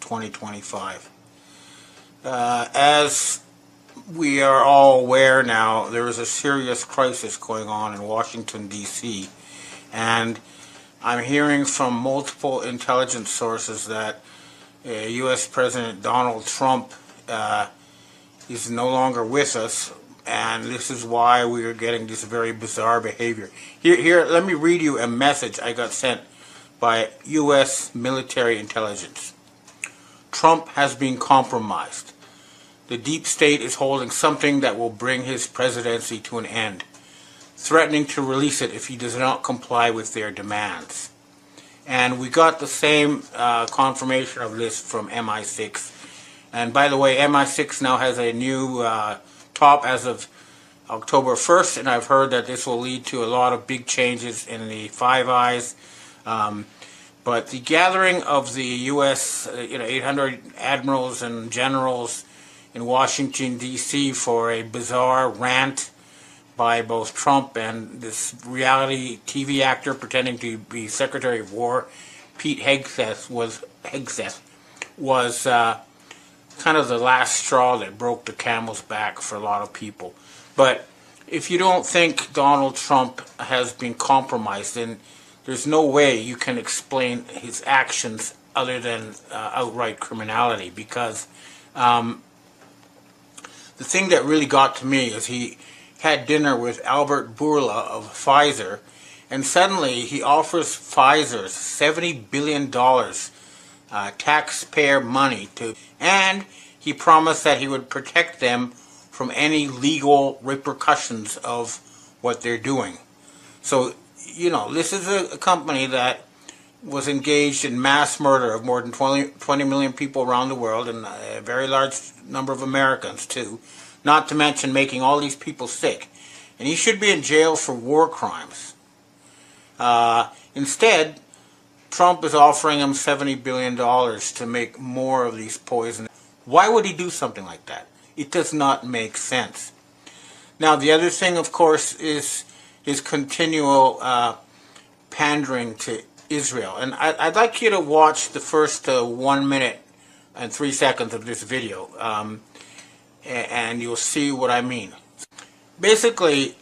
2025. As we are all aware now, there is a serious crisis going on in Washington, D.C., and I'm hearing from multiple intelligence sources that U.S. President Donald Trump is no longer with us, and this is why we are getting this very bizarre behavior. Here, let me read you a message I got sent by U.S. military intelligence. Trump has been compromised. The deep state is holding something that will bring his presidency to an end, threatening to release it if he does not comply with their demands. And we got the same confirmation of this from MI6. And by the way, MI6 now has a new top as of October 1st, and I've heard that this will lead to a lot of big changes in the Five Eyes. But the gathering of the U.S. 800 admirals and generals in Washington, D.C. for a bizarre rant by both Trump and this reality TV actor pretending to be Secretary of War, Pete Hegseth, was kind of the last straw that broke the camel's back for a lot of people. But if you don't think Donald Trump has been compromised, then there's no way you can explain his actions other than outright criminality, because the thing that really got to me is he had dinner with Albert Bourla of Pfizer, and suddenly he offers Pfizer $70 billion taxpayer money and he promised that he would protect them from any legal repercussions of what they're doing. So, this is a company that was engaged in mass murder of more than 20 million people around the world, and a very large number of Americans too, not to mention making all these people sick. And he should be in jail for war crimes. Instead, Trump is offering him $70 billion to make more of these poisons. Why would he do something like that? It does not make sense. Now, the other thing, of course, is his continual pandering to Israel. And I'd like you to watch the first 1 minute and 3 seconds of this video, and you'll see what I mean. Basically,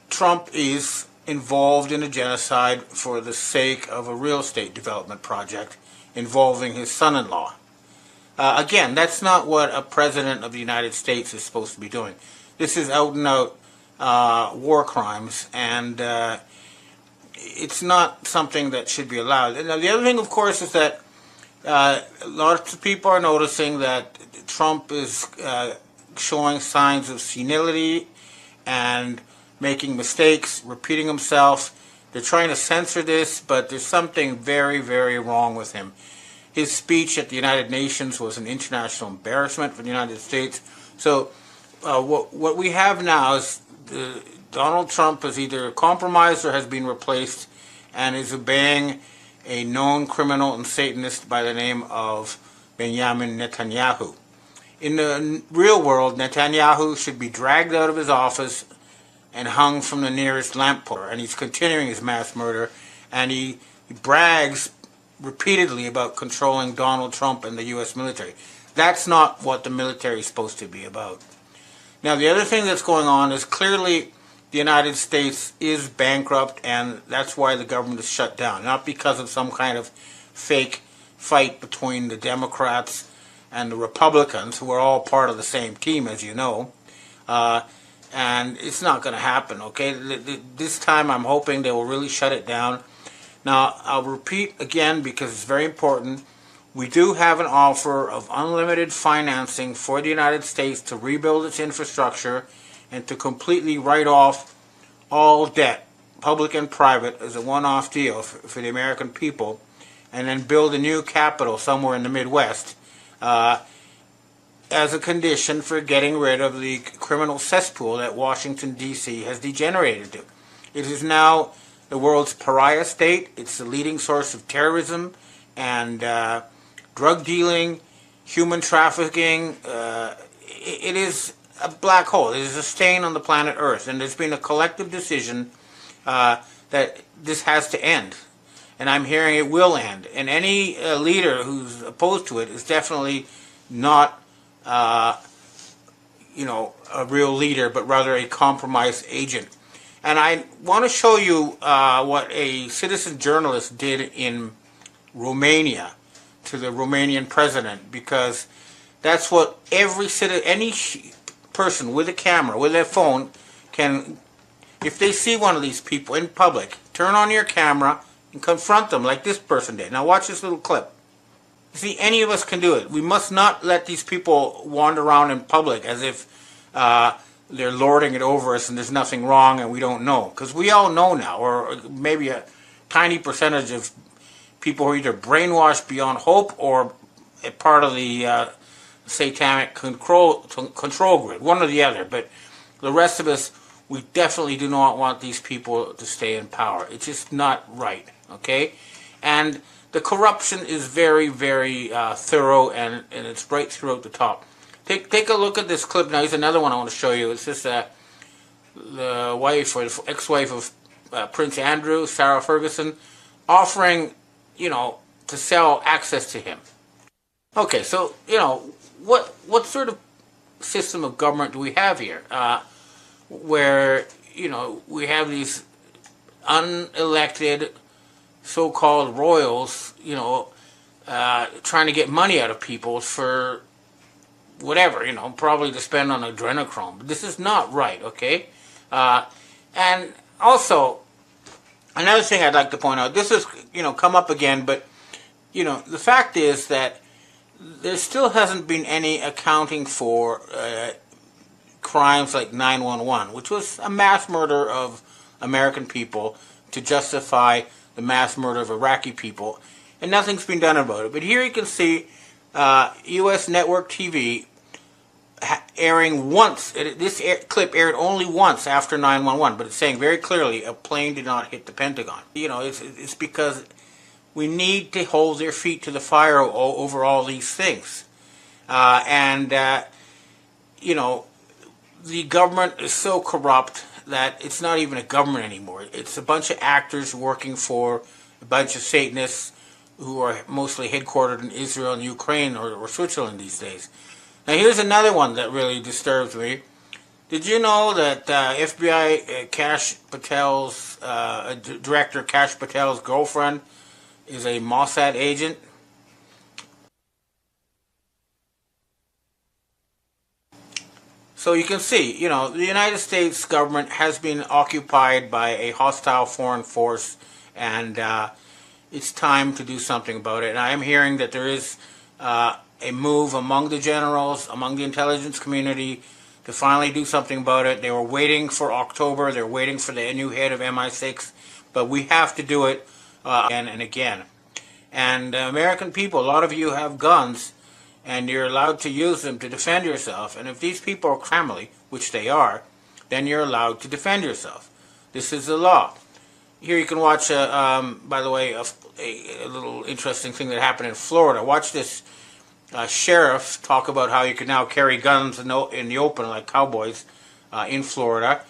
Trump is involved in a genocide for the sake of a real estate development project involving his son-in-law. Again, that's not what a president of the United States is supposed to be doing. This is out and out war crimes, and it's not something that should be allowed. And the other thing, of course, is that lots of people are noticing that Trump is showing signs of senility and making mistakes, repeating himself. They're trying to censor this, but there's something very, very wrong with him. His speech at the United Nations was an international embarrassment for the United States. So what we have now is Donald Trump is either compromised or has been replaced and is obeying a known criminal and Satanist by the name of Benjamin Netanyahu. In the real world, Netanyahu should be dragged out of his office and hung from the nearest lamppost. And he's continuing his mass murder, and he brags repeatedly about controlling Donald Trump and the U.S. military. That's not what the military is supposed to be about. Now, the other thing that's going on is clearly the United States is bankrupt, and that's why the government is shut down. Not because of some kind of fake fight between the Democrats and the Republicans, who are all part of the same team, as you know. And it's not going to happen, okay? This time I'm hoping they will really shut it down. Now, I'll repeat again because it's very important. We do have an offer of unlimited financing for the United States to rebuild its infrastructure and to completely write off all debt, public and private, as a one-off deal for the American people, and then build a new capital somewhere in the Midwest as a condition for getting rid of the criminal cesspool that Washington, D.C. has degenerated to. It is now the world's pariah state. It's the leading source of terrorism and drug dealing, human trafficking. It is a black hole. It is a stain on the planet Earth, and there's been a collective decision that this has to end. and I'm hearing it will end. And any leader who's opposed to it is definitely not, a real leader, but rather a compromised agent. And I want to show you what a citizen journalist did in Romania to the Romanian president, because that's what any person with a camera, with their phone, can, if they see one of these people in public, turn on your camera and confront them like this person did. Now watch this little clip. See, any of us can do it. We must not let these people wander around in public as if they're lording it over us and there's nothing wrong and we don't know. Because we all know now, or maybe a tiny percentage of people who are either brainwashed beyond hope or a part of the satanic control grid, one or the other. But the rest of us, we definitely do not want these people to stay in power. It's just not right, okay? And the corruption is very, very thorough, and it's right throughout the top. Take a look at this clip now. Here's another one I want to show you. It's just the wife or the ex-wife of Prince Andrew, Sarah Ferguson, offering, to sell access to him. Okay, so, what sort of system of government do we have here? Where, we have these unelected so-called royals, trying to get money out of people for whatever, probably to spend on adrenochrome. But this is not right, okay? And also, another thing I'd like to point out, this has, come up again, but, the fact is that there still hasn't been any accounting for crimes like 9/11, which was a mass murder of American people to justify the mass murder of Iraqi people, and nothing's been done about it. But here you can see U.S. network TV airing once. This clip aired only once after 9/11, but it's saying very clearly a plane did not hit the Pentagon. It's because we need to hold their feet to the fire over all these things. The government is so corrupt that it's not even a government anymore. It's a bunch of actors working for a bunch of Satanists who are mostly headquartered in Israel and Ukraine or Switzerland these days. Now here's another one that really disturbs me. Did you know that FBI Kash Patel's, Director Kash Patel's girlfriend is a Mossad agent? So you can see, the United States government has been occupied by a hostile foreign force, and it's time to do something about it. And I am hearing that there is a move among the generals, among the intelligence community, to finally do something about it. They were waiting for October. They're waiting for the new head of MI6. But we have to do it again and again. And American people, a lot of you have guns, and you're allowed to use them to defend yourself. And if these people are family, which they are, then you're allowed to defend yourself. This is the law. Here you can watch, by the way, a little interesting thing that happened in Florida. Watch this sheriff talk about how you can now carry guns in the open like cowboys in Florida.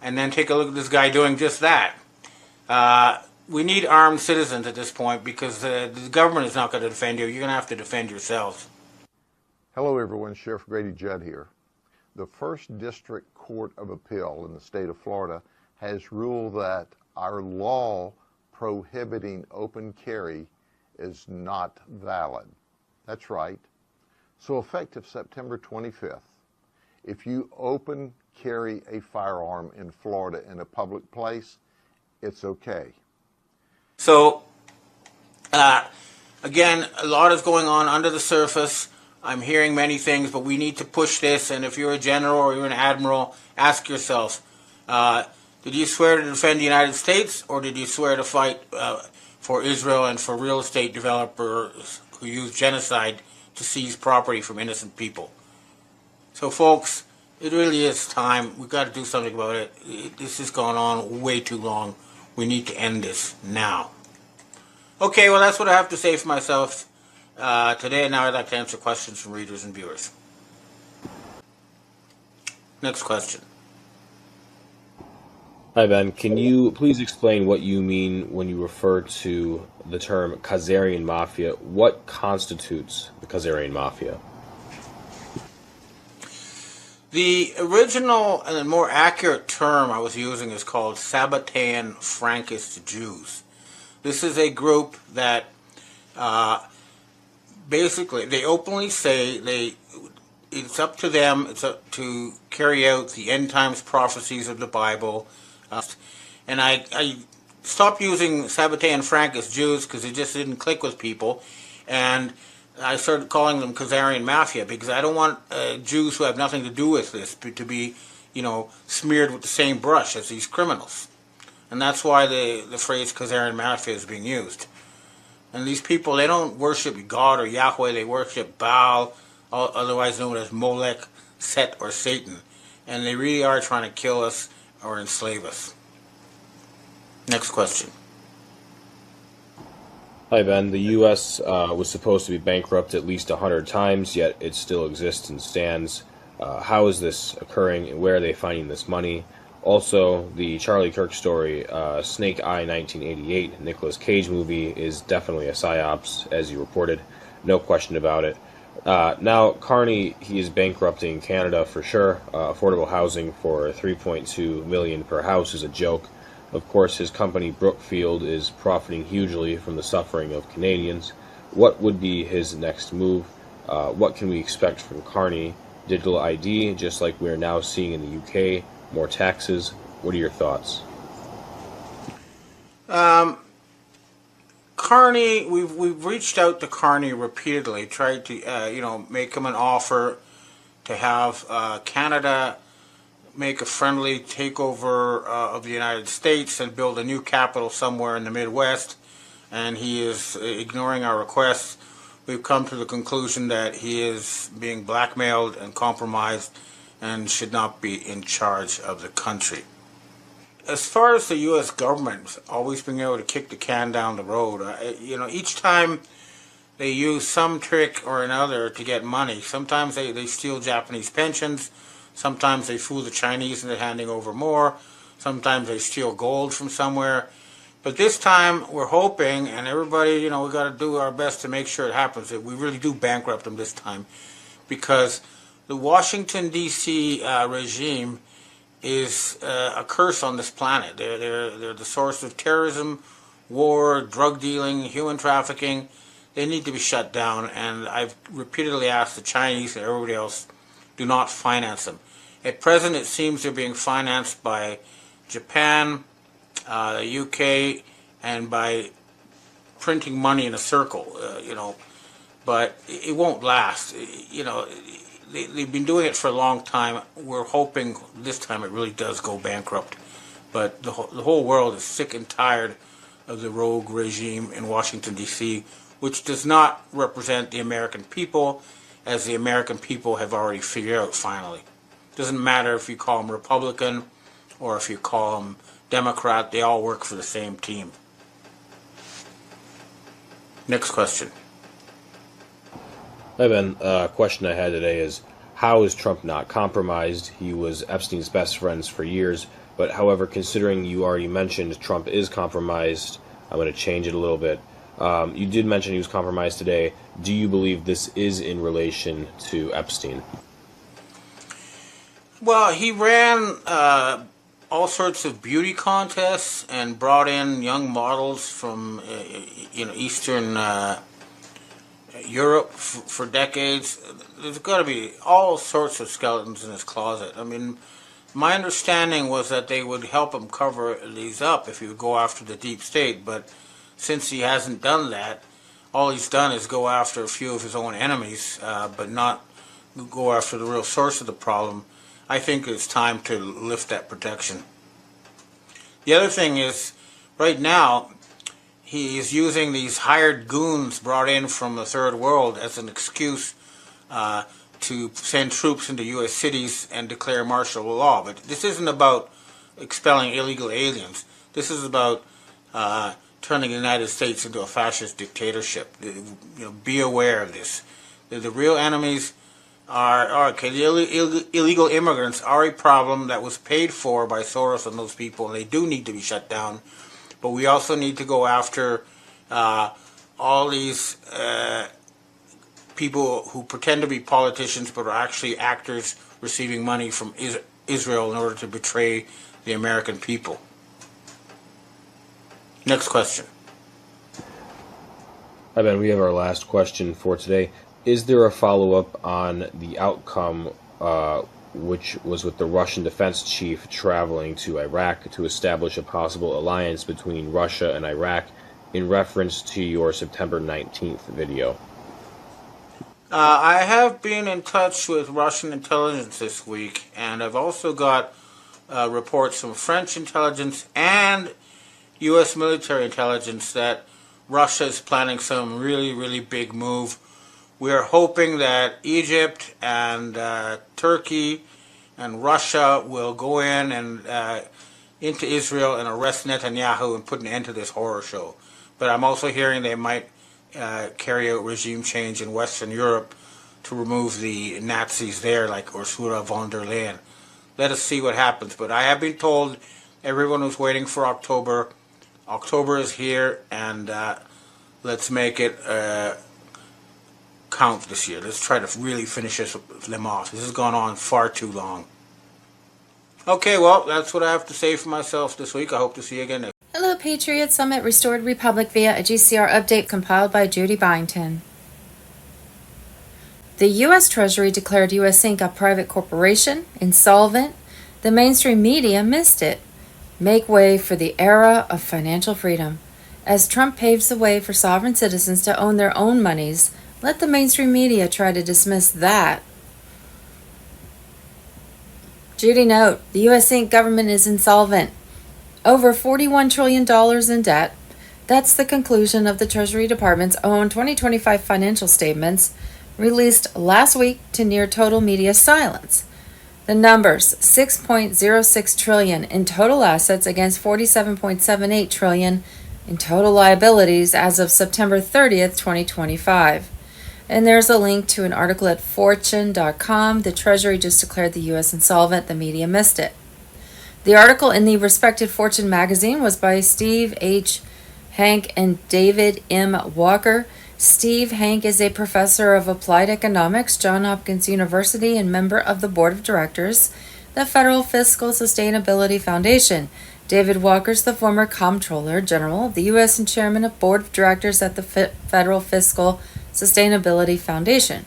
And then take a look at this guy doing just that. We need armed citizens at this point, because the government is not going to defend you. You're going to have to defend yourselves. Hello everyone, Sheriff Grady Judd here. The First District Court of Appeal in the state of Florida has ruled that our law prohibiting open carry is not valid. That's right. So effective September 25th, if you open carry a firearm in Florida in a public place, it's okay. So, again, a lot is going on under the surface. I'm hearing many things, but we need to push this. And if you're a general or you're an admiral, ask yourself, did you swear to defend the United States, or did you swear to fight for Israel and for real estate developers who use genocide to seize property from innocent people? So, folks, it really is time. We've got to do something about it. This has gone on way too long. We need to end this now. Okay, well, that's what I have to say for myself today. Now I'd like to answer questions from readers and viewers. Next question. Hi, Ben. Can you please explain what you mean when you refer to the term Khazarian Mafia? What constitutes the Khazarian Mafia? The original and more accurate term I was using is called Sabbatean Frankist Jews. This is a group that basically they openly say it's up to them. It's up to carry out the end times prophecies of the Bible. And I stopped using Sabbatean Frankist Jews because it just didn't click with people, and I started calling them Khazarian Mafia because I don't want Jews who have nothing to do with this to be, smeared with the same brush as these criminals. And that's why the phrase Khazarian Mafia is being used. And these people, they don't worship God or Yahweh, they worship Baal, otherwise known as Molech, Set, or Satan. And they really are trying to kill us or enslave us. Next question. Hi, Ben. The U.S. Was supposed to be bankrupt at least 100 times, yet it still exists and stands. How is this occurring, and where are they finding this money? Also, the Charlie Kirk story, Snake Eye 1988, Nicolas Cage movie, is definitely a psyops, as you reported. No question about it. Now, Carney, he is bankrupting Canada for sure. Affordable housing for $3.2 million per house is a joke. Of course, his company Brookfield is profiting hugely from the suffering of Canadians. What would be his next move? What can we expect from Carney? Digital ID, just like we are now seeing in the UK. More taxes. What are your thoughts? Carney, we've reached out to Carney repeatedly, tried to make him an offer to have Canada make a friendly takeover of the United States and build a new capital somewhere in the Midwest, and he is ignoring our requests. We've come to the conclusion that he is being blackmailed and compromised and should not be in charge of the country. As far as the U.S. government always being able to kick the can down the road, each time they use some trick or another to get money. Sometimes they steal Japanese pensions. Sometimes they fool the Chinese into handing over more. Sometimes they steal gold from somewhere. But this time we're hoping, and everybody, we got to do our best to make sure it happens, that we really do bankrupt them this time. Because the Washington, D.C. Regime is a curse on this planet. They're the source of terrorism, war, drug dealing, human trafficking. They need to be shut down, and I've repeatedly asked the Chinese and everybody else, do not finance them. At present, it seems they're being financed by Japan, the UK, and by printing money in a circle, but it won't last. They've been doing it for a long time. We're hoping this time it really does go bankrupt. But the whole world is sick and tired of the rogue regime in Washington, D.C., which does not represent the American people, as the American people have already figured out finally. It doesn't matter if you call them Republican or if you call them Democrat, they all work for the same team. Next question. Hi, Ben. Question I had today is, how is Trump not compromised? He was Epstein's best friends for years, but however, considering you already mentioned Trump is compromised, I'm going to change it a little bit. You did mention he was compromised today. Do you believe this is in relation to Epstein? Well, he ran all sorts of beauty contests and brought in young models from Eastern Europe for decades. There's got to be all sorts of skeletons in his closet. I mean, my understanding was that they would help him cover these up if he would go after the deep state, but since he hasn't done that, all he's done is go after a few of his own enemies, but not go after the real source of the problem. I think it's time to lift that protection. The other thing is, right now, he is using these hired goons brought in from the third world as an excuse to send troops into U.S. cities and declare martial law. But this isn't about expelling illegal aliens. This is about turning the United States into a fascist dictatorship. Be aware of this. The real enemies okay. The illegal immigrants are a problem that was paid for by Soros and those people, and they do need to be shut down. But we also need to go after all these people who pretend to be politicians but are actually actors receiving money from Israel in order to betray the American people. Next question. Hi, Ben. We have our last question for today. Is there a follow-up on the outcome, which was with the Russian defense chief traveling to Iraq to establish a possible alliance between Russia and Iraq in reference to your September 19th video? I have been in touch with Russian intelligence this week, and I've also got reports from French intelligence and U.S. military intelligence that Russia is planning some really, really big move. We are hoping that Egypt and Turkey and Russia will go in and into Israel and arrest Netanyahu and put an end to this horror show. But I'm also hearing they might carry out regime change in Western Europe to remove the Nazis there, like Ursula von der Leyen. Let us see what happens. But I have been told everyone was waiting for October. October is here, and let's make it count this year. Let's try to really finish them off. This has gone on far too long. Okay, well, that's what I have to say for myself this week. I hope to see you again next. Hello, Patriot Summit Restored Republic via a GCR update compiled by Judy Byington. The U.S. Treasury declared U.S. Inc. a private corporation, insolvent. The mainstream media missed it. Make way for the era of financial freedom. As Trump paves the way for sovereign citizens to own their own monies, let the mainstream media try to dismiss that. Judy note, the U.S. Inc. government is insolvent. Over $41 trillion in debt. That's the conclusion of the Treasury Department's own 2025 financial statements, released last week to near total media silence. The numbers, $6.06 trillion in total assets against $47.78 trillion in total liabilities as of September 30th, 2025. And there's a link to an article at fortune.com. The Treasury just declared the U.S. insolvent. The media missed it. The article in the respected Fortune magazine was by Steve H. Hank and David M. Walker. Steve Hank is a professor of applied economics, Johns Hopkins University, and member of the board of directors, the Federal Fiscal Sustainability Foundation. David Walker's the former Comptroller General of the U.S. and chairman of board of directors at the Federal Fiscal Sustainability Foundation.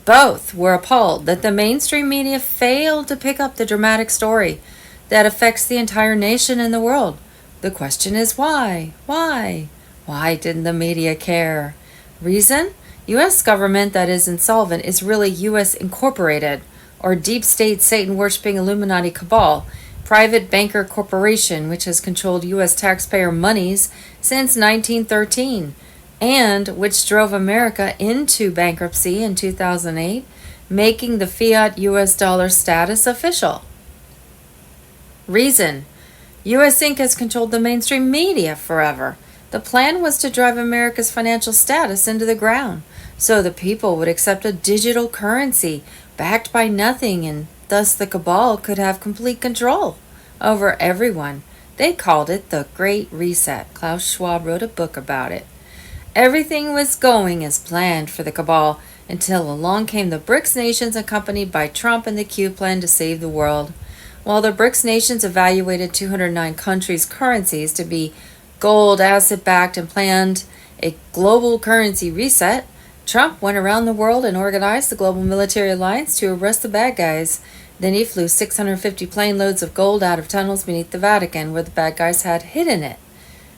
Both were appalled that the mainstream media failed to pick up the dramatic story that affects the entire nation and the world. The question is why? Why? Why didn't the media care? Reason? U.S. government that is insolvent is really U.S. Incorporated, or deep state Satan-worshipping Illuminati cabal, private banker corporation which has controlled U.S. taxpayer monies since 1913, and which drove America into bankruptcy in 2008, making the fiat U.S. dollar status official. Reason? U.S. Inc. has controlled the mainstream media forever. The plan was to drive America's financial status into the ground, so the people would accept a digital currency backed by nothing, and thus the cabal could have complete control over everyone. They called it the Great Reset. Klaus Schwab wrote a book about it. Everything was going as planned for the cabal until along came the BRICS nations accompanied by Trump and the Q plan to save the world. While the BRICS nations evaluated 209 countries' currencies to be gold, asset-backed, and planned a global currency reset, Trump went around the world and organized the Global Military Alliance to arrest the bad guys. Then he flew 650 plane loads of gold out of tunnels beneath the Vatican where the bad guys had hidden it,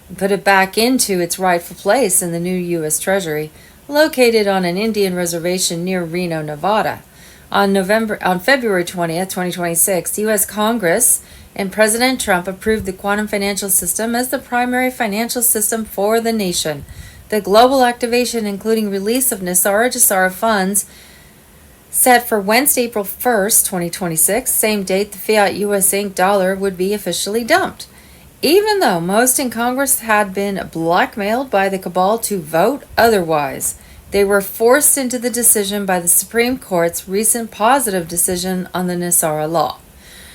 and put it back into its rightful place in the new U.S. Treasury, located on an Indian reservation near Reno, Nevada. On February 20th, 2026, the U.S. Congress and President Trump approved the quantum financial system as the primary financial system for the nation. The global activation, including release of NESARA funds, set for Wednesday, April 1st, 2026, same date the fiat U.S. Inc. dollar would be officially dumped. Even though most in Congress had been blackmailed by the cabal to vote otherwise, They were forced into the decision by the Supreme Court's recent positive decision on the Nasara law.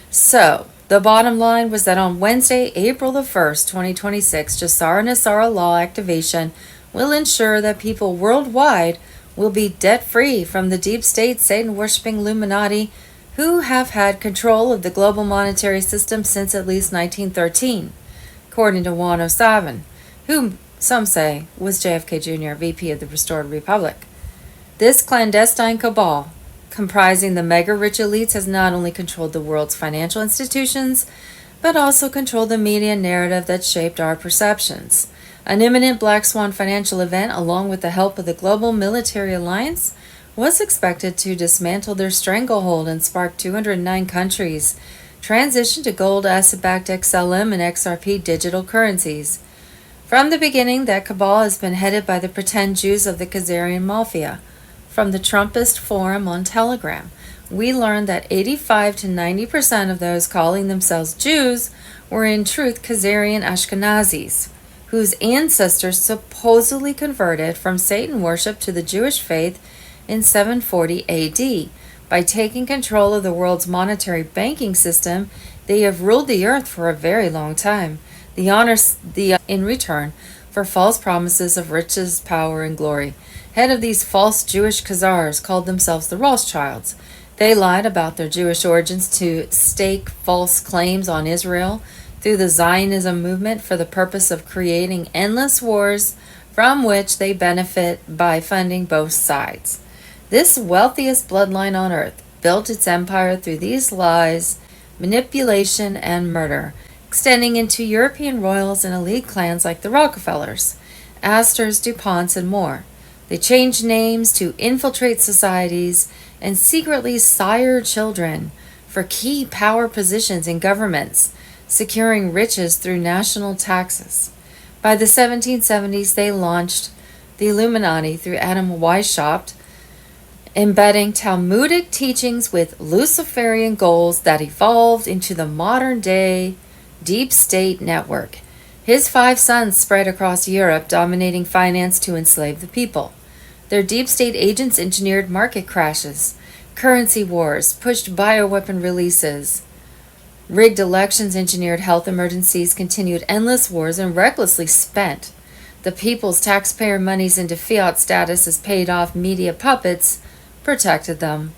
So, the bottom line was that on Wednesday, April the 1st, 2026, Nasara law activation will ensure that people worldwide will be debt-free from the deep state Satan-worshipping Illuminati who have had control of the global monetary system since at least 1913, according to Juan O'Savin, whom some say was JFK Jr., VP of the Restored Republic. This clandestine cabal, comprising the mega-rich elites, has not only controlled the world's financial institutions, but also controlled the media narrative that shaped our perceptions. An imminent black swan financial event, along with the help of the Global Military Alliance, was expected to dismantle their stranglehold and spark 209 countries transition to gold asset-backed XLM and XRP digital currencies. From the beginning, that cabal has been headed by the pretend Jews of the Khazarian Mafia. From the Trumpist forum on Telegram, we learned that 85 to 90% of those calling themselves Jews were in truth Khazarian Ashkenazis, whose ancestors supposedly converted from Satan worship to the Jewish faith in 740 AD. By taking control of the world's monetary banking system, they have ruled the earth for a very long time. In return for false promises of riches, power, and glory. Head of these false Jewish Khazars called themselves the Rothschilds. They lied about their Jewish origins to stake false claims on Israel through the Zionism movement for the purpose of creating endless wars from which they benefit by funding both sides. This wealthiest bloodline on earth built its empire through these lies, manipulation, and murder, extending into European royals and elite clans like the Rockefellers, Astors, DuPonts, and more. They changed names to infiltrate societies and secretly sire children for key power positions in governments, securing riches through national taxes. By the 1770s, they launched the Illuminati through Adam Weishaupt, embedding Talmudic teachings with Luciferian goals that evolved into the modern-day deep state network. His 5 sons spread across Europe, dominating finance to enslave the people. Their deep state agents engineered market crashes, currency wars, pushed bioweapon releases, rigged elections, engineered health emergencies, continued endless wars, and recklessly spent the people's taxpayer monies into fiat status as paid-off media puppets protected them.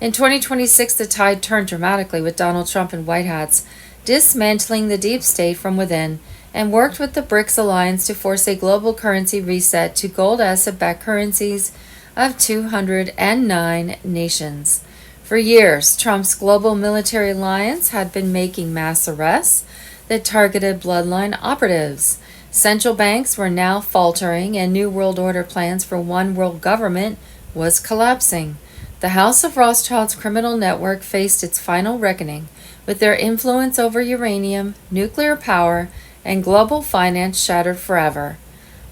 In 2026, the tide turned dramatically with Donald Trump and White Hats dismantling the deep state from within and worked with the BRICS alliance to force a global currency reset to gold asset-backed currencies of 209 nations. For years, Trump's global military alliance had been making mass arrests that targeted bloodline operatives. Central banks were now faltering, and New World Order plans for one world government was collapsing. The House of Rothschild's criminal network faced its final reckoning, with their influence over uranium, nuclear power, and global finance shattered forever.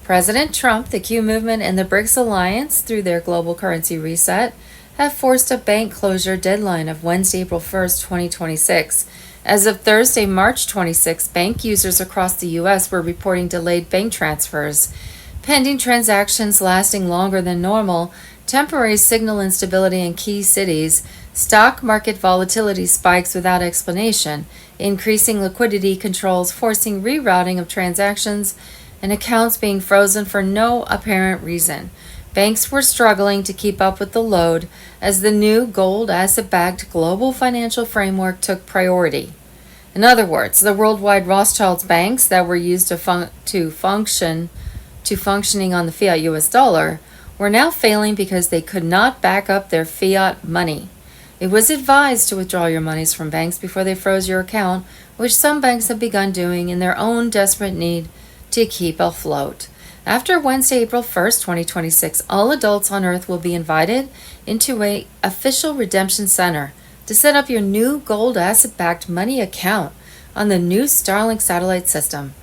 President Trump, the Q movement, and the BRICS alliance, through their global currency reset, have forced a bank closure deadline of Wednesday, April 1st, 2026. As of Thursday, March 26, bank users across the U.S. were reporting delayed bank transfers, pending transactions lasting longer than normal, temporary signal instability in key cities, stock market volatility spikes without explanation, increasing liquidity controls forcing rerouting of transactions, and accounts being frozen for no apparent reason. Banks were struggling to keep up with the load as the new gold asset-backed global financial framework took priority. In other words, the worldwide Rothschilds banks that were used functioning on the fiat US dollar were now failing because they could not back up their fiat money. It was advised to withdraw your monies from banks before they froze your account, which some banks have begun doing in their own desperate need to keep afloat. After Wednesday, April 1st, 2026, all adults on Earth will be invited into an official redemption center to set up your new gold asset-backed money account on the new Starlink satellite system.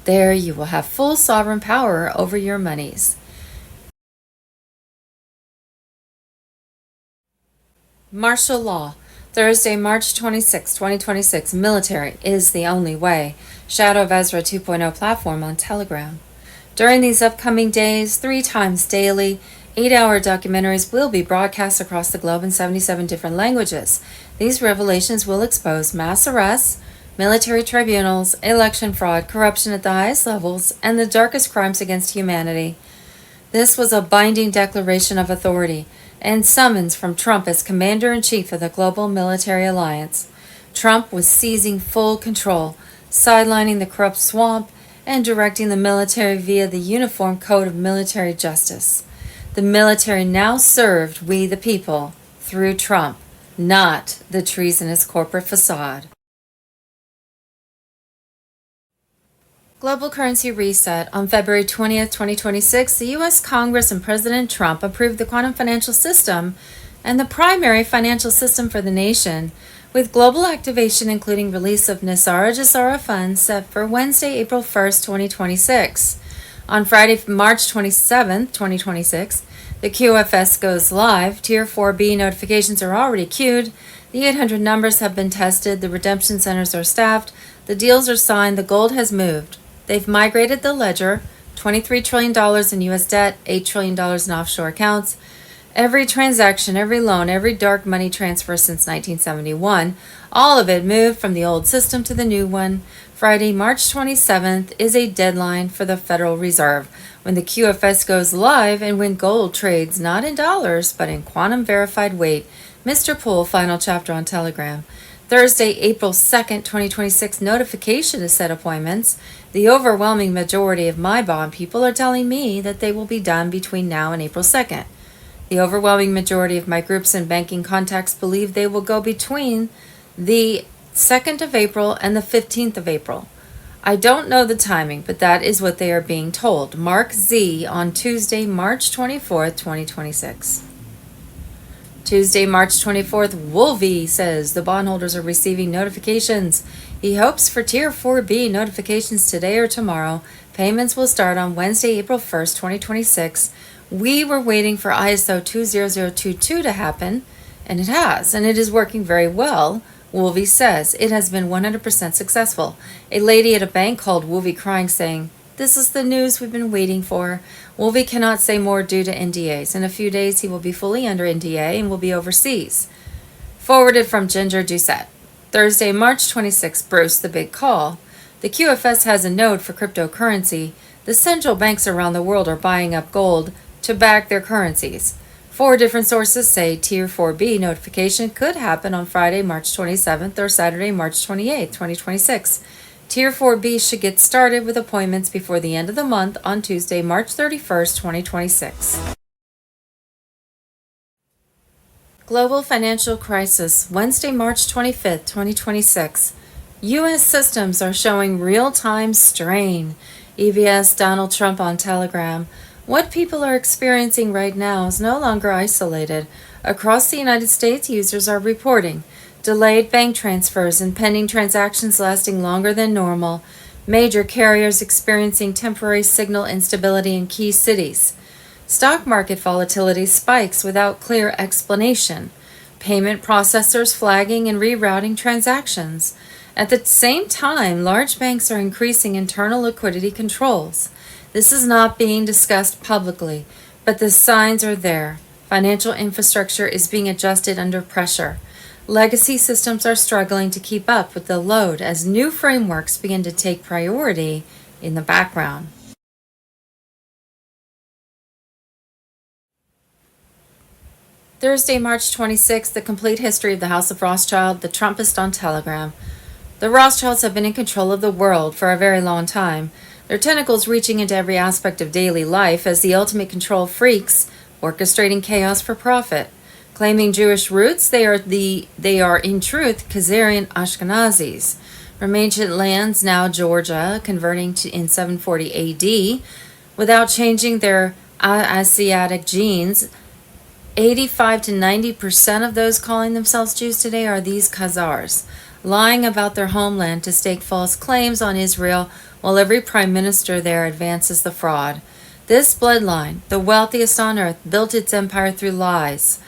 There you will have full sovereign power over your monies. Martial law. Thursday, March 26, 2026. Military is the only way. Shadow of Ezra 2.0 platform on Telegram. During these upcoming days, 3 times daily, 8-hour documentaries will be broadcast across the globe in 77 different languages. These revelations will expose mass arrests, military tribunals, election fraud, corruption at the highest levels, and the darkest crimes against humanity. This was a binding declaration of authority and summons from Trump as Commander-in-Chief of the Global Military Alliance. Trump was seizing full control, sidelining the corrupt swamp, and directing the military via the Uniform Code of Military Justice. The military now served we the people through Trump, not the treasonous corporate facade. Global currency reset. On February 20th, 2026, the U.S. Congress and President Trump approved the quantum financial system and the primary financial system for the nation, with global activation including release of Nisara Jasara funds set for Wednesday, April 1st, 2026. On Friday, March 27th, 2026, the QFS goes live. Tier 4B notifications are already queued. The 800 numbers have been tested. The redemption centers are staffed. The deals are signed. The gold has moved. They've migrated the ledger, $23 trillion in U.S. debt, $8 trillion in offshore accounts. Every transaction, every loan, every dark money transfer since 1971, all of it moved from the old system to the new one. Friday, March 27th is a deadline for the Federal Reserve when the QFS goes live and when gold trades not in dollars but in quantum verified weight. Mr. Poole, final chapter on Telegram. Thursday, April 2nd, 2026 notification to set appointments. The overwhelming majority of my bond people are telling me that they will be done between now and April 2nd. The overwhelming majority of my groups and banking contacts believe they will go between the 2nd of April and the 15th of April. I don't know the timing, but that is what they are being told. Mark Z on Tuesday, March 24th, 2026. Tuesday, March 24th, Wolvie says the bondholders are receiving notifications. He hopes for Tier 4B notifications today or tomorrow. Payments will start on Wednesday, April 1st, 2026. We were waiting for ISO 20022 to happen, and it has, and it is working very well. Wolvie says it has been 100% successful. A lady at a bank called Wolvie crying, saying, "This is the news we've been waiting for." Wolvie cannot say more due to NDAs. In a few days, he will be fully under NDA and will be overseas. Forwarded from Ginger Doucette. Thursday, March 26, Bruce, the big call. The QFS has a node for cryptocurrency. The central banks around the world are buying up gold to back their currencies. 4 different sources say Tier 4B notification could happen on Friday, March 27th or Saturday, March 28th, 2026. Tier 4B should get started with appointments before the end of the month on Tuesday, March 31st, 2026. Global financial crisis, Wednesday, March 25th, 2026. U.S. systems are showing real-time strain. EBS Donald Trump on Telegram. What people are experiencing right now is no longer isolated. Across the United States, users are reporting delayed bank transfers and pending transactions lasting longer than normal. Major carriers experiencing temporary signal instability in key cities. Stock market volatility spikes without clear explanation. Payment processors flagging and rerouting transactions. At the same time, large banks are increasing internal liquidity controls. This is not being discussed publicly, but the signs are there. Financial infrastructure is being adjusted under pressure. Legacy systems are struggling to keep up with the load as new frameworks begin to take priority in the background. Thursday, March 26th, the complete history of the House of Rothschild, the Trumpist on Telegram. The Rothschilds have been in control of the world for a very long time, their tentacles reaching into every aspect of daily life as the ultimate control freaks, orchestrating chaos for profit. Claiming Jewish roots, they are in truth Khazarian Ashkenazis. From ancient lands, now Georgia, converting in 740 AD, without changing their Asiatic genes. 85 to 90% of those calling themselves Jews today are these Khazars, lying about their homeland to stake false claims on Israel while every prime minister there advances the fraud. This bloodline, the wealthiest on earth, built its empire through lies,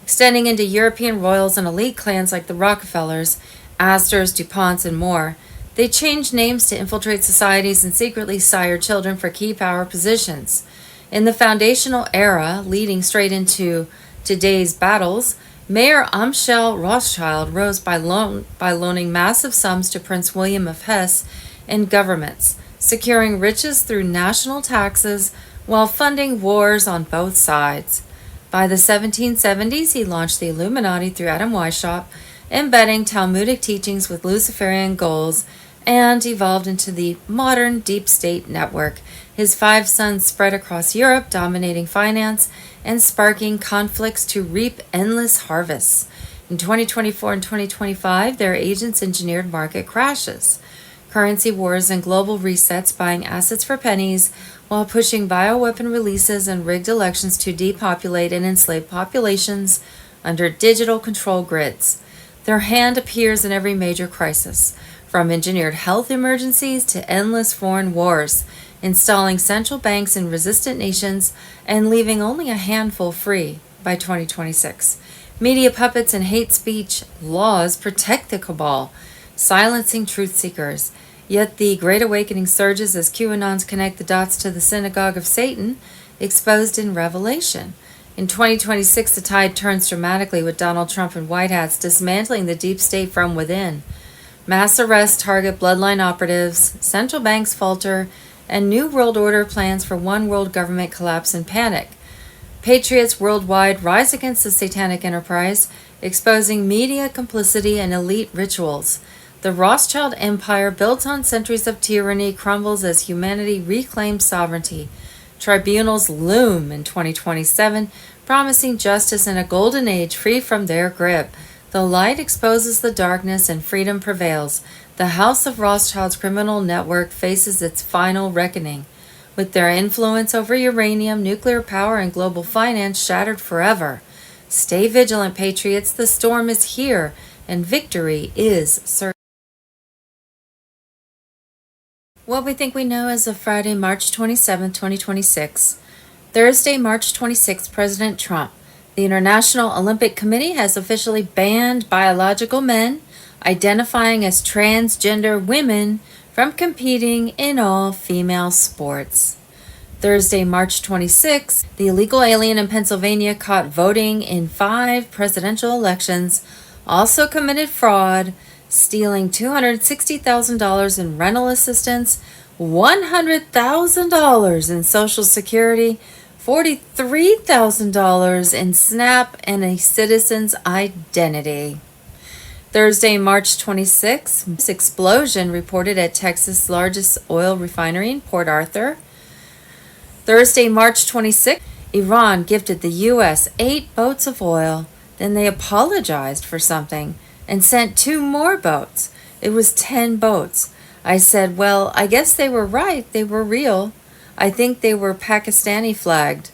extending into European royals and elite clans like the Rockefellers, Astors, DuPonts, and more. They changed names to infiltrate societies and secretly sire children for key power positions. In the foundational era leading straight into today's battles, Mayor Amschel Rothschild rose by loaning massive sums to Prince William of Hesse and governments, securing riches through national taxes while funding wars on both sides. By the 1770s, he launched the Illuminati through Adam Weishaupt, embedding Talmudic teachings with Luciferian goals, and evolved into the modern deep state network. His 5 sons spread across Europe, dominating finance and sparking conflicts to reap endless harvests. In 2024 and 2025, their agents engineered market crashes, currency wars, and global resets, buying assets for pennies while pushing bioweapon releases and rigged elections to depopulate and enslave populations under digital control grids. Their hand appears in every major crisis, from engineered health emergencies to endless foreign wars, installing central banks in resistant nations and leaving only a handful free by 2026. Media puppets and hate speech laws protect the cabal, silencing truth seekers. Yet the Great Awakening surges as QAnons connect the dots to the synagogue of Satan, exposed in Revelation. In 2026, the tide turns dramatically with Donald Trump and White Hats dismantling the deep state from within. Mass arrests target bloodline operatives, central banks falter, and New World Order plans for one world government collapse and panic. Patriots worldwide rise against the satanic enterprise, exposing media complicity and elite rituals. The Rothschild empire, built on centuries of tyranny, crumbles as humanity reclaims sovereignty. Tribunals loom in 2027, promising justice in a golden age free from their grip. The light exposes the darkness and freedom prevails. The House of Rothschild's criminal network faces its final reckoning. With their influence over uranium, nuclear power, and global finance shattered forever. Stay vigilant, patriots. The storm is here, and victory is certain. What we think we know as of Friday, March 27, 2026. Thursday, March 26, President Trump. The International Olympic Committee has officially banned biological men identifying as transgender women from competing in all female sports. Thursday, March 26, the illegal alien in Pennsylvania caught voting in 5 presidential elections also committed fraud, stealing $260,000 in rental assistance, $100,000 in Social Security, $43,000 in SNAP, and a citizen's identity. Thursday, March 26, explosion reported at Texas' largest oil refinery in Port Arthur. Thursday, March 26, Iran gifted the U.S. 8 boats of oil. Then they apologized for something and sent 2 more boats. It was 10 boats. I said, well, I guess they were right. They were real. I think they were Pakistani flagged.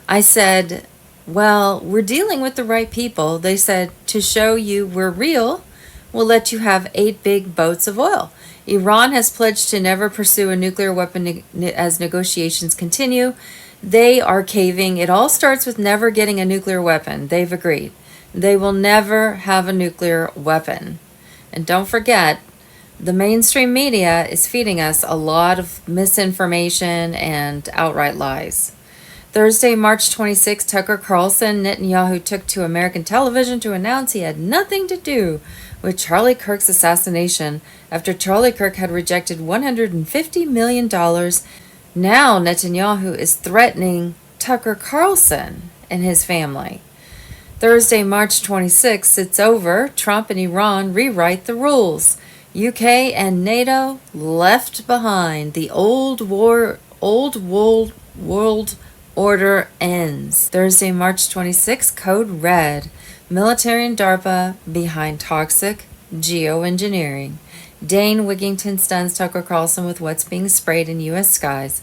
I said, well, we're dealing with the right people. They said, to show you we're real, we'll let you have 8 big boats of oil. Iran has pledged to never pursue a nuclear weapon as negotiations continue. They are caving. It all starts with never getting a nuclear weapon. They've agreed. They will never have a nuclear weapon. And don't forget, the mainstream media is feeding us a lot of misinformation and outright lies. Thursday, March 26, Tucker Carlson, Netanyahu took to American television to announce he had nothing to do with Charlie Kirk's assassination after Charlie Kirk had rejected $150 million. Now Netanyahu is threatening Tucker Carlson and his family. Thursday, March 26, it's over. Trump and Iran rewrite the rules. UK and NATO left behind. The old world order ends. Thursday, March 26, Code Red. Military and DARPA behind toxic geoengineering. Dane Wigington stuns Tucker Carlson with what's being sprayed in U.S. skies.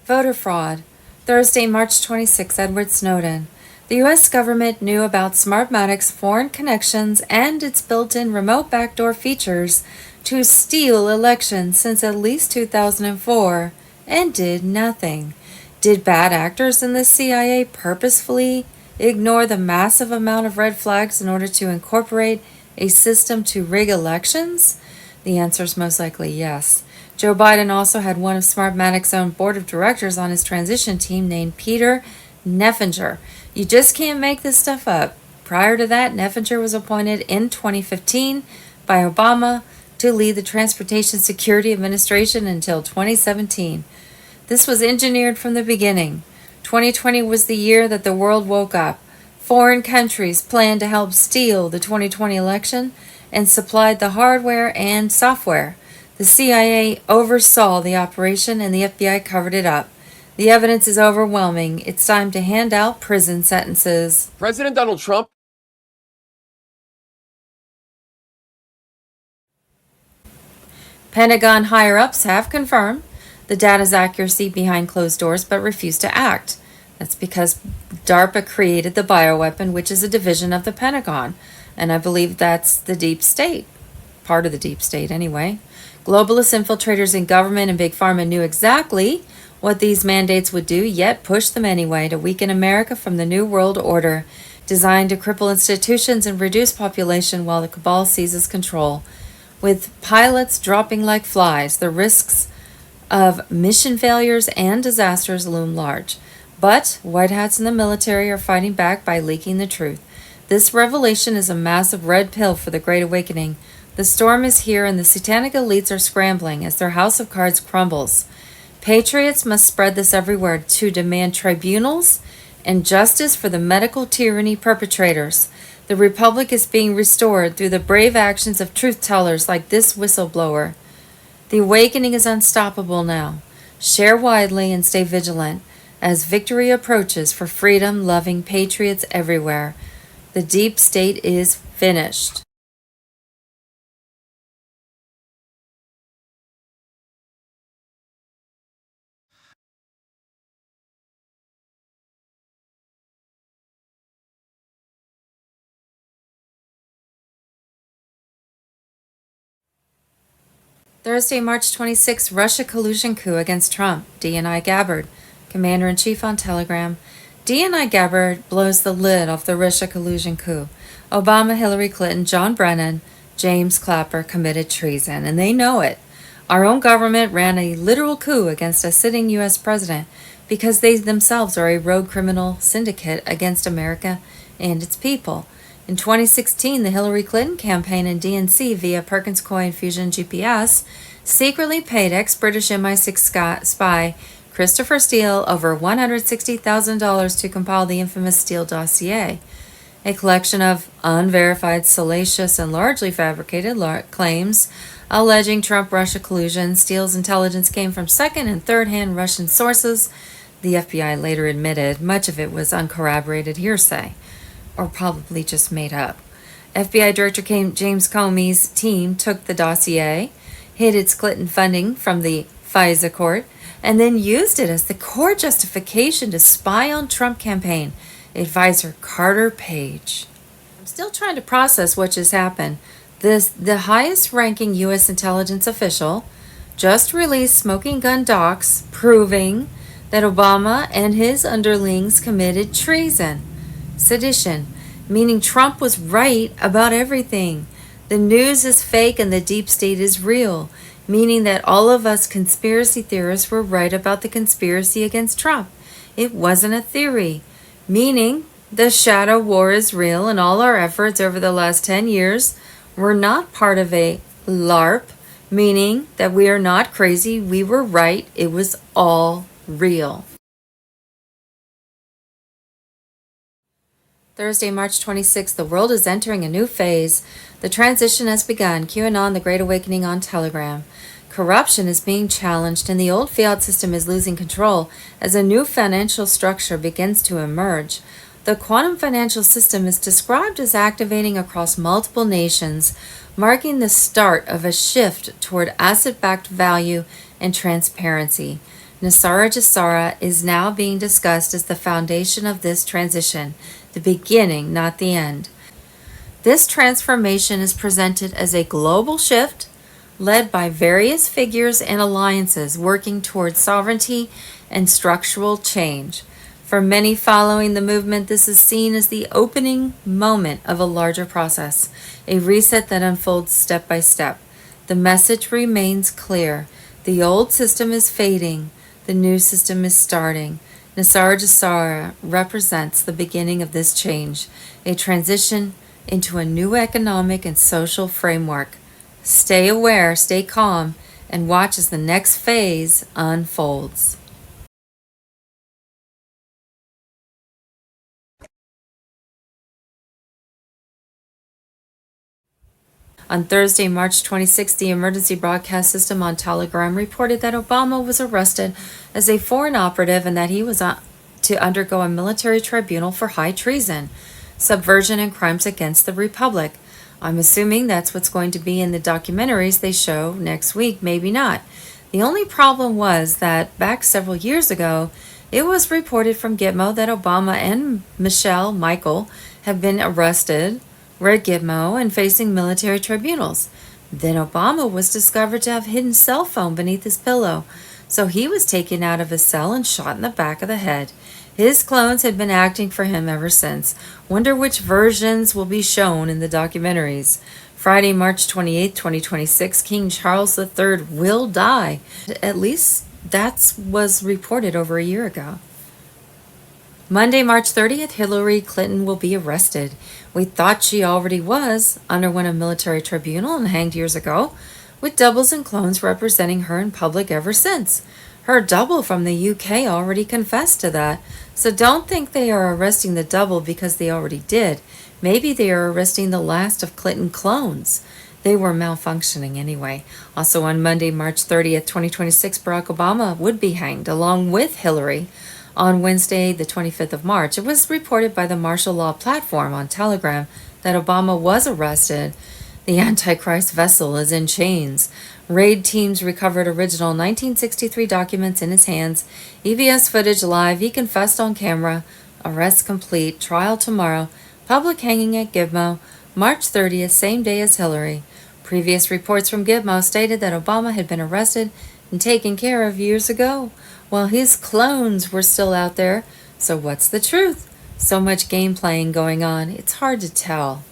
Voter fraud. Thursday, March 26, Edward Snowden. The U.S. government knew about Smartmatic's foreign connections and its built-in remote backdoor features to steal elections since at least 2004 and did nothing. Did bad actors in the CIA purposefully ignore the massive amount of red flags in order to incorporate a system to rig elections? The answer is most likely yes. Joe Biden also had one of Smartmatic's own board of directors on his transition team named Peter Neffinger. You just can't make this stuff up. Prior to that, Neffinger was appointed in 2015 by Obama to lead the Transportation Security Administration until 2017. This was engineered from the beginning. 2020 was the year that the world woke up. Foreign countries planned to help steal the 2020 election and supplied the hardware and software. The CIA oversaw the operation and the FBI covered it up. The evidence is overwhelming. It's time to hand out prison sentences. President Donald Trump. Pentagon higher-ups have confirmed the data's accuracy behind closed doors but refused to act. That's because DARPA created the bioweapon, which is a division of the Pentagon. And I believe that's the deep state. Part of the deep state, anyway. Globalist infiltrators in government and Big Pharma knew exactly what these mandates would do, yet pushed them anyway to weaken America from the New World Order, designed to cripple institutions and reduce population while the cabal seizes control. With pilots dropping like flies, the risks of mission failures and disasters loom large. But white hats in the military are fighting back by leaking the truth. This revelation is a massive red pill for the Great Awakening. The storm is here and the satanic elites are scrambling as their house of cards crumbles. Patriots must spread this everywhere to demand tribunals and justice for the medical tyranny perpetrators. The Republic is being restored through the brave actions of truth-tellers like this whistleblower. The awakening is unstoppable now. Share widely and stay vigilant as victory approaches for freedom-loving patriots everywhere. The deep state is finished. Thursday, March 26, Russia collusion coup against Trump. DNI Gabbard, Commander-in-Chief on Telegram. DNI Gabbard blows the lid off the Russia collusion coup. Obama, Hillary Clinton, John Brennan, James Clapper committed treason, and they know it. Our own government ran a literal coup against a sitting U.S. president because they themselves are a rogue criminal syndicate against America and its people. In 2016, the Hillary Clinton campaign and DNC via Perkins Coie Fusion GPS secretly paid ex-British MI6 spy Christopher Steele over $160,000 to compile the infamous Steele dossier, a collection of unverified, salacious, and largely fabricated claims alleging Trump-Russia collusion. Steele's intelligence came from second- and third-hand Russian sources. The FBI later admitted much of it was uncorroborated hearsay, or probably just made up. FBI Director James Comey's team took the dossier, hid its Clinton funding from the FISA court, and then used it as the core justification to spy on Trump campaign advisor Carter Page. I'm still trying to process what just happened. The highest-ranking U.S. intelligence official just released smoking gun docs proving that Obama and his underlings committed treason. Sedition, meaning Trump was right about everything. The news is fake and the deep state is real, meaning that all of us conspiracy theorists were right about the conspiracy against Trump. It wasn't a theory, meaning the shadow war is real and all our efforts over the last 10 years were not part of a LARP, meaning that we are not crazy, we were right, it was all real. Thursday, March 26th, the world is entering a new phase. The transition has begun. QAnon, the Great Awakening on Telegram. Corruption is being challenged and the old fiat system is losing control as a new financial structure begins to emerge. The quantum financial system is described as activating across multiple nations, marking the start of a shift toward asset-backed value and transparency. Nasara Jasara is now being discussed as the foundation of this transition, the beginning, not the end. This transformation is presented as a global shift led by various figures and alliances working toward sovereignty and structural change. For many following the movement, this is seen as the opening moment of a larger process, a reset that unfolds step by step. The message remains clear. The old system is fading. The new system is starting. Nasara Jasara represents the beginning of this change, a transition into a new economic and social framework. Stay aware, stay calm, and watch as the next phase unfolds. On Thursday, March 26, the emergency broadcast system on Telegram reported that Obama was arrested as a foreign operative and that he was to undergo a military tribunal for high treason, subversion, and crimes against the Republic. I'm assuming that's what's going to be in the documentaries they show next week, maybe not. The only problem was that back several years ago, it was reported from Gitmo that Obama and Michael have been arrested, Red Gitmo, and facing military tribunals. Then Obama was discovered to have hidden cell phone beneath his pillow, so he was taken out of his cell and shot in the back of the head. His clones had been acting for him ever since. Wonder which versions will be shown in the documentaries. Friday, March 28, 2026, King Charles III will die. At least that was reported over a year ago. Monday, March 30th, Hillary Clinton will be arrested. We thought she already was, underwent a military tribunal and hanged years ago, with doubles and clones representing her in public ever since. Her double from the UK already confessed to that, so don't think they are arresting the double because they already did. Maybe they are arresting the last of Clinton clones. They were malfunctioning anyway. Also on Monday, March 30th, 2026, Barack Obama would be hanged along with Hillary. On Wednesday, the 25th of March, it was reported by the martial law platform on Telegram that Obama was arrested. The Antichrist vessel is in chains. Raid teams recovered original 1963 documents in his hands. EBS footage live. He confessed on camera. Arrest complete. Trial tomorrow. Public hanging at Gitmo. March 30th, same day as Hillary. Previous reports from Gitmo stated that Obama had been arrested and taken care of years ago, while his clones were still out there. So what's the truth? So much game playing going on, it's hard to tell.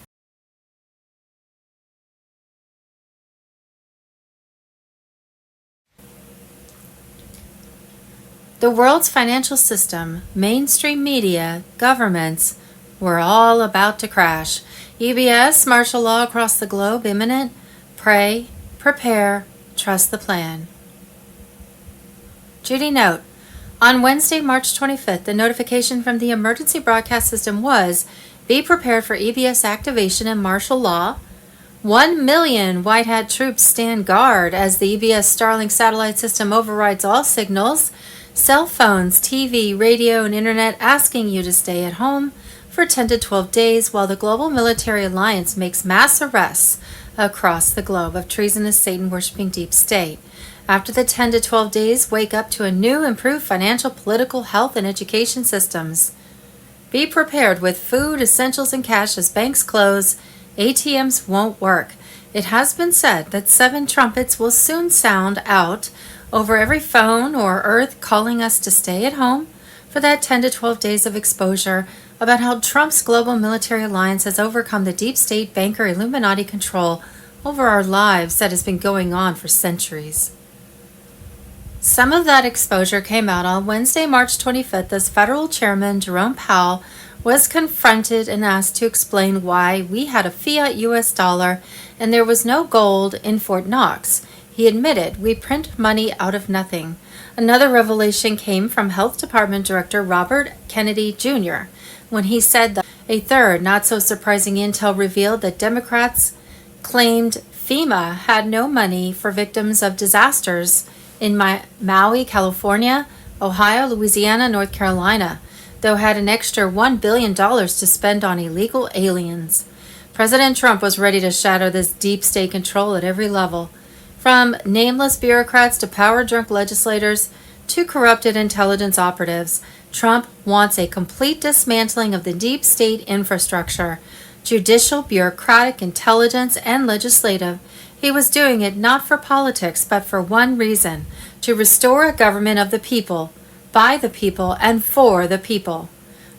The world's financial system, mainstream media, governments were all about to crash. EBS, martial law across the globe imminent. Pray, prepare, trust the plan. Judy note, on Wednesday, March 25th, the notification from the emergency broadcast system was, be prepared for EBS activation and martial law. 1 million White Hat troops stand guard as the EBS Starlink satellite system overrides all signals. Cell phones, TV, radio, and internet asking you to stay at home for 10 to 12 days while the Global Military Alliance makes mass arrests across the globe of treasonous Satan-worshipping deep state. After the 10 to 12 days, wake up to a new, improved financial, political, health, and education systems. Be prepared with food, essentials, and cash as banks close. ATMs won't work. It has been said that 7 trumpets will soon sound out over every phone or earth calling us to stay at home for that 10 to 12 days of exposure about how Trump's global military alliance has overcome the deep state banker Illuminati control over our lives that has been going on for centuries. Some of that exposure came out on Wednesday, March 25th, as Federal Chairman Jerome Powell was confronted and asked to explain why we had a fiat US dollar and there was no gold in Fort Knox. He admitted, we print money out of nothing. Another revelation came from Health Department Director Robert Kennedy Jr. when he said that a third, not so surprising intel revealed that Democrats claimed FEMA had no money for victims of disasters in Maui, California, Ohio, Louisiana, North Carolina, though had an extra $1 billion to spend on illegal aliens. President Trump was ready to shatter this deep state control at every level, from nameless bureaucrats to power-drunk legislators to corrupted intelligence operatives. Trump wants a complete dismantling of the deep state infrastructure, judicial, bureaucratic, intelligence, and legislative. He was doing it not for politics, but for one reason, to restore a government of the people, by the people, and for the people.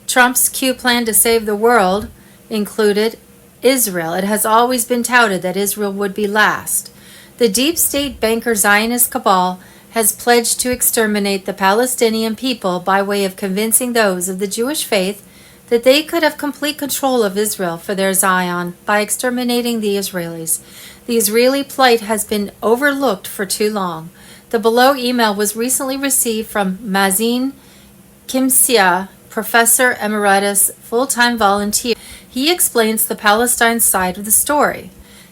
Trump's Q plan to save the world included Israel. It has always been touted that Israel would be last. The deep state banker Zionist cabal has pledged to exterminate the Palestinian people by way of convincing those of the Jewish faith that they could have complete control of Israel for their Zion by exterminating the Israelis. The Israeli plight has been overlooked for too long. The below email was recently received from Mazin Kimsia, Professor Emeritus, full-time volunteer. He explains the Palestine side of the story.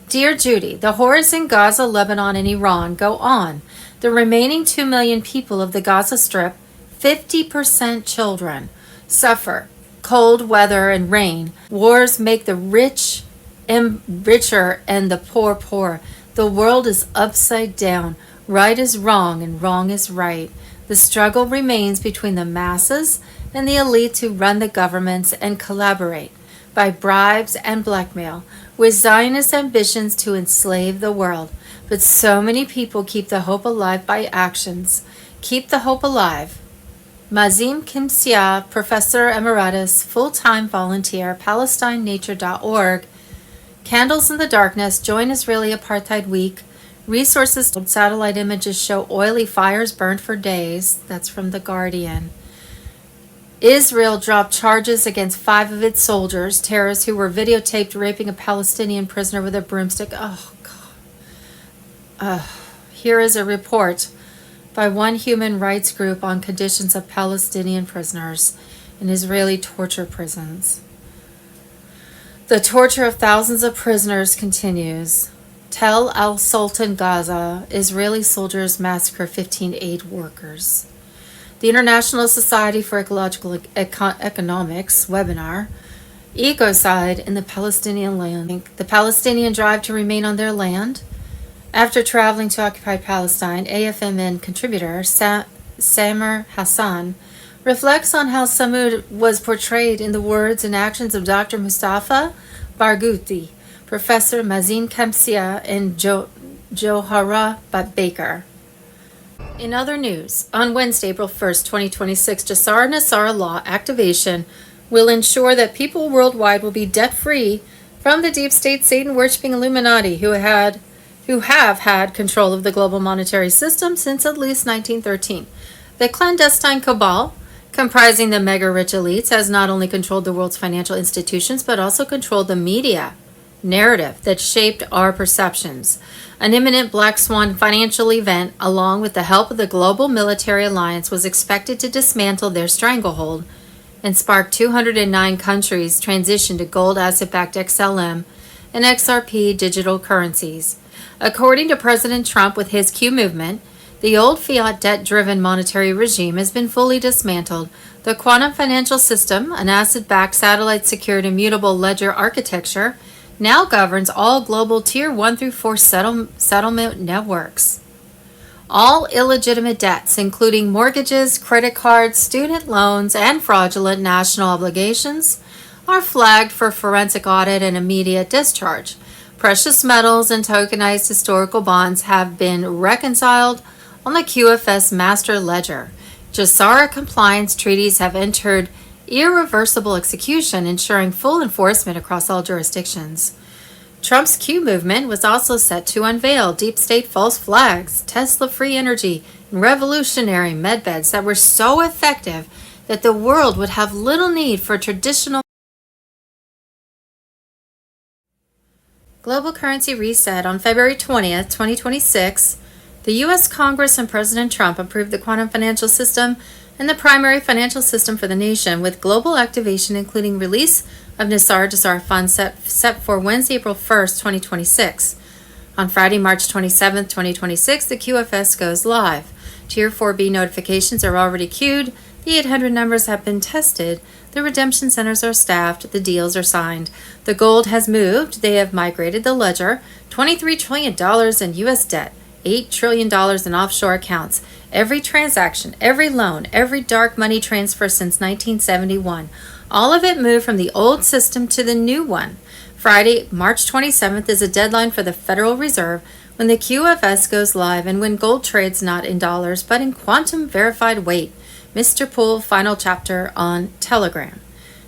Dear Judy, the horrors in Gaza, Lebanon, and Iran go on. The remaining 2 million people of the Gaza Strip, 50% children, suffer cold weather and rain. Wars make the rich richer and the poor poor. The world is upside down. Right is wrong and wrong is right. The struggle remains between the masses and the elites who run the governments and collaborate by bribes and blackmail with Zionist ambitions to enslave the world. But so many people keep the hope alive by actions. Keep the hope alive. Mazim Kimsia, Professor Emeritus, full-time volunteer, PalestineNature.org. Candles in the Darkness, Join Israeli Apartheid Week. Resources, satellite images show oily fires burned for days. That's from The Guardian. Israel dropped charges against 5 of its soldiers, terrorists who were videotaped raping a Palestinian prisoner with a broomstick. Oh, God. Here is a report by one human rights group on conditions of Palestinian prisoners in Israeli torture prisons. The torture of thousands of prisoners continues. Tel Al Sultan, Gaza, Israeli soldiers massacre 15 aid workers. The International Society for Ecological Economics webinar, Ecocide in the Palestinian Land. The Palestinian drive to remain on their land. After traveling to occupied Palestine, AFMN contributor Samer Hassan reflects on how Samud was portrayed in the words and actions of Dr. Mustafa Barghouti, Professor Mazin Kamsia, and Johara Baker. In other news, on Wednesday, April 1st, 2026, Jasara Nasara law activation will ensure that people worldwide will be debt-free from the deep state Satan-worshipping Illuminati who have had control of the global monetary system since at least 1913. The clandestine cabal, comprising the mega-rich elites, has not only controlled the world's financial institutions, but also controlled the media narrative that shaped our perceptions. An imminent black swan financial event, along with the help of the global military alliance, was expected to dismantle their stranglehold and spark 209 countries' transition to gold asset-backed XLM and XRP digital currencies. According to President Trump with his Q movement, the old fiat debt-driven monetary regime has been fully dismantled. The quantum financial system, an asset-backed satellite-secured immutable ledger architecture, now governs all global Tier 1 through 4 settlement networks. All illegitimate debts, including mortgages, credit cards, student loans, and fraudulent national obligations, are flagged for forensic audit and immediate discharge. Precious metals and tokenized historical bonds have been reconciled on the QFS master ledger. Jasara compliance treaties have entered irreversible execution, ensuring full enforcement across all jurisdictions. Trump's Q movement was also set to unveil deep state false flags, Tesla free energy, and revolutionary medbeds that were so effective that the world would have little need for traditional global currency reset. On February 20th, 2026, the U.S. Congress and President Trump approved the quantum financial system and the primary financial system for the nation, with global activation including release of Jasara funds set for Wednesday, April 1st, 2026. On Friday, March 27th, 2026, the QFS goes live. Tier 4B notifications are already queued. The 800 numbers have been tested. The redemption centers are staffed. The deals are signed. The gold has moved. They have migrated the ledger. $23 trillion in U.S. debt. $8 trillion in offshore accounts. Every transaction, every loan, every dark money transfer since 1971. All of it moved from the old system to the new one. Friday, March 27th is a deadline for the Federal Reserve when the QFS goes live and when gold trades not in dollars but in quantum verified weight. Mr. Poole, final chapter on Telegram.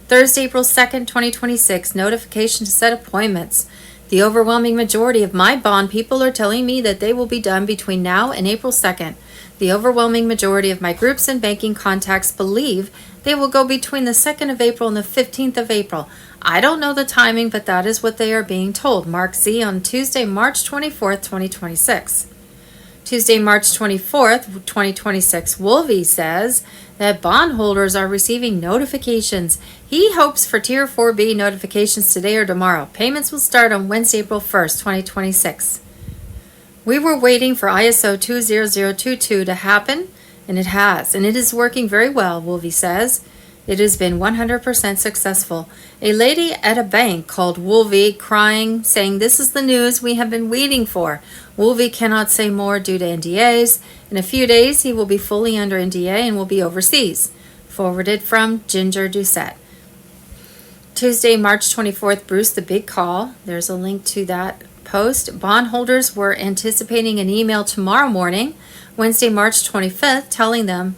Thursday, April 2nd, 2026, notification to set appointments. The overwhelming majority of my bond people are telling me that they will be done between now and April 2nd. The overwhelming majority of my groups and banking contacts believe they will go between the 2nd of April and the 15th of April. I don't know the timing, but that is what they are being told. Mark Z on Tuesday, March 24th, 2026. Tuesday, March 24th, 2026, Wolvie says that bondholders are receiving notifications. He hopes for Tier 4B notifications today or tomorrow. Payments will start on Wednesday, April 1st, 2026. We were waiting for ISO 20022 to happen, and it has, and it is working very well, Wolvie says. It has been 100% successful. A lady at a bank called Wolvie crying, saying, "This is the news we have been waiting for." Wolvie cannot say more due to NDAs. In a few days, he will be fully under NDA and will be overseas. Forwarded from Ginger Doucette. Tuesday, March 24th, Bruce the Big Call. There's a link to that post. Bondholders were anticipating an email tomorrow morning, Wednesday, March 25th, telling them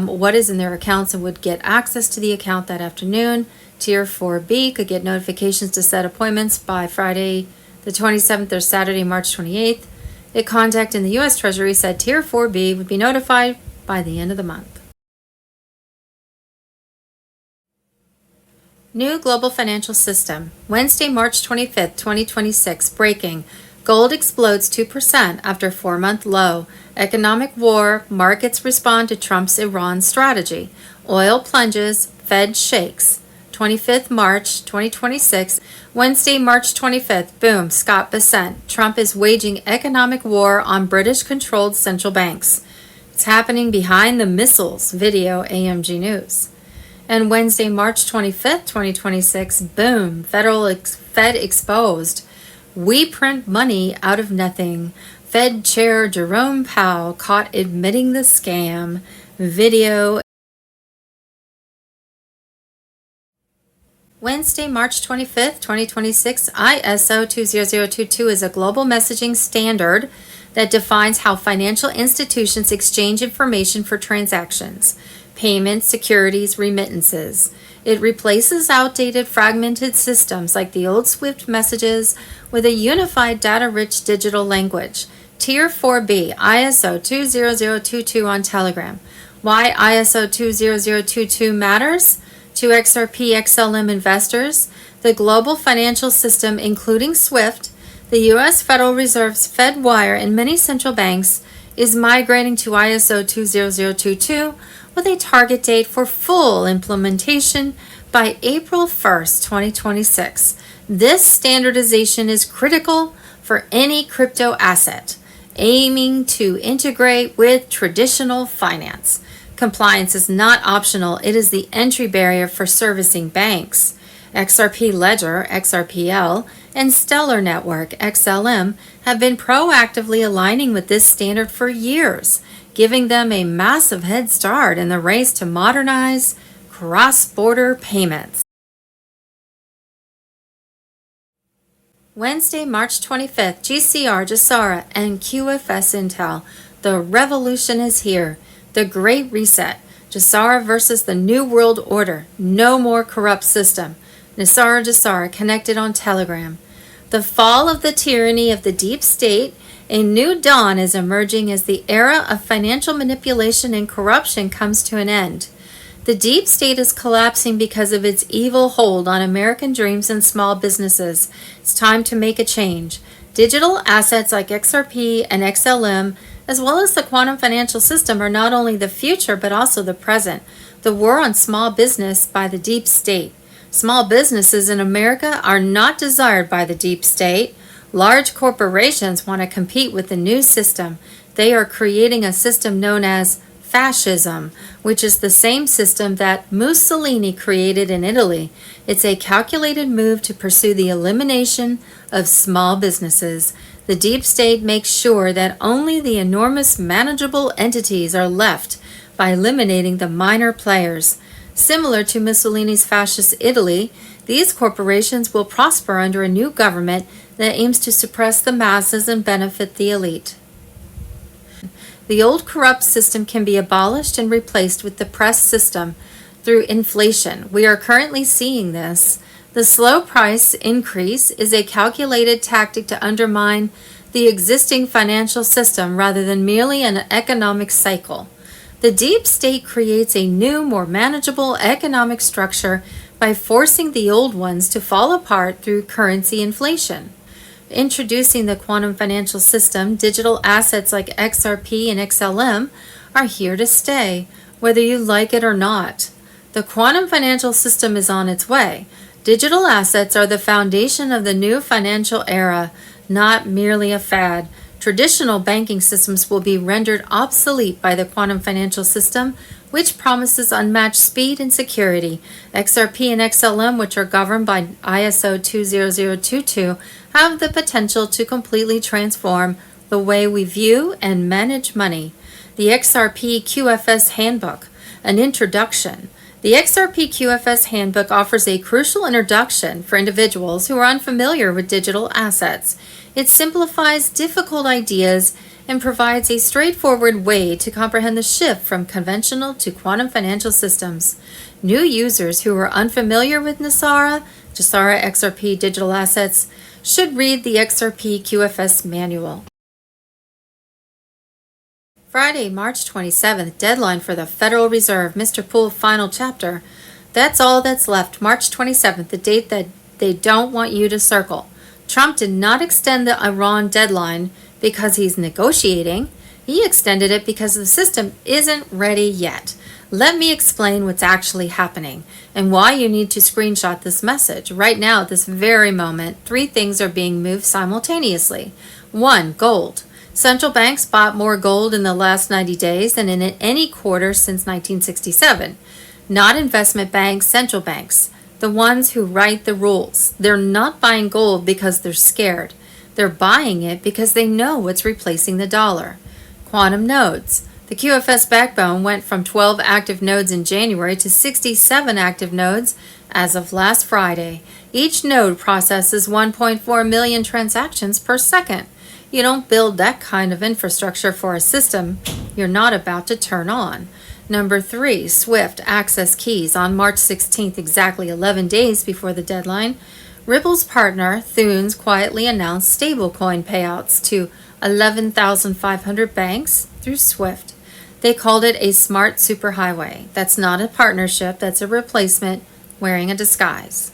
what is in their accounts and would get access to the account that afternoon. Tier 4B could get notifications to set appointments by Friday the 27th or Saturday, March 28th. A contact in the U.S. Treasury said Tier 4B would be notified by the end of the month. New global financial system. Wednesday, March 25th, 2026. Breaking. Gold explodes 2% after 4-month low. Economic war. Markets respond to Trump's Iran strategy. Oil plunges. Fed shakes. 25th March 2026. Wednesday, March 25th. Boom. Scott Bessent. Trump is waging economic war on British-controlled central banks. It's happening behind the missiles. Video AMG News. And Wednesday, March 25th, 2026. Boom. Fed exposed. We print money out of nothing. Fed Chair Jerome Powell caught admitting the scam. Video. Wednesday, March 25th, 2026. ISO 20022 is a global messaging standard that defines how financial institutions exchange information for transactions, payments, securities, remittances. It replaces outdated, fragmented systems like the old SWIFT messages with a unified, data-rich digital language. Tier 4B, ISO 20022 on Telegram. Why ISO 20022 matters? To XRP XLM investors, the global financial system, including SWIFT, the U.S. Federal Reserve's FedWire, and many central banks, is migrating to ISO 20022 with a target date for full implementation by April 1st, 2026. This standardization is critical for any crypto asset, aiming to integrate with traditional finance. Compliance is not optional, it is the entry barrier for servicing banks. XRP Ledger, XRPL, and Stellar Network, XLM, have been proactively aligning with this standard for years, giving them a massive head start in the race to modernize cross-border payments. Wednesday, March 25th, GCR, Jasara, and QFS Intel. The revolution is here. The Great Reset. Jasara versus the New World Order. No more corrupt system. Nisara Jasara connected on Telegram. The fall of the tyranny of the deep state. A new dawn is emerging as the era of financial manipulation and corruption comes to an end. The deep state is collapsing because of its evil hold on American dreams and small businesses. It's time to make a change. Digital assets like XRP and XLM, as well as the quantum financial system, are not only the future but also the present. The war on small business by the deep state. Small businesses in America are not desired by the deep state. Large corporations want to compete with the new system. They are creating a system known as fascism, which is the same system that Mussolini created in Italy. It's a calculated move to pursue the elimination of small businesses. The deep state makes sure that only the enormous manageable entities are left by eliminating the minor players. Similar to Mussolini's fascist Italy, these corporations will prosper under a new government that aims to suppress the masses and benefit the elite. The old corrupt system can be abolished and replaced with the press system through inflation. We are currently seeing this. The slow price increase is a calculated tactic to undermine the existing financial system rather than merely an economic cycle. The deep state creates a new, more manageable economic structure by forcing the old ones to fall apart through currency inflation. Introducing the quantum financial system, digital assets like XRP and XLM are here to stay, whether you like it or not. The quantum financial system is on its way. Digital assets are the foundation of the new financial era, not merely a fad. Traditional banking systems will be rendered obsolete by the quantum financial system, which promises unmatched speed and security. XRP and XLM, which are governed by ISO 20022, have the potential to completely transform the way we view and manage money. The XRP QFS Handbook, an introduction. The XRP QFS Handbook offers a crucial introduction for individuals who are unfamiliar with digital assets. It simplifies difficult ideas and provides a straightforward way to comprehend the shift from conventional to quantum financial systems. New users who are unfamiliar with Jasara XRP digital assets should read the XRP QFS manual. Friday, March 27th, deadline for the Federal Reserve, Mr. Poole final chapter. That's all that's left, March 27th, the date that they don't want you to circle. Trump did not extend the Iran deadline because he's negotiating. He extended it because the system isn't ready yet. Let me explain what's actually happening and why you need to screenshot this message. Right now, at this very moment, 3 things are being moved simultaneously. 1, gold. Central banks bought more gold in the last 90 days than in any quarter since 1967. Not investment banks, central banks, the ones who write the rules. They're not buying gold because they're scared. They're buying it because they know what's replacing the dollar. Quantum nodes. The QFS backbone went from 12 active nodes in January to 67 active nodes as of last Friday. Each node processes 1.4 million transactions per second. You don't build that kind of infrastructure for a system you're not about to turn on. Number 3, SWIFT access keys. On March 16th, exactly 11 days before the deadline, Ripple's partner, Thunes, quietly announced stablecoin payouts to 11,500 banks through SWIFT. They called it a smart superhighway. That's not a partnership, that's a replacement wearing a disguise.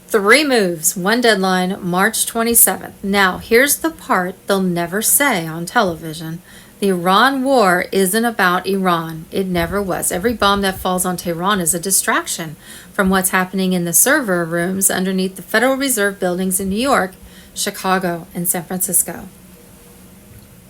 3 moves, 1 deadline, March 27th. Now, here's the part they'll never say on television. The Iran war isn't about Iran. It never was. Every bomb that falls on Tehran is a distraction from what's happening in the server rooms underneath the Federal Reserve buildings in New York, Chicago, and San Francisco.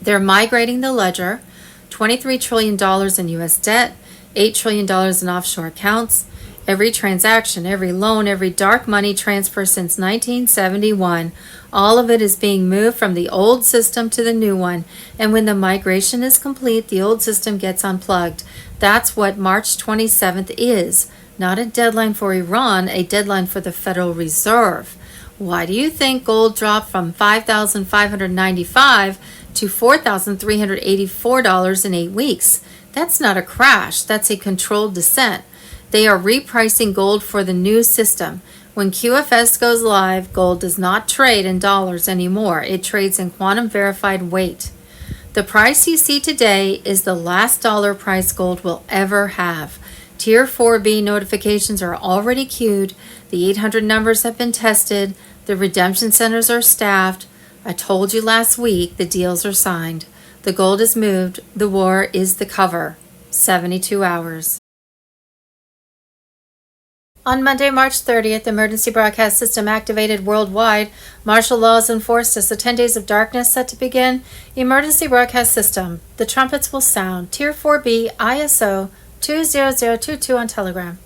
They're migrating the ledger, $23 trillion in U.S. debt, $8 trillion in offshore accounts. Every transaction, every loan, every dark money transfer since 1971, all of it is being moved from the old system to the new one. And when the migration is complete, the old system gets unplugged. That's what March 27th is. Not a deadline for Iran, a deadline for the Federal Reserve. Why do you think gold dropped from $5,595 to $4,384 in 8 weeks? That's not a crash, that's a controlled descent. They are repricing gold for the new system. When QFS goes live, gold does not trade in dollars anymore. It trades in quantum verified weight. The price you see today is the last dollar price gold will ever have. Tier 4B notifications are already queued. The 800 numbers have been tested. The redemption centers are staffed. I told you last week the deals are signed. The gold is moved. The war is the cover. 72 hours. On Monday, March 30th, the emergency broadcast system activated worldwide. Martial law is enforced as the 10 days of darkness set to begin. Emergency broadcast system. The trumpets will sound. Tier 4B ISO 20022 on Telegram.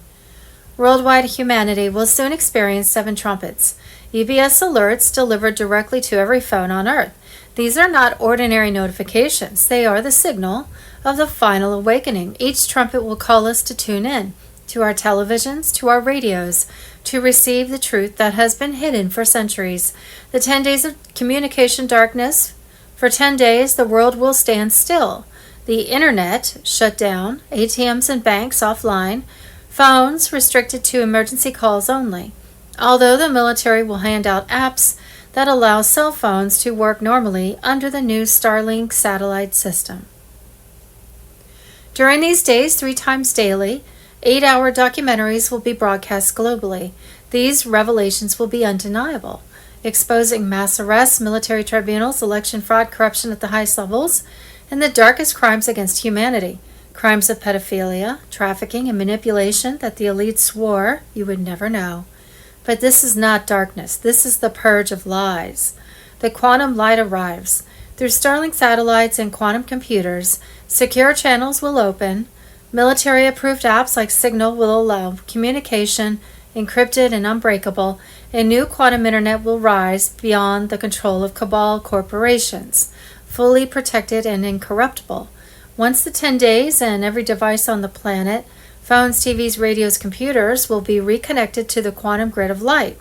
Worldwide humanity will soon experience 7 trumpets. EBS alerts delivered directly to every phone on Earth. These are not ordinary notifications. They are the signal of the final awakening. Each trumpet will call us to tune in. To our televisions, to our radios, to receive the truth that has been hidden for centuries. The 10 days of communication darkness. For 10 days, the world will stand still. The internet shut down, ATMs and banks offline. Phones restricted to emergency calls only, although the military will hand out apps that allow cell phones to work normally under the new Starlink satellite system. During these days, 3 times daily, 8-hour documentaries will be broadcast globally. These revelations will be undeniable, exposing mass arrests, military tribunals, election fraud, corruption at the highest levels, and the darkest crimes against humanity. Crimes of pedophilia, trafficking, and manipulation that the elite swore you would never know. But this is not darkness. This is the purge of lies. The quantum light arrives. Through Starlink satellites and quantum computers, secure channels will open. Military-approved apps like Signal will allow communication, encrypted and unbreakable. A new quantum internet will rise beyond the control of cabal corporations, fully protected and incorruptible. Once the 10 days and every device on the planet, phones, TVs, radios, computers, will be reconnected to the quantum grid of light.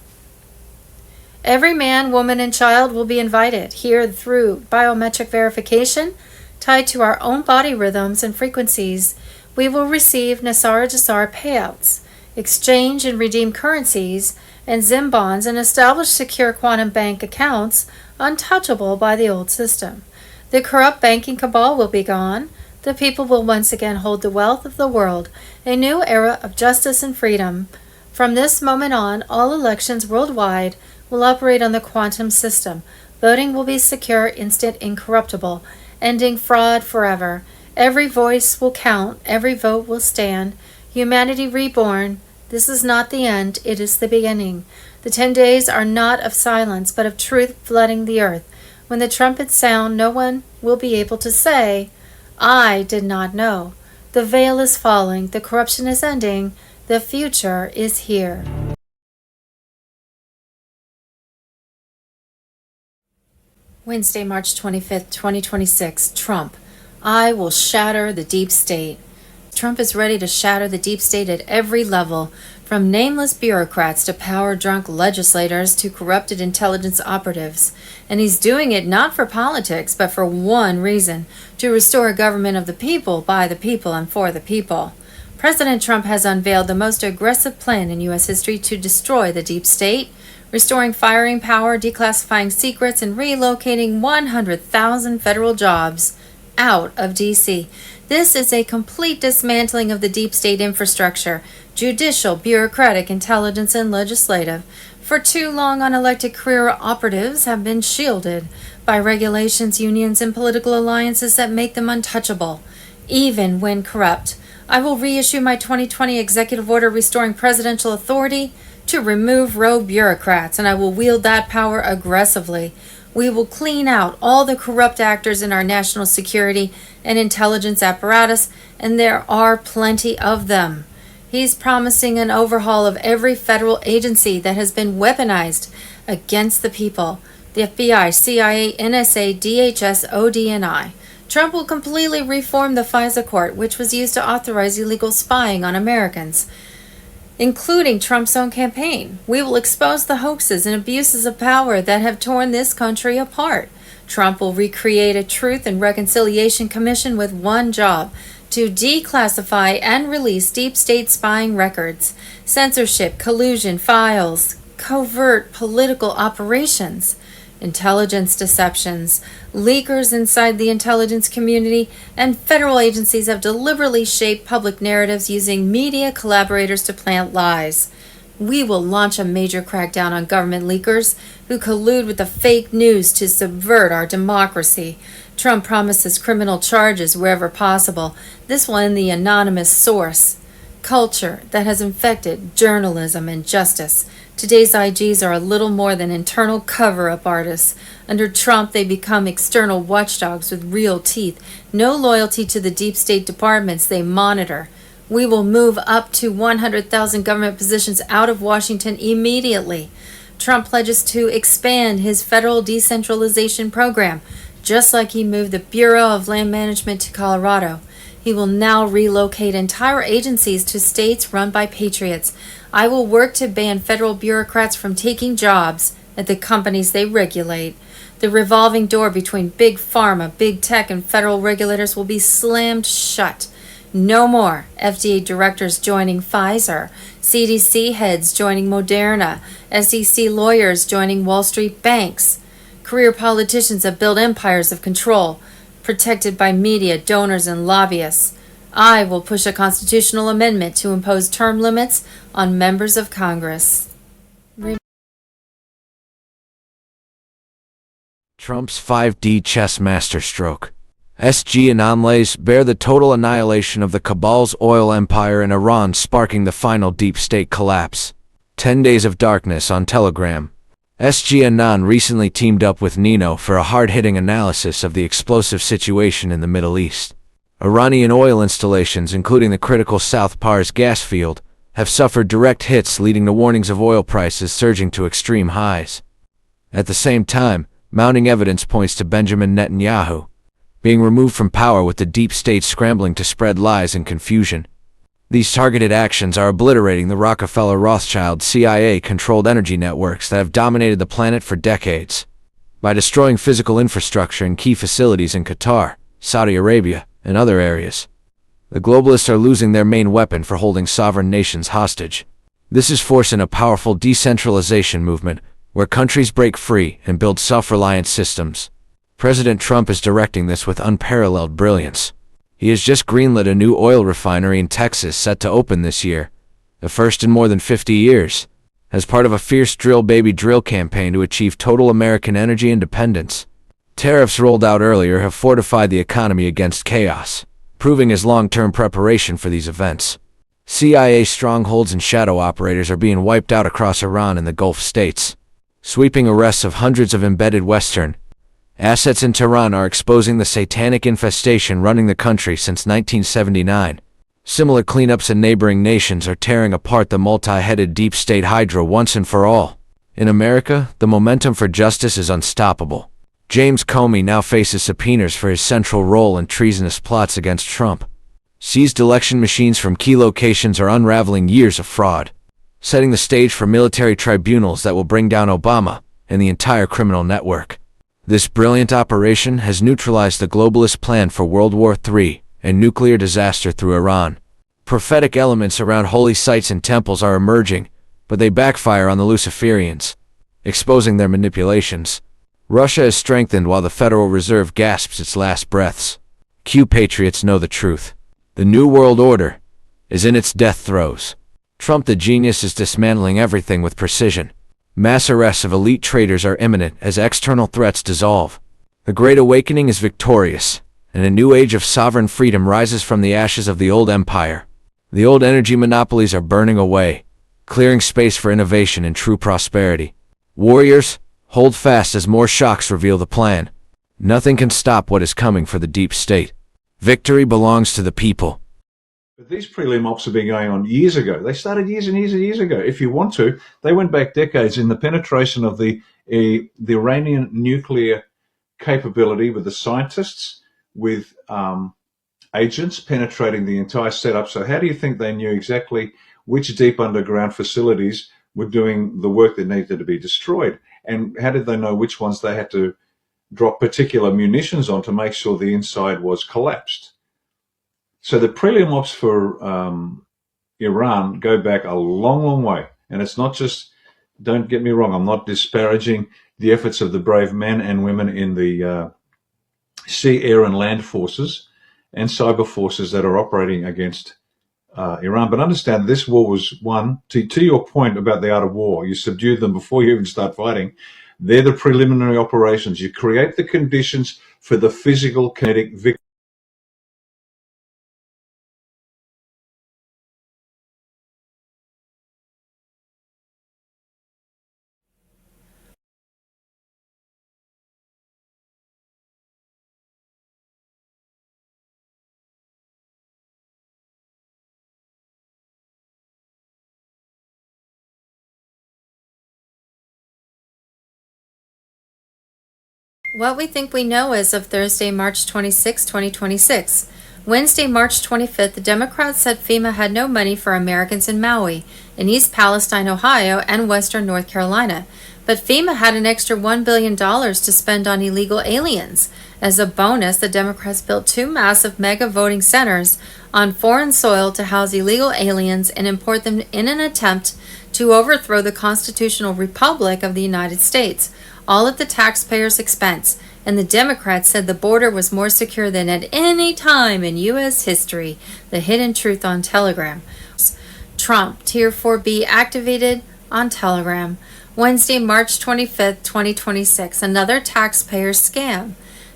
Every man, woman, and child will be invited here through biometric verification tied to our own body rhythms and frequencies. We will receive Nassar-Jassar payouts, exchange and redeem currencies and Zim bonds, and establish secure quantum bank accounts untouchable by the old system. The corrupt banking cabal will be gone. The people will once again hold the wealth of the world, a new era of justice and freedom. From this moment on, all elections worldwide will operate on the quantum system. Voting will be secure, instant, incorruptible, ending fraud forever. Every voice will count, every vote will stand. Humanity reborn. This is not the end, it is the beginning. The 10 days are not of silence, but of truth flooding the earth. When the trumpets sound, no one will be able to say, I did not know. The veil is falling, the corruption is ending, the future is here. Wednesday, March 25th, 2026. Trump. I will shatter the deep state. Trump is ready to shatter the deep state at every level, from nameless bureaucrats to power-drunk legislators to corrupted intelligence operatives. And he's doing it not for politics, but for one reason: to restore a government of the people, by the people, and for the people. President Trump has unveiled the most aggressive plan in U.S. history to destroy the deep state, restoring firing power, declassifying secrets, and relocating 100,000 federal jobs out of D.C. This is a complete dismantling of the deep state infrastructure, judicial, bureaucratic, intelligence, and legislative. For too long, unelected career operatives have been shielded by regulations, unions, and political alliances that make them untouchable, even when corrupt. I will reissue my 2020 executive order restoring presidential authority to remove rogue bureaucrats, and I will wield that power aggressively. We will clean out all the corrupt actors in our national security and intelligence apparatus, and there are plenty of them. He's promising an overhaul of every federal agency that has been weaponized against the people: the FBI, CIA, NSA, DHS, ODNI. Trump will completely reform the FISA court, which was used to authorize illegal spying on Americans, including Trump's own campaign. We will expose the hoaxes and abuses of power that have torn this country apart. Trump will recreate a Truth and Reconciliation Commission with one job: to declassify and release deep state spying records, censorship, collusion, files, covert political operations, intelligence deceptions. Leakers inside the intelligence community and federal agencies have deliberately shaped public narratives using media collaborators to plant lies. We will launch a major crackdown on government leakers who collude with the fake news to subvert our democracy. Trump promises criminal charges wherever possible. This will end the anonymous source culture that has infected journalism and justice. Today's IGs are a little more than internal cover-up artists. Under Trump, they become external watchdogs with real teeth, no loyalty to the deep state departments they monitor. We will move up to 100,000 government positions out of Washington immediately. Trump pledges to expand his federal decentralization program, just like he moved the Bureau of Land Management to Colorado. He will now relocate entire agencies to states run by patriots. I will work to ban federal bureaucrats from taking jobs at the companies they regulate. The revolving door between big pharma, big tech, and federal regulators will be slammed shut. No more FDA directors joining Pfizer, CDC heads joining Moderna, SEC lawyers joining Wall Street banks. Career politicians have built empires of control, protected by media, donors, and lobbyists. I will push a constitutional amendment to impose term limits on members of Congress. Trump's 5D chess masterstroke. SG anomalies bear the total annihilation of the cabal's oil empire in Iran, sparking the final deep state collapse. 10 Days of Darkness on Telegram. SG Anon recently teamed up with Nino for a hard-hitting analysis of the explosive situation in the Middle East. Iranian oil installations, including the critical South Pars gas field, have suffered direct hits, leading to warnings of oil prices surging to extreme highs. At the same time, mounting evidence points to Benjamin Netanyahu being removed from power, with the deep state scrambling to spread lies and confusion. These targeted actions are obliterating the Rockefeller, Rothschild, CIA-controlled energy networks that have dominated the planet for decades. By destroying physical infrastructure and key facilities in Qatar, Saudi Arabia, and other areas, the globalists are losing their main weapon for holding sovereign nations hostage. This is forcing a powerful decentralization movement where countries break free and build self-reliant systems. President Trump is directing this with unparalleled brilliance. He has just greenlit a new oil refinery in Texas set to open this year, the first in more than 50 years, as part of a fierce drill baby drill campaign to achieve total American energy independence. Tariffs rolled out earlier have fortified the economy against chaos, proving as long-term preparation for these events. CIA strongholds and shadow operators are being wiped out across Iran and the Gulf states. Sweeping arrests of hundreds of embedded Western assets in Tehran are exposing the satanic infestation running the country since 1979. Similar cleanups in neighboring nations are tearing apart the multi-headed deep state hydra once and for all. In America, the momentum for justice is unstoppable. James Comey now faces subpoenas for his central role in treasonous plots against Trump. Seized election machines from key locations are unraveling years of fraud, setting the stage for military tribunals that will bring down Obama and the entire criminal network. This brilliant operation has neutralized the globalist plan for World War III and nuclear disaster through Iran. Prophetic elements around holy sites and temples are emerging, but they backfire on the Luciferians, exposing their manipulations. Russia is strengthened while the Federal Reserve gasps its last breaths. Q patriots know the truth. The New World Order is in its death throes. Trump the genius is dismantling everything with precision. Mass arrests of elite traitors are imminent as external threats dissolve. The Great Awakening is victorious, and a new age of sovereign freedom rises from the ashes of the old empire. The old energy monopolies are burning away, clearing space for innovation and true prosperity. Warriors, hold fast as more shocks reveal the plan. Nothing can stop what is coming for the deep state. Victory belongs to the people. But these prelim ops have been going on years ago. They started years and years and years ago. If you want to, they went back decades in the penetration of the Iranian nuclear capability with the scientists, with agents penetrating the entire setup. So how do you think they knew exactly which deep underground facilities were doing the work that needed to be destroyed? And how did they know which ones they had to drop particular munitions on to make sure the inside was collapsed? So the prelim ops for Iran go back a long, long way. And it's not just, don't get me wrong, I'm not disparaging the efforts of the brave men and women in the sea, air, and land forces and cyber forces that are operating against Iran. But understand this war was won, to your point about the art of war, you subdue them before you even start fighting. They're the preliminary operations. You create the conditions for the physical kinetic victory. What we think we know as of Thursday, March 26, 2026. Wednesday, March 25th, the Democrats said FEMA had no money for Americans in Maui, in East Palestine, Ohio, and Western North Carolina, But FEMA had an extra $1 billion to spend on illegal aliens. As a bonus, the Democrats built two massive mega voting centers on foreign soil to house illegal aliens and import them in an attempt to overthrow the constitutional republic of the United States, all at the taxpayers' expense. And the Democrats said the border was more secure than at any time in U.S. history. The hidden truth on Telegram. Trump, Tier 4B activated on Telegram. Wednesday, March 25th, 2026, another taxpayer scam.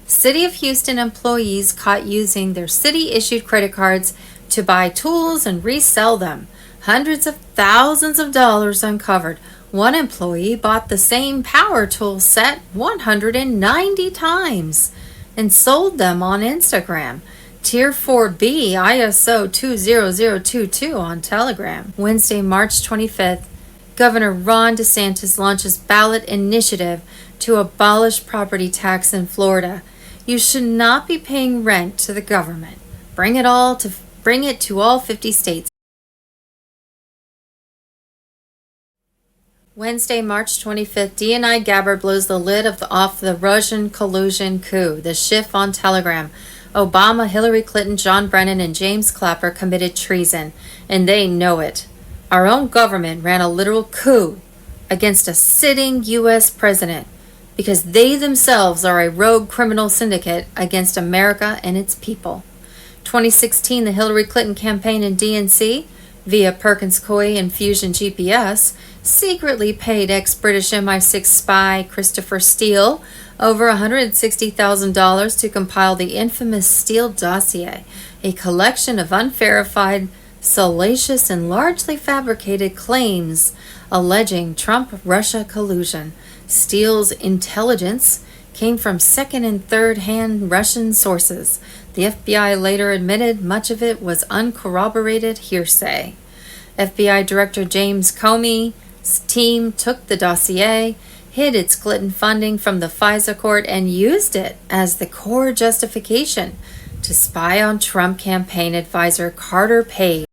City of Houston employees caught using their city-issued credit cards to buy tools and resell them. Hundreds of thousands of dollars uncovered. One employee bought the same power tool set 190 times and sold them on Instagram. Tier 4B ISO 20022 on Telegram. Wednesday, March 25th. Governor Ron DeSantis launches ballot initiative to abolish property tax in Florida. You should not be paying rent to the government. Bring it to all 50 states. Wednesday, March 25th, DNI Gabbard blows the lid off the Russian collusion coup. The Schiff on Telegram. Obama, Hillary Clinton, John Brennan, and James Clapper committed treason, and they know it. Our own government ran a literal coup against a sitting U.S. president because they themselves are a rogue criminal syndicate against America and its people. 2016, the Hillary Clinton campaign in DNC, via Perkins Coie and Fusion GPS, secretly paid ex-British MI6 spy Christopher Steele over $160,000 to compile the infamous Steele dossier, a collection of unverified, salacious, and largely fabricated claims alleging Trump-Russia collusion. Steele's intelligence came from second and third-hand Russian sources. The FBI later admitted much of it was uncorroborated hearsay. FBI Director James Comey's team took the dossier, hid its Clinton funding from the FISA court, and used it as the core justification to spy on Trump campaign advisor Carter Page.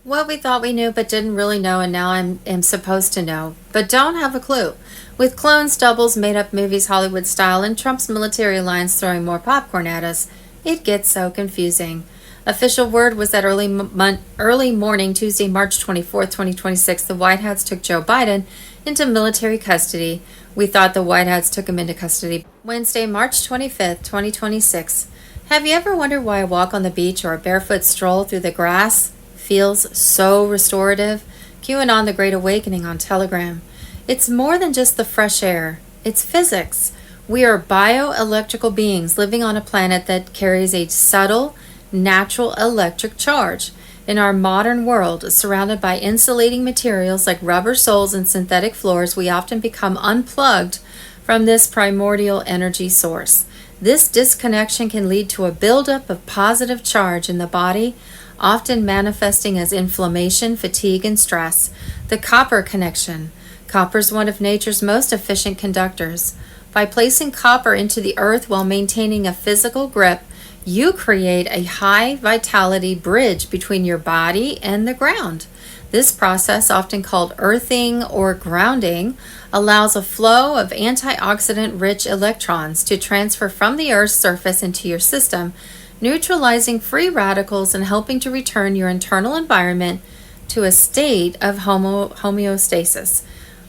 What we thought we knew but didn't really know, and now am supposed to know, but don't have a clue. With clones, doubles, made-up movies Hollywood style, and Trump's military alliance throwing more popcorn at us, it gets so confusing. Official word was that early morning, Tuesday, March 24th, 2026, the White Hats took Joe Biden into military custody. We thought the White Hats took him into custody. Wednesday, March 25th, 2026. Have you ever wondered why a walk on the beach or a barefoot stroll through the grass feels so restorative? QAnon The Great Awakening on Telegram. It's more than just the fresh air. It's physics. We are bioelectrical beings living on a planet that carries a subtle, natural electric charge. In our modern world, surrounded by insulating materials like rubber soles and synthetic floors, we often become unplugged from this primordial energy source. This disconnection can lead to a buildup of positive charge in the body, often manifesting as inflammation, fatigue, and stress. The copper connection. Copper is one of nature's most efficient conductors. By placing copper into the earth while maintaining a physical grip, you create a high vitality bridge between your body and the ground. This process, often called earthing or grounding, allows a flow of antioxidant-rich electrons to transfer from the Earth's surface into your system, neutralizing free radicals and helping to return your internal environment to a state of homeostasis.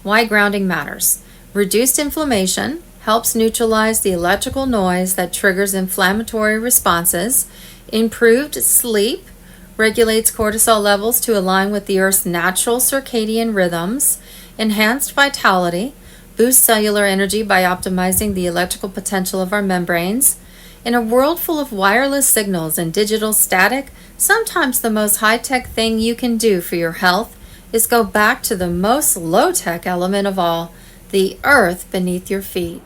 Why grounding matters. Reduced inflammation helps neutralize the electrical noise that triggers inflammatory responses. Improved sleep regulates cortisol levels to align with the Earth's natural circadian rhythms. Enhanced vitality boosts cellular energy by optimizing the electrical potential of our membranes. In a world full of wireless signals and digital static, sometimes the most high-tech thing you can do for your health is go back to the most low-tech element of all, the earth beneath your feet.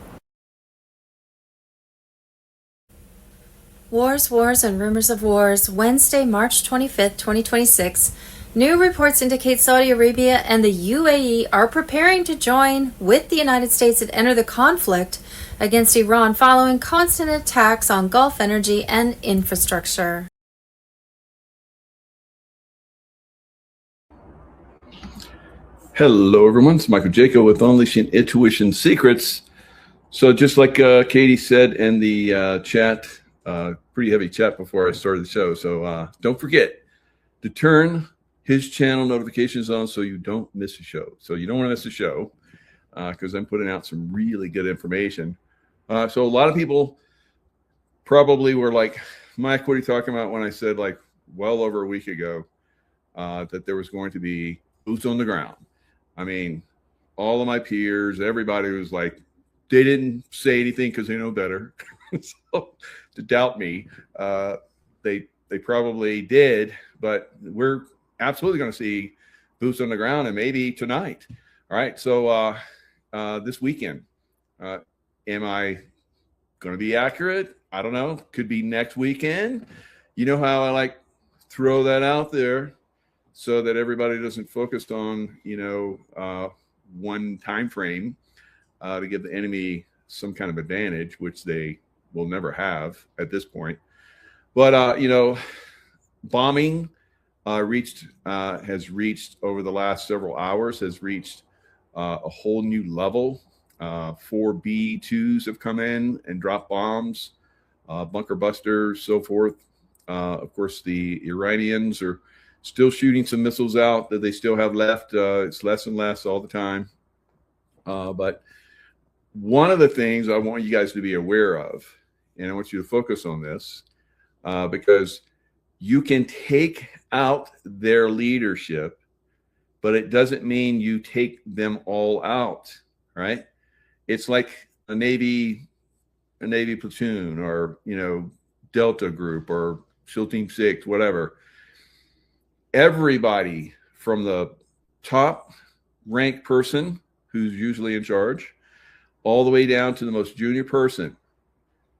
Wars, and rumors of wars. Wednesday, March 25th, 2026. New reports indicate Saudi Arabia and the UAE are preparing to join with the United States and enter the conflict against Iran following constant attacks on Gulf energy and infrastructure. Hello, everyone. It's Michael Jaco with Unleashing Intuition Secrets. So just like Katie said in the chat, pretty heavy chat before I started the show. So don't forget to turn his channel notifications on so you don't miss a show. So you don't want to miss a show because I'm putting out some really good information. So a lot of people probably were like, Mike, what are you talking about when I said like well over a week ago that there was going to be boots on the ground? I mean, all of my peers, everybody was like, they didn't say anything because they know better. So to doubt me, they probably did, but we're absolutely going to see boots on the ground, and maybe tonight. All right. So this weekend, am I going to be accurate? I don't know. Could be next weekend. You know how I like throw that out there so that everybody doesn't focus on, one time frame to give the enemy some kind of advantage, which they will never have at this point. But, bombing has reached over the last several hours, has reached a whole new level. 4 B-2s have come in and dropped bombs, bunker busters, so forth. Of course, the Iranians are still shooting some missiles out that they still have left. It's less and less all the time. But one of the things I want you guys to be aware of, and I want you to focus on this, because you can take out their leadership, but it doesn't mean you take them all out, right? It's like a Navy platoon, or, Delta group, or SEAL Team 6, whatever. Everybody from the top ranked person who's usually in charge all the way down to the most junior person,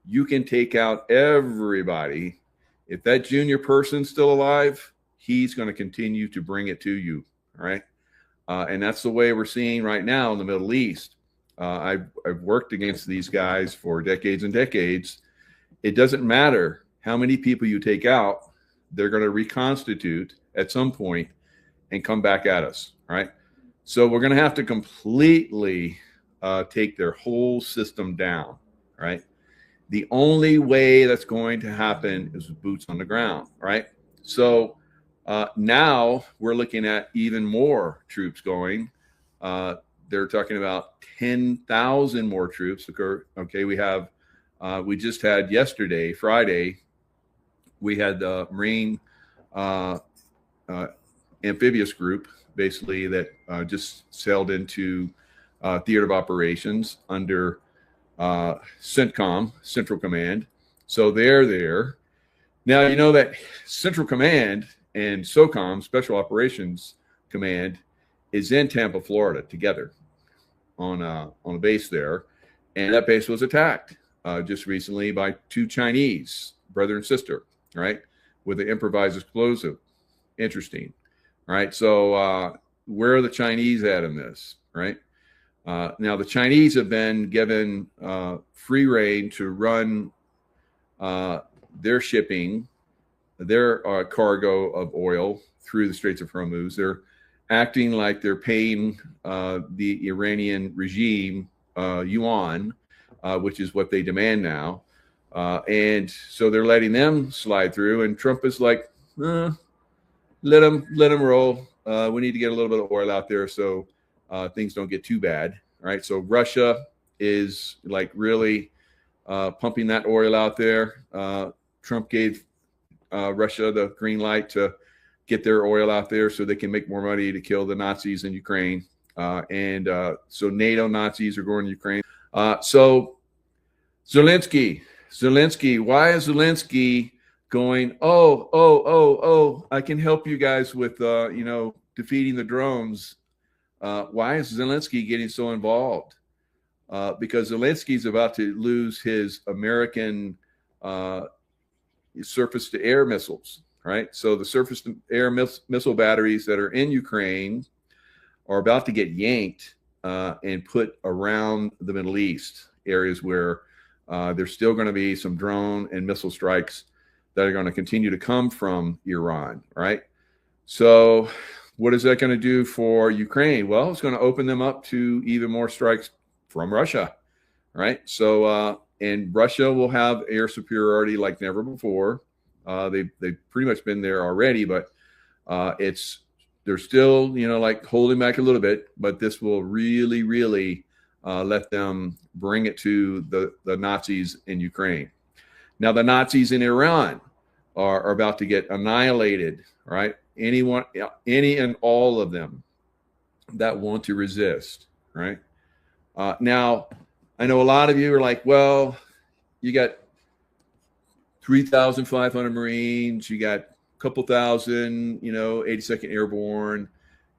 you can take out everybody. If that junior person's still alive, he's going to continue to bring it to you. All right. And that's the way we're seeing right now in the Middle East. I've worked against these guys for decades and decades. It doesn't matter how many people you take out, they're going to reconstitute at some point and come back at us. Right. So we're going to have to completely take their whole system down. Right. The only way that's going to happen is with boots on the ground. Right. So now we're looking at even more troops going. They're talking about 10,000 more troops. Okay, we just had yesterday, Friday, we had the Marine amphibious group, basically, that just sailed into theater of operations under CENTCOM, Central Command. So they're there. Now, you know that Central Command and SOCOM, Special Operations Command, is in Tampa, Florida, together on a base there. And that base was attacked just recently by 2 Chinese, brother and sister, right, with an improvised explosive. Interesting, right? So where are the Chinese at in this, right? Now, the Chinese have been given free rein to run their shipping, their cargo of oil through the Straits of Hormuz. They're acting like they're paying the Iranian regime yuan, which is what they demand now. And so they're letting them slide through. And Trump is like, let them roll. We need to get a little bit of oil out there so things don't get too bad. Right. So Russia is like really pumping that oil out there. Trump gave Russia the green light to get their oil out there so they can make more money to kill the Nazis in Ukraine. And so NATO Nazis are going to Ukraine. So Zelensky, why is Zelensky going, I can help you guys with, defeating the drones. Why is Zelensky getting so involved? Because Zelensky's about to lose his American surface-to-air missiles, right? So the surface-to-air missile batteries that are in Ukraine are about to get yanked and put around the Middle East, areas where there's still going to be some drone and missile strikes that are going to continue to come from Iran, right? So what is that going to do for Ukraine? Well, it's going to open them up to even more strikes from Russia, right? So, and Russia will have air superiority like never before. They've pretty much been there already, but they're still, like holding back a little bit. But this will really, really let them bring it to the Nazis in Ukraine. Now, the Nazis in Iran are about to get annihilated, right? Any and all of them that want to resist, right? Now, I know a lot of you are like, well, you got 3,500 Marines, you got a couple thousand, 82nd Airborne,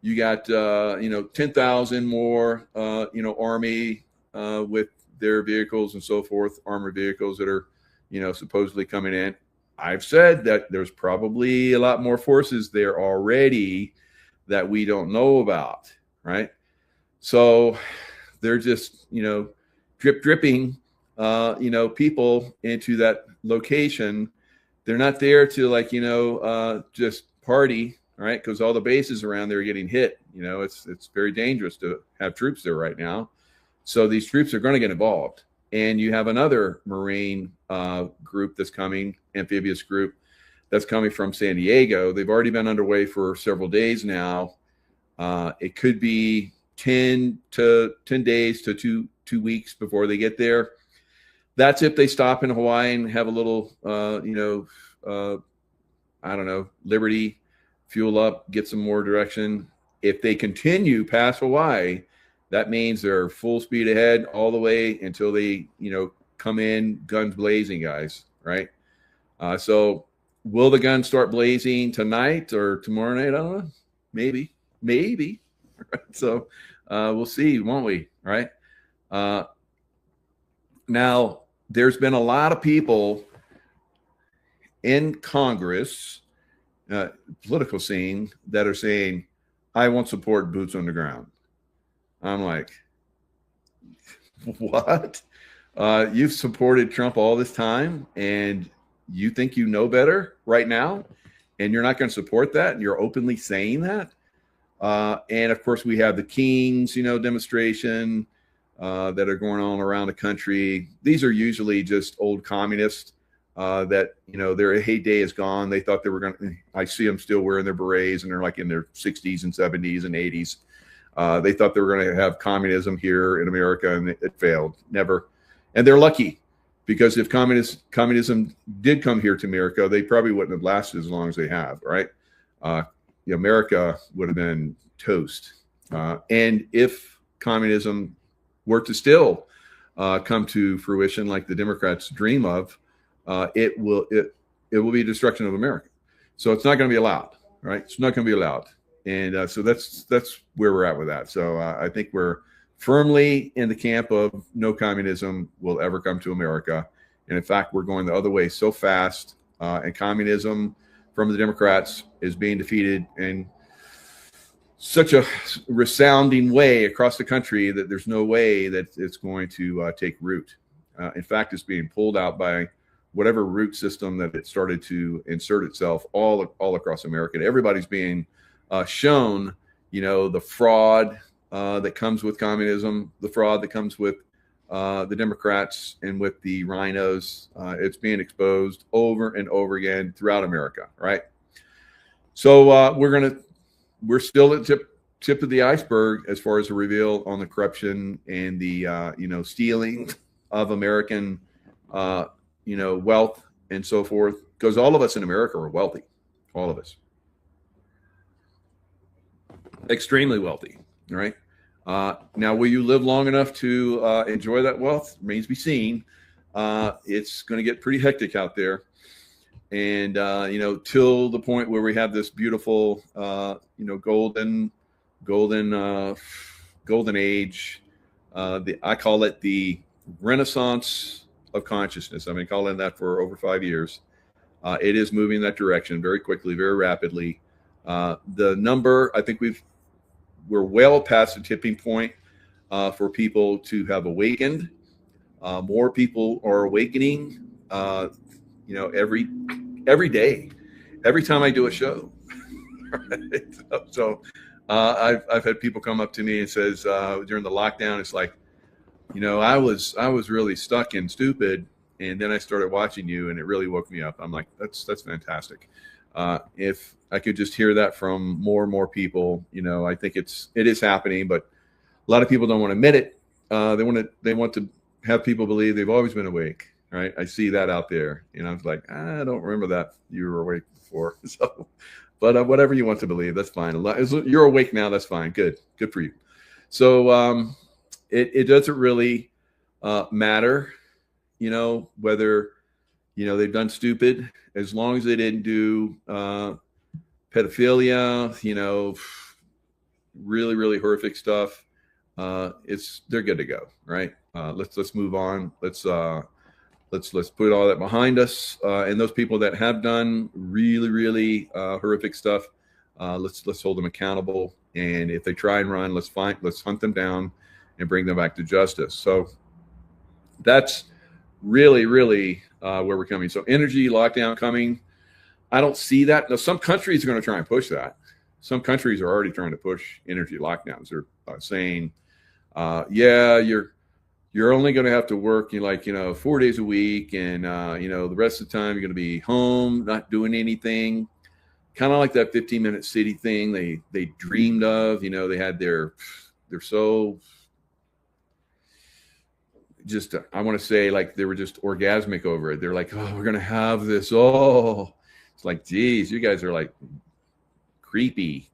you got, 10,000 more, Army with their vehicles and so forth, armored vehicles that are, supposedly coming in. I've said that there's probably a lot more forces there already that we don't know about, right? So they're just, dripping, people into that location. They're not there to just party, right? Because all the bases around there are getting hit. It's very dangerous to have troops there right now. So these troops are going to get involved. And you have another Marine group that's coming, amphibious group that's coming from San Diego. They've already been underway for several days now. It could be 10 days to two weeks before they get there. That's if they stop in Hawaii and have a little, Liberty, fuel up, get some more direction. If they continue past Hawaii, that means they're full speed ahead all the way until they, come in guns blazing, guys, right? So will the guns start blazing tonight or tomorrow night? I don't know. Maybe. So we'll see, won't we? Right? Now, there's been a lot of people in Congress, political scene, that are saying, I won't support boots on the ground. I'm like, what? You've supported Trump all this time and you think you know better right now, and you're not going to support that, and you're openly saying that. And of course, we have the Kings, demonstration that are going on around the country. These are usually just old communists that, their heyday is gone. They thought they were going to, I see them still wearing their berets, and they're like in their 60s and 70s and 80s. They thought they were going to have communism here in America, and it failed. Never. And they're lucky, because if communism did come here to America, they probably wouldn't have lasted as long as they have, right? America would have been toast. And if communism were to still come to fruition like the Democrats dream of, it will be destruction of America. So it's not going to be allowed, right? It's not going to be allowed. And so that's where we're at with that. So I think we're firmly in the camp of no communism will ever come to America. And in fact, we're going the other way so fast, and communism from the Democrats is being defeated in such a resounding way across the country that there's no way that it's going to take root. In fact, it's being pulled out by whatever root system that it started to insert itself all across America. Everybody's being shown, the fraud that comes with communism, the fraud that comes with the Democrats and with the rhinos. It's being exposed over and over again throughout America, right? So we're still at tip of the iceberg as far as the reveal on the corruption and the stealing of American wealth and so forth. Because all of us in America are wealthy, all of us, extremely wealthy, right? Now, will you live long enough to enjoy that wealth? Remains to be seen. It's going to get pretty hectic out there. And, till the point where we have this beautiful, golden age. I call it the Renaissance of consciousness. I've been calling that for over 5 years. It is moving in that direction very quickly, very rapidly. The number, I think we're well past the tipping point for people to have awakened. More people are awakening, every day. Every time I do a show, Right? So I've had people come up to me and says during the lockdown, it's like, I was really stuck and stupid, and then I started watching you, and it really woke me up. I'm like, that's fantastic. If I could just hear that from more and more people, I think it is happening, but a lot of people don't want to admit it. They want to have people believe they've always been awake, right? I see that out there. I was like, I don't remember that you were awake before. So, but whatever you want to believe, that's fine. You're awake now, that's fine. Good for you. So it doesn't really matter, whether they've done stupid, as long as they didn't do pedophilia, really, really horrific stuff. They're good to go, right? Let's move on. Let's put all that behind us. And those people that have done really, really horrific stuff, let's hold them accountable. And if they try and run, let's hunt them down and bring them back to justice. So that's really, really where we're coming. So energy lockdown coming. I don't see that. Now, some countries are going to try and push that. Some countries are already trying to push energy lockdowns. They're saying, yeah, you're only going to have to work 4 days a week, and the rest of the time you're going to be home, not doing anything. Kind of like that 15-minute city thing they dreamed of. They had they're so just, I want to say, like, they were just orgasmic over it. They're like, oh, we're going to have this. Oh, it's like, geez, you guys are like creepy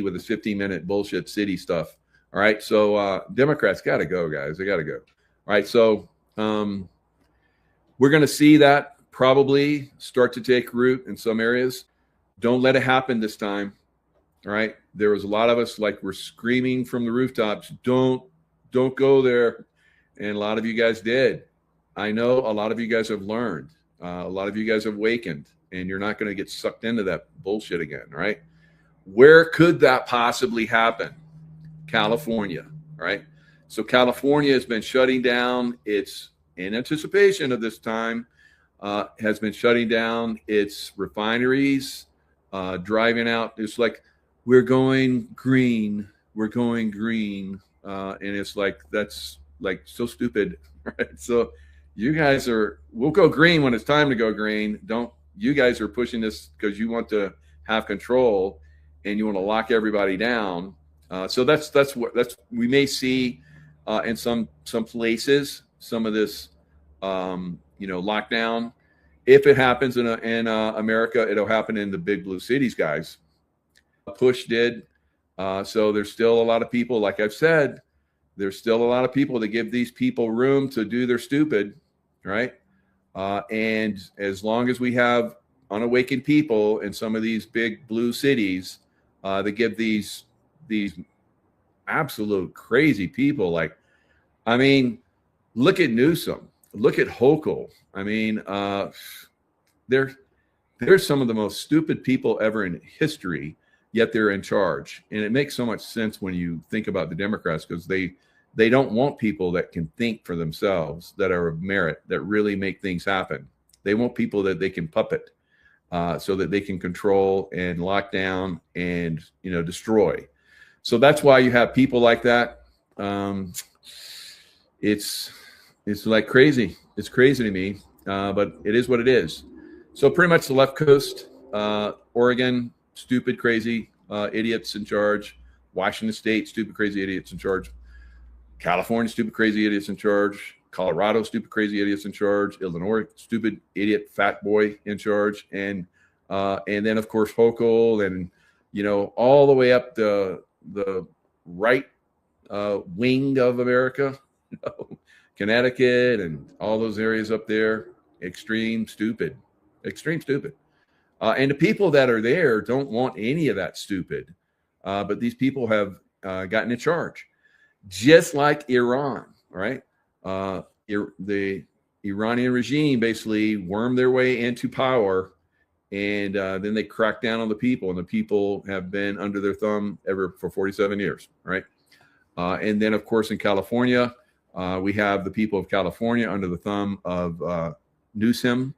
with this 15-minute bullshit city stuff. All right. So Democrats got to go, guys. They got to go. All right. So we're going to see that probably start to take root in some areas. Don't let it happen this time. All right. There was a lot of us, like, we're screaming from the rooftops, don't go there. And a lot of you guys did. I know a lot of you guys have learned. A lot of you guys have awakened, and you're not going to get sucked into that bullshit again. Right. Where could that possibly happen? California, right? So California has been shutting down its, in anticipation of this time, has been shutting down its refineries, driving out. It's like, we're going green. And it's like, that's like so stupid, right? So you guys we'll go green when it's time to go green. You guys are pushing this because you want to have control and you want to lock everybody down. So that's we may see in some places some of this lockdown. If it happens in America, it'll happen in the big blue cities, guys. Push did. So there's still a lot of people, like I've said, there's still a lot of people that give these people room to do their stupid, right? And as long as we have unawakened people in some of these big blue cities that give these absolute crazy people, like, I mean, look at Newsom, look at Hochul. I mean, they're some of the most stupid people ever in history, yet they're in charge. And it makes so much sense when you think about the Democrats, because they don't want people that can think for themselves, that are of merit, that really make things happen. They want people that they can puppet so that they can control and lock down and, destroy. So that's why you have people like that. It's like crazy. It's crazy to me, but it is what it is. So pretty much the left coast, Oregon, stupid, crazy idiots in charge. Washington State, stupid, crazy idiots in charge. California, stupid, crazy idiots in charge. Colorado, stupid, crazy idiots in charge. Illinois, stupid, idiot, fat boy in charge. And then, of course, Hochul, and, all the way up the right wing of America, Connecticut and all those areas up there, extreme stupid. And the people that are there don't want any of that stupid. But these people have gotten in charge. Just like Iran, right? The Iranian regime basically wormed their way into power, and then they cracked down on the people, and the people have been under their thumb for 47 years, right? And then, of course, in California, we have the people of California under the thumb of Newsom,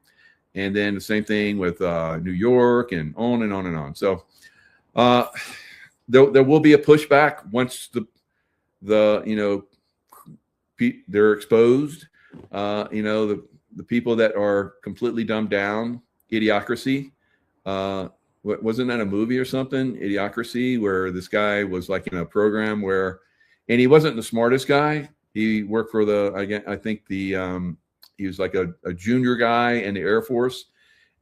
and then the same thing with New York, and on and on and on. So Uh, there will be a pushback once they're exposed. The people that are completely dumbed down, Idiocracy. Wasn't that a movie or something? Idiocracy, where this guy was like in a program where, and he wasn't the smartest guy. He worked for he was like a junior guy in the Air Force,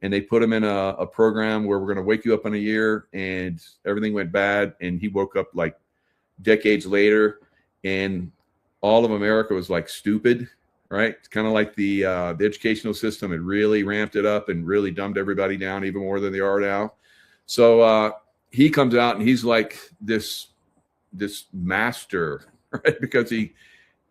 and they put him in a program where we're going to wake you up in a year, and everything went bad, and he woke up like decades later, and all of America was like stupid, right? It's kind of like the educational system had really ramped it up and really dumbed everybody down even more than they are now. So he comes out and he's like this master, right? Because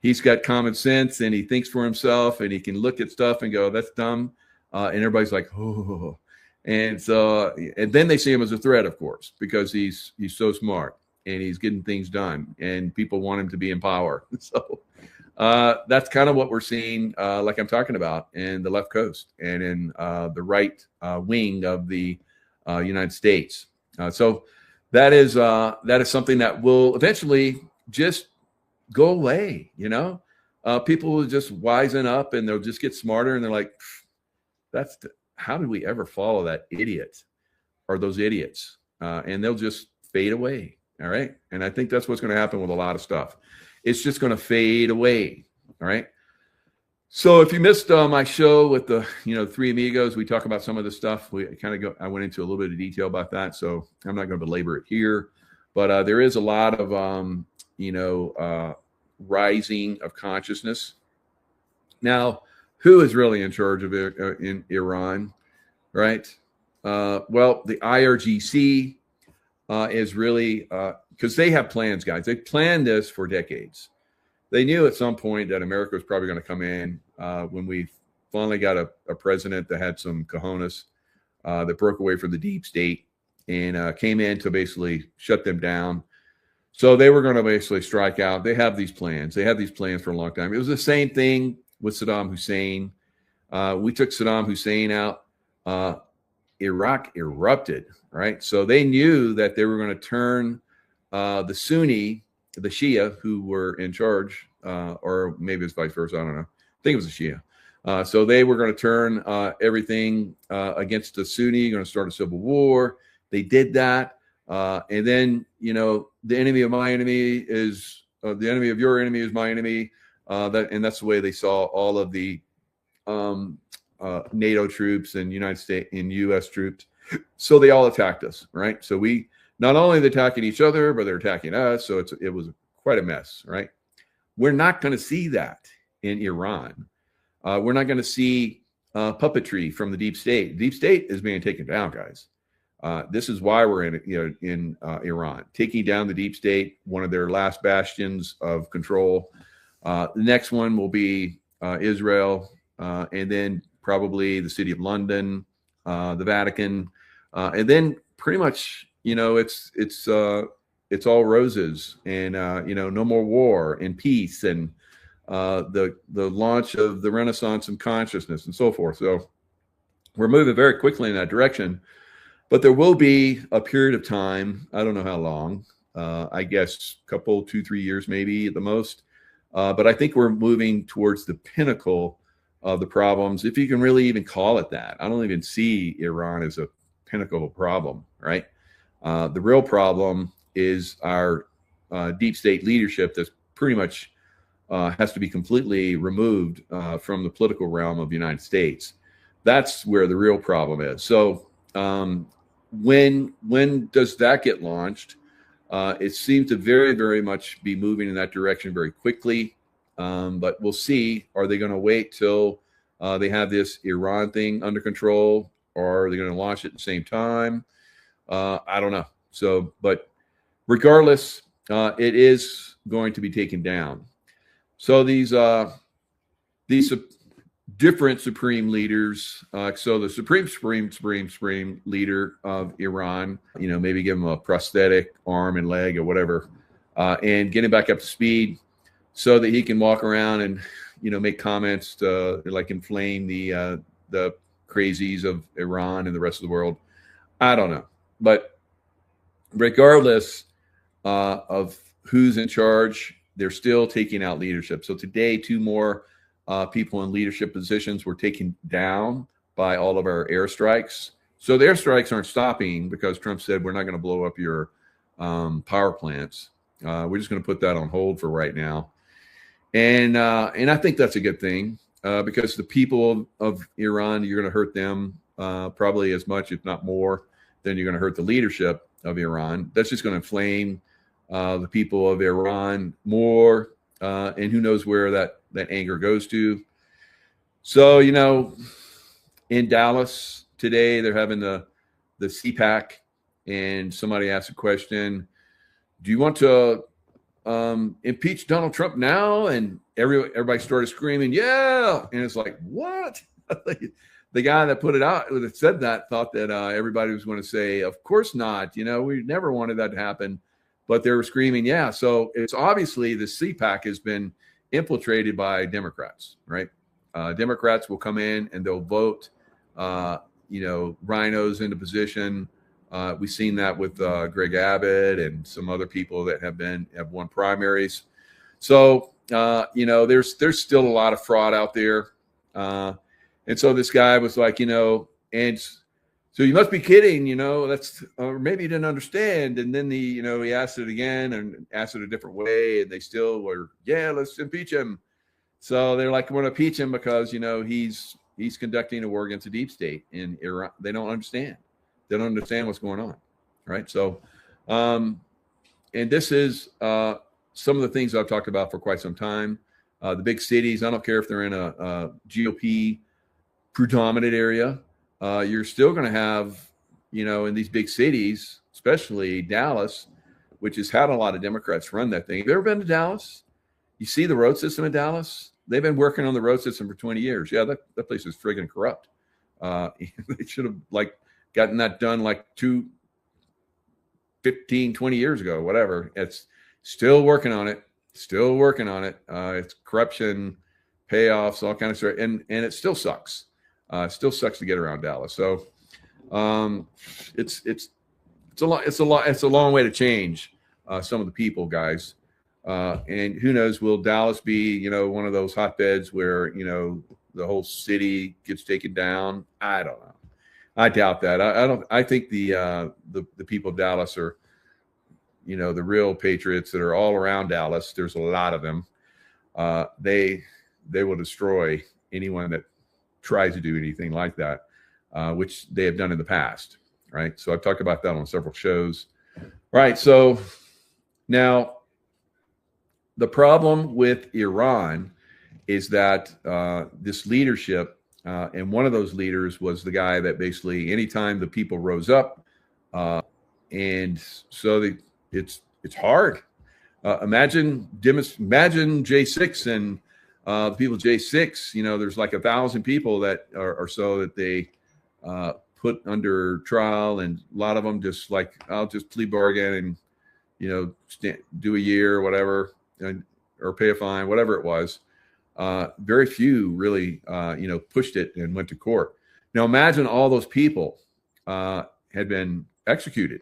he's got common sense and he thinks for himself and he can look at stuff and go, that's dumb. And everybody's like, oh. And then they see him as a threat, of course, because he's so smart and he's getting things done and people want him to be in power. So that's kind of what we're seeing, like I'm talking about, in the left coast and in the right wing of the United States. So that is something that will eventually just go away. People will just wisen up and they'll just get smarter and they're like, how did we ever follow that idiot or those idiots? And they'll just fade away. All right. And I think that's what's going to happen with a lot of stuff. It's just going to fade away. All right. So if you missed my show with the, Three Amigos, we talk about some of the stuff. I went into a little bit of detail about that. So I'm not going to belabor it here, but there is a lot of, rising of consciousness. Now, who is really in charge of it in Iran, right? Well, the IRGC is really, because they have plans, guys. They planned this for decades. They knew at some point that America was probably going to come in when we finally got a president that had some cojones, that broke away from the deep state and came in to basically shut them down. So they were going to basically strike out. They have these plans. They had these plans for a long time. It was the same thing with Saddam Hussein. We took Saddam Hussein out. Iraq erupted, right? So they knew that they were going to turn the Sunni, the Shia, who were in charge, or maybe it's vice versa. I don't know. I think it was the Shia. So they were going to turn everything against the Sunni, going to start a civil war. They did that. And then, the enemy of my enemy is the enemy of your enemy is my enemy. And that's the way they saw all of the NATO troops and U.S. troops. So they all attacked us, right? So we not only they're attacking each other, but they're attacking us. So it was quite a mess, right? We're not going to see that in Iran. We're not going to see puppetry from the deep state. The deep state is being taken down, guys. This is why we're in Iran, taking down the deep state, one of their last bastions of control. The next one will be Israel, and then probably the city of London, the Vatican, and then pretty much, it's all roses and no more war and peace and the launch of the Renaissance and consciousness and so forth. So we're moving very quickly in that direction. But there will be a period of time, I don't know how long, I guess a couple, 2-3 years maybe at the most. But I think we're moving towards the pinnacle of the problems, if you can really even call it that. I don't even see Iran as a pinnacle problem, right? The real problem is our deep state leadership that's pretty much has to be completely removed from the political realm of the United States. That's where the real problem is. So when does that get launched? It seems to very, very much be moving in that direction very quickly. But we'll see. Are they going to wait till they have this Iran thing under control, or are they going to launch it at the same time? I don't know. So, but regardless, it is going to be taken down. So these different supreme leaders. So the supreme leader of Iran, maybe give him a prosthetic arm and leg or whatever, and get him back up to speed so that he can walk around and, make comments to like inflame the crazies of Iran and the rest of the world. I don't know. But regardless of who's in charge, they're still taking out leadership. So today, 2 more people in leadership positions were taken down by all of our airstrikes. So the airstrikes aren't stopping because Trump said we're not going to blow up your power plants. We're just going to put that on hold for right now. And I think that's a good thing because the people of Iran, you're going to hurt them probably as much, if not more, than you're going to hurt the leadership of Iran. That's just going to inflame the people of Iran more, and who knows where that anger goes to. So, in Dallas today, they're having the CPAC, and somebody asked a question, do you want to impeach Donald Trump now? And everybody started screaming, yeah. And it's like, what? The guy that put it out, that said that, thought that everybody was going to say, of course not. We never wanted that to happen. But they were screaming, yeah. So it's obviously the CPAC has been infiltrated by Democrats, right? Democrats will come in and they'll vote, rhinos into position. We've seen that with Greg Abbott and some other people that have won primaries. So, there's still a lot of fraud out there. And so this guy was like, and so you must be kidding, that's, or maybe you didn't understand. And then he asked it again and asked it a different way. And they still were, yeah, let's impeach him. So they're like, we're going to impeach him because, he's conducting a war against the deep state in Iran. They don't understand. They don't understand what's going on. Right. So, and this is some of the things I've talked about for quite some time. The big cities, I don't care if they're in a GOP predominant area. You're still going to have, in these big cities, especially Dallas, which has had a lot of Democrats run that thing. Have you ever been to Dallas? You see the road system in Dallas? They've been working on the road system for 20 years. Yeah, that place is friggin' corrupt. They should have gotten that done 15, 20 years ago, whatever. It's still working on it. It's corruption, payoffs, all kinds of stuff. And it still sucks. It still sucks to get around Dallas. So it's a long way to change some of the people, guys. And who knows, will Dallas be, one of those hotbeds where, the whole city gets taken down? I don't know. I doubt that. I think the people of Dallas are, the real patriots that are all around Dallas. There's a lot of them. They will destroy anyone that tries to do anything like that, which they have done in the past, right? So I've talked about that on several shows. Right. So now the problem with Iran is that this leadership, and one of those leaders was the guy that basically anytime the people rose up, and so it's hard. Imagine J6 and the people of J6, there's 1,000 people that are so that they put under trial, and a lot of them just I'll just plea bargain and, do a year or whatever, or pay a fine, whatever it was. Very few really, pushed it and went to court. Now imagine all those people had been executed,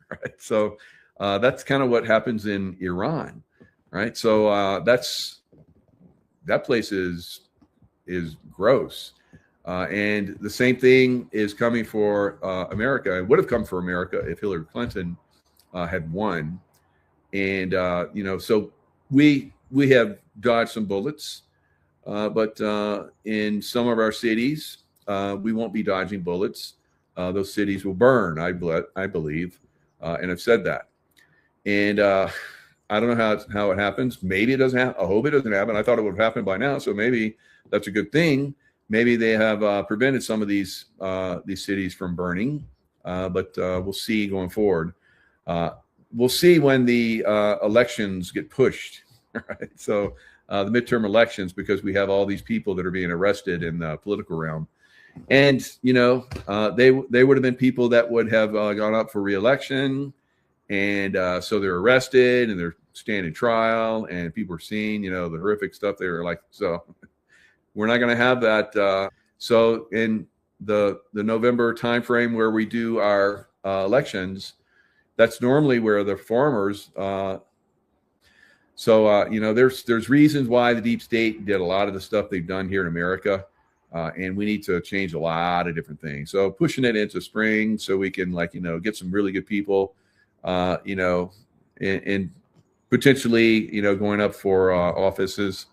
right? So that's kind of what happens in Iran, right? So that place is gross. And the same thing is coming for America. It would have come for America if Hillary Clinton had won. And, so we have dodged some bullets, but in some of our cities, we won't be dodging bullets. Those cities will burn, I believe, and I've said that. And I don't know how it happens. Maybe it doesn't happen. I hope it doesn't happen. I thought it would have happened by now, so maybe that's a good thing. Maybe they have prevented some of these cities from burning, but we'll see going forward. We'll see when the elections get pushed, right? So the midterm elections, because we have all these people that are being arrested in the political realm. And, they would have been people that would have gone up for re-election. And so they're arrested and they're standing trial, and people are seeing, the horrific stuff. They were like, so we're not going to have that. So in the November timeframe where we do our elections, That's normally where the farmers. There's reasons why the deep state did a lot of the stuff they've done here in America, and we need to change a lot of different things. So pushing it into spring so we can get some really good people, and potentially going up for offices.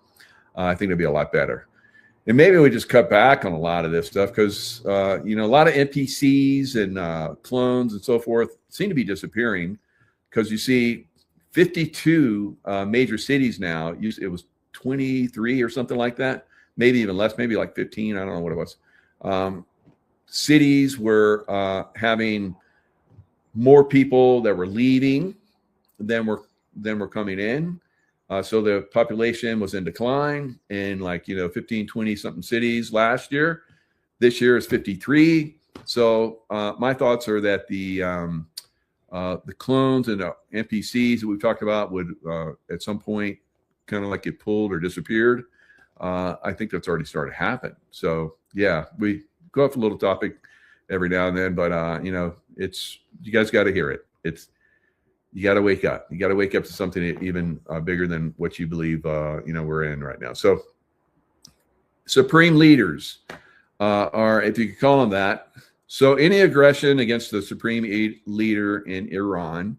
I think it'd be a lot better. And maybe we just cut back on a lot of this stuff because, a lot of NPCs and clones and so forth seem to be disappearing because you see 52 major cities now. It was 23 or something like that, maybe even less, maybe like 15. I don't know what it was. Cities were having more people that were leaving than were coming in. So the population was in decline in 15, 20 something cities last year. This year is 53. So my thoughts are that the clones and the NPCs that we've talked about would at some point kind of get pulled or disappeared. I think that's already started to happen. So yeah, we go off a little topic every now and then, but it's, you guys got to hear it. You got to wake up. You got to wake up to something even bigger than what you believe, we're in right now. So supreme leaders are, if you could call them that. So any aggression against the supreme leader in Iran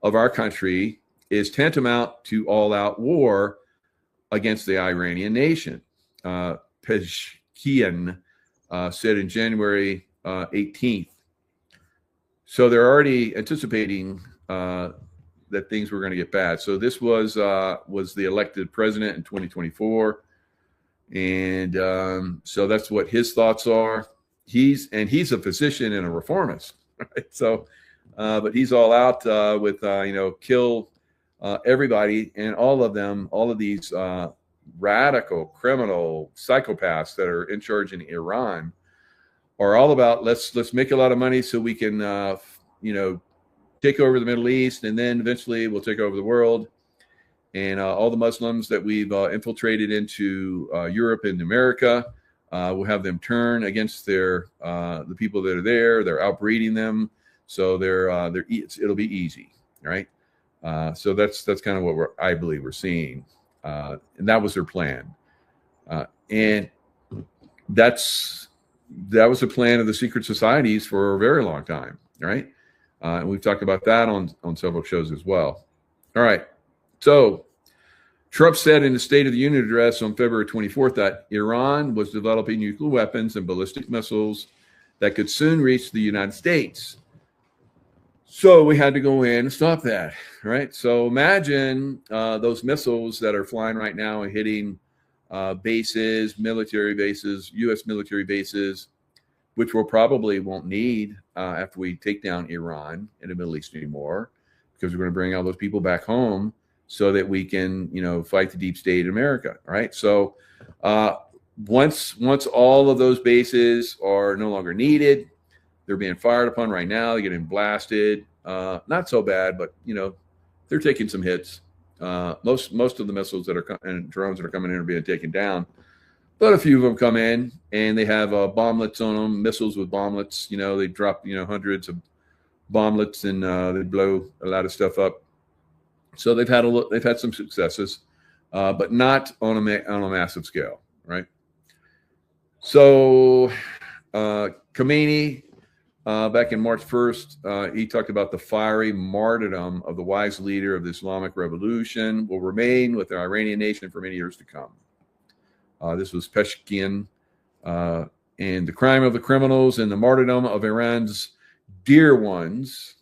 of our country is tantamount to all-out war against the Iranian nation. Pezeshkian said in January 18th. So they're already anticipating that things were going to get bad. So this was the elected president in 2024, and so that's what his thoughts are. He's a physician and a reformist, right? So, but he's all out with kill everybody, and all of these radical criminal psychopaths that are in charge in Iran are all about let's make a lot of money so we can take over the Middle East, and then eventually we'll take over the world. And all the Muslims that we've infiltrated into Europe and America, we'll have them turn against the people that are there. They're outbreeding them, so it'll be easy, right? So that's kind of what I believe we're seeing, and that was their plan, and that was the plan of the secret societies for a very long time, right? And we've talked about that on several shows as well. All right. So Trump said in the State of the Union address on February 24th that Iran was developing nuclear weapons and ballistic missiles that could soon reach the United States. So we had to go in and stop that, right? So imagine those missiles that are flying right now and hitting bases, military bases, U.S. military bases, which we'll probably won't need after we take down Iran in the Middle East anymore, because we're going to bring all those people back home so that we can, fight the deep state in America, right? So once all of those bases are no longer needed, they're being fired upon right now. They're getting blasted. Not so bad, but they're taking some hits. Most of the missiles and drones that are coming in are being taken down. But a few of them come in and they have bomblets on them, missiles with bomblets. They drop hundreds of bomblets and they blow a lot of stuff up. So they've had some successes, but not on a massive scale, right? So Khomeini, back in March 1st, he talked about the fiery martyrdom of the wise leader of the Islamic Revolution will remain with the Iranian nation for many years to come. This was Pezeshkian, and the crime of the criminals and the martyrdom of Iran's dear ones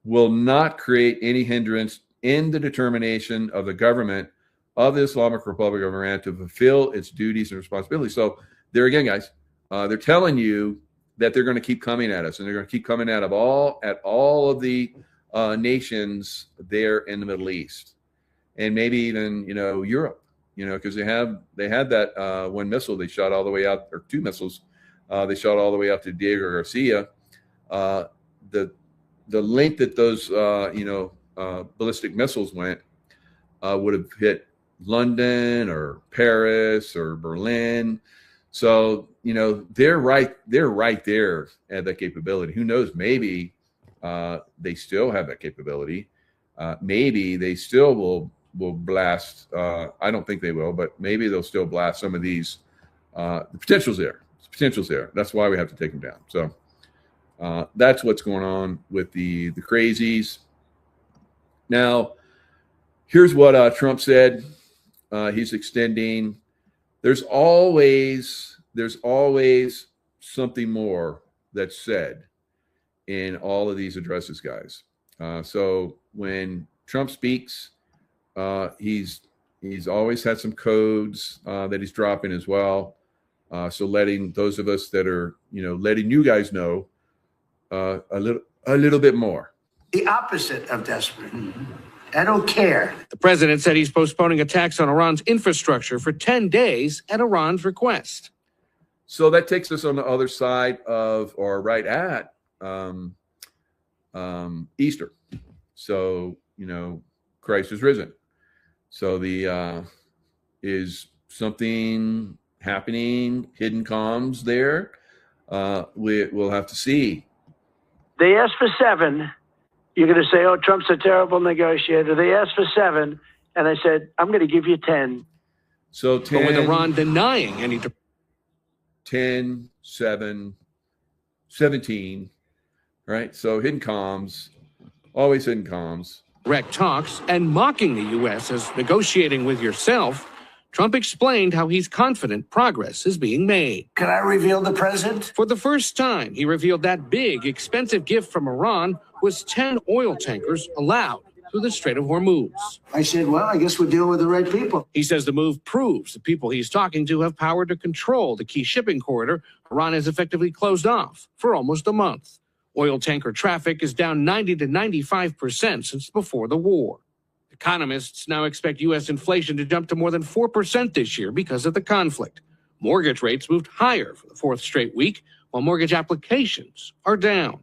will not create any hindrance in the determination of the government of the Islamic Republic of Iran to fulfill its duties and responsibilities. So there again, guys, they're telling you that they're going to keep coming at us, and they're going to keep coming at all of the nations there in the Middle East, and maybe even Europe. Because they had that one missile they shot all the way out, or two missiles they shot all the way out to Diego Garcia. The length that those ballistic missiles went would have hit London or Paris or Berlin. So they're right there at that capability. Who knows? Maybe they still have that capability. Maybe they still will blast. I don't think they will, but maybe they'll still blast some of these. The potential's there. The potential's there. That's why we have to take them down. So that's what's going on with the crazies. Now, here's what Trump said. He's extending. There's always something more that's said in all of these addresses, guys. So when Trump speaks, he's always had some codes that he's dropping as well. So letting those of us that are, letting you guys know a little bit more. The opposite of desperate. I don't care. The president said he's postponing attacks on Iran's infrastructure for 10 days at Iran's request. So that takes us on the other side of, or right at, Easter. So, Christ is risen. So is something happening, hidden comms there? We'll have to see. They asked for 7. You're going to say, oh, Trump's a terrible negotiator. They asked for 7, and I said, I'm going to give you 10. So 10. But with Iran denying any... 10, 7, 17, right? So hidden comms, always hidden comms. direct talks and mocking the U.S. as negotiating with yourself, Trump explained how he's confident progress is being made. Can I reveal the present? For the first time, he revealed that big, expensive gift from Iran was 10 oil tankers allowed through the Strait of Hormuz. I said, well, I guess we're dealing with the right people. He says the move proves the people he's talking to have power to control the key shipping corridor Iran has effectively closed off for almost a month. Oil tanker traffic is down 90 to 95% since before the war. Economists now expect U.S. inflation to jump to more than 4% this year because of the conflict. Mortgage rates moved higher for the fourth straight week, while mortgage applications are down.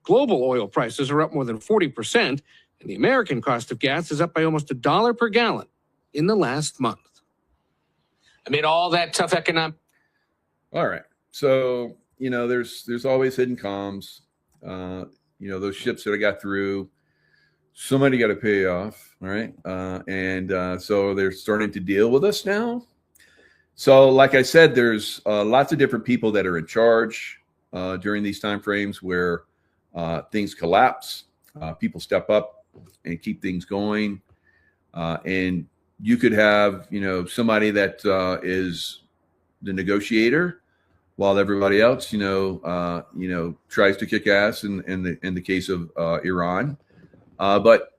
Global oil prices are up more than 40%, and the American cost of gas is up by almost $1 per gallon in the last month. Amid all that tough economic... All right. So, there's always hidden comms. Those ships that I got through, somebody got to pay off, all right? So they're starting to deal with us now. So like I said, there's lots of different people that are in charge during these time frames where things collapse. People step up and keep things going. And you could have, somebody that is the negotiator, while everybody else, tries to kick ass in the case of Iran. But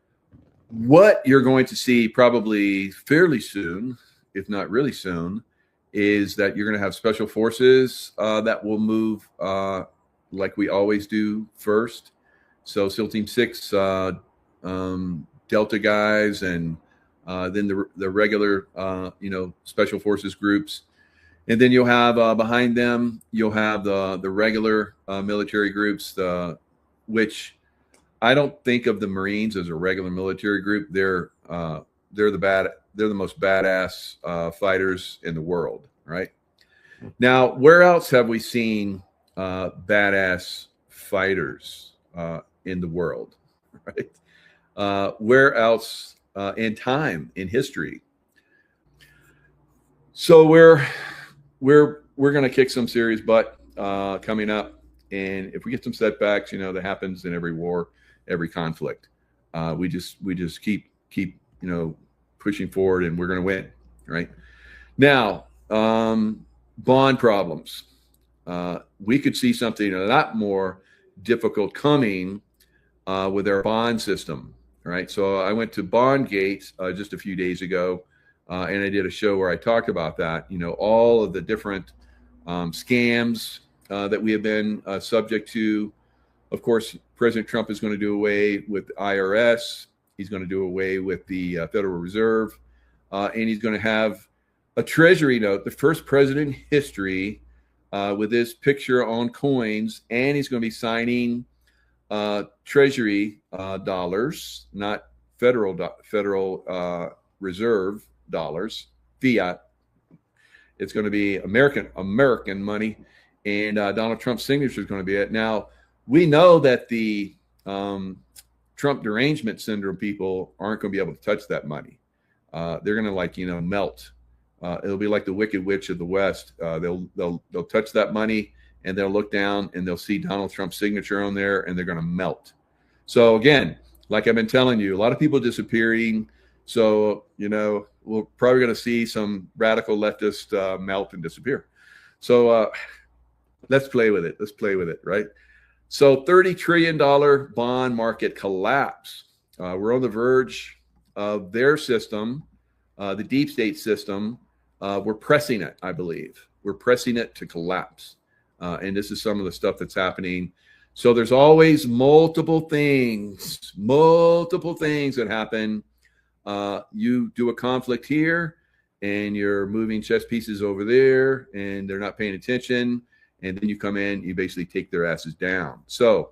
what you're going to see probably fairly soon, if not really soon, is that you're going to have special forces that will move like we always do first. So SEAL Team 6, Delta guys, and then the regular, special forces groups. And then you'll have behind them, you'll have the regular military groups, which I don't think of the Marines as a regular military group. They're the most badass fighters in the world, right? Now, where else have we seen badass fighters in the world, right? Where else in time, in history? So we're going to kick some serious butt coming up. And if we get some setbacks, that happens in every war, every conflict. We just keep pushing forward, and we're going to win, right? Now, bond problems. We could see something a lot more difficult coming with our bond system, right? So I went to Bondgate just a few days ago. And I did a show where I talked about that, all of the different scams that we have been subject to. Of course, President Trump is going to do away with the IRS. He's going to do away with the Federal Reserve. And he's going to have a treasury note, the first president in history with his picture on coins. And he's going to be signing treasury dollars, not Federal Reserve dollars, fiat. It's going to be American money, and Donald Trump's signature is going to be it. Now, we know that the Trump derangement syndrome people aren't going to be able to touch that money. They're going to, like, melt. It'll be like the Wicked Witch of the West. They'll touch that money, and they'll look down and they'll see Donald Trump's signature on there, and they're going to melt. So again, like I've been telling you, a lot of people disappearing. So, we're probably going to see some radical leftist melt and disappear. So let's play with it. Let's play with it, right? So $30 trillion bond market collapse. We're on the verge of their system, the deep state system. We're pressing it, I believe. We're pressing it to collapse. And this is some of the stuff that's happening. So there's always multiple things that happen. You do a conflict here, and you're moving chess pieces over there, and they're not paying attention. And then you come in, you basically take their asses down. So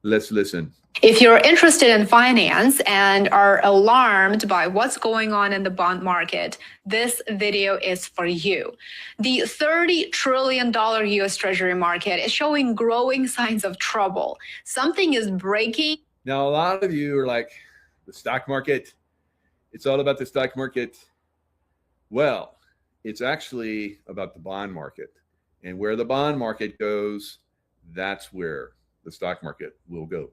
let's listen. If you're interested in finance and are alarmed by what's going on in the bond market, this video is for you. The $30 trillion US Treasury market is showing growing signs of trouble. Something is breaking. Now, a lot of you are like, the stock market, it's all about the stock market. Well, it's actually about the bond market. And where the bond market goes, that's where the stock market will go.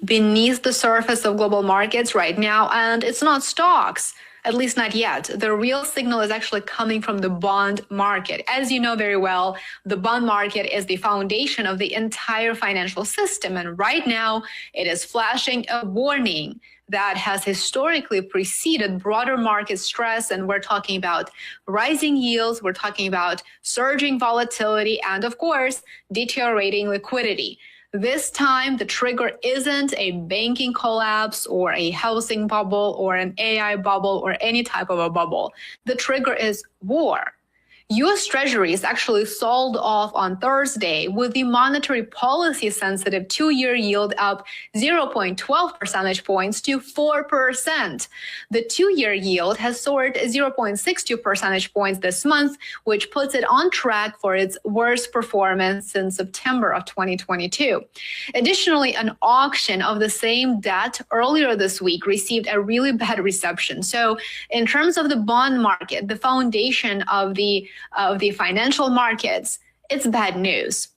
Beneath the surface of global markets right now, and it's not stocks, at least not yet. The real signal is actually coming from the bond market. As you know very well, the bond market is the foundation of the entire financial system, and right now it is flashing a warning that has historically preceded broader market stress. And we're talking about rising yields, we're talking about surging volatility, and of course, deteriorating liquidity. This time, the trigger isn't a banking collapse or a housing bubble or an AI bubble or any type of a bubble. The trigger is war. U.S. Treasuries actually sold off on Thursday with the monetary policy sensitive 2-year yield up 0.12 percentage points to 4%. The 2-year yield has soared 0.62 percentage points this month, which puts it on track for its worst performance since September of 2022. Additionally, an auction of the same debt earlier this week received a really bad reception. So in terms of the bond market, the foundation of the financial markets, it's bad news.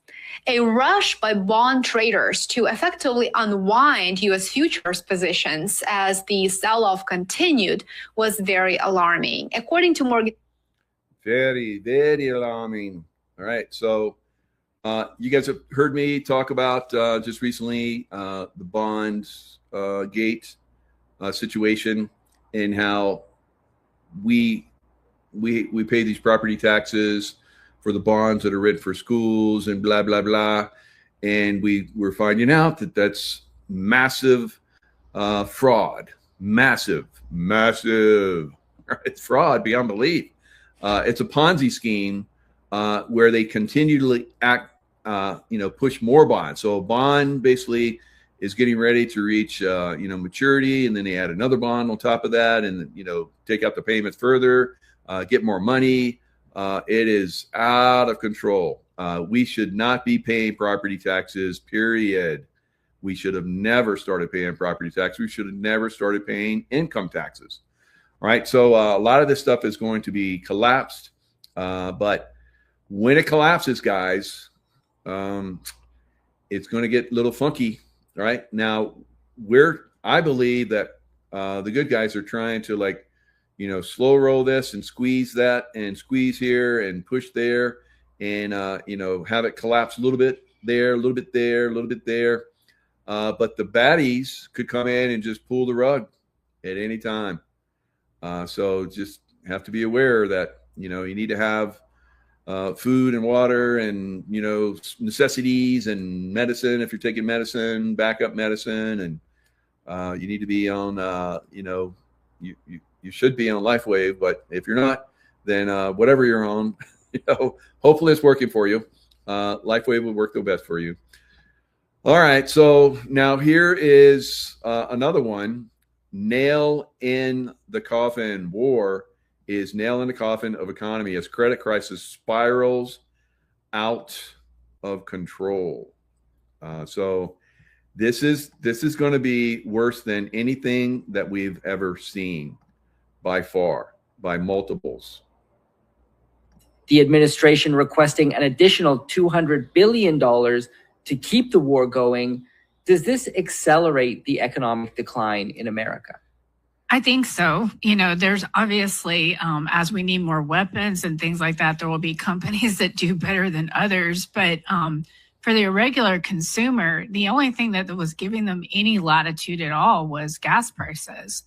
A rush by bond traders to effectively unwind U.S. futures positions as the sell-off continued was very alarming. According to Morgan... Very, very alarming. All right. So you guys have heard me talk about just recently the bond gate situation and how we pay these property taxes for the bonds that are written for schools and blah, blah, blah. And we're finding out that that's massive fraud, massive, it's fraud beyond belief. It's a Ponzi scheme where they continually push more bonds. So a bond basically is getting ready to reach, maturity, and then they add another bond on top of that, and take out the payments further. Get more money. It is out of control. We should not be paying property taxes, period. We should have never started paying property tax. We should have never started paying income taxes. All right. So a lot of this stuff is going to be collapsed. But when it collapses, guys, it's going to get a little funky. All right. Now, I believe that the good guys are trying to slow roll this and squeeze that and squeeze here and push there and, have it collapse a little bit there, a little bit there, a little bit there. But the baddies could come in and just pull the rug at any time. So just have to be aware that, you need to have food and water and, necessities and medicine. If you're taking medicine, backup medicine, and you need to be on, you should be on LifeWave, but if you're not, then whatever you're on, hopefully it's working for you. LifeWave will work the best for you. All right, so now here is another one. Nail in the coffin. War is nail in the coffin of economy as credit crisis spirals out of control. So This is going to be worse than anything that we've ever seen by far, by multiples. The administration requesting an additional $200 billion to keep the war going. Does this accelerate the economic decline in America? I think so. There's obviously, as we need more weapons and things like that, there will be companies that do better than others. But for the irregular consumer, the only thing that was giving them any latitude at all was gas prices.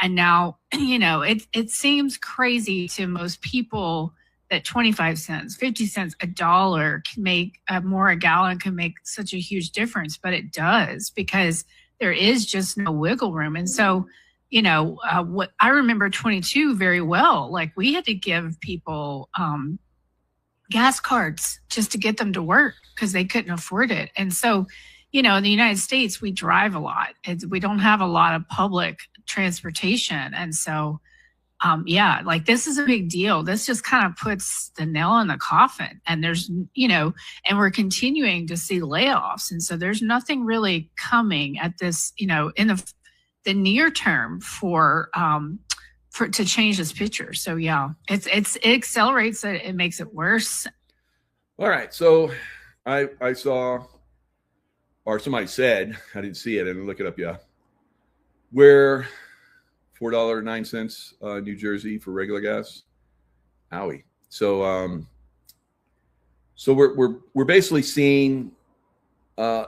And now, it seems crazy to most people that 25 cents, 50 cents, $1 can make more a gallon can make such a huge difference. But it does, because there is just no wiggle room. And so, what I remember 22 very well, like we had to give people gas cards just to get them to work because they couldn't afford it. And so, in the United States, we drive a lot. We don't have a lot of public transportation. And so, this is a big deal. This just kind of puts the nail in the coffin. And there's, and we're continuing to see layoffs. And so there's nothing really coming at this, in the near term for to change this picture. So it accelerates it. It makes it worse. All right. So I saw, or somebody said, I didn't see it, I didn't look it up yet, where $4.09 New Jersey for regular gas. Owie. So so we're basically seeing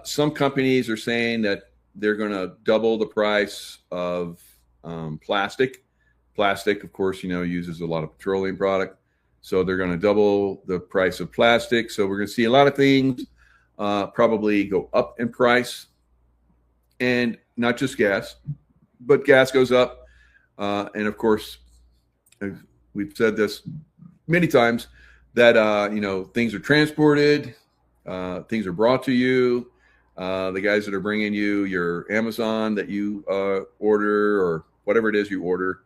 some companies are saying that they're going to double the price of plastic. Plastic, of course, uses a lot of petroleum product. So they're going to double the price of plastic. So we're going to see a lot of things probably go up in price. And not just gas, but gas goes up. And of course, we've said this many times that, things are transported, things are brought to you. The guys that are bringing you your Amazon that you order, or whatever it is you order,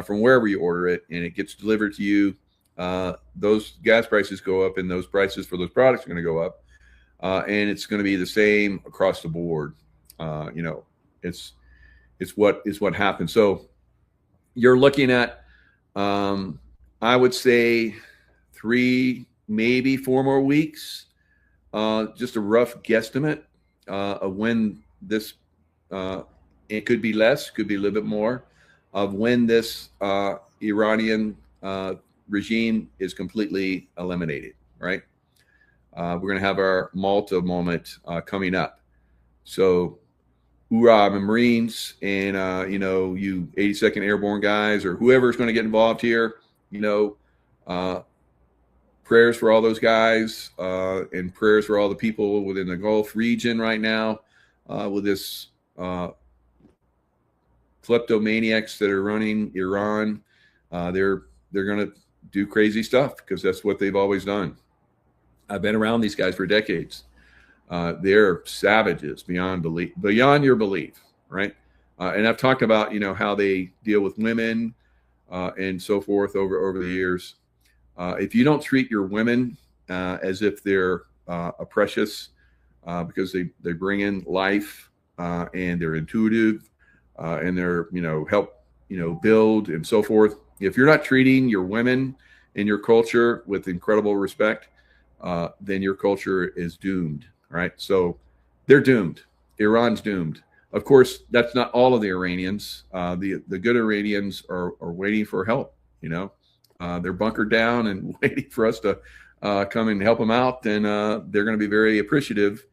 from wherever you order it, and it gets delivered to you, those gas prices go up, and those prices for those products are going to go up. And it's going to be the same across the board. It's what happens. So you're looking at, I would say 3, maybe 4 more weeks, just a rough guesstimate of when this, it could be less, could be a little bit more, of when this Iranian regime is completely eliminated, right? We're going to have our Malta moment coming up. So hoorah, Marines and, you 82nd Airborne guys or whoever's going to get involved here, prayers for all those guys and prayers for all the people within the Gulf region right now with this kleptomaniacs that are running Iran. They're going to do crazy stuff because that's what they've always done. I've been around these guys for decades. They're savages beyond your belief, right? And I've talked about, how they deal with women and so forth over the years. If you don't treat your women as if they're a precious, because they bring in life and they're intuitive and they're, help, build and so forth. If you're not treating your women in your culture with incredible respect, then your culture is doomed. Right. So they're doomed. Iran's doomed. Of course, that's not all of the Iranians. The good Iranians are waiting for help. They're bunkered down and waiting for us to come and help them out. And they're going to be very appreciative.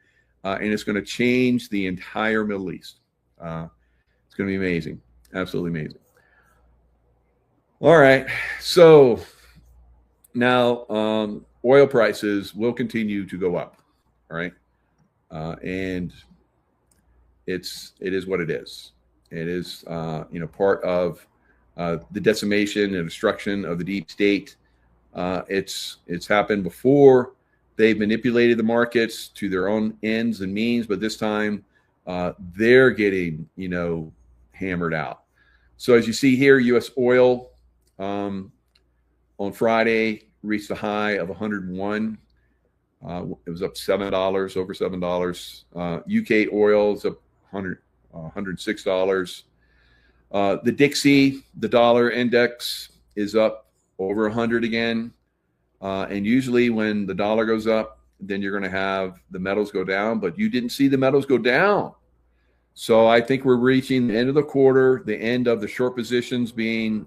And it's going to change the entire Middle East. It's going to be amazing. Absolutely amazing. All right. So now oil prices will continue to go up. All right. And it is what it is. It is, part of the decimation and destruction of the deep state. It's happened before. They've manipulated the markets to their own ends and means, but this time they're getting, hammered out. So as you see here, U.S. oil on Friday reached a high of 101. It was up $7, over $7. UK oil is up $106. The Dixie, the dollar index, is up over 100 again. And usually when the dollar goes up, then you're going to have the metals go down, but you didn't see the metals go down. So I think we're reaching the end of the quarter, the end of the short positions being,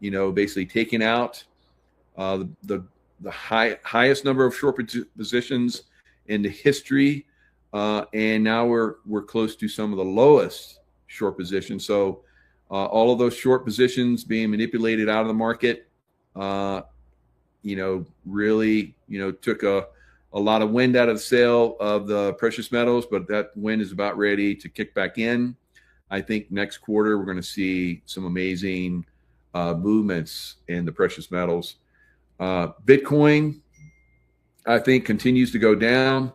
basically taken out. The highest number of short positions in the history, and now we're close to some of the lowest short positions. So all of those short positions being manipulated out of the market, really, took a lot of wind out of the sail of the precious metals, but that wind is about ready to kick back in. I think next quarter we're going to see some amazing movements in the precious metals. Bitcoin, I think, continues to go down.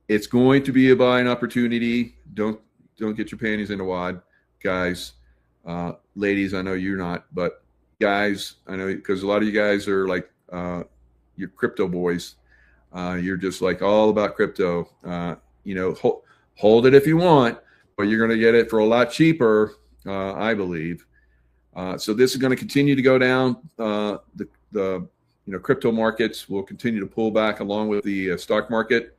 It's going to be a buying opportunity. Don't get your panties in a wad, guys. Ladies, I know you're not, but guys, I know, because a lot of you guys are like you're crypto boys. You're just like all about crypto. Hold it if you want, but you're going to get it for a lot cheaper, I believe. So this is going to continue to go down. The crypto markets will continue to pull back along with the stock market.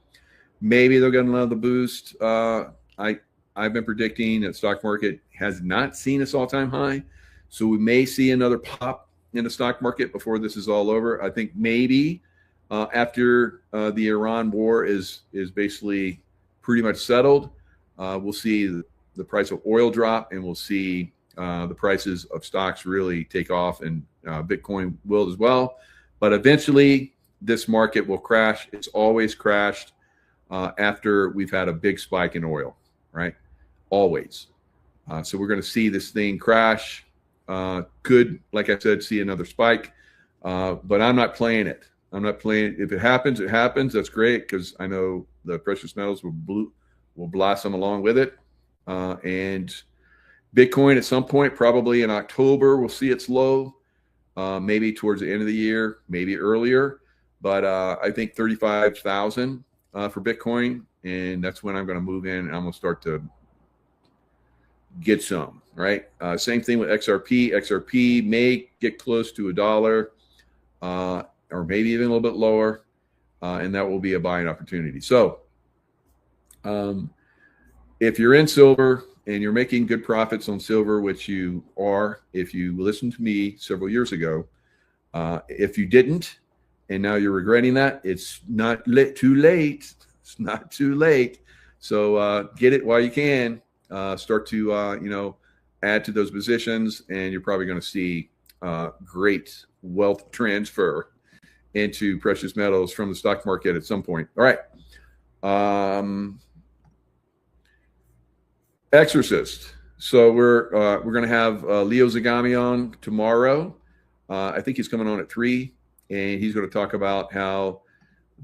Maybe they'll get another boost. I've been predicting that stock market has not seen its all-time high, so we may see another pop in the stock market before this is all over. I think maybe after the Iran war is basically pretty much settled, we'll see the price of oil drop, and we'll see the prices of stocks really take off, and Bitcoin will as well. But eventually, this market will crash. It's always crashed after we've had a big spike in oil, right? Always. So we're going to see this thing crash. Could, like I said, see another spike. But I'm not playing it. I'm not playing it. If it happens, it happens. That's great, because I know the precious metals will blossom along with it. And Bitcoin at some point, probably in October, we'll see its low, maybe towards the end of the year, maybe earlier. But I think 35,000 for Bitcoin, and that's when I'm going to move in, and I'm going to start to get some, right? Same thing with XRP. XRP may get close to $1, or maybe even a little bit lower, and that will be a buying opportunity. So if you're in silver and you're making good profits on silver, which you are, if you listened to me several years ago, if you didn't, and now you're regretting that, it's not too late. It's not too late. So get it while you can. Start to, add to those positions, and you're probably going to see great wealth transfer into precious metals from the stock market at some point. All right. Exorcist. So we're going to have Leo Zagami on tomorrow. I think he's coming on at 3, and he's going to talk about how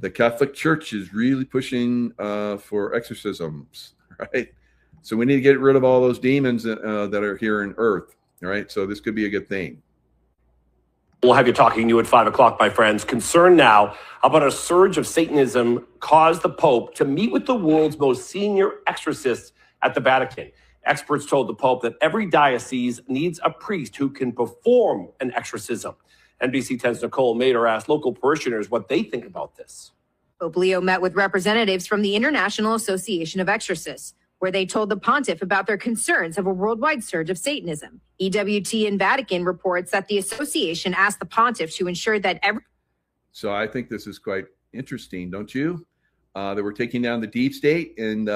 the Catholic Church is really pushing for exorcisms, right? So we need to get rid of all those demons that are here in Earth, all right? So this could be a good thing. We'll have you talking to you at 5 o'clock, my friends. Concern now about a surge of Satanism caused the Pope to meet with the world's most senior exorcists at the Vatican. Experts told the Pope that every diocese needs a priest who can perform an exorcism. NBC 10's Nicole Mader asked local parishioners what they think about this. Pope Leo met with representatives from the International Association of Exorcists, where they told the pontiff about their concerns of a worldwide surge of Satanism. EWT in Vatican reports that the association asked the pontiff to ensure that So I think this is quite interesting, don't you? That we're taking down the deep state, and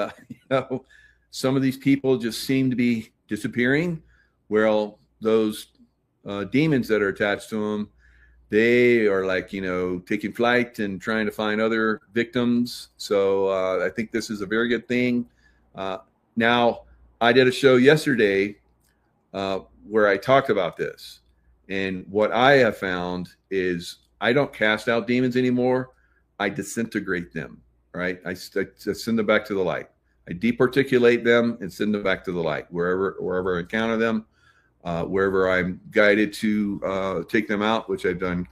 some of these people just seem to be disappearing. Well, those demons that are attached to them, they are like, taking flight and trying to find other victims. So I think this is a very good thing. Now, I did a show yesterday where I talked about this. And what I have found is I don't cast out demons anymore. I disintegrate them, right? I send them back to the light. I departiculate them and send them back to the light wherever I encounter them, wherever I'm guided to take them out, which I've done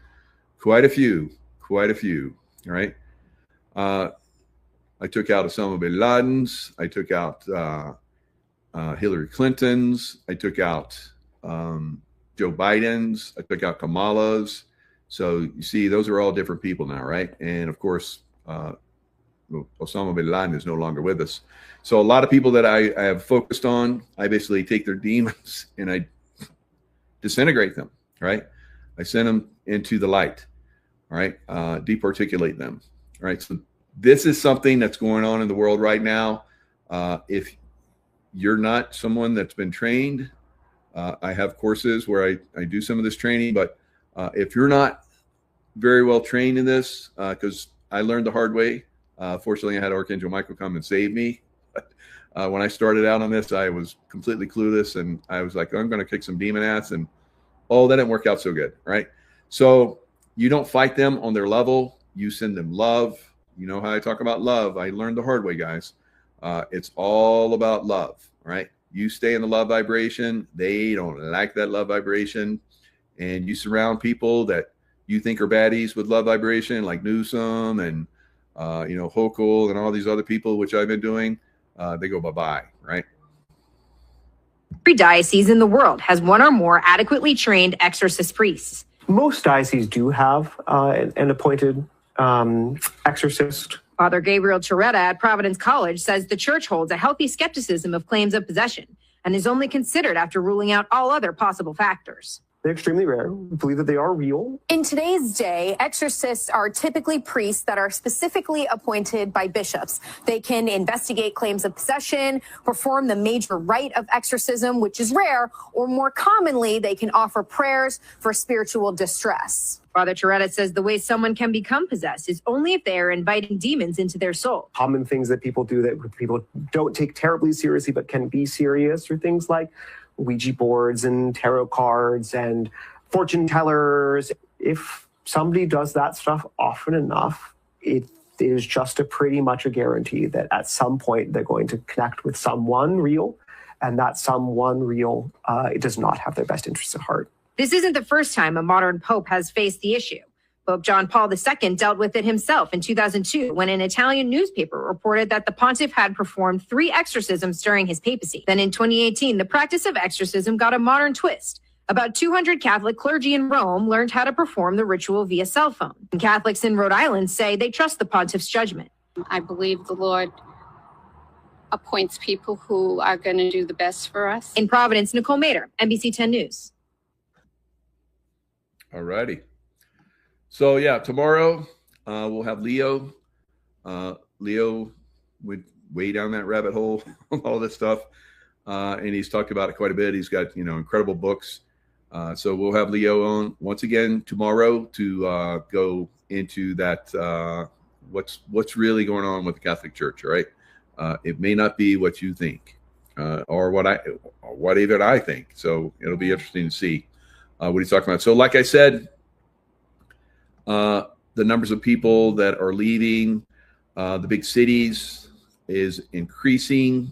quite a few quite a few, right? I took out Osama bin Laden's. I took out Hillary Clinton's. I took out Joe Biden's. I took out Kamala's. So you see, those are all different people now, right? And of course, Osama bin Laden is no longer with us. So a lot of people that I have focused on, I basically take their demons and I disintegrate them, right? I send them into the light, all right? Departiculate them, all right? So this is something that's going on in the world right now. If you're not someone that's been trained, I have courses where I do some of this training, but if you're not very well trained in this, because I learned the hard way. Fortunately, I had Archangel Michael come and save me. When I started out on this, I was completely clueless, and I was like, I'm going to kick some demon ass, and that didn't work out so good, right? So you don't fight them on their level. You send them love. You know how I talk about love. I learned the hard way, guys. It's all about love, right? You stay in the love vibration. They don't like that love vibration. And you surround people that you think are baddies with love vibration, like Newsom and, Hochul and all these other people, which I've been doing. They go bye-bye, right? Every diocese in the world has one or more adequately trained exorcist priests. Most dioceses do have an appointed exorcist. Father Gabriel Chiretta at Providence College says the church holds a healthy skepticism of claims of possession and is only considered after ruling out all other possible factors. They're extremely rare. We believe that they are real. In today's day, exorcists are typically priests that are specifically appointed by bishops. They can investigate claims of possession, perform the major rite of exorcism, which is rare, or more commonly, they can offer prayers for spiritual distress. Father Chiretta says the way someone can become possessed is only if they are inviting demons into their soul. Common things that people do that people don't take terribly seriously but can be serious are things like Ouija boards and tarot cards and fortune tellers. If somebody does that stuff often enough, it is just pretty much a guarantee that at some point they're going to connect with someone real, and that someone real does not have their best interests at heart. This isn't the first time a modern pope has faced the issue. Pope John Paul II dealt with it himself in 2002 when an Italian newspaper reported that the pontiff had performed 3 exorcisms during his papacy. Then in 2018, the practice of exorcism got a modern twist. About 200 Catholic clergy in Rome learned how to perform the ritual via cell phone. And Catholics in Rhode Island say they trust the pontiff's judgment. I believe the Lord appoints people who are going to do the best for us. In Providence, Nicole Mader, NBC 10 News. All righty. So yeah, tomorrow we'll have Leo. Leo went way down that rabbit hole, all this stuff, and he's talked about it quite a bit. He's got incredible books. So we'll have Leo on once again tomorrow to go into that. What's really going on with the Catholic Church? All right, it may not be what you think, or what even I think. So it'll be interesting to see what he's talking about. So, like I said. The numbers of people that are leaving the big cities is increasing.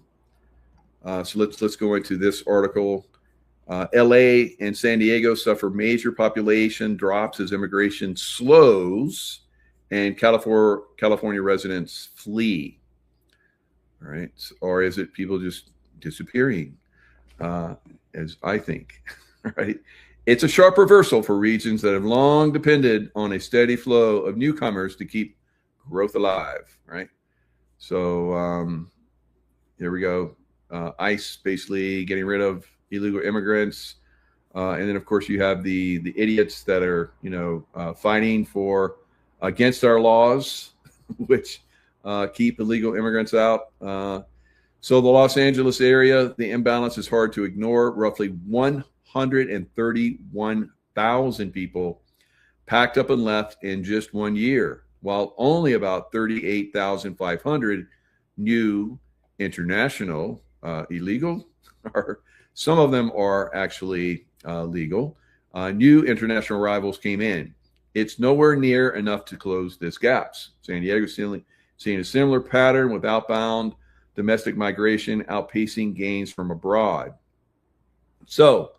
So let's go into this article. LA and San Diego suffer major population drops as immigration slows and California residents flee. All right. Or is it people just disappearing, as I think, right? It's a sharp reversal for regions that have long depended on a steady flow of newcomers to keep growth alive, right? So here we go. ICE basically getting rid of illegal immigrants. And then, of course, you have the idiots that are, fighting against our laws, which keep illegal immigrants out. So the Los Angeles area, the imbalance is hard to ignore. Roughly 131,000 people packed up and left in just 1 year, while only about 38,500 new international illegal, or some of them are actually legal, new international arrivals came in. It's nowhere near enough to close this gap. San Diego seeing a similar pattern with outbound domestic migration outpacing gains from abroad. So,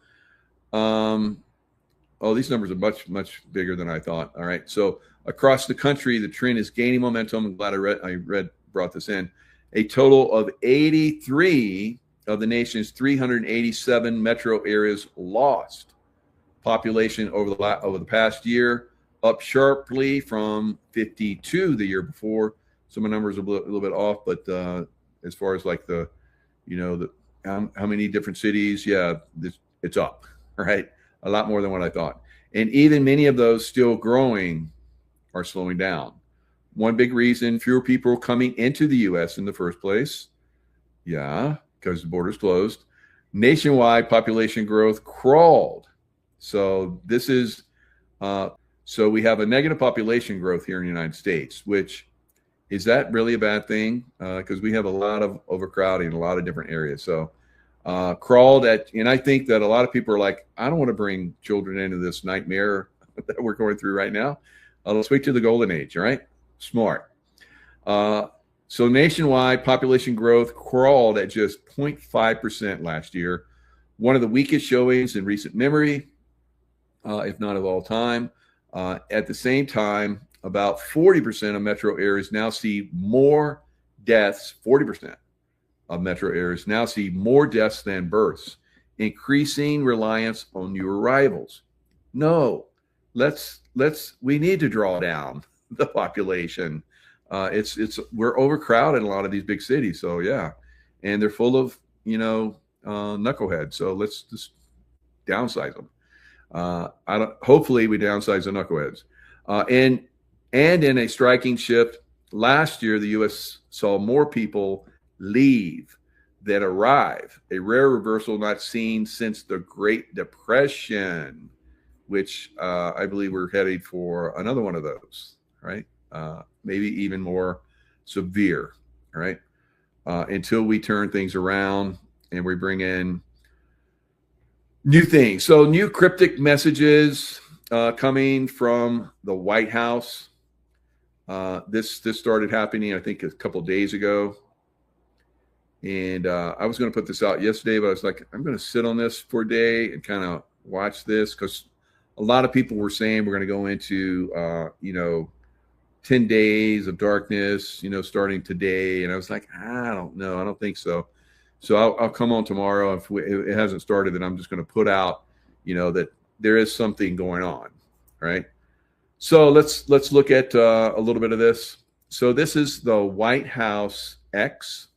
these numbers are much, much bigger than I thought. All right. So across the country, the trend is gaining momentum. I'm glad I brought this in. A total of 83 of the nation's 387 metro areas lost population over the past year, up sharply from 52 the year before. Some of the numbers are a little bit off, but as far as like the, how many different cities, it's up, right? A lot more than what I thought. And even many of those still growing are slowing down. One big reason, fewer people coming into the U.S. in the first place. Yeah, because the border's closed. Nationwide population growth crawled. So this is, so we have a negative population growth here in the United States, which is that really a bad thing? Because we have a lot of overcrowding in a lot of different areas. So crawled at, and I think that a lot of people are like, I don't want to bring children into this nightmare that we're going through right now. Let's wait to the golden age, all right? Smart. So nationwide population growth crawled at just 0.5% last year, one of the weakest showings in recent memory, if not of all time. At the same time, about 40% of metro areas now see more deaths, 40% of metro areas now see more deaths than births, increasing reliance on new arrivals. No, we need to draw down the population. We're overcrowded in a lot of these big cities. So yeah, and they're full of, knuckleheads. So let's just downsize them. Hopefully we downsize the knuckleheads. And in a striking shift, last year, the U.S. saw more people leave than arrive, a rare reversal not seen since the Great Depression, which I believe we're headed for another one of those, right? Maybe even more severe, right? Until we turn things around and we bring in new things. So new cryptic messages coming from the White House. This started happening, I think, a couple of days ago. And I was going to put this out yesterday, but I was like, I'm going to sit on this for a day and kind of watch this, because a lot of people were saying we're going to go into, 10 days of darkness, starting today. And I was like, I don't know. I don't think so. So I'll come on tomorrow. If it hasn't started, then I'm just going to put out, that there is something going on, right? So let's look at a little bit of this. So this is the White House X.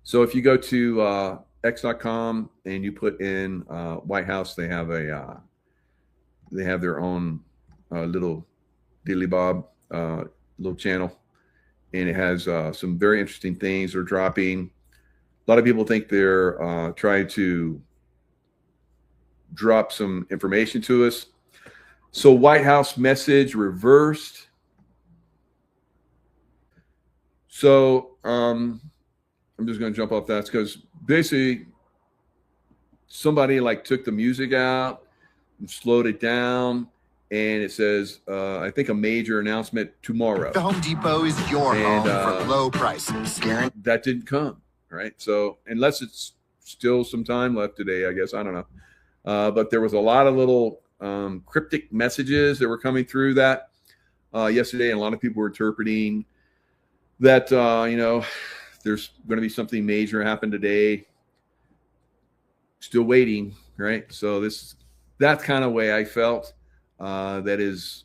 So if you go to x.com and you put in White House, they have their own little Dilly Bob little channel, and it has some very interesting things they're dropping. A lot of people think they're trying to drop some information to us. So White House message reversed. So I'm just going to jump off that because basically somebody took the music out and slowed it down. And it says, I think, a major announcement tomorrow. The Home Depot is your home for low prices. That didn't come, right? So unless it's still some time left today, I guess. I don't know. But there was a lot of little cryptic messages that were coming through that yesterday. And a lot of people were interpreting that, there's going to be something major happen today. Still waiting, right? So that's kind of way I felt. That is,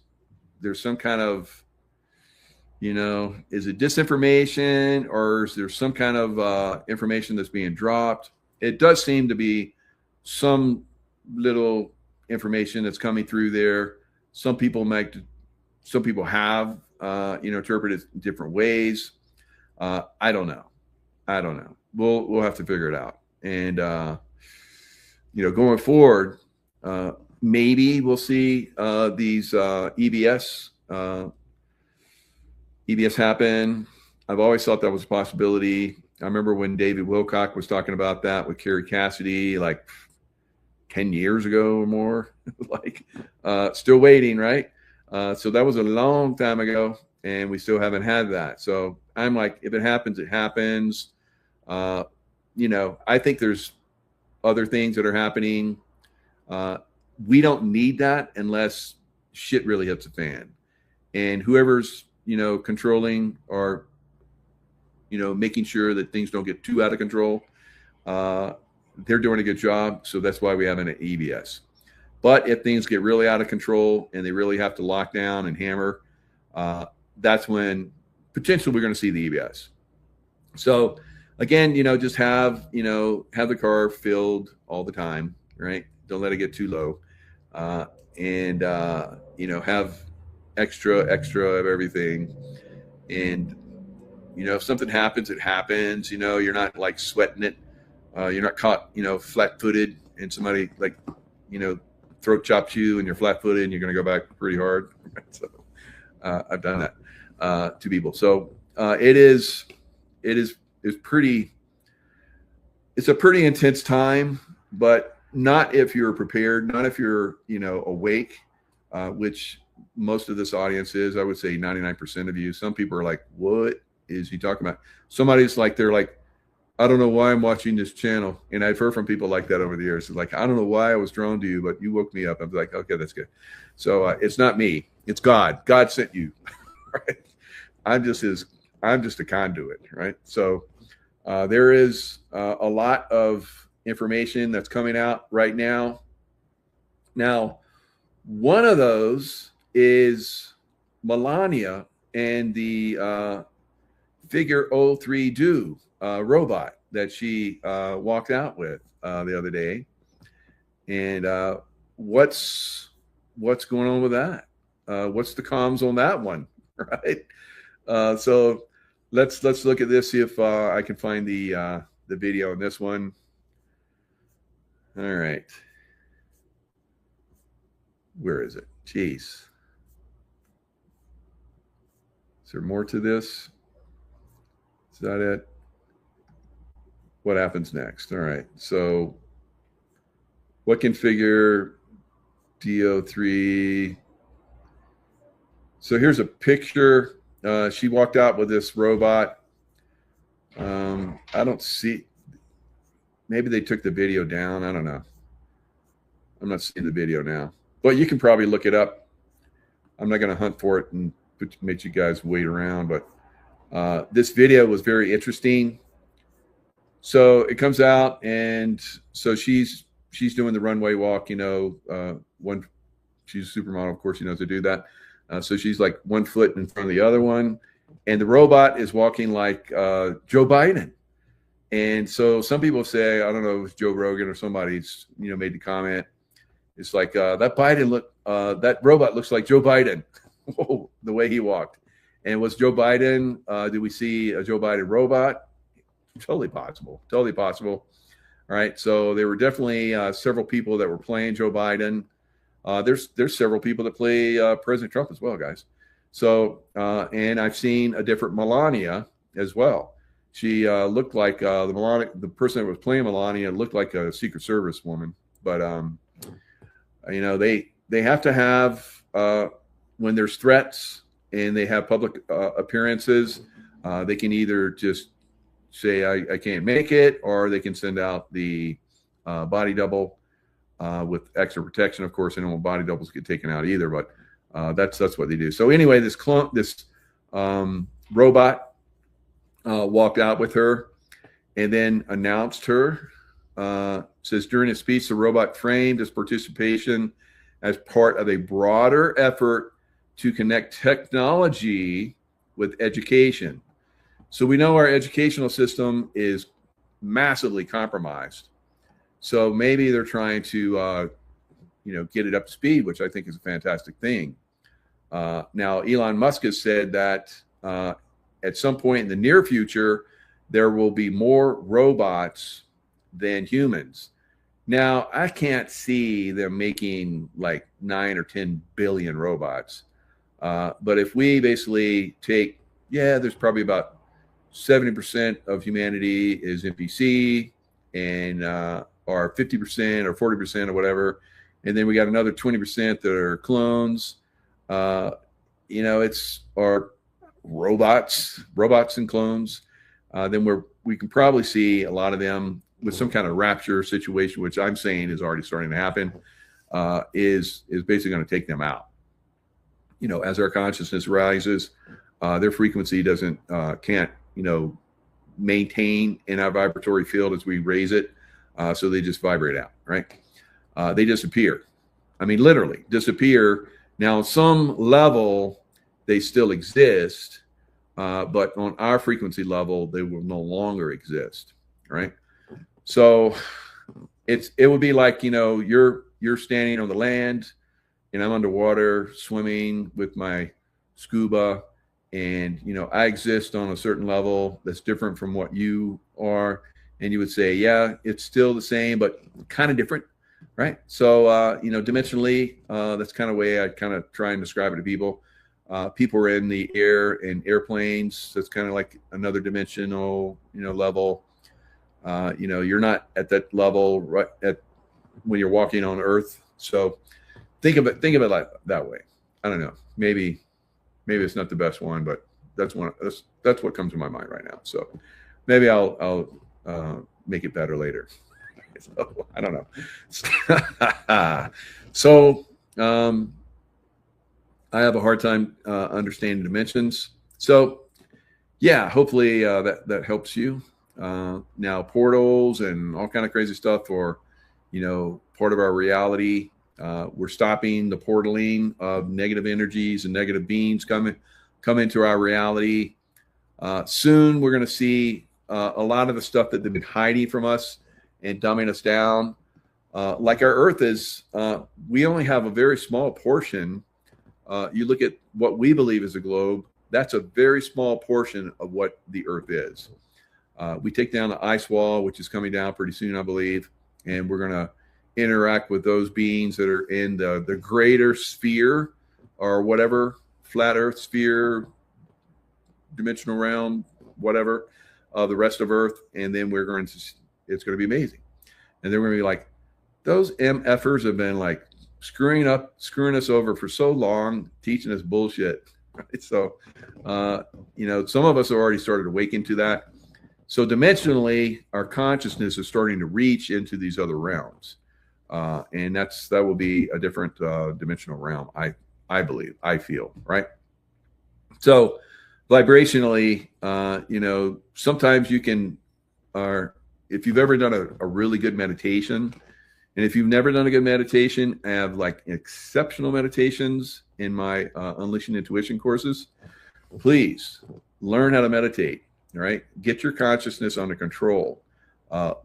there's some kind of, is it disinformation or is there some kind of information that's being dropped? It does seem to be some little information that's coming through there. Some people have, interpreted it different ways. I don't know. We'll have to figure it out. And, going forward, maybe we'll see these EBS happen. I've always thought that was a possibility. I remember when David Wilcock was talking about that with Kerry Cassidy 10 years ago or more. Still waiting, right? So that was a long time ago, and we still haven't had that. So I'm like, if it happens, it happens. I think there's other things that are happening. we don't need that unless shit really hits the fan. And whoever's, controlling or, making sure that things don't get too out of control, they're doing a good job. So that's why we have an EBS. But if things get really out of control and they really have to lock down and hammer, that's when potentially we're going to see the EBS. So again, just have the car filled all the time, right? Don't let it get too low. And have extra of everything. And, if something happens, it happens. You're not like sweating it. You're not caught, flat-footed and somebody like, throat chops you and you're flat-footed and you're going to go back pretty hard. So I've done that to people. So it's a pretty intense time, but not if you're prepared, not if you're, awake, which most of this audience is. I would say 99% of you. Some people are like, what is he talking about? Somebody's like, they're like, I don't know why I'm watching this channel. And I've heard from people like that over the years. It's like, I don't know why I was drawn to you, but you woke me up. I'm like, okay, that's good. So it's not me. It's God. God sent you. Right? I'm just a conduit. Right? So there is a lot of information that's coming out right now. Now, one of those is Melania and the Figure 03 Do robot that she walked out with the other day. And what's going on with that? What's the comms on that one? Right? So let's look at this, see if I can find the video on this one. All right. Where is it? Jeez. Is there more to this? Is that it? What happens next? All right. So what can Figure DO3? So here's a picture. She walked out with this robot. I don't see. Maybe they took the video down. I don't know. I'm not seeing the video now. But you can probably look it up. I'm not going to hunt for it and make you guys wait around. But this video was very interesting. So it comes out, and so she's doing the runway walk. She's a supermodel, of course. She knows to do that. So she's like 1 foot in front of the other one, and the robot is walking like Joe Biden. And so some people say, I don't know, it was Joe Rogan or somebody's made the comment. It's like that robot looks like Joe Biden. Whoa, the way he walked. And was Joe Biden? Did we see a Joe Biden robot? Totally possible. Totally possible. All right. So there were definitely several people that were playing Joe Biden. There's several people that play President Trump as well, guys. So and I've seen a different Melania as well. She looked like the person that was playing Melania looked like a Secret Service woman. But they have to have when there's threats and they have public appearances, they can either just say I can't make it, or they can send out the body double with extra protection. Of course, I don't want body doubles get taken out either, but that's what they do. So anyway, this robot walked out with her and then announced her. Says during his speech, the robot framed his participation as part of a broader effort to connect technology with education. So we know our educational system is massively compromised. So maybe they're trying to, get it up to speed, which I think is a fantastic thing. Now, Elon Musk has said that at some point in the near future, there will be more robots than humans. Now, I can't see them making like 9 or 10 billion robots. But if we basically take, there's probably about 70% of humanity is NPC and or 50% or 40% or whatever. And then we got another 20% that are clones. It's our robots and clones. Then we can probably see a lot of them with some kind of rapture situation, which I'm saying is already starting to happen. is basically going to take them out. You know, as our consciousness rises, their frequency can't, you know, maintain in our vibratory field as we raise it. So they just vibrate out, right? They disappear. I mean, literally disappear. Now, on some level, they still exist, but on our frequency level, they will no longer exist, right? So it would be like, you know, you're standing on the land, and I'm underwater swimming with my scuba, and you know, I exist on a certain level that's different from what you are, and you would say, yeah, it's still the same, but kind of different, right? So you know, dimensionally, that's kind of way I kind of try and describe it to people. People are in the air in airplanes. That's kind of like another dimensional, you know, level. You know, you're not at that level right at when you're walking on Earth. So think of it like that way. I don't know. Maybe it's not the best one, but that's what comes to my mind right now. So maybe I'll make it better later. So, I don't know. So I have a hard time understanding dimensions. So yeah, hopefully that helps you. Now portals and all kind of crazy stuff are, you know, part of our reality. We're stopping the portaling of negative energies and negative beings come into our reality. Soon we're going to see a lot of the stuff that they've been hiding from us and dumbing us down. Like our Earth is, we only have a very small portion. You look at what we believe is a globe, that's a very small portion of what the Earth is. We take down the ice wall, which is coming down pretty soon, I believe, and we're going to interact with those beings that are in the greater sphere or whatever, flat Earth sphere, dimensional realm, whatever, the rest of Earth, and then it's going to be amazing. And they're going to be like, those MFers have been like screwing us over for so long, teaching us bullshit. Right? So, you know, some of us have already started awakening to that. So dimensionally, our consciousness is starting to reach into these other realms. And that will be a different dimensional realm, I believe, I feel, right? So vibrationally, you know, sometimes you can, if you've ever done a really good meditation, and if you've never done a good meditation, I have like exceptional meditations in my Unleashing Intuition courses. Please learn how to meditate, all right? Get your consciousness under control.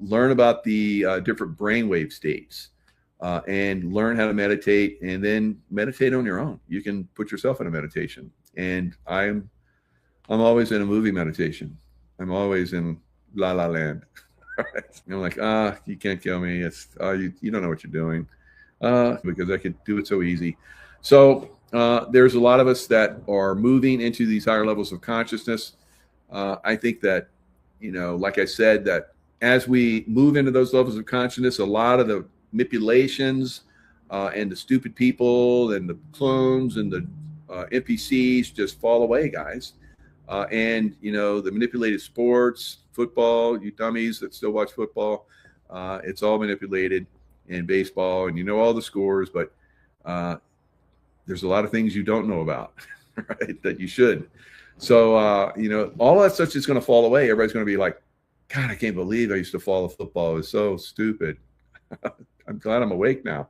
Learn about the different brainwave states. And learn how to meditate, and then meditate on your own. You can put yourself in a meditation. And I'm always in a movie meditation. I'm always in La La Land. I'm like, you can't kill me. It's you don't know what you're doing, because I could do it so easy. So there's a lot of us that are moving into these higher levels of consciousness. I think that, you know, like I said, that as we move into those levels of consciousness, a lot of the manipulations and the stupid people and the clones and the NPCs just fall away, guys. And, you know, the manipulated sports, football, you dummies that still watch football, it's all manipulated, in baseball, and you know all the scores, but there's a lot of things you don't know about, right, that you should. So, you know, all that stuff is going to fall away. Everybody's going to be like, God, I can't believe I used to follow football. It was so stupid. I'm glad I'm awake now.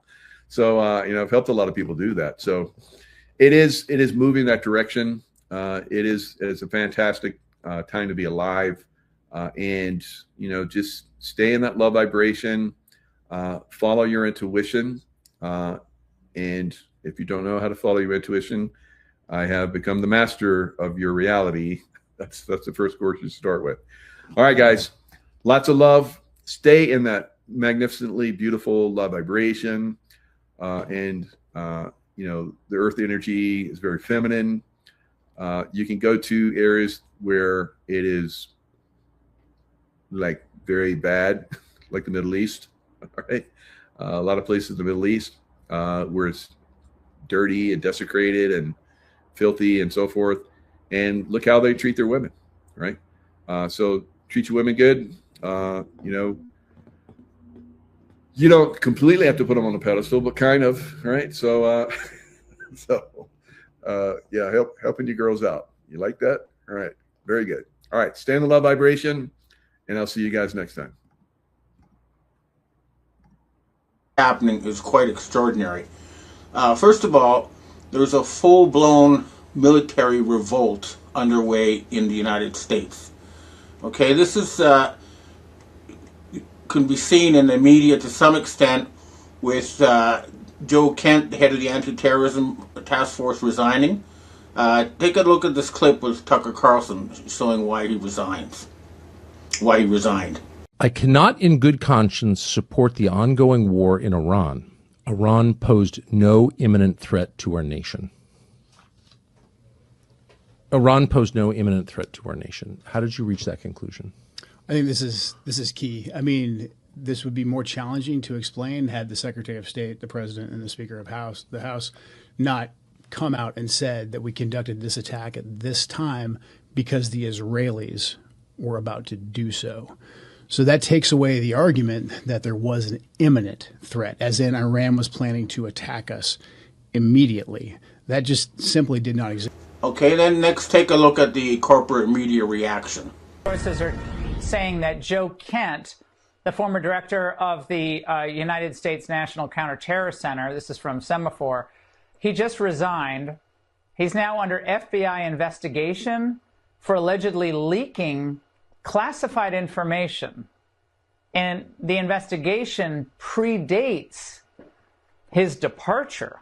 So, you know, I've helped a lot of people do that. So it is moving that direction. It's a fantastic time to be alive. And, you know, just stay in that love vibration, follow your intuition. And if you don't know how to follow your intuition, I have become the master of your reality. That's the first course you start with. All right, guys, lots of love. Stay in that magnificently beautiful love vibration. And you know, the earth energy is very feminine. You can go to areas where it is like very bad, like the Middle East, all right? A lot of places in the Middle East where it's dirty and desecrated and filthy and so forth. And look how they treat their women, right? So treat your women good. You know, You don't completely have to put them on the pedestal, but kind of, right? So, yeah, helping you girls out. You like that? All right. Very good. All right. Stay in the love vibration, and I'll see you guys next time. Happening is quite extraordinary. First of all, there's a full-blown military revolt underway in the United States. Okay, this is can be seen in the media to some extent with Joe Kent, the head of the anti-terrorism task force, resigning. Take a look at this clip with Tucker Carlson showing why he resigned. I cannot in good conscience support the ongoing war in Iran. Iran posed no imminent threat to our nation. Iran posed no imminent threat to our nation. How did you reach that conclusion? I think this is key. I mean, this would be more challenging to explain had the Secretary of State, the President, and the Speaker of the House not come out and said that we conducted this attack at this time because the Israelis were about to do so. So that takes away the argument that there was an imminent threat, as in Iran was planning to attack us immediately. That just simply did not exist. Okay, then next take a look at the corporate media reaction. Sources are saying that Joe Kent, the former director of the United States National Counterterror Center, this is from Semaphore, he just resigned. He's now under FBI investigation for allegedly leaking classified information. And the investigation predates his departure.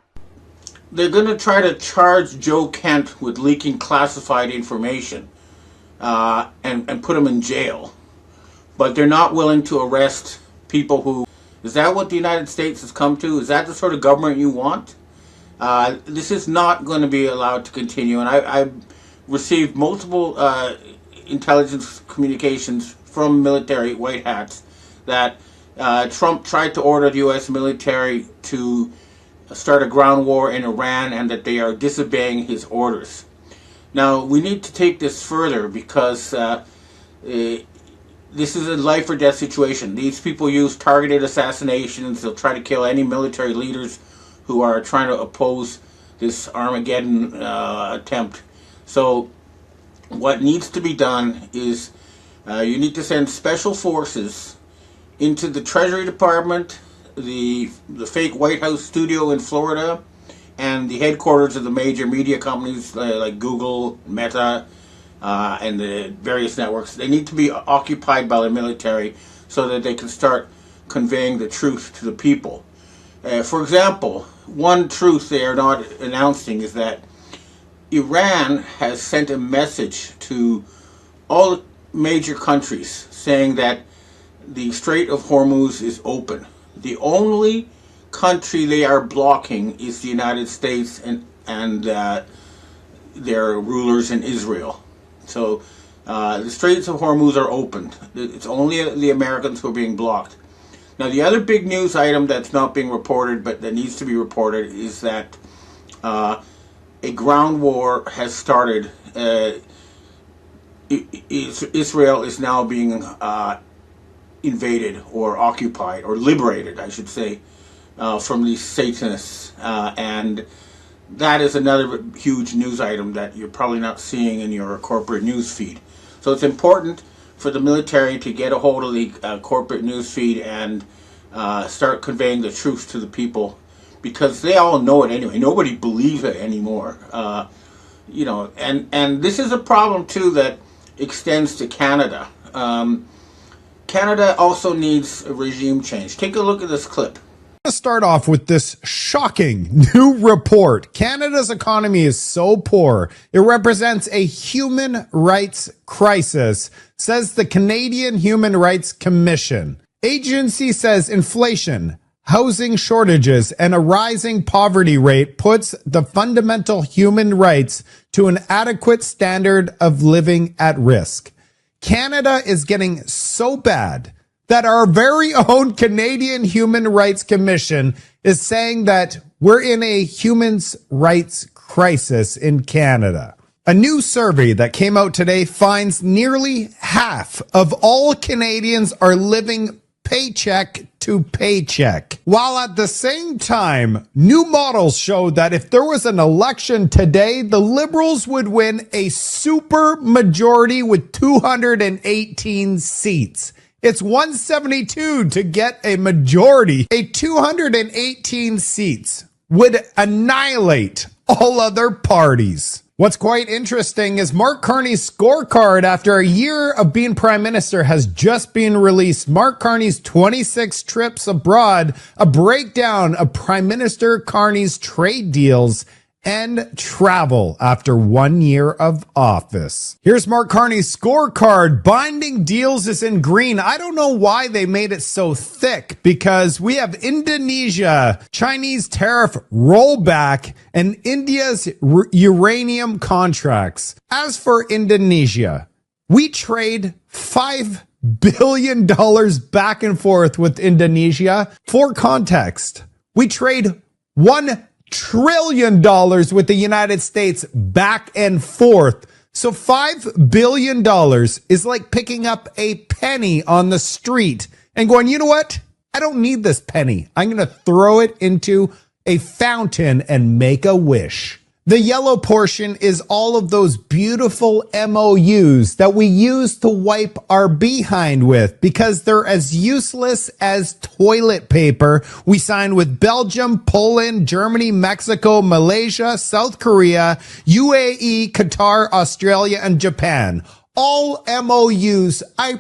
They're going to try to charge Joe Kent with leaking classified information and put him in jail. But they're not willing to arrest people who... Is that what the United States has come to? Is that the sort of government you want? This is not going to be allowed to continue. And I've received multiple intelligence communications from military white hats that Trump tried to order the U.S. military to start a ground war in Iran and that they are disobeying his orders. Now, we need to take this further because this is a life or death situation. These people use targeted assassinations. They'll try to kill any military leaders who are trying to oppose this Armageddon attempt. So what needs to be done is you need to send special forces into the Treasury Department, the fake White House studio in Florida, and the headquarters of the major media companies like Google, Meta, and the various networks. They need to be occupied by the military so that they can start conveying the truth to the people. For example, one truth they are not announcing is that Iran has sent a message to all major countries saying that the Strait of Hormuz is open. The only country they are blocking is the United States and their rulers in Israel. So the Straits of Hormuz are open. It's only the Americans who are being blocked. Now, the other big news item that's not being reported, but that needs to be reported, is that a ground war has started. Israel is now being invaded or occupied, or liberated, I should say, from these Satanists. And that is another huge news item that you're probably not seeing in your corporate news feed. So it's important for the military to get a hold of the corporate news feed and start conveying the truth to the people, because they all know it anyway. Nobody believes it anymore. You know, and this is a problem too that extends to Canada. Canada also needs a regime change. Take a look at this clip. Let's start off with this shocking new report. Canada's economy is so poor, it represents a human rights crisis, says the Canadian Human Rights Commission. Agency says inflation, housing shortages, and a rising poverty rate puts the fundamental human rights to an adequate standard of living at risk. Canada is getting so bad that our very own Canadian Human Rights Commission is saying that we're in a human rights crisis in Canada. A new survey that came out today finds nearly half of all Canadians are living paycheck to paycheck. While at the same time, new models showed that if there was an election today, the Liberals would win a super majority with 218 seats. It's 172 to get a majority. A 218 seats would annihilate all other parties. What's quite interesting is Mark Carney's scorecard after a year of being prime minister has just been released. Mark Carney's 26 trips abroad, a breakdown of Prime Minister Carney's trade deals and travel after 1 year of office. Here's Mark Carney's scorecard. Binding deals is in green. I don't know why they made it so thick, because we have Indonesia, Chinese tariff rollback, and India's uranium contracts. As for Indonesia, we trade $5 billion back and forth with Indonesia. For context, we trade $1 trillion with the United States back and forth. So $5 billion is like picking up a penny on the street and going, you know what? I don't need this penny. I'm going to throw it into a fountain and make a wish. The yellow portion is all of those beautiful MOUs that we use to wipe our behind with, because they're as useless as toilet paper. We signed with Belgium, Poland, Germany, Mexico, Malaysia, South Korea, UAE, Qatar, Australia, and Japan. All MOUs. I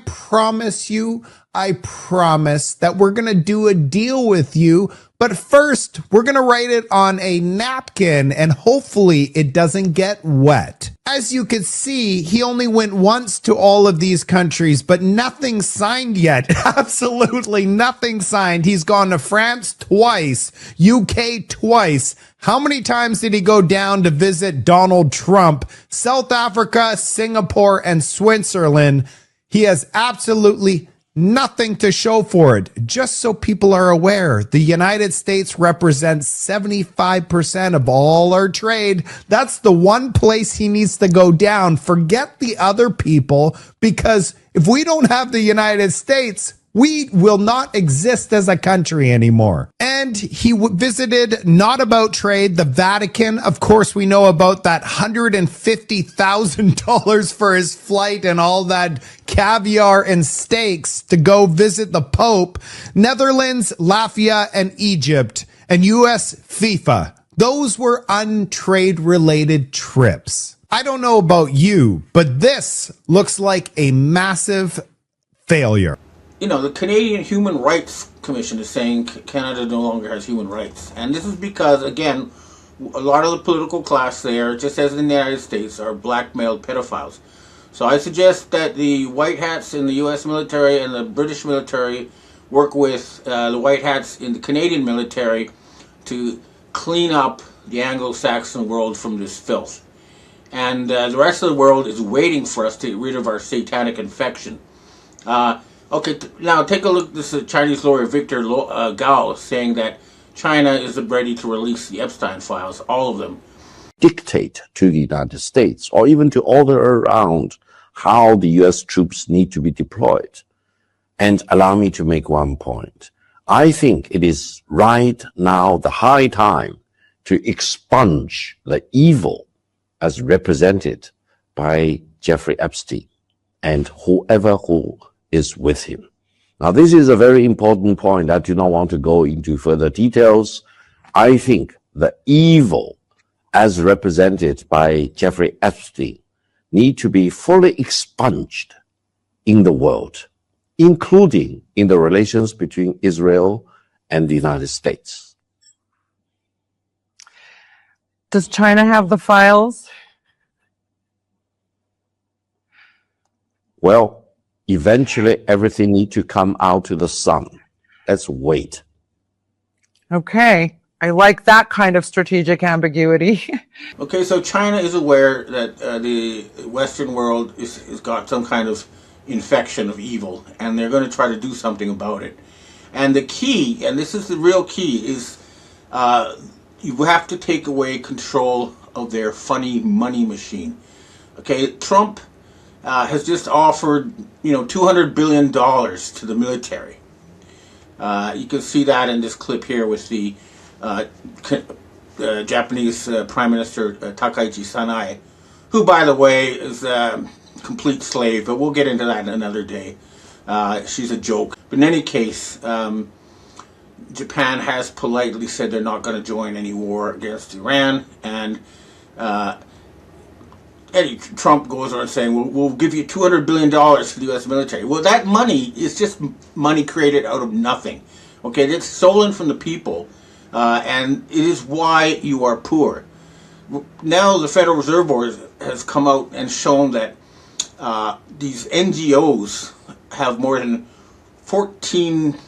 promise that we're going to do a deal with you. But first, we're going to write it on a napkin and hopefully it doesn't get wet. As you can see, he only went once to all of these countries, but nothing signed yet. Absolutely nothing signed. He's gone to France twice, UK twice. How many times did he go down to visit Donald Trump? South Africa, Singapore, and Switzerland. He has absolutely nothing to show for it. Just so people are aware, the United States represents 75% of all our trade. That's the one place he needs to go down. Forget the other people, because if we don't have the United States, we will not exist as a country anymore. And he visited Not About Trade, the Vatican. Of course, we know about that $150,000 for his flight and all that caviar and steaks to go visit the Pope. Netherlands, Latvia, and Egypt, and US FIFA. Those were untrade-related trips. I don't know about you, but this looks like a massive failure. You know, the Canadian Human Rights Commission is saying Canada no longer has human rights. And this is because, again, a lot of the political class there, just as in the United States, are blackmailed pedophiles. So I suggest that the white hats in the U.S. military and the British military work with the white hats in the Canadian military to clean up the Anglo-Saxon world from this filth. And the rest of the world is waiting for us to get rid of our satanic infection. Okay, now take a look. This is Chinese lawyer Victor Gao saying that China is ready to release the Epstein files, all of them. Dictate to the United States or even to order around how the U.S. troops need to be deployed. And allow me to make one point. I think it is right now the high time to expunge the evil as represented by Jeffrey Epstein and whoever who is with him. Now, this is a very important point. I do not want to go into further details. I think the evil as represented by Jeffrey Epstein need to be fully expunged in the world, including in the relations between Israel and the United States. Does China have the files? Well, eventually everything needs to come out to the sun. Let's wait. Okay. I like that kind of strategic ambiguity. Okay, so China is aware that the Western world has got some kind of infection of evil, and they're going to try to do something about it. And the key, and this is the real key, is you have to take away control of their funny money machine. Okay, Trump has just offered, $200 billion to the military. You can see that in this clip here with the Japanese Prime Minister Takaichi Sanai, who, by the way, is a complete slave, but we'll get into that another day. She's a joke. But in any case, Japan has politely said they're not going to join any war against Iran, and Trump goes around saying, we'll give you $200 billion to the U.S. military. Well, that money is just money created out of nothing. Okay, it's stolen from the people, and it is why you are poor. Now the Federal Reserve Board has come out and shown that these NGOs have more than $14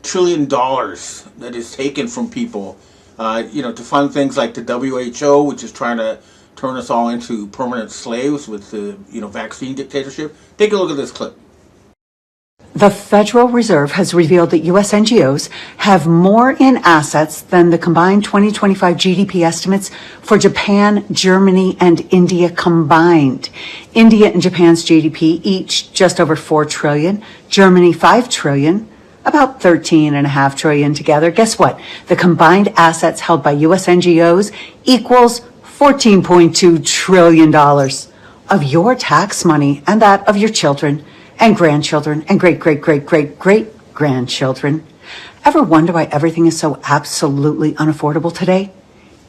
trillion that is taken from people, to fund things like the WHO, which is trying to turn us all into permanent slaves with the vaccine dictatorship. Take a look at this clip. The Federal Reserve has revealed that U.S. NGOs have more in assets than the combined 2025 GDP estimates for Japan, Germany, and India combined. India and Japan's GDP each just over $4 trillion, Germany $5 trillion, about $13.5 trillion together. Guess what? The combined assets held by U.S. NGOs equals $14.2 trillion of your tax money and that of your children and grandchildren and great-great-great-great-great-grandchildren. Ever wonder why everything is so absolutely unaffordable today?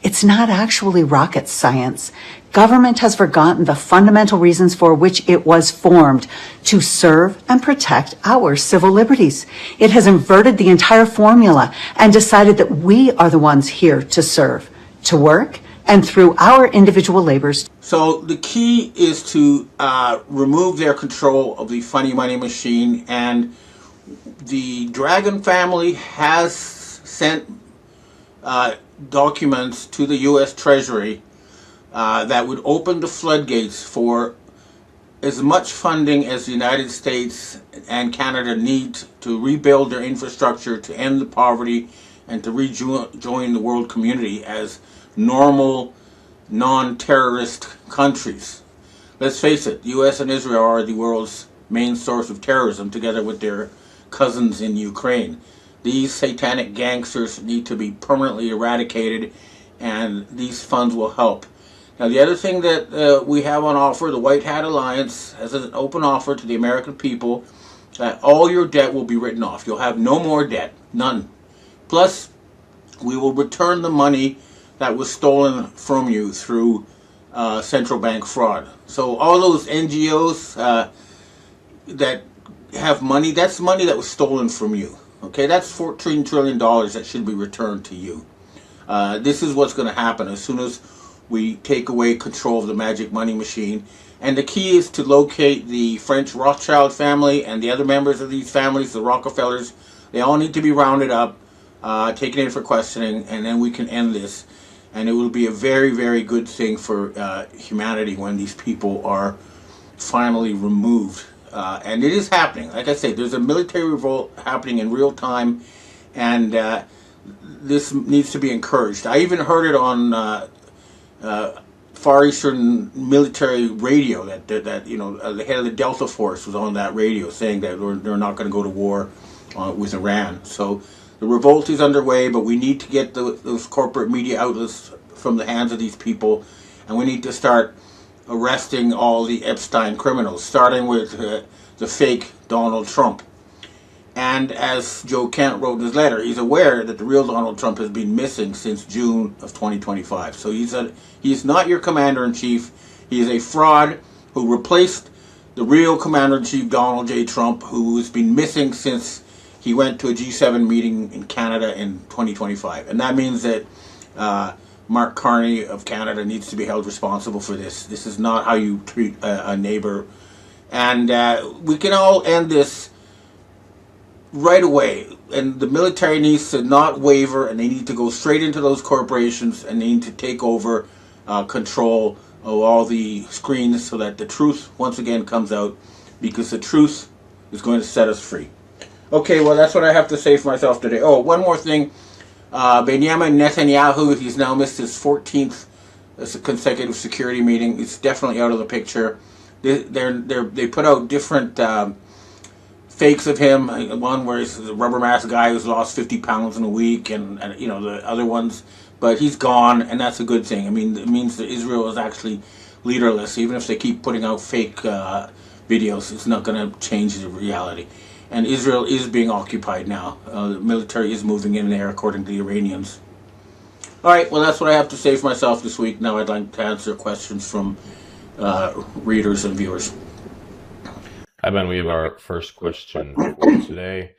It's not actually rocket science. Government has forgotten the fundamental reasons for which it was formed: to serve and protect our civil liberties. It has inverted the entire formula and decided that we are the ones here to serve, to work, and through our individual labors. So the key is to remove their control of the funny money machine, and the Dragon family has sent documents to the U.S. Treasury that would open the floodgates for as much funding as the United States and Canada need to rebuild their infrastructure, to end the poverty, and to rejoin the world community as normal, non-terrorist countries. Let's face it, the U.S. and Israel are the world's main source of terrorism, together with their cousins in Ukraine. These satanic gangsters need to be permanently eradicated, and these funds will help. Now, the other thing that we have on offer, the White Hat Alliance has an open offer to the American people that all your debt will be written off. You'll have no more debt, none. Plus, we will return the money that was stolen from you through central bank fraud. So all those NGOs that have money, that's money that was stolen from you. Okay, that's $14 trillion that should be returned to you. This is what's going to happen as soon as we take away control of the magic money machine. And the key is to locate the French Rothschild family and the other members of these families, the Rockefellers. They all need to be rounded up, taken in for questioning, and then we can end this. And it will be a very, very good thing for humanity when these people are finally removed. And it is happening. Like I say, there's a military revolt happening in real time, and this needs to be encouraged. I even heard it on Far Eastern military radio that the head of the Delta Force was on that radio saying that they're not going to go to war with Iran. So the revolt is underway, but we need to get those corporate media outlets from the hands of these people, and we need to start arresting all the Epstein criminals, starting with the fake Donald Trump. And as Joe Kent wrote in his letter, he's aware that the real Donald Trump has been missing since June of 2025. So he's not your commander-in-chief. He is a fraud who replaced the real commander-in-chief, Donald J. Trump, who has been missing since he went to a G7 meeting in Canada in 2025. And that means that Mark Carney of Canada needs to be held responsible for this. This is not how you treat a neighbor. And we can all end this right away. And the military needs to not waver, and they need to go straight into those corporations, and they need to take over control of all the screens so that the truth once again comes out, because the truth is going to set us free. Okay, well, that's what I have to say for myself today. Oh, one more thing. Benjamin Netanyahu, he's now missed his 14th consecutive security meeting. He's definitely out of the picture. They put out different fakes of him. One where he's a rubber mask guy who's lost 50 pounds in a week, and the other ones. But he's gone, and that's a good thing. I mean, it means that Israel is actually leaderless. Even if they keep putting out fake videos, it's not going to change the reality. And Israel is being occupied now. The military is moving in there, according to the Iranians. All right, well, that's what I have to say for myself this week. Now I'd like to answer questions from readers and viewers. Hi, Ben. We have our first question for today.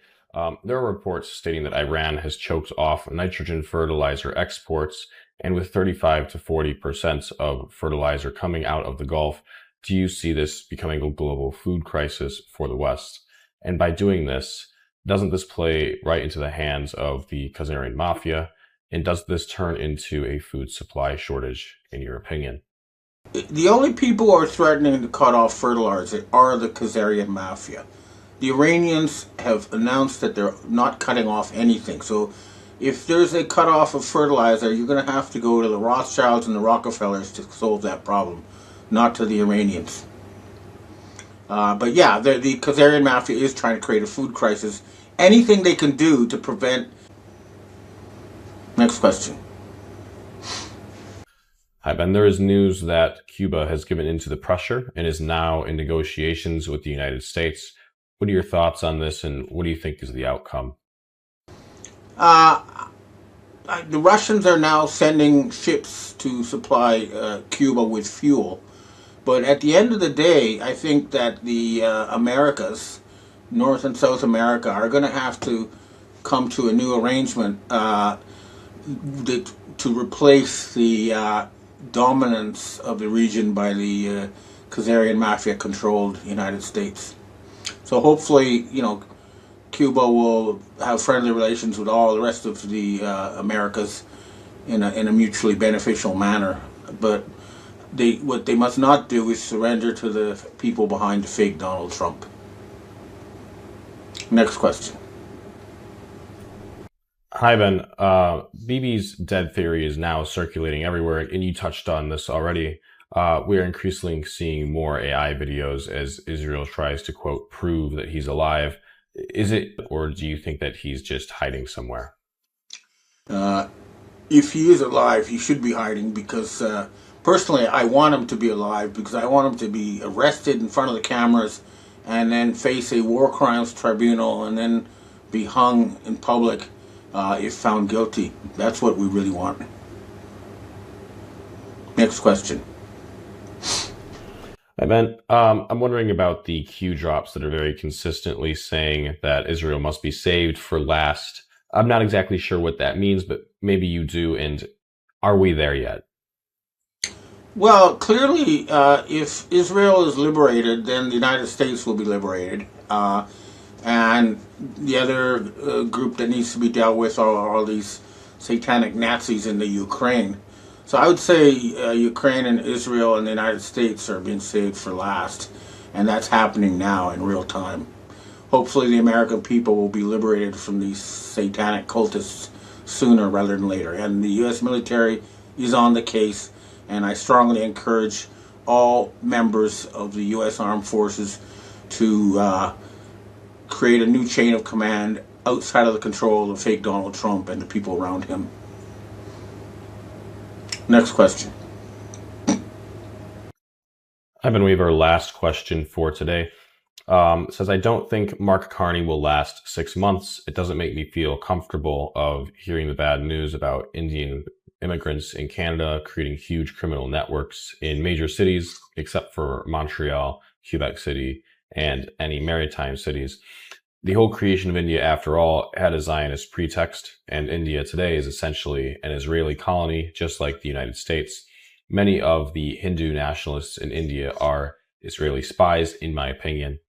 There are reports stating that Iran has choked off nitrogen fertilizer exports, and with 35 to 40% of fertilizer coming out of the Gulf, do you see this becoming a global food crisis for the West? And by doing this, doesn't this play right into the hands of the Khazarian mafia? And does this turn into a food supply shortage, in your opinion? The only people who are threatening to cut off fertilizer are the Khazarian mafia. The Iranians have announced that they're not cutting off anything. So if there's a cutoff of fertilizer, you're going to have to go to the Rothschilds and the Rockefellers to solve that problem, not to the Iranians. But yeah, the Khazarian mafia is trying to create a food crisis. Anything they can do to prevent... Next question. Hi, Ben. There is news that Cuba has given in to the pressure and is now in negotiations with the United States. What are your thoughts on this, and what do you think is the outcome? The Russians are now sending ships to supply Cuba with fuel. But at the end of the day, I think that the Americas, North and South America, are going to have to come to a new arrangement to replace the dominance of the region by the Khazarian mafia-controlled United States. So hopefully, Cuba will have friendly relations with all the rest of the Americas in a mutually beneficial manner. But what they must not do is surrender to the people behind the fake Donald Trump. Next question. Hi, Ben. Bibi's dead theory is now circulating everywhere, and you touched on this already. We are increasingly seeing more AI videos as Israel tries to, quote, prove that he's alive. Is it, or do you think that he's just hiding somewhere? If he is alive, he should be hiding because, personally, I want him to be alive because I want him to be arrested in front of the cameras and then face a war crimes tribunal and then be hung in public if found guilty. That's what we really want. Next question. Hi, Ben. I'm wondering about the Q drops that are very consistently saying that Israel must be saved for last. I'm not exactly sure what that means, but maybe you do. And are we there yet? Well, clearly, if Israel is liberated, then the United States will be liberated. And the other group that needs to be dealt with are all these satanic Nazis in the Ukraine. So I would say Ukraine and Israel and the United States are being saved for last. And that's happening now in real time. Hopefully the American people will be liberated from these satanic cultists sooner rather than later. And the U.S. military is on the case. And I strongly encourage all members of the U.S. Armed Forces to create a new chain of command outside of the control of fake Donald Trump and the people around him. Next question. Ivan Weaver, last question for today. Says, I don't think Mark Carney will last 6 months. It doesn't make me feel comfortable of hearing the bad news about Indian immigrants in Canada creating huge criminal networks in major cities, except for Montreal, Quebec City, and any maritime cities. The whole creation of India, after all, had a Zionist pretext, and India today is essentially an Israeli colony, just like the United States. Many of the Hindu nationalists in India are Israeli spies, in my opinion.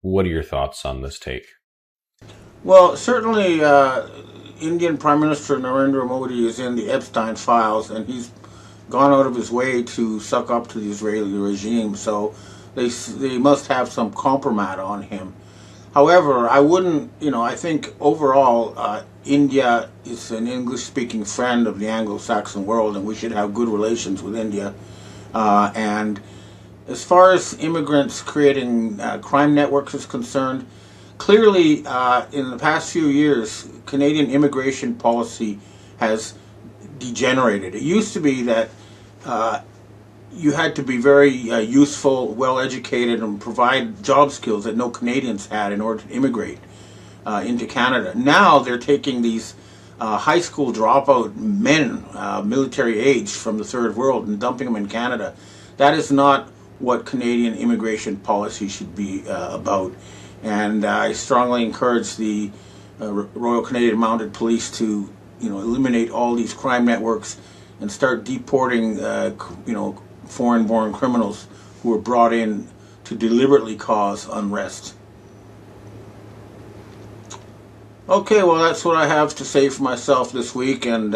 What are your thoughts on this take? Well, certainly Indian Prime Minister Narendra Modi is in the Epstein files, and he's gone out of his way to suck up to the Israeli regime, so they must have some compromise on him. However, I wouldn't, I think overall India is an English-speaking friend of the Anglo-Saxon world, and we should have good relations with India. And as far as immigrants creating crime networks is concerned, Clearly, in the past few years, Canadian immigration policy has degenerated. It used to be that you had to be very useful, well-educated, and provide job skills that no Canadians had in order to immigrate into Canada. Now they're taking these high school dropout men, military age from the third world, and dumping them in Canada. That is not what Canadian immigration policy should be about. And I strongly encourage the Royal Canadian Mounted Police to, eliminate all these crime networks and start deporting, foreign-born criminals who are brought in to deliberately cause unrest. Okay, well, that's what I have to say for myself this week, and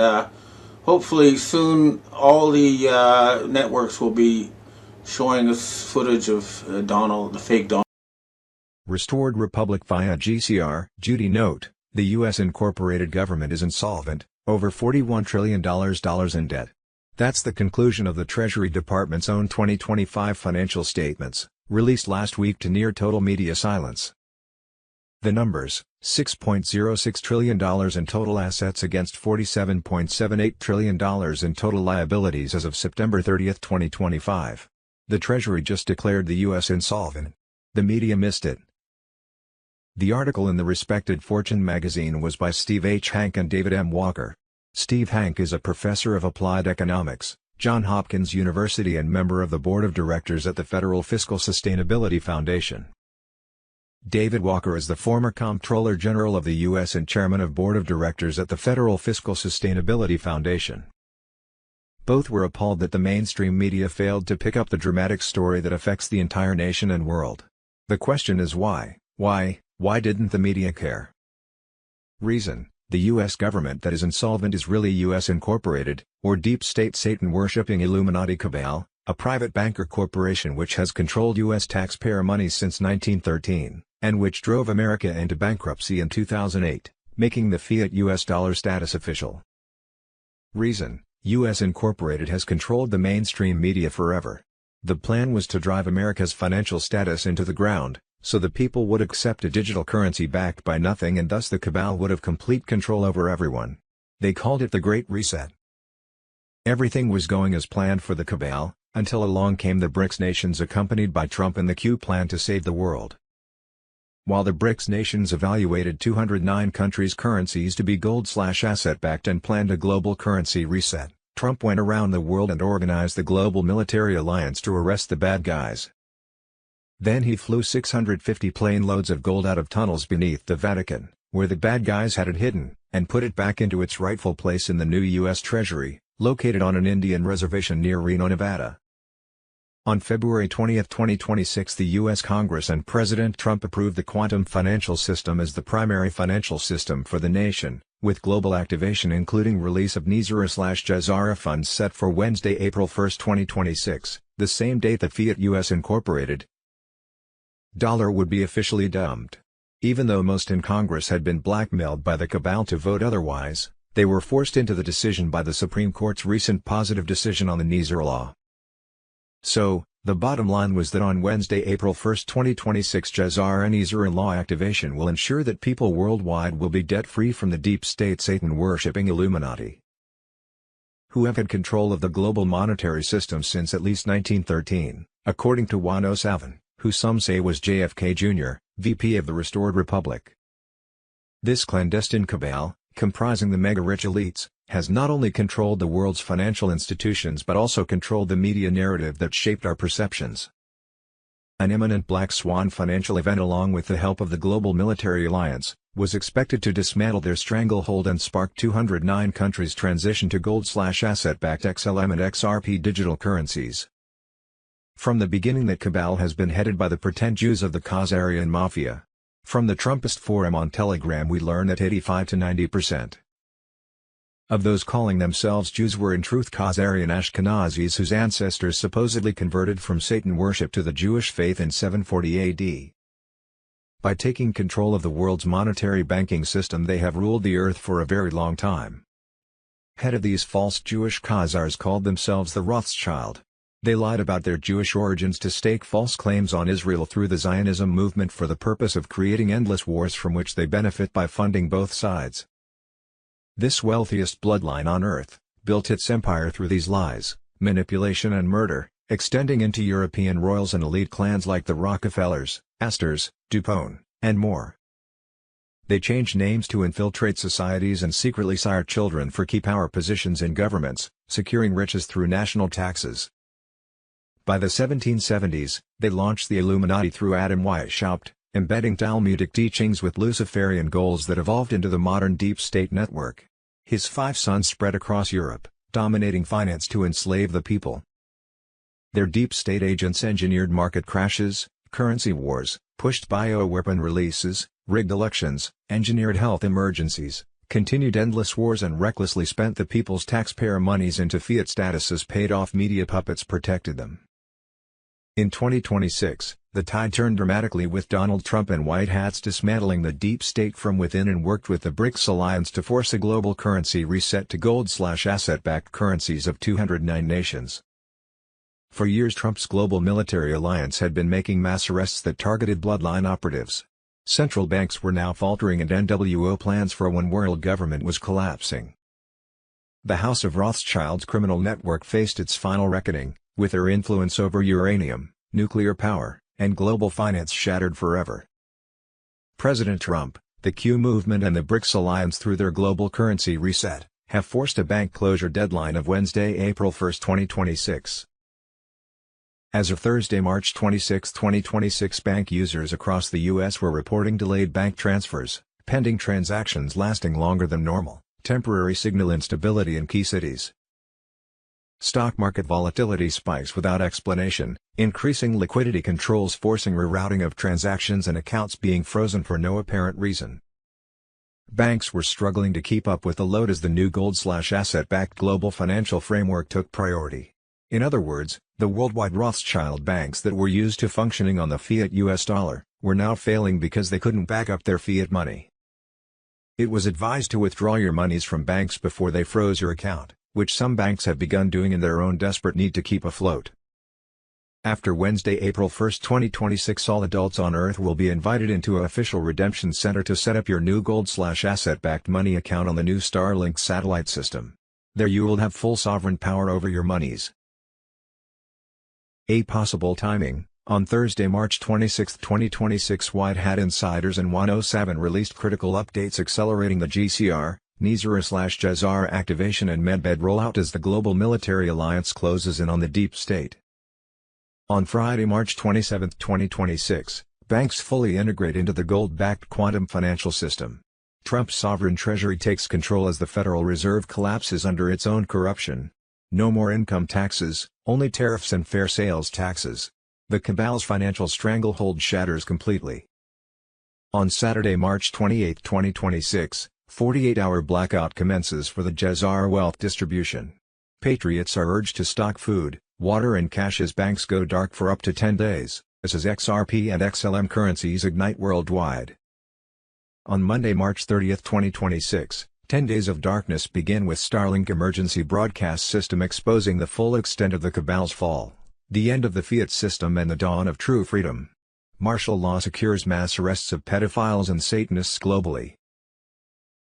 hopefully soon all the networks will be showing us footage of Donald, the fake Donald. Restored Republic via GCR. Judy note, the U.S. incorporated government is insolvent, over $41 trillion in debt. That's the conclusion of the Treasury Department's own 2025 financial statements, released last week to near total media silence. The numbers, $6.06 trillion in total assets against $47.78 trillion in total liabilities as of September 30, 2025. The Treasury just declared the U.S. insolvent. The media missed it. The article in the respected Fortune magazine was by Steve H. Hank and David M. Walker. Steve Hank is a professor of applied economics, Johns Hopkins University, and member of the board of directors at the Federal Fiscal Sustainability Foundation. David Walker is the former Comptroller General of the U.S. and chairman of board of directors at the Federal Fiscal Sustainability Foundation. Both were appalled that the mainstream media failed to pick up the dramatic story that affects the entire nation and world. The question is why? Why didn't the media care? Reason: the U.S. government that is insolvent is really U.S. Incorporated, or deep state Satan-worshipping Illuminati cabal, a private banker corporation which has controlled U.S. taxpayer money since 1913, and which drove America into bankruptcy in 2008, making the fiat U.S. dollar status official. Reason: U.S. Incorporated has controlled the mainstream media forever. The plan was to drive America's financial status into the ground, so the people would accept a digital currency backed by nothing, and thus the cabal would have complete control over everyone. They called it the Great Reset. Everything was going as planned for the cabal, until along came the BRICS nations accompanied by Trump and the Q plan to save the world. While the BRICS nations evaluated 209 countries' currencies to be gold/asset-backed and planned a global currency reset, Trump went around the world and organized the global military alliance to arrest the bad guys. Then he flew 650 plane loads of gold out of tunnels beneath the Vatican, where the bad guys had it hidden, and put it back into its rightful place in the new U.S. Treasury, located on an Indian reservation near Reno, Nevada. On February 20, 2026, the U.S. Congress and President Trump approved the quantum financial system as the primary financial system for the nation, with global activation including release of NISR/JAZARA funds set for Wednesday, April 1, 2026, the same date that fiat U.S. Incorporated dollar would be officially dumped. Even though most in Congress had been blackmailed by the cabal to vote otherwise, they were forced into the decision by the Supreme Court's recent positive decision on the NISR law. So, the bottom line was that on Wednesday, April 1, 2026, JAZARA NISR law activation will ensure that people worldwide will be debt-free from the deep state Satan-worshipping Illuminati, who have had control of the global monetary system since at least 1913, according to Juan O. Savin, who some say was JFK Jr., VP of the Restored Republic. This clandestine cabal, comprising the mega-rich elites, has not only controlled the world's financial institutions but also controlled the media narrative that shaped our perceptions. An imminent black swan financial event, along with the help of the global military alliance, was expected to dismantle their stranglehold and spark 209 countries' transition to gold/asset-backed XLM and XRP digital currencies. From the beginning, that cabal has been headed by the pretend Jews of the Khazarian Mafia. From the Trumpist forum on Telegram we learn that 85 to 90% of those calling themselves Jews were in truth Khazarian Ashkenazis whose ancestors supposedly converted from Satan worship to the Jewish faith in 740 AD. By taking control of the world's monetary banking system they have ruled the earth for a very long time. Head of these false Jewish Khazars called themselves the Rothschild. They lied about their Jewish origins to stake false claims on Israel through the Zionism movement for the purpose of creating endless wars from which they benefit by funding both sides. This wealthiest bloodline on earth built its empire through these lies, manipulation and murder, extending into European royals and elite clans like the Rockefellers, Astors, Dupont, and more. They changed names to infiltrate societies and secretly sire children for key power positions in governments, securing riches through national taxes. By the 1770s, they launched the Illuminati through Adam Weishaupt, embedding Talmudic teachings with Luciferian goals that evolved into the modern deep state network. His 5 sons spread across Europe, dominating finance to enslave the people. Their deep state agents engineered market crashes, currency wars, pushed bioweapon releases, rigged elections, engineered health emergencies, continued endless wars and recklessly spent the people's taxpayer monies into fiat status as paid-off media puppets protected them. In 2026, the tide turned dramatically with Donald Trump and white hats dismantling the deep state from within and worked with the BRICS alliance to force a global currency reset to gold/asset-backed currencies of 209 nations. For years Trump's global military alliance had been making mass arrests that targeted bloodline operatives. Central banks were now faltering and NWO plans for a one-world government was collapsing. The House of Rothschild's criminal network faced its final reckoning, with their influence over uranium, nuclear power, and global finance shattered forever. President Trump, the Q movement and the BRICS alliance through their global currency reset, have forced a bank closure deadline of Wednesday, April 1, 2026. As of Thursday, March 26, 2026, bank users across the U.S. were reporting delayed bank transfers, pending transactions lasting longer than normal, temporary signal instability in key cities. Stock market volatility spikes without explanation, increasing liquidity controls forcing rerouting of transactions and accounts being frozen for no apparent reason. Banks were struggling to keep up with the load as the new gold/asset-backed global financial framework took priority. In other words, the worldwide Rothschild banks that were used to functioning on the fiat US dollar, were now failing because they couldn't back up their fiat money. It was advised to withdraw your monies from banks before they froze your account, which some banks have begun doing in their own desperate need to keep afloat. After Wednesday, April 1, 2026, all adults on Earth will be invited into an official redemption center to set up your new gold/asset-backed money account on the new Starlink satellite system. There you will have full sovereign power over your monies. A possible timing: on Thursday, March 26, 2026, White Hat insiders and 107 released critical updates accelerating the GCR, NISR/JASAR activation and Medbed rollout as the global military alliance closes in on the deep state. On Friday, March 27, 2026, banks fully integrate into the gold-backed quantum financial system. Trump's sovereign treasury takes control as the Federal Reserve collapses under its own corruption. No more income taxes, only tariffs and fair sales taxes. The cabal's financial stranglehold shatters completely. On Saturday, March 28, 2026, 48-hour blackout commences for the JASAR wealth distribution. Patriots are urged to stock food, water and cash as banks go dark for up to 10 days, as XRP and XLM currencies ignite worldwide. On Monday, March 30, 2026, 10 days of darkness begin with Starlink emergency broadcast system exposing the full extent of the cabal's fall, the end of the fiat system and the dawn of true freedom. Martial law secures mass arrests of pedophiles and Satanists globally.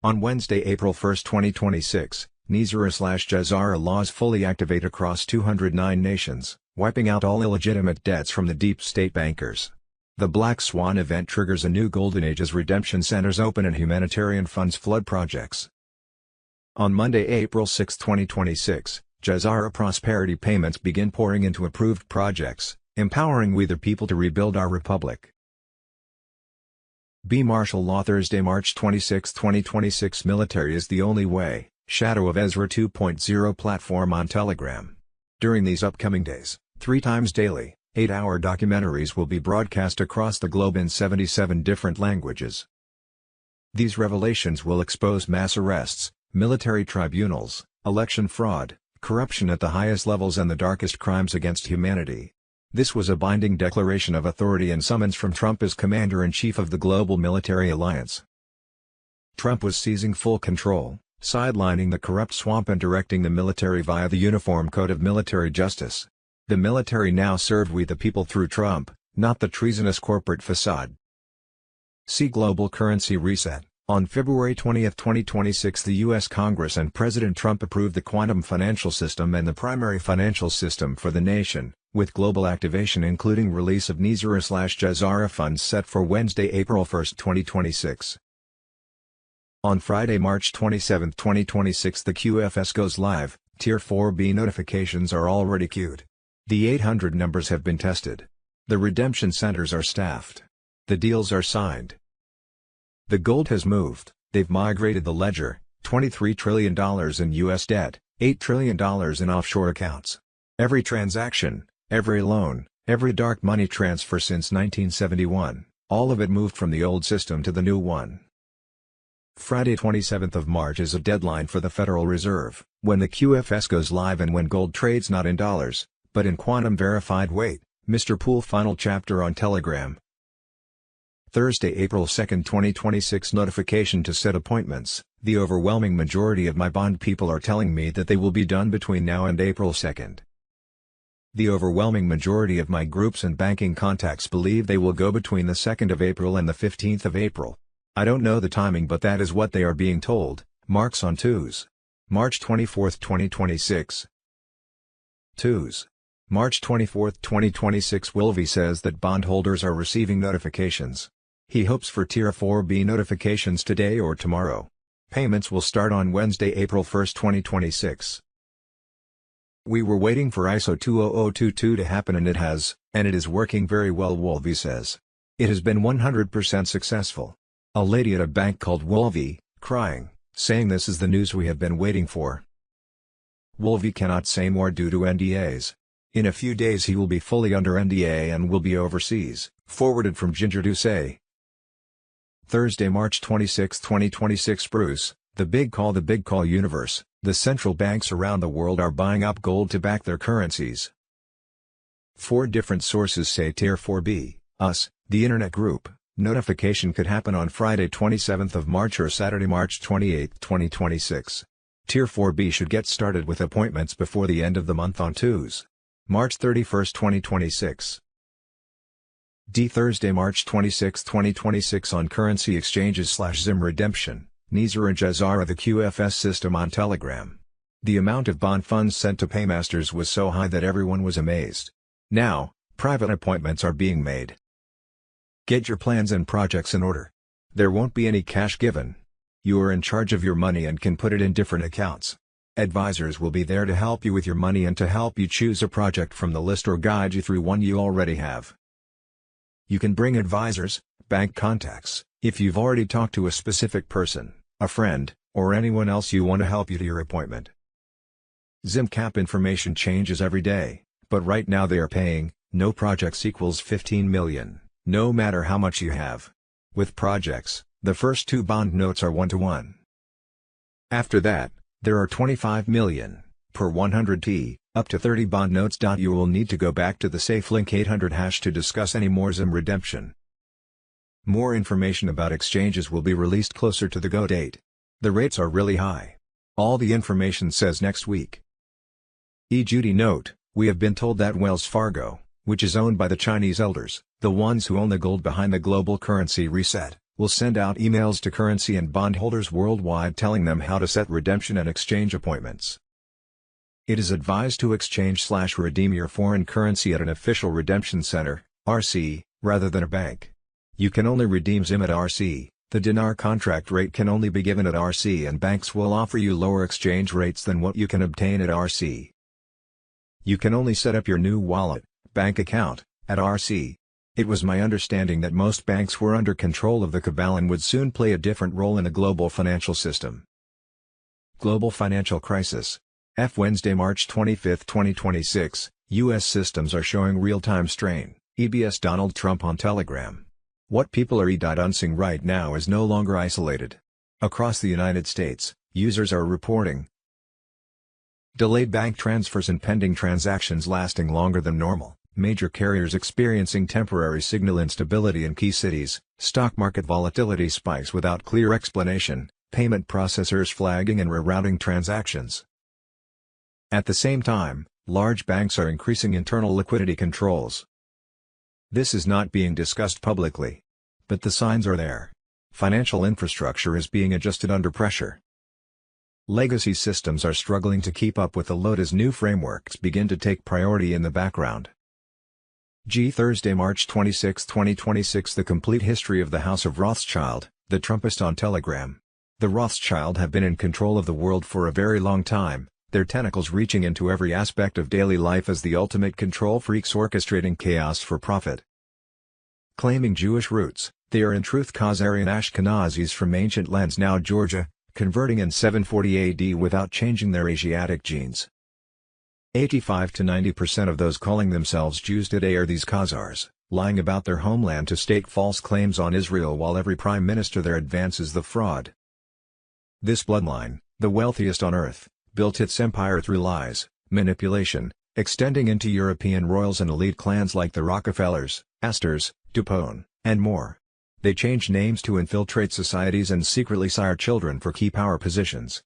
On Wednesday, April 1, 2026, NISR/JASAR laws fully activate across 209 nations, wiping out all illegitimate debts from the deep state bankers. The Black Swan event triggers a new golden age as redemption centers open and humanitarian funds flood projects. On Monday, April 6, 2026, JASAR prosperity payments begin pouring into approved projects, empowering we the people to rebuild our republic. B. Martial law Thursday, March 26, 2026 Military is the only way, Shadow of Ezra 2.0 platform on Telegram. During these upcoming days, 3 times daily, 8-hour documentaries will be broadcast across the globe in 77 different languages. These revelations will expose mass arrests, military tribunals, election fraud, corruption at the highest levels and the darkest crimes against humanity. This was a binding declaration of authority and summons from Trump as Commander-in-Chief of the Global Military Alliance. Trump was seizing full control, sidelining the corrupt swamp and directing the military via the Uniform Code of Military Justice. The military now served we the people through Trump, not the treasonous corporate facade. See Global Currency Reset. On February 20, 2026, the U.S. Congress and President Trump approved the quantum financial system and the primary financial system for the nation, with global activation including release of NISR/JAZARA funds set for Wednesday, April 1, 2026. On Friday, March 27, 2026, the QFS goes live. Tier 4B notifications are already queued. The 800 numbers have been tested. The redemption centers are staffed. The deals are signed. The gold has moved. They've migrated the ledger, $23 trillion in U.S. debt, $8 trillion in offshore accounts. Every transaction, every loan, every dark money transfer since 1971, all of it moved from the old system to the new one. Friday 27th of March is a deadline for the Federal Reserve, when the QFS goes live and when gold trades not in dollars, but in quantum verified weight. Mr. Poole final chapter on Telegram. Thursday, April 2, 2026 notification to set appointments. The overwhelming majority of my bond people are telling me that they will be done between now and April 2. The overwhelming majority of my groups and banking contacts believe they will go between the 2nd of April and the 15th of April. I don't know the timing, but that is what they are being told. Marks on twos. March 24, 2026. Twos. March 24, 2026. Wilvey says that bondholders are receiving notifications. He hopes for Tier 4B notifications today or tomorrow. Payments will start on Wednesday, April 1, 2026. We were waiting for ISO 20022 to happen and it has, and it is working very well, Wolvey says. It has been 100% successful. A lady at a bank called Wolvey, crying, saying this is the news we have been waiting for. Wolvey cannot say more due to NDAs. In a few days he will be fully under NDA and will be overseas, forwarded from Ginger Doucet. Thursday, March 26, 2026. Bruce, the big call universe. The central banks around the world are buying up gold to back their currencies. 4 different sources say Tier 4B, us, the Internet Group, notification could happen on Friday 27th of March or Saturday, March 28, 2026. Tier 4B should get started with appointments before the end of the month on twos. March 31, 2026. Thursday, March 26, 2026 on currency exchanges/Zim redemption, NISR and JAZARA, the QFS system on Telegram. The amount of bond funds sent to paymasters was so high that everyone was amazed. Now, private appointments are being made. Get your plans and projects in order. There won't be any cash given. You are in charge of your money and can put it in different accounts. Advisors will be there to help you with your money and to help you choose a project from the list or guide you through one you already have. You can bring advisors, bank contacts, if you've already talked to a specific person, a friend, or anyone else you want to help you to your appointment. ZimCap information changes every day, but right now they are paying, no projects equals 15 million, no matter how much you have. With projects, the first 2 bond notes are 1-to-1. After that, there are 25 million, per 100T, up to 30 bond notes. You will need to go back to the SafeLink 800 hash to discuss any more Zim redemption. More information about exchanges will be released closer to the go date. The rates are really high. All the information says next week. Judy note, we have been told that Wells Fargo, which is owned by the Chinese elders, the ones who own the gold behind the global currency reset, will send out emails to currency and bondholders worldwide telling them how to set redemption and exchange appointments. It is advised to exchange/redeem your foreign currency at an official redemption center, RC, rather than a bank. You can only redeem Zim at RC, the dinar contract rate can only be given at RC and banks will offer you lower exchange rates than what you can obtain at RC. You can only set up your new wallet, bank account, at RC. It was my understanding that most banks were under control of the cabal and would soon play a different role in the global financial system. Global financial crisis. Wednesday, March 25, 2026, U.S. systems are showing real-time strain. EBS Donald Trump on Telegram. What people are evidencing right now is no longer isolated. Across the United States, users are reporting delayed bank transfers and pending transactions lasting longer than normal, major carriers experiencing temporary signal instability in key cities, stock market volatility spikes without clear explanation, payment processors flagging and rerouting transactions. At the same time, Large banks are increasing internal liquidity controls. This is not being discussed publicly. But the signs are there. Financial infrastructure is being adjusted under pressure. Legacy systems are struggling to keep up with the load as new frameworks begin to take priority in the background. Thursday, March 26, 2026. The complete history of the House of Rothschild, the Trumpist on Telegram. The Rothschild have been in control of the world for a very long time, their tentacles reaching into every aspect of daily life as the ultimate control freaks orchestrating chaos for profit. Claiming Jewish roots, they are in truth Khazarian Ashkenazis from ancient lands, now Georgia, converting in 740 AD without changing their Asiatic genes. 85 to 90% of those calling themselves Jews today are these Khazars, lying about their homeland to state false claims on Israel while every prime minister there advances the fraud. This bloodline, the wealthiest on earth, built its empire through lies, manipulation, extending into European royals and elite clans like the Rockefellers, Astors, Dupont, and more. They changed names to infiltrate societies and secretly sire children for key power positions.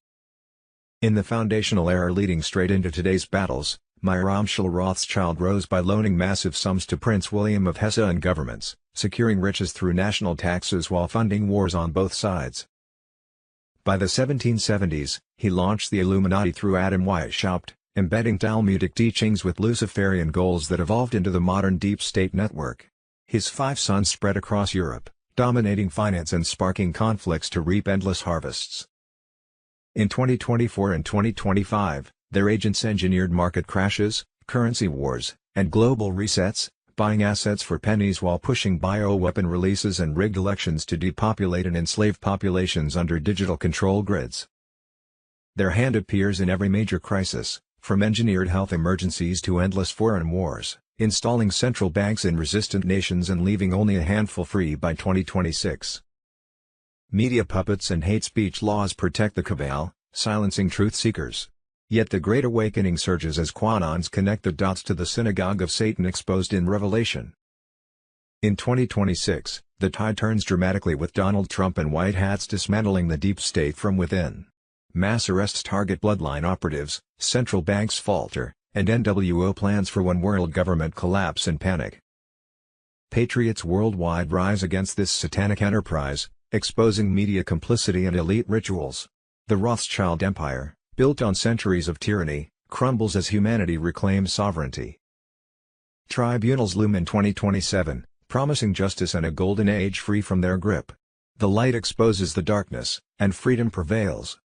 In the foundational era leading straight into today's battles, Meyer Amschel Rothschild rose by loaning massive sums to Prince William of Hesse and governments, securing riches through national taxes while funding wars on both sides. By the 1770s, he launched the Illuminati through Adam Weishaupt, embedding Talmudic teachings with Luciferian goals that evolved into the modern deep state network. His 5 sons spread across Europe, dominating finance and sparking conflicts to reap endless harvests. In 2024 and 2025, their agents engineered market crashes, currency wars, and global resets, buying assets for pennies while pushing bioweapon releases and rigged elections to depopulate and enslave populations under digital control grids. Their hand appears in every major crisis, from engineered health emergencies to endless foreign wars, installing central banks in resistant nations and leaving only a handful free by 2026. Media puppets and hate speech laws protect the cabal, silencing truth seekers. Yet the Great Awakening surges as QAnons connect the dots to the synagogue of Satan exposed in Revelation. In 2026, the tide turns dramatically with Donald Trump and white hats dismantling the deep state from within. Mass arrests target bloodline operatives, central banks falter, and NWO plans for one world government collapse in panic. Patriots worldwide rise against this satanic enterprise, exposing media complicity and elite rituals. The Rothschild Empire, built on centuries of tyranny, crumbles as humanity reclaims sovereignty. Tribunals loom in 2027, promising justice and a golden age free from their grip. The light exposes the darkness, and freedom prevails.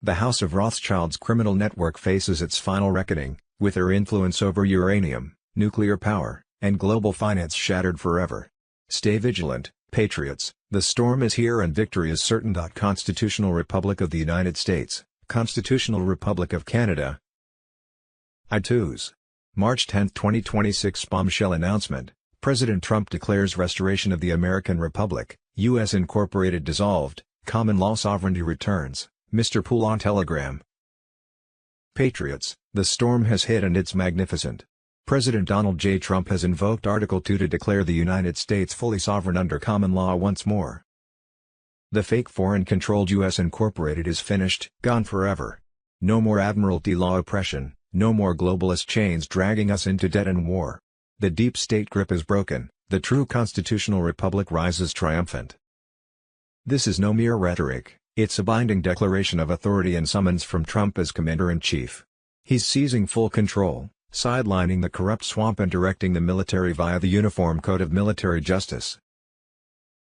The House of Rothschild's criminal network faces its final reckoning, with their influence over uranium, nuclear power, and global finance shattered forever. Stay vigilant, patriots, the storm is here and victory is certain. Constitutional Republic of the United States, Constitutional Republic of Canada. iTunes. March 10, 2026 bombshell announcement, President Trump declares restoration of the American Republic, U.S. Incorporated dissolved, common law sovereignty returns, Mr. Poole on Telegram. Patriots, the storm has hit and it's magnificent. President Donald J. Trump has invoked Article 2 to declare the United States fully sovereign under common law once more. The fake foreign-controlled U.S. Incorporated is finished, gone forever. No more Admiralty law oppression, no more globalist chains dragging us into debt and war. The deep state grip is broken, the true constitutional republic rises triumphant. This is no mere rhetoric, it's a binding declaration of authority and summons from Trump as Commander-in-Chief. He's seizing full control, sidelining the corrupt swamp and directing the military via the Uniform Code of Military Justice.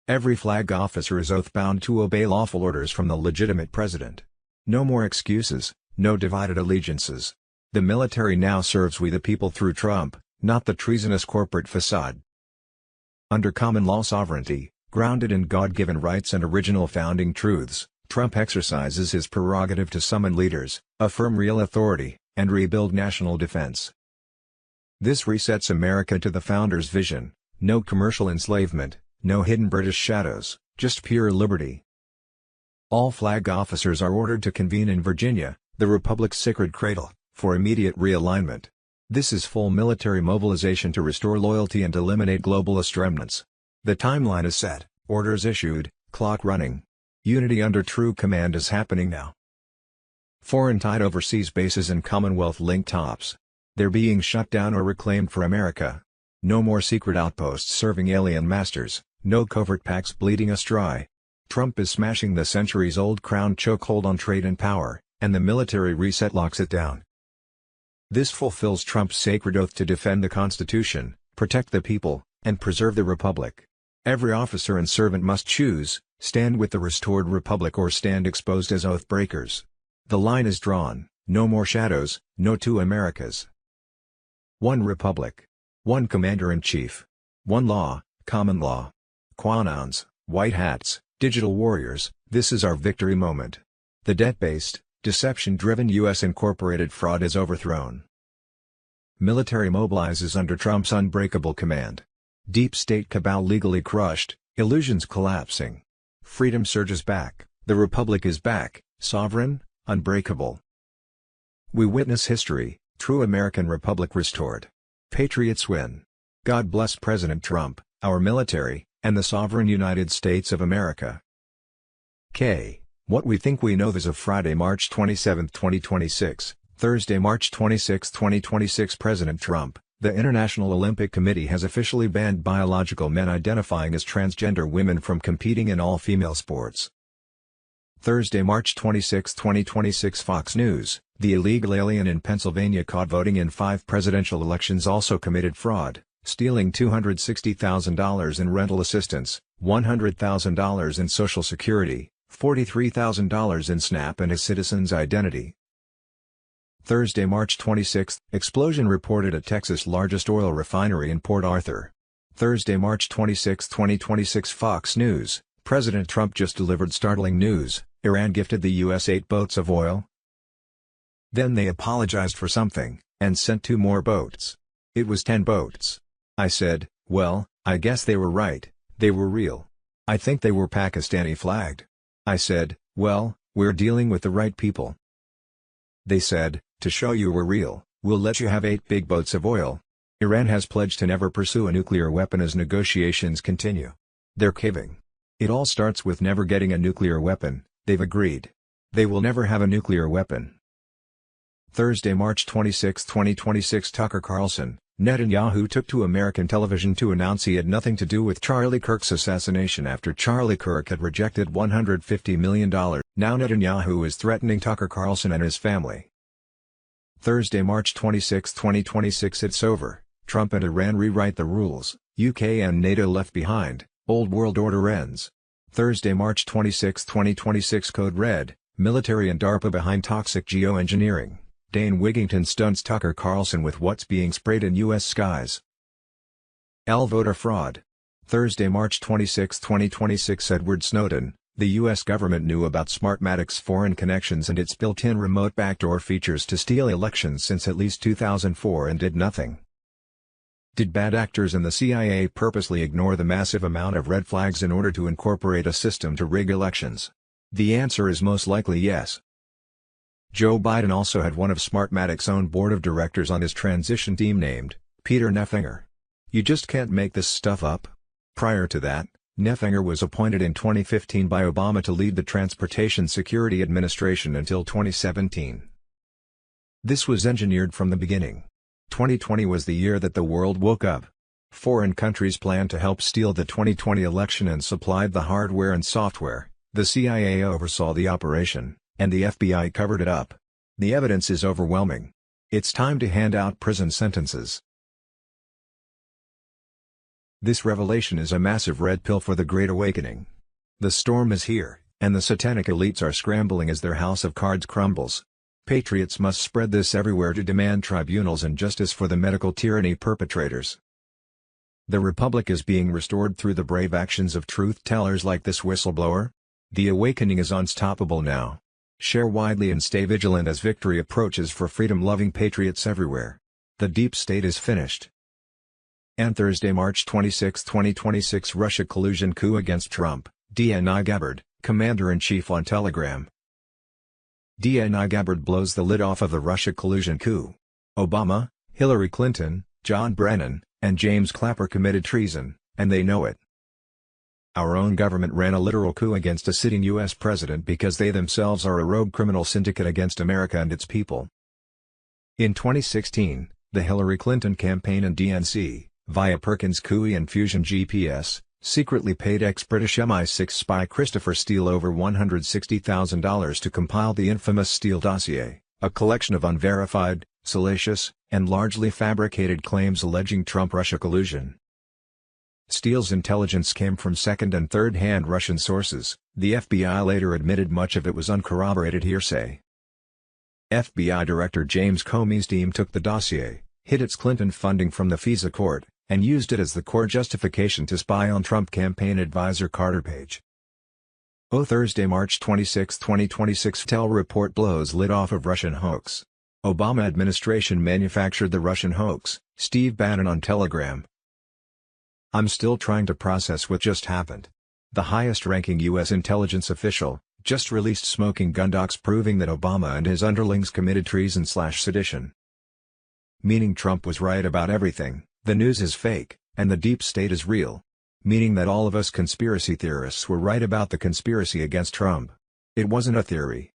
Every flag officer is oath-bound to obey lawful orders from the legitimate president. No more excuses, no divided allegiances. The military now serves we the people through Trump, not the treasonous corporate facade. Under common law sovereignty, grounded in God-given rights and original founding truths, Trump exercises his prerogative to summon leaders, affirm real authority, and rebuild national defense. This resets America to the founders' vision: no commercial enslavement, no hidden British shadows, just pure liberty. All flag officers are ordered to convene in Virginia, the Republic's sacred cradle, for immediate realignment. This is full military mobilization to restore loyalty and eliminate globalist remnants. The timeline is set, orders issued, clock running. Unity under true command is happening now. Foreign tied overseas bases and Commonwealth-linked tops, They're being shut down or reclaimed for America. No more secret outposts serving alien masters, no covert pacts bleeding us dry. Trump is smashing the centuries-old crown chokehold on trade and power, and the military reset locks it down. This fulfills Trump's sacred oath to defend the Constitution, protect the people, and preserve the Republic. Every officer and servant must choose, stand with the restored Republic or stand exposed as oath breakers. The line is drawn, no more shadows, no two Americas. One Republic. One Commander-in-Chief. One law, common law. QAnons, white hats, digital warriors, this is our victory moment. The debt-based, deception-driven U.S. incorporated fraud is overthrown. Military mobilizes under Trump's unbreakable command. Deep state cabal legally crushed, illusions collapsing. Freedom surges back, the Republic is back, sovereign, unbreakable. We witness history, true American Republic restored. Patriots win. God bless President Trump, our military, and the sovereign United States of America. What we think we know as of Friday, March 27, 2026, Thursday, March 26, 2026. President Trump, the International Olympic Committee has officially banned biological men identifying as transgender women from competing in all-female sports. Thursday, March 26, 2026. Fox News, the illegal alien in Pennsylvania caught voting in 5 presidential elections also committed fraud, stealing $260,000 in rental assistance, $100,000 in Social Security, $43,000 in SNAP and his citizen's identity. Thursday, March 26, explosion reported at Texas' largest oil refinery in Port Arthur. Thursday, March 26, 2026. Fox News, President Trump just delivered startling news, Iran gifted the U.S. 8 boats of oil. Then they apologized for something, and sent 2 more boats. It was 10 boats. I said, well, I guess they were right, they were real. I think they were Pakistani flagged. I said, well, we're dealing with the right people. They said, to show you we're real, we'll let you have 8 big boats of oil. Iran has pledged to never pursue a nuclear weapon as negotiations continue. They're caving. It all starts with never getting a nuclear weapon, they've agreed. They will never have a nuclear weapon. Thursday, March 26, 2026. Tucker Carlson, Netanyahu took to American television to announce he had nothing to do with Charlie Kirk's assassination after Charlie Kirk had rejected $150 million. Now Netanyahu is threatening Tucker Carlson and his family. Thursday, March 26, 2026. It's over. Trump and Iran rewrite the rules. UK and NATO left behind. Old world order ends. Thursday, March 26, 2026. Code Red, military and DARPA behind toxic geoengineering. Dane Wigington stunts Tucker Carlson with what's being sprayed in U.S. skies. Voter fraud. Thursday, March 26, 2026. Edward Snowden, the U.S. government knew about Smartmatic's foreign connections and its built-in remote backdoor features to steal elections since at least 2004 and did nothing. Did bad actors in the CIA purposely ignore the massive amount of red flags in order to incorporate a system to rig elections? The answer is most likely yes. Joe Biden also had one of Smartmatic's own board of directors on his transition team named Peter Neffenger. You just can't make this stuff up. Prior to that, Neffenger was appointed in 2015 by Obama to lead the Transportation Security Administration until 2017. This was engineered from the beginning. 2020 was the year that the world woke up. Foreign countries planned to help steal the 2020 election and supplied the hardware and software. The CIA oversaw the operation, and the FBI covered it up. The evidence is overwhelming. It's time to hand out prison sentences. This revelation is a massive red pill for the Great Awakening. The storm is here, and the satanic elites are scrambling as their house of cards crumbles. Patriots must spread this everywhere to demand tribunals and justice for the medical tyranny perpetrators. The Republic is being restored through the brave actions of truth-tellers like this whistleblower. The awakening is unstoppable now. Share widely and stay vigilant as victory approaches for freedom-loving patriots everywhere. The deep state is finished. And Thursday, March 26, 2026. Russia collusion coup against Trump, DNI Gabbard, Commander-in-Chief on Telegram. DNI Gabbard blows the lid off of the Russia collusion coup. Obama, Hillary Clinton, John Brennan, and James Clapper committed treason, and they know it. Our own government ran a literal coup against a sitting U.S. president because they themselves are a rogue criminal syndicate against America and its people. In 2016, the Hillary Clinton campaign and DNC, via Perkins Coie and Fusion GPS, secretly paid ex-British MI6 spy Christopher Steele over $160,000 to compile the infamous Steele dossier, a collection of unverified, salacious, and largely fabricated claims alleging Trump-Russia collusion. Steele's intelligence came from second- and third-hand Russian sources. The FBI later admitted much of it was uncorroborated hearsay. FBI Director James Comey's team took the dossier, hid its Clinton funding from the FISA court, and used it as the core justification to spy on Trump campaign advisor Carter Page. Thursday, March 26, 2026 Tell report blows lid off of Russian hoax. Obama administration manufactured the Russian hoax, Steve Bannon on Telegram. I'm still trying to process what just happened. The highest-ranking U.S. intelligence official just released smoking gun docs proving that Obama and his underlings committed treason/sedition. Meaning Trump was right about everything, the news is fake, and the deep state is real. Meaning that all of us conspiracy theorists were right about the conspiracy against Trump. It wasn't a theory.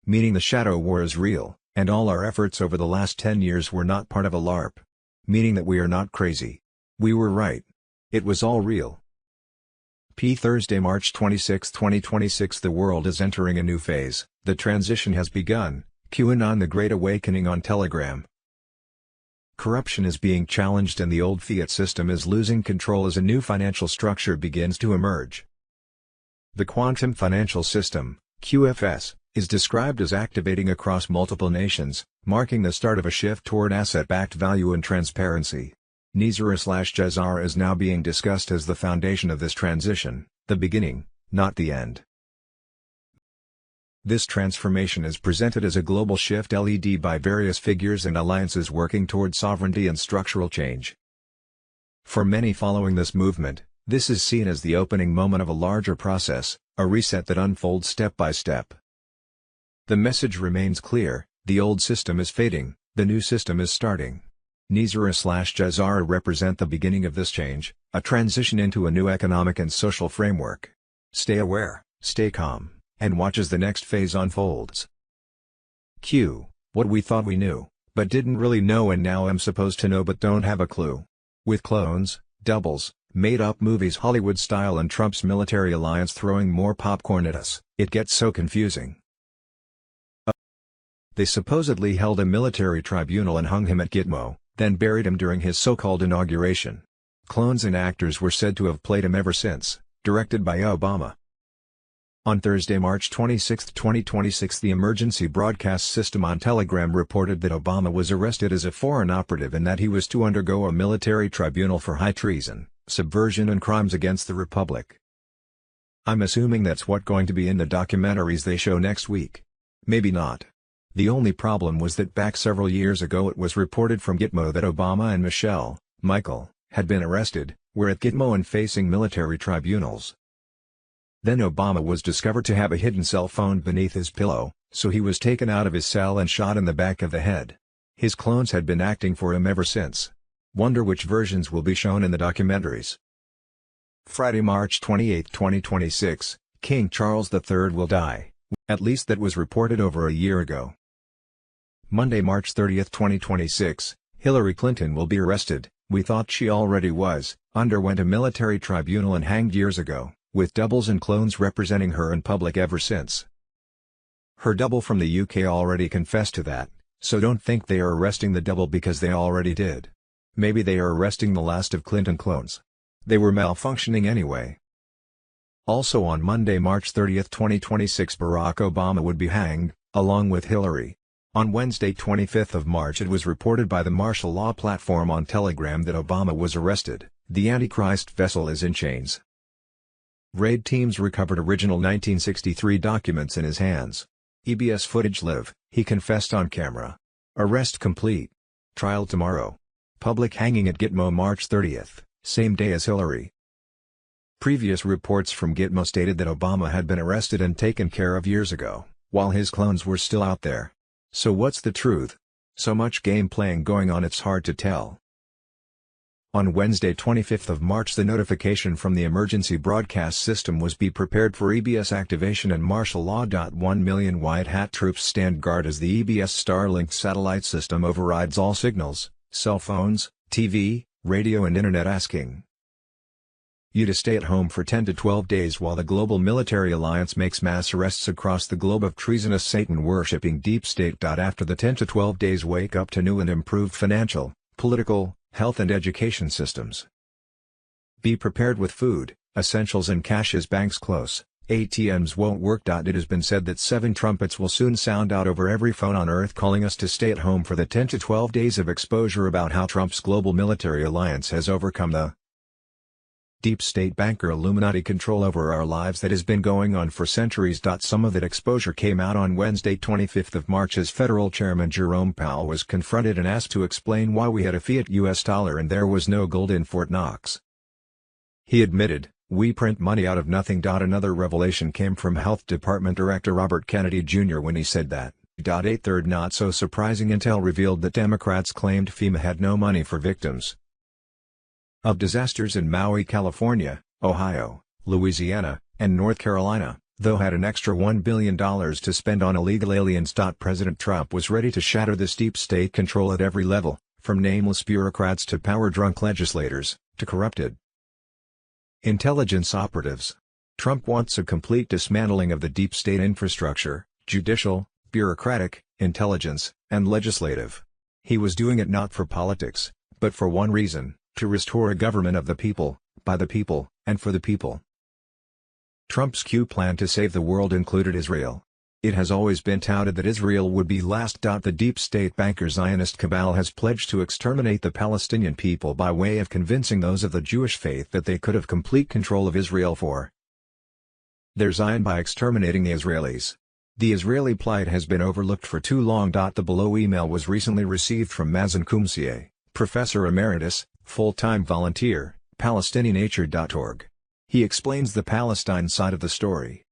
Meaning the shadow war is real, and all our efforts over the last 10 years were not part of a LARP. Meaning that we are not crazy. We were right. It was all real. Thursday, March 26, 2026 The world is entering a new phase. The transition has begun. QAnon: The Great Awakening on Telegram. Corruption is being challenged and the old fiat system is losing control as a new financial structure begins to emerge. The quantum financial system, QFS, is described as activating across multiple nations, marking the start of a shift toward asset-backed value and transparency. Nizara/Jazara is now being discussed as the foundation of this transition, the beginning, not the end. This transformation is presented as a global shift led by various figures and alliances working toward sovereignty and structural change. For many following this movement, this is seen as the opening moment of a larger process, a reset that unfolds step by step. The message remains clear: the old system is fading, the new system is starting. Nizara/Jazara represent the beginning of this change, a transition into a new economic and social framework. Stay aware, stay calm, and watch as the next phase unfolds. What we thought we knew, but didn't really know and now am supposed to know but don't have a clue. With clones, doubles, made-up movies Hollywood style and Trump's military alliance throwing more popcorn at us, it gets so confusing. They supposedly held a military tribunal and hung him at Gitmo, then buried him during his so-called inauguration. Clones and actors were said to have played him ever since, directed by Obama. On Thursday, March 26, 2026 the emergency broadcast system on Telegram reported that Obama was arrested as a foreign operative and that he was to undergo a military tribunal for high treason, subversion and crimes against the Republic. I'm assuming that's what's going to be in the documentaries they show next week. Maybe not. The only problem was that back several years ago it was reported from Gitmo that Obama and Michael, had been arrested, were at Gitmo and facing military tribunals. Then Obama was discovered to have a hidden cell phone beneath his pillow, so he was taken out of his cell and shot in the back of the head. His clones had been acting for him ever since. Wonder which versions will be shown in the documentaries. Friday, March 28, 2026, King Charles III will die. At least that was reported over a year ago. Monday, March 30, 2026, Hillary Clinton will be arrested. We thought she already was, underwent a military tribunal and hanged years ago, with doubles and clones representing her in public ever since. Her double from the UK already confessed to that, so don't think they are arresting the double because they already did. Maybe they are arresting the last of Clinton clones. They were malfunctioning anyway. Also on Monday, March 30, 2026 Barack Obama would be hanged, along with Hillary. On Wednesday, 25th of March it was reported by the martial law platform on Telegram that Obama was arrested. The Antichrist vessel is in chains. Raid teams recovered original 1963 documents in his hands. EBS footage live, he confessed on camera. Arrest complete. Trial tomorrow. Public hanging at Gitmo March 30th, same day as Hillary. Previous reports from Gitmo stated that Obama had been arrested and taken care of years ago, while his clones were still out there. So what's the truth? So much game playing going on it's hard to tell. On Wednesday 25th of March, the notification from the emergency broadcast system was "Be prepared for EBS activation and martial law." 1 million white hat troops stand guard as the EBS Starlink satellite system overrides all signals, cell phones, TV, radio and internet, asking you to stay at home for 10 to 12 days while the global military alliance makes mass arrests across the globe of treasonous Satan-worshipping deep state. After the 10 to 12 days, wake up to new and improved financial, political, health and education systems. Be prepared with food, essentials and cash as banks close. ATMs won't work. It has been said that 7 trumpets will soon sound out over every phone on earth calling us to stay at home for the 10 to 12 days of exposure about how Trump's global military alliance has overcome the deep state banker Illuminati control over our lives that has been going on for centuries. Some of that exposure came out on Wednesday 25th of March as Federal Chairman Jerome Powell was confronted and asked to explain why we had a fiat US dollar and there was no gold in Fort Knox. He admitted, "We print money out of nothing." Another revelation came from Health Department Director Robert Kennedy Jr. when he said that. A third not so surprising intel revealed that Democrats claimed FEMA had no money for victims of disasters in Maui, California, Ohio, Louisiana, and North Carolina, though had an extra $1 billion to spend on illegal aliens. President Trump was ready to shatter this deep state control at every level, from nameless bureaucrats to power-drunk legislators, to corrupted intelligence operatives. Trump wants a complete dismantling of the deep state infrastructure, judicial, bureaucratic, intelligence, and legislative. He was doing it not for politics, but for one reason: to restore a government of the people, by the people, and for the people. Trump's Q plan to save the world included Israel. It has always been touted that Israel would be last. The deep state banker Zionist cabal has pledged to exterminate the Palestinian people by way of convincing those of the Jewish faith that they could have complete control of Israel for their Zion by exterminating the Israelis. The Israeli plight has been overlooked for too long. The below email was recently received from Mazen Kumsieh, Professor Emeritus, full-time volunteer, PalestinianNature.org. He explains the Palestine side of the story.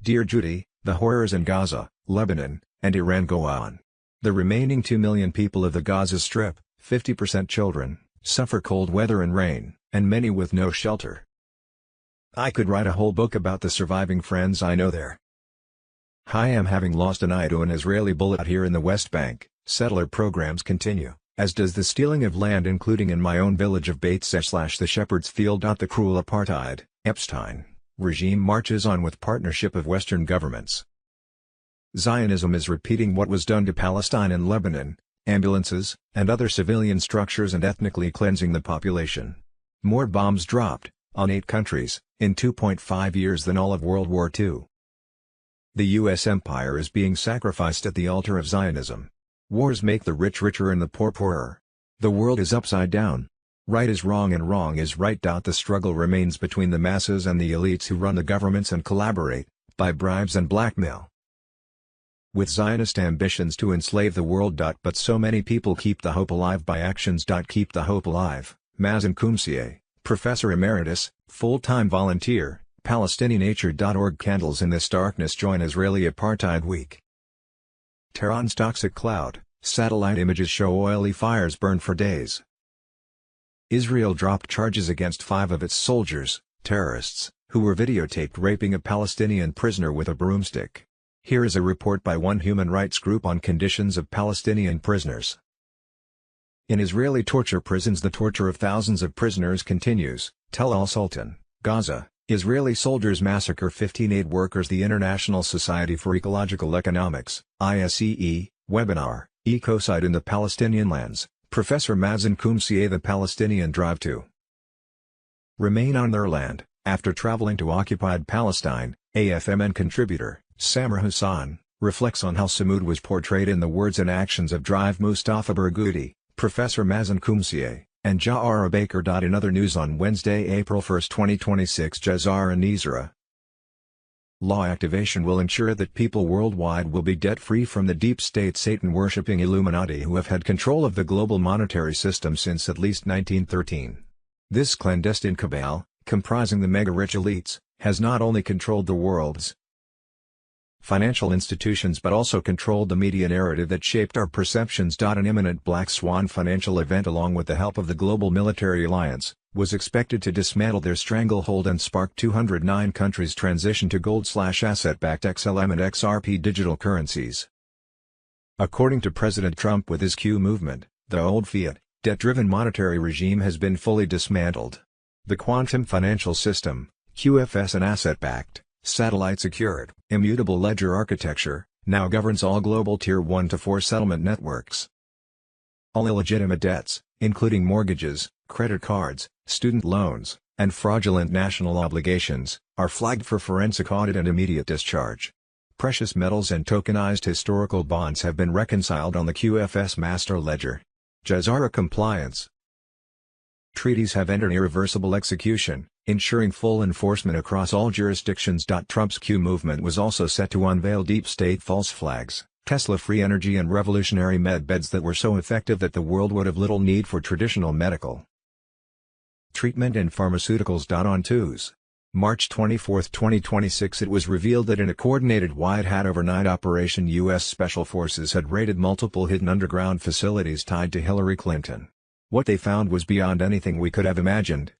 Dear Judy, the horrors in Gaza, Lebanon, and Iran go on. The remaining 2 million people of the Gaza Strip, 50% children, suffer cold weather and rain, and many with no shelter. I could write a whole book about the surviving friends I know there. I am having lost an eye to an Israeli bullet here in the West Bank. Settler programs continue, as does the stealing of land, including in my own village of Beit-the Shepherd's Field. The cruel apartheid, Epstein, regime marches on with partnership of Western governments. Zionism is repeating what was done to Palestine and Lebanon, ambulances, and other civilian structures, and ethnically cleansing the population. More bombs dropped, on 8 countries, in 2.5 years than all of World War II. The U.S. empire is being sacrificed at the altar of Zionism. Wars make the rich richer and the poor poorer. The world is upside down. Right is wrong and wrong is right. The struggle remains between the masses and the elites who run the governments and collaborate, by bribes and blackmail, with Zionist ambitions to enslave the world. But so many people keep the hope alive by actions. Keep the hope alive. Mazen Kumsieh, Professor Emeritus, full-time volunteer, PalestinianNature.org. Candles in this darkness. Join Israeli Apartheid Week. Tehran's toxic cloud, satellite images show oily fires burn for days. Israel dropped charges against 5 of its soldiers, terrorists, who were videotaped raping a Palestinian prisoner with a broomstick. Here is a report by one human rights group on conditions of Palestinian prisoners. In Israeli torture prisons, the torture of thousands of prisoners continues. Tel al-Sultan, Gaza. Israeli soldiers massacre 15 aid workers. The International Society for Ecological Economics, ISEE, webinar, Ecocide in the Palestinian Lands, Professor Mazen Kumsieh. The Palestinian drive to remain on their land, after traveling to occupied Palestine. AFMN contributor, Samar Hassan, reflects on how Samud was portrayed in the words and actions of Drive Mustafa Barghouti, Professor Mazen Kumsieh, and Ja'ara Baker. In other news, on Wednesday, April 1, 2026, Jazara Nizra. Law activation will ensure that people worldwide will be debt-free from the deep state Satan-worshipping Illuminati who have had control of the global monetary system since at least 1913. This clandestine cabal, comprising the mega-rich elites, has not only controlled the world's financial institutions but also controlled the media narrative that shaped our perceptions. An imminent black swan financial event, along with the help of the global military alliance, was expected to dismantle their stranglehold and spark 209 countries' transition to gold/asset-backed XLM and XRP digital currencies. According to President Trump, with his Q movement, the old fiat, debt-driven monetary regime has been fully dismantled. The quantum financial system, QFS, and asset-backed, satellite-secured, immutable ledger architecture, now governs all global Tier 1 to 4 settlement networks. All illegitimate debts, including mortgages, credit cards, student loans, and fraudulent national obligations, are flagged for forensic audit and immediate discharge. Precious metals and tokenized historical bonds have been reconciled on the QFS master ledger. Jazara compliance. Treaties have entered irreversible execution, ensuring full enforcement across all jurisdictions. Trump's Q movement was also set to unveil deep state false flags, Tesla free energy, and revolutionary med beds that were so effective that the world would have little need for traditional medical treatment and pharmaceuticals. On Tuesday, March 24, 2026, it was revealed that in a coordinated white hat overnight operation, U.S. Special Forces had raided multiple hidden underground facilities tied to Hillary Clinton. What they found was beyond anything we could have imagined.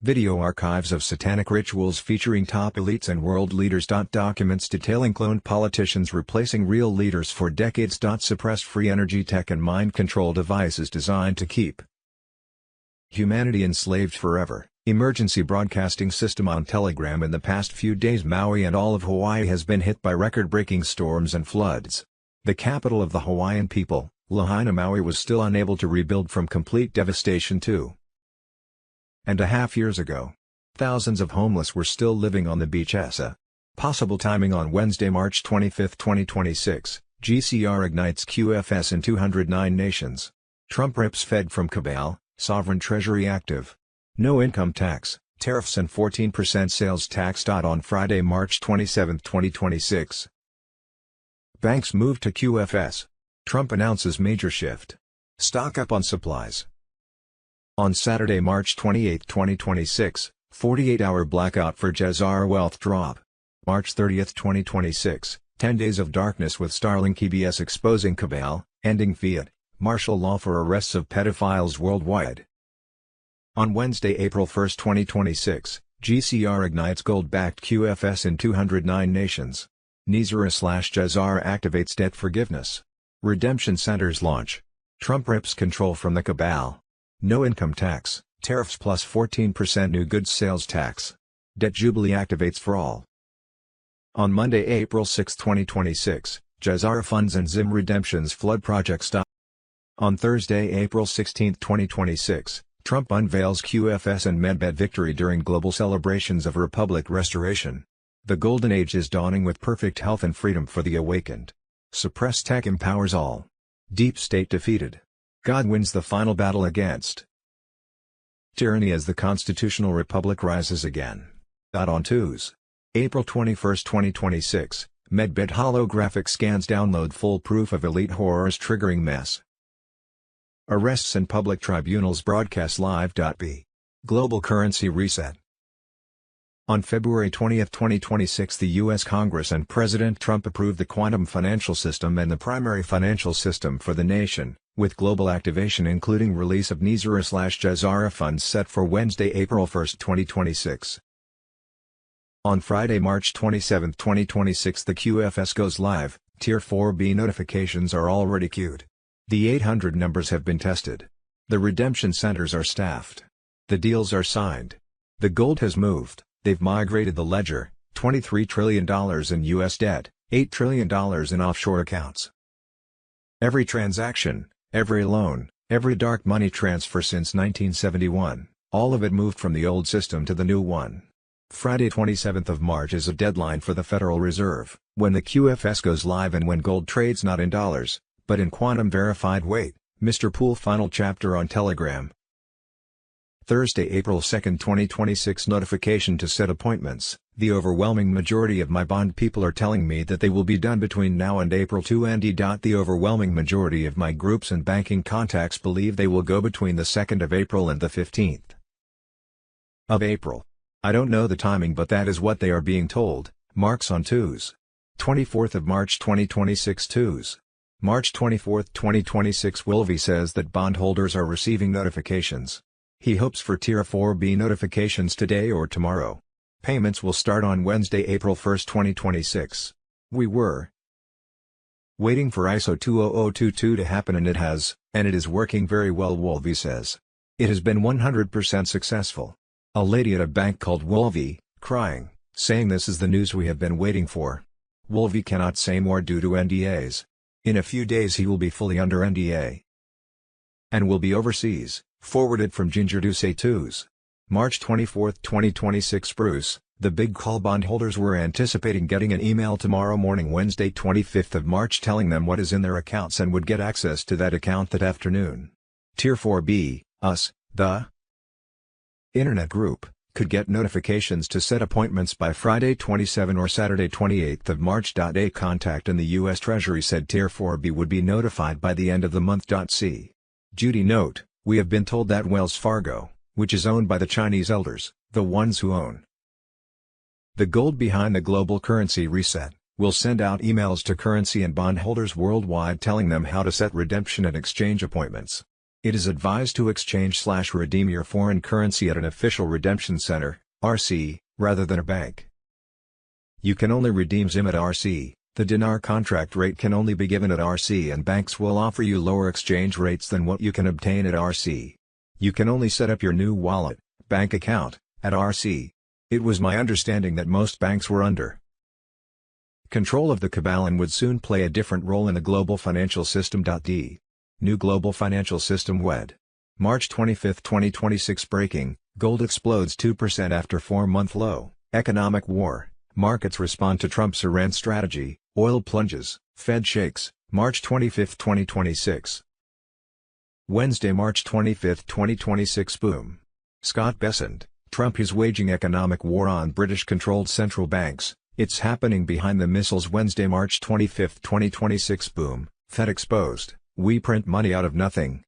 Video archives of satanic rituals featuring top elites and world leaders. Documents detailing cloned politicians replacing real leaders for decades. Suppressed free energy tech and mind control devices designed to keep humanity enslaved forever. Emergency broadcasting system on Telegram. In the past few days, Maui and all of Hawaii has been hit by record-breaking storms and floods. The capital of the Hawaiian people, Lahaina, Maui, was still unable to rebuild from complete devastation 2.5 years ago. Thousands of homeless were still living on the beach. Possible timing. On Wednesday, March 25, 2026, GCR ignites QFS in 209 nations. Trump rips Fed from cabal, sovereign treasury active. No income tax, tariffs, and 14% sales tax. On Friday, March 27, 2026, banks move to QFS. Trump announces major shift. Stock up on supplies. On Saturday, March 28, 2026, 48-hour blackout for Jazara wealth drop. March 30, 2026, 10 days of darkness with Starlink EBS exposing cabal, ending fiat, martial law for arrests of pedophiles worldwide. On Wednesday, April 1, 2026, GCR ignites gold-backed QFS in 209 nations. Nizara/Jazara activates debt forgiveness. Redemption centers launch. Trump rips control from the cabal. No income tax, tariffs plus 14% new goods sales tax. Debt jubilee activates for all. On Monday, April 6, 2026, Jazara funds and Zim redemptions flood projects. On Thursday, April 16, 2026, Trump unveils QFS and Medbed victory during global celebrations of Republic restoration. The Golden Age is dawning with perfect health and freedom for the awakened. Suppressed tech empowers all. Deep state defeated. God wins the final battle against tyranny as the constitutional republic rises again. On Tuesday, April 21, 2026, Medbed holographic scans download full proof of elite horrors triggering mess. Arrests and public tribunals broadcast live. B. Global currency reset. On February 20, 2026, the U.S. Congress and President Trump approved the quantum financial system and the primary financial system for the nation, with global activation including release of Nizara/Jazara funds set for Wednesday, April 1, 2026. On Friday, March 27, 2026, the QFS goes live. Tier 4B notifications are already queued. The 800 numbers have been tested. The redemption centers are staffed. The deals are signed. The gold has moved. They've migrated the ledger, $23 trillion in U.S. debt, $8 trillion in offshore accounts. Every transaction, every loan, every dark money transfer since 1971, all of it moved from the old system to the new one. Friday 27th of March is a deadline for the Federal Reserve, when the QFS goes live and when gold trades not in dollars, but in quantum verified weight. Mr. Poole final chapter on Telegram. Thursday, April 2, 2026 notification to set appointments. The overwhelming majority of my bond people are telling me that they will be done between now and April 2 and The overwhelming majority of my groups and banking contacts believe they will go between the 2nd of April and the 15th of April. I don't know the timing, but that is what they are being told. Marks on twos. 24th of March 2026 twos. March 24, 2026 Wolvie says that bondholders are receiving notifications. He hopes for Tier 4B notifications today or tomorrow. Payments will start on Wednesday, April 1, 2026. We were waiting for ISO 20022 to happen and it has, and it is working very well, Wolvie says. It has been 100% successful. A lady at a bank called Wolvie, crying, saying this is the news we have been waiting for. Wolvie cannot say more due to NDAs. In a few days he will be fully under NDA and will be overseas, forwarded from Ginger to say twos. March 24, 2026 Bruce, the big call bondholders were anticipating getting an email tomorrow morning, Wednesday 25th of March, telling them what is in their accounts and would get access to that account that afternoon. Tier 4B, us, the Internet Group, could get notifications to set appointments by Friday 27 or Saturday 28th of March. A contact in the U.S. Treasury said Tier 4B would be notified by the end of the month. C. Judy note, we have been told that Wells Fargo, which is owned by the Chinese elders, the ones who own the gold behind the global currency reset, will send out emails to currency and bondholders worldwide telling them how to set redemption and exchange appointments. It is advised to exchange/redeem your foreign currency at an official redemption center, RC, rather than a bank. You can only redeem ZIM at RC, the dinar contract rate can only be given at RC, and banks will offer you lower exchange rates than what you can obtain at RC. You can only set up your new wallet, bank account, at RC. It was my understanding that most banks were under control of the cabal and would soon play a different role in the global financial system. D. New Global Financial System WED. March 25, 2026 Breaking, gold explodes 2% after 4-month low. Economic war, markets respond to Trump's Iran strategy, oil plunges, Fed shakes. March 25, 2026. Wednesday, March 25, 2026 Boom. Scott Bessent, Trump is waging economic war on British-controlled central banks. It's happening behind the missiles. Wednesday, March 25, 2026 Boom. Fed exposed. We print money out of nothing.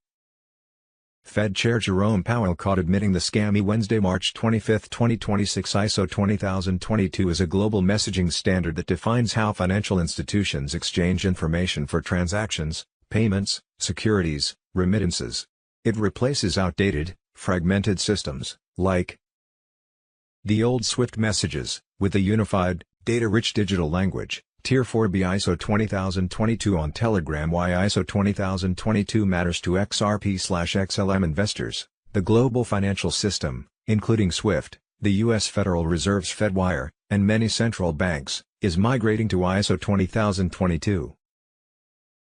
Fed Chair Jerome Powell caught admitting the scammy. Wednesday, March 25, 2026 ISO 20022 is a global messaging standard that defines how financial institutions exchange information for transactions, payments, securities, remittances. It replaces outdated, fragmented systems, like the old SWIFT messages, with a unified, data-rich digital language. Tier 4B ISO 20022 on Telegram. Why ISO 20022 matters to XRP/XLM investors. The global financial system, including SWIFT, the U.S. Federal Reserve's FedWire, and many central banks, is migrating to ISO 20022.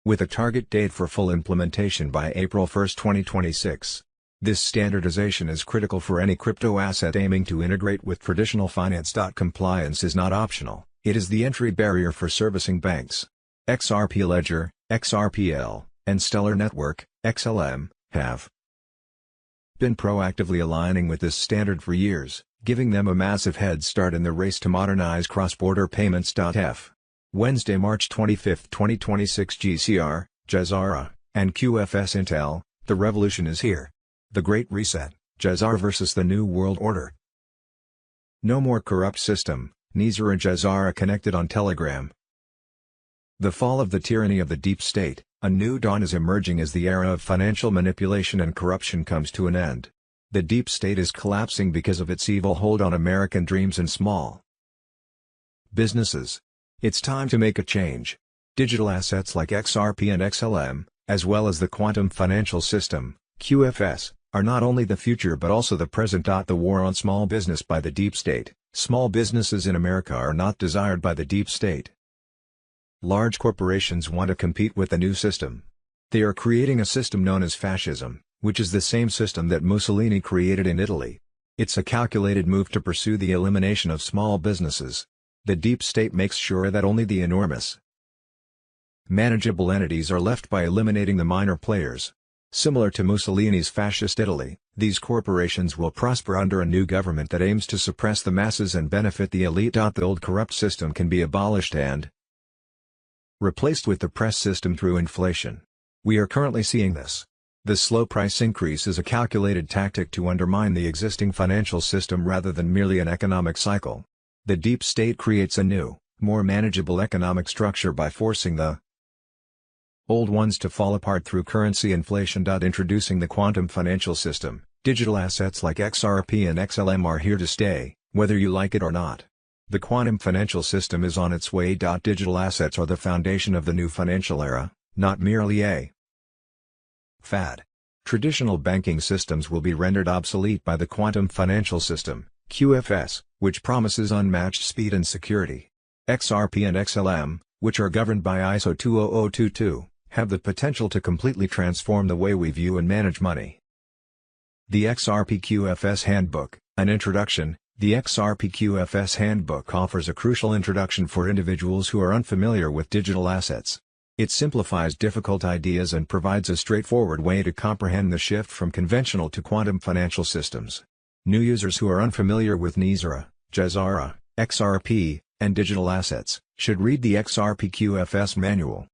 With a target date for full implementation by April 1, 2026. This standardization is critical for any crypto asset aiming to integrate with traditional finance. Compliance is not optional. It is the entry barrier for servicing banks. XRP Ledger, XRPL, and Stellar Network, XLM, have been proactively aligning with this standard for years, giving them a massive head start in the race to modernize cross-border payments. F. Wednesday, March 25, 2026 GCR, Jazara, and QFS Intel, the revolution is here. The Great Reset, Jazara versus the New World Order. No more corrupt system. Nizar and Jazara connected on Telegram. The fall of the tyranny of the deep state, a new dawn is emerging as the era of financial manipulation and corruption comes to an end. The deep state is collapsing because of its evil hold on American dreams and small businesses. It's time to make a change. Digital assets like XRP and XLM, as well as the quantum financial system, QFS, are not only the future but also the present. The war on small business by the deep state. Small businesses in America are not desired by the deep state. Large corporations want to compete with the new system. They are creating a system known as fascism, which is the same system that Mussolini created in Italy. It's a calculated move to pursue the elimination of small businesses. The deep state makes sure that only the enormous, manageable entities are left by eliminating the minor players. Similar to Mussolini's fascist Italy, these corporations will prosper under a new government that aims to suppress the masses and benefit the elite. The old corrupt system can be abolished and replaced with the press system through inflation. We are currently seeing this. The slow price increase is a calculated tactic to undermine the existing financial system rather than merely an economic cycle. The deep state creates a new, more manageable economic structure by forcing the old ones to fall apart through currency inflation. Introducing the quantum financial system. Digital assets like XRP and XLM are here to stay, whether you like it or not. The quantum financial system is on its way. Digital assets are the foundation of the new financial era, not merely a fad. Traditional banking systems will be rendered obsolete by the quantum financial system, QFS, which promises unmatched speed and security. XRP and XLM, which are governed by ISO 20022, have the potential to completely transform the way we view and manage money. The XRP QFS Handbook, an introduction. The XRP QFS Handbook offers a crucial introduction for individuals who are unfamiliar with digital assets. It simplifies difficult ideas and provides a straightforward way to comprehend the shift from conventional to quantum financial systems. New users who are unfamiliar with NISRA, JAZARA, XRP, and digital assets should read the XRP QFS manual.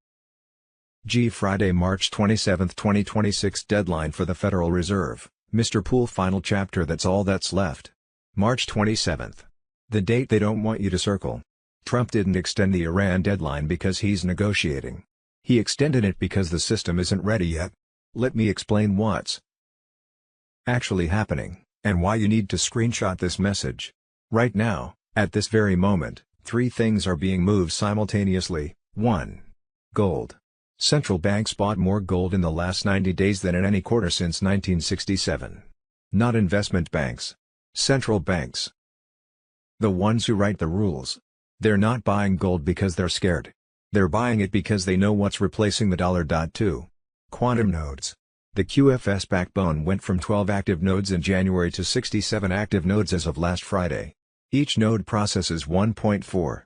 Friday, March 27, 2026 Deadline for the Federal Reserve, Mr. Poole Final Chapter. That's all that's left. March 27th. The date they don't want you to circle. Trump didn't extend the Iran deadline because he's negotiating. He extended it because the system isn't ready yet. Let me explain what's actually happening, and why you need to screenshot this message. Right now, at this very moment, 3 things are being moved simultaneously. 1. Gold. Central banks bought more gold in the last 90 days than in any quarter since 1967. Not investment banks. Central banks. The ones who write the rules. They're not buying gold because they're scared. They're buying it because they know what's replacing the dollar. 2. Quantum nodes. The QFS backbone went from 12 active nodes in January to 67 active nodes as of last Friday. Each node processes 1.4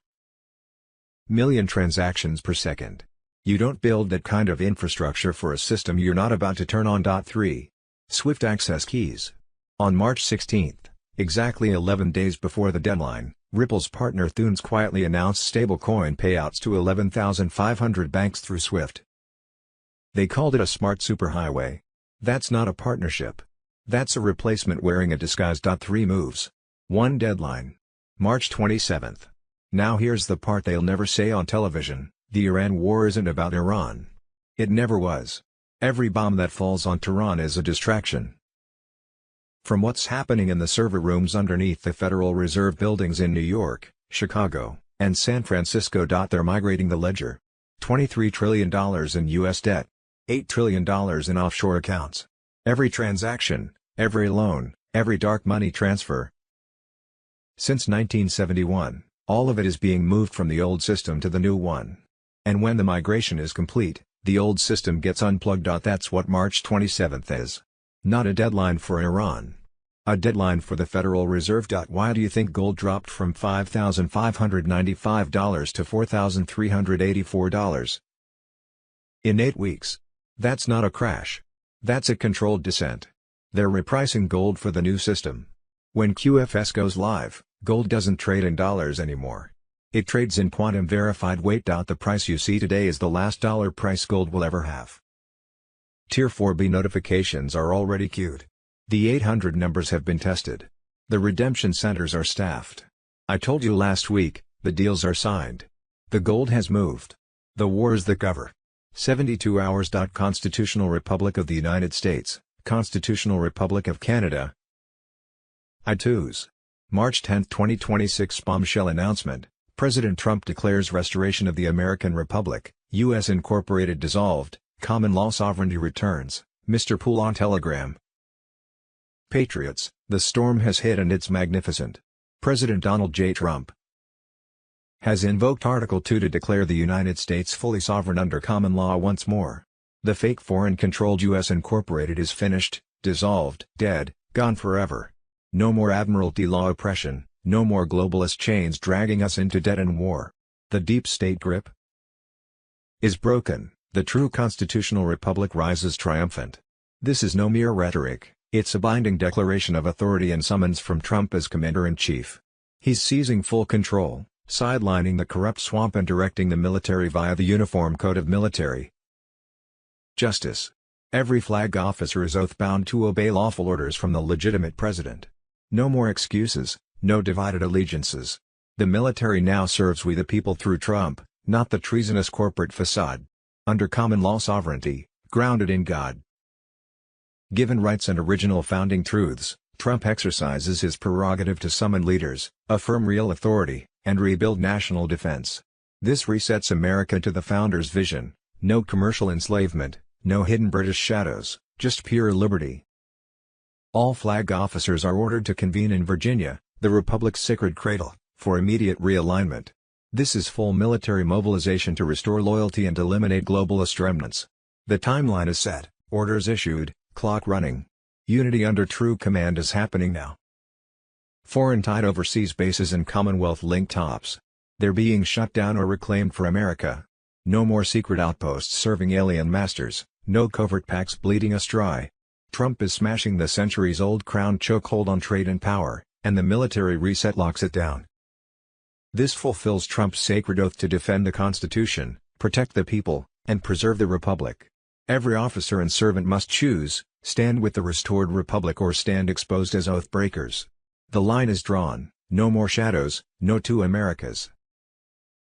million transactions per second. You don't build that kind of infrastructure for a system you're not about to turn on. 3. Swift access keys. On March 16th, exactly 11 days before the deadline, Ripple's partner Thunes quietly announced stablecoin payouts to 11,500 banks through Swift. They called it a smart superhighway. That's not a partnership. That's a replacement wearing a disguise. 3 moves. 1 deadline. March 27th. Now here's the part they'll never say on television. The Iran war isn't about Iran. It never was. Every bomb that falls on Tehran is a distraction from what's happening in the server rooms underneath the Federal Reserve buildings in New York, Chicago, and San Francisco. They're migrating the ledger. $23 trillion in U.S. debt. $8 trillion in offshore accounts. Every transaction, every loan, every dark money transfer. Since 1971, all of it is being moved from the old system to the new one. And when the migration is complete, the old system gets unplugged. That's what March 27th is. Not a deadline for Iran. A deadline for the Federal Reserve. Why do you think gold dropped from $5,595 to $4,384 in 8 weeks? That's not a crash. That's a controlled descent. They're repricing gold for the new system. When QFS goes live, gold doesn't trade in dollars anymore. It trades in quantum verified weight. The price you see today is the last dollar price gold will ever have. Tier 4B notifications are already queued. The 800 numbers have been tested. The redemption centers are staffed. I told you last week, the deals are signed. The gold has moved. The war is the cover. 72 hours. Constitutional Republic of the United States, Constitutional Republic of Canada. iTunes. March 10, 2026 Bombshell announcement. President Trump declares restoration of the American Republic, U.S. Incorporated dissolved, common law sovereignty returns. Mr. Poole on Telegram. Patriots, the storm has hit and it's magnificent. President Donald J. Trump has invoked Article 2 to declare the United States fully sovereign under common law once more. The fake foreign-controlled U.S. Incorporated is finished, dissolved, dead, gone forever. No more Admiralty law oppression, no more globalist chains dragging us into debt and war. The deep state grip is broken. The true constitutional republic rises triumphant. This is no mere rhetoric, it's a binding declaration of authority and summons from Trump as Commander-in-Chief. He's seizing full control, sidelining the corrupt swamp and directing the military via the Uniform Code of Military Justice. Every flag officer is oath-bound to obey lawful orders from the legitimate president. No more excuses, no divided allegiances. The military now serves we the people through Trump, not the treasonous corporate facade. Under common law sovereignty, grounded in God. Given rights and original founding truths, Trump exercises his prerogative to summon leaders, affirm real authority, and rebuild national defense. This resets America to the founders' vision: no commercial enslavement, no hidden British shadows, just pure liberty. All flag officers are ordered to convene in Virginia, the Republic's sacred cradle, for immediate realignment. This is full military mobilization to restore loyalty and eliminate globalist remnants. The timeline is set, orders issued, clock running. Unity under true command is happening now. Foreign-tied overseas bases and Commonwealth-linked tops. They're being shut down or reclaimed for America. No more secret outposts serving alien masters, no covert pacts bleeding us dry. Trump is smashing the centuries-old crown chokehold on trade and power, and the military reset locks it down. This fulfills Trump's sacred oath to defend the Constitution, protect the people, and preserve the Republic. Every officer and servant must choose: stand with the restored Republic or stand exposed as oath breakers. The line is drawn: no more shadows, no two Americas.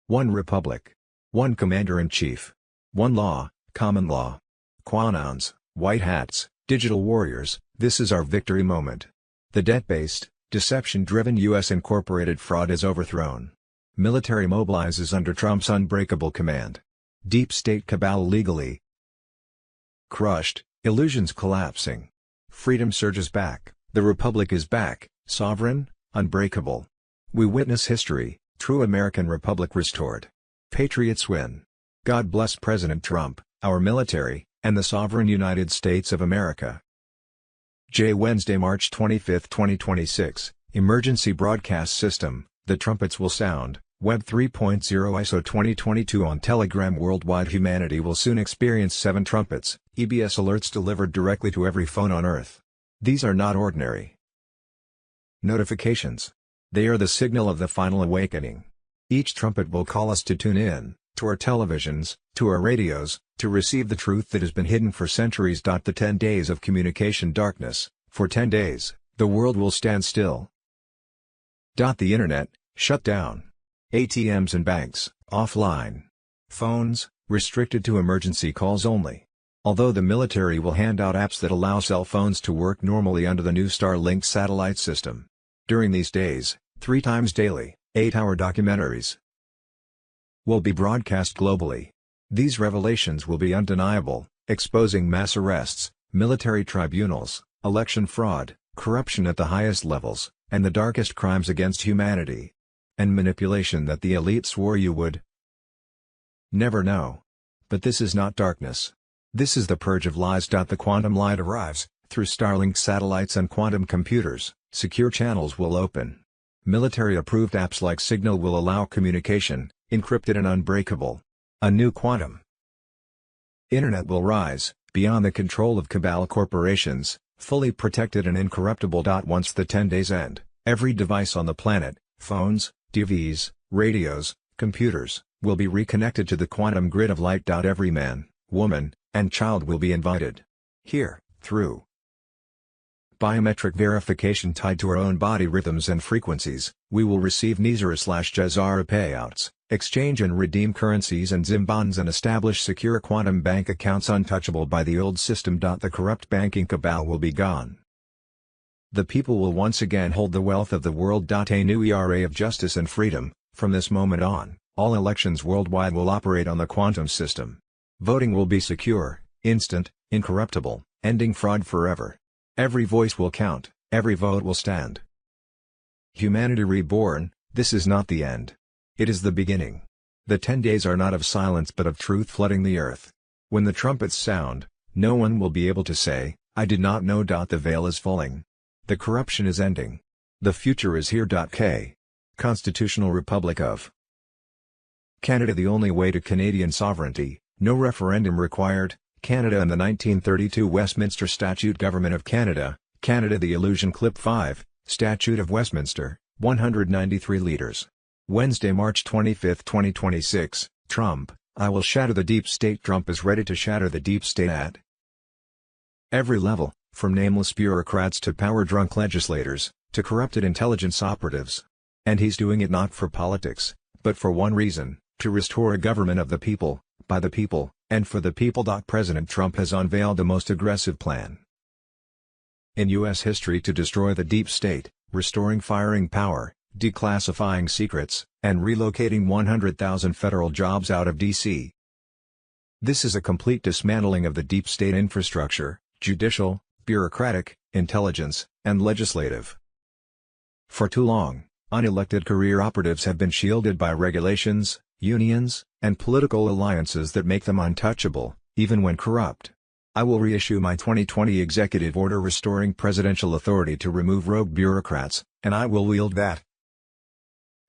One Republic. One Commander-in-Chief. One law, common law. Quanons, white hats, digital warriors, this is our victory moment. The debt-based, deception-driven U.S. incorporated fraud is overthrown. Military mobilizes under Trump's unbreakable command. Deep state cabal legally crushed, illusions collapsing. Freedom surges back, the Republic is back, sovereign, unbreakable. We witness history, true American Republic restored. Patriots win. God bless President Trump, our military, and the sovereign United States of America. Wednesday, March 25, 2026, Emergency Broadcast System, the trumpets will sound, Web 3.0 ISO 2022 on Telegram. Worldwide humanity will soon experience 7 trumpets, EBS alerts delivered directly to every phone on Earth. These are not ordinary notifications. They are the signal of the final awakening. Each trumpet will call us to tune in, to our televisions, to our radios, to receive the truth that has been hidden for centuries. The 10 days of communication darkness, for 10 days, the world will stand still. The internet, shut down. ATMs and banks, offline. Phones, restricted to emergency calls only. Although the military will hand out apps that allow cell phones to work normally under the new Starlink satellite system. During these days, 3 times daily, 8-hour documentaries will be broadcast globally. These revelations will be undeniable, exposing mass arrests, military tribunals, election fraud, corruption at the highest levels, and the darkest crimes against humanity. And manipulation that the elite swore you would never know. But this is not darkness. This is the purge of lies. The quantum light arrives, through Starlink satellites and quantum computers. Secure channels will open. Military-approved apps like Signal will allow communication, encrypted and unbreakable. A new quantum internet will rise, beyond the control of cabal corporations, fully protected and incorruptible. Once the 10 days end, every device on the planet, phones, TVs, radios, computers, will be reconnected to the quantum grid of light. Every man, woman, and child will be invited here, through biometric verification tied to our own body rhythms and frequencies. We will receive Nizara/Jazara payouts, exchange and redeem currencies and Zimbonds, and establish secure quantum bank accounts untouchable by the old system. The corrupt banking cabal will be gone. The people will once again hold the wealth of the world. A new era of justice and freedom. From this moment on, all elections worldwide will operate on the quantum system. Voting will be secure, instant, incorruptible, ending fraud forever. Every voice will count, every vote will stand. Humanity reborn, this is not the end. It is the beginning. The 10 days are not of silence but of truth flooding the earth. When the trumpets sound, no one will be able to say, I did not know. The veil is falling. The corruption is ending. The future is here. Constitutional Republic of Canada. The only way to Canadian sovereignty, no referendum required. Canada and the 1932 Westminster Statute. Government of Canada, Canada. The Illusion. Clip 5, Statute of Westminster, 193 leaders. Wednesday, March 25, 2026, Trump, I will shatter the deep state. Trump is ready to shatter the deep state at every level, from nameless bureaucrats to power-drunk legislators, to corrupted intelligence operatives. And he's doing it not for politics, but for one reason, to restore a government of the people, by the people, and for the people. President Trump has unveiled the most aggressive plan in U.S. history to destroy the deep state, restoring firing power, declassifying secrets, and relocating 100,000 federal jobs out of D.C. This is a complete dismantling of the deep state infrastructure, judicial, bureaucratic, intelligence, and legislative. For too long, unelected career operatives have been shielded by regulations, unions, and political alliances that make them untouchable, even when corrupt. I will reissue my 2020 executive order restoring presidential authority to remove rogue bureaucrats, and I will wield that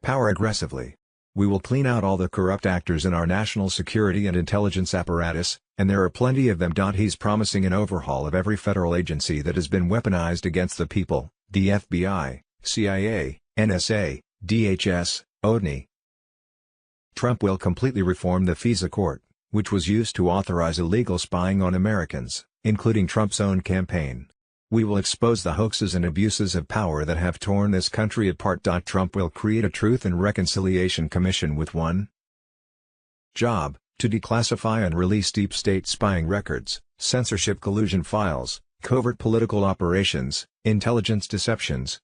power aggressively. We will clean out all the corrupt actors in our national security and intelligence apparatus, and there are plenty of them. He's promising an overhaul of every federal agency that has been weaponized against the people: the FBI, CIA, NSA, DHS, ODNI. Trump will completely reform the FISA court, which was used to authorize illegal spying on Americans, including Trump's own campaign. We will expose the hoaxes and abuses of power that have torn this country apart. Trump will create a Truth and Reconciliation Commission with one job: to declassify and release deep state spying records, censorship collusion files, covert political operations, intelligence deceptions.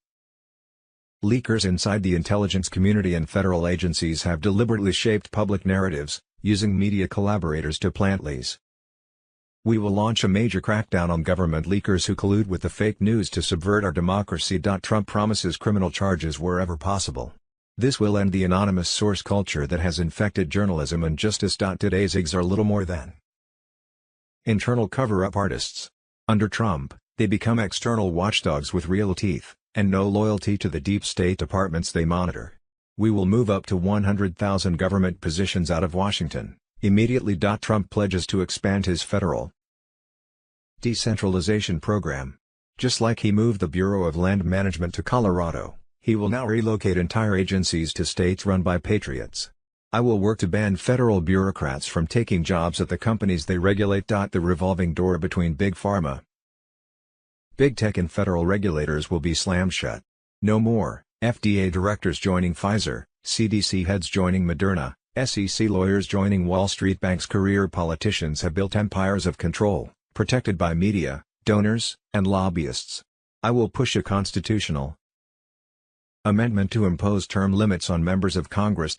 Leakers inside the intelligence community and federal agencies have deliberately shaped public narratives, using media collaborators to plant lies. We will launch a major crackdown on government leakers who collude with the fake news to subvert our democracy. Trump promises criminal charges wherever possible. This will end the anonymous source culture that has infected journalism and justice. Today's zigs are little more than internal cover-up artists. Under Trump, they become external watchdogs with real teeth, and no loyalty to the deep state departments they monitor. We will move up to 100,000 government positions out of Washington immediately. Trump pledges to expand his federal decentralization program. Just like he moved the Bureau of Land Management to Colorado, he will now relocate entire agencies to states run by patriots. I will work to ban federal bureaucrats from taking jobs at the companies they regulate. The revolving door between Big Pharma, Big Tech and federal regulators will be slammed shut. No more FDA directors joining Pfizer, CDC heads joining Moderna, SEC lawyers joining Wall Street banks. Career politicians have built empires of control, protected by media, donors, and lobbyists. I will push a constitutional amendment to impose term limits on members of Congress.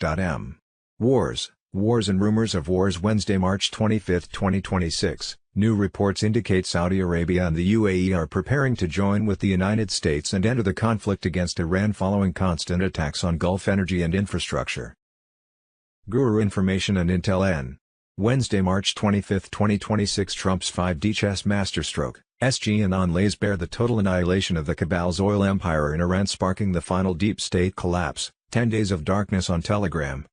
Wars and rumors of wars. Wednesday, March 25, 2026. New reports indicate Saudi Arabia and the UAE are preparing to join with the United States and enter the conflict against Iran following constant attacks on Gulf energy and infrastructure. Guru Information and Intel N. Wednesday, March 25, 2026. Trump's 5D chess masterstroke, SG Anon, lays bare the total annihilation of the cabal's oil empire in Iran, sparking the final deep state collapse. 10 Days of Darkness on Telegram.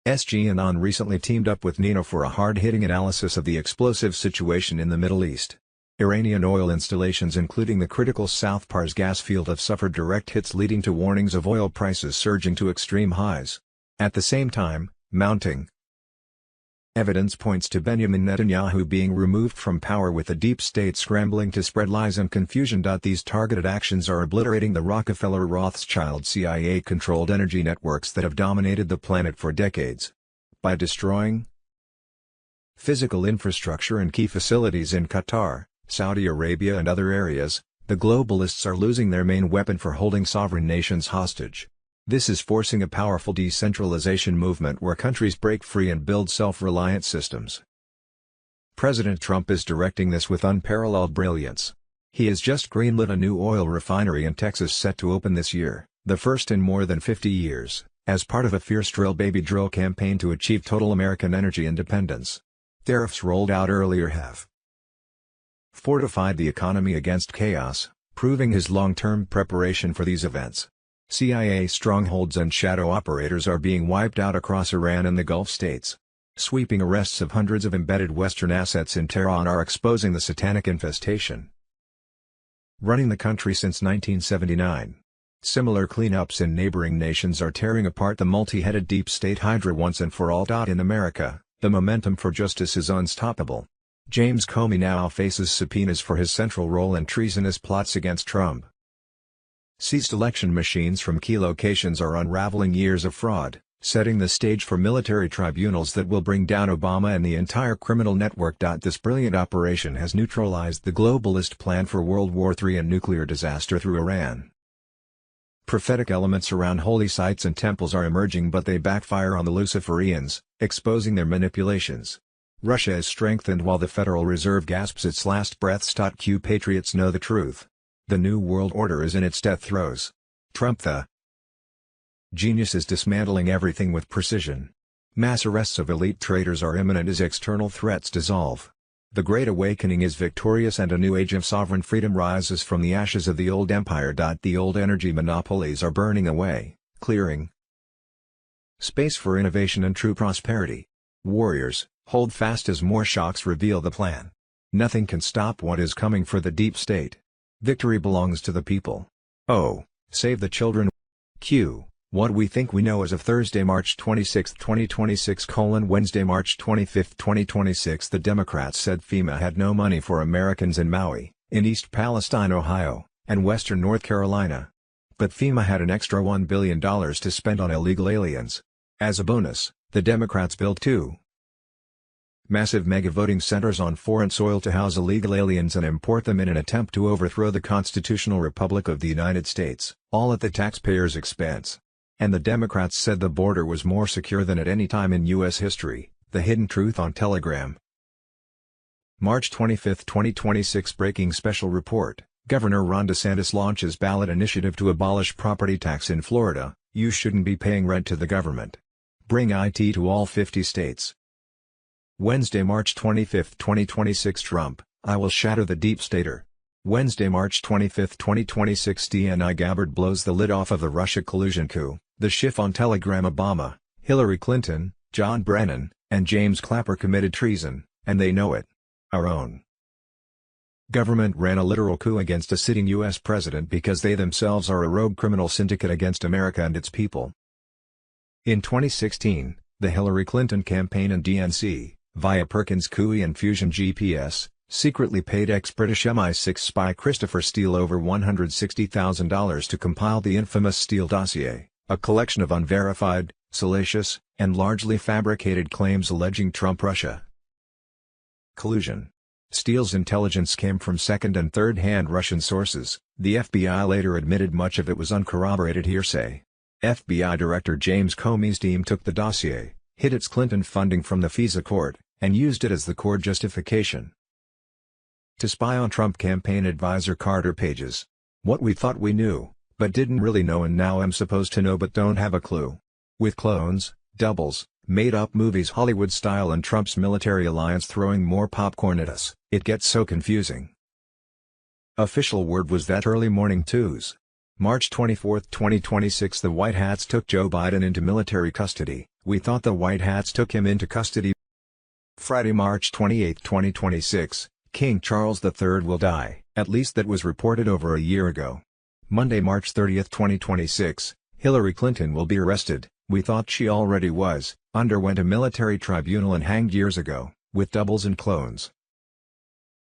SG Anon recently teamed up with Nino for a hard-hitting analysis of the explosive situation in the Middle East. Iranian oil installations including the critical South Pars gas field have suffered direct hits, leading to warnings of oil prices surging to extreme highs. At the same time, mounting evidence points to Benjamin Netanyahu being removed from power, with the deep state scrambling to spread lies and confusion. These targeted actions are obliterating the Rockefeller, Rothschild, CIA-controlled energy networks that have dominated the planet for decades. By destroying physical infrastructure and key facilities in Qatar, Saudi Arabia and other areas, the globalists are losing their main weapon for holding sovereign nations hostage. This is forcing a powerful decentralization movement where countries break free and build self-reliant systems. President Trump is directing this with unparalleled brilliance. He has just greenlit a new oil refinery in Texas set to open this year, the first in more than 50 years, as part of a fierce drill baby drill campaign to achieve total American energy independence. Tariffs rolled out earlier have fortified the economy against chaos, proving his long-term preparation for these events. CIA strongholds and shadow operators are being wiped out across Iran and the Gulf states. Sweeping arrests of hundreds of embedded Western assets in Tehran are exposing the satanic infestation running the country since 1979. Similar cleanups in neighboring nations are tearing apart the multi-headed deep state hydra once and for all. In America, the momentum for justice is unstoppable. James Comey now faces subpoenas for his central role in treasonous plots against Trump. Seized election machines from key locations are unraveling years of fraud, setting the stage for military tribunals that will bring down Obama and the entire criminal network. This brilliant operation has neutralized the globalist plan for World War III and nuclear disaster through Iran. Prophetic elements around holy sites and temples are emerging, but they backfire on the Luciferians, exposing their manipulations. Russia is strengthened while the Federal Reserve gasps its last breaths. Q patriots know the truth. The New World Order is in its death throes. Trump the genius is dismantling everything with precision. Mass arrests of elite traitors are imminent as external threats dissolve. The Great Awakening is victorious and a new age of sovereign freedom rises from the ashes of the old empire. The old energy monopolies are burning away, clearing space for innovation and true prosperity. Warriors, hold fast as more shocks reveal the plan. Nothing can stop what is coming for the deep state. Victory belongs to the people. Oh, save the children. Q. What we think we know as of Thursday, March 26, 2026 Wednesday, March 25, 2026 The Democrats said FEMA had no money for Americans in Maui, in East Palestine, Ohio, and Western North Carolina. But FEMA had an extra $1 billion to spend on illegal aliens. As a bonus, the Democrats built two massive mega voting centers on foreign soil to house illegal aliens and import them in an attempt to overthrow the constitutional republic of the United States, all at the taxpayers' expense. And the Democrats said the border was more secure than at any time in U.S. history. The hidden truth on Telegram. March 25, 2026 Breaking special report. Governor Ron DeSantis launches ballot initiative to abolish property tax in Florida. You shouldn't be paying rent to the government. Bring IT to all 50 states. Wednesday, March 25, 2026 Trump, I will shatter the deep stater. Wednesday, March 25, 2026 DNI Gabbard blows the lid off of the Russia collusion coup. The Schiff on Telegram. Obama, Hillary Clinton, John Brennan, and James Clapper committed treason, and they know it. Our own government ran a literal coup against a sitting U.S. president because they themselves are a rogue criminal syndicate against America and its people. In 2016, the Hillary Clinton campaign and DNC, via Perkins Coie and Fusion GPS, secretly paid ex-British MI6 spy Christopher Steele over $160,000 to compile the infamous Steele dossier, a collection of unverified, salacious, and largely fabricated claims alleging Trump-Russia collusion. Steele's intelligence came from second- and third-hand Russian sources. The FBI later admitted much of it was uncorroborated hearsay. FBI Director James Comey's team took the dossier, hid its Clinton funding from the FISA court, and used it as the court justification to spy on Trump campaign advisor Carter Page's. What we thought we knew, but didn't really know and now am supposed to know but don't have a clue. With clones, doubles, made-up movies Hollywood style and Trump's military alliance throwing more popcorn at us, it gets so confusing. Official word was that early morning twos. March 24, 2026 The White Hats took Joe Biden into military custody. We thought the White Hats took him into custody. Friday, March 28, 2026, King Charles III will die, at least that was reported over a year ago. Monday, March 30, 2026, Hillary Clinton will be arrested. We thought she already was, underwent a military tribunal and hanged years ago, with doubles and clones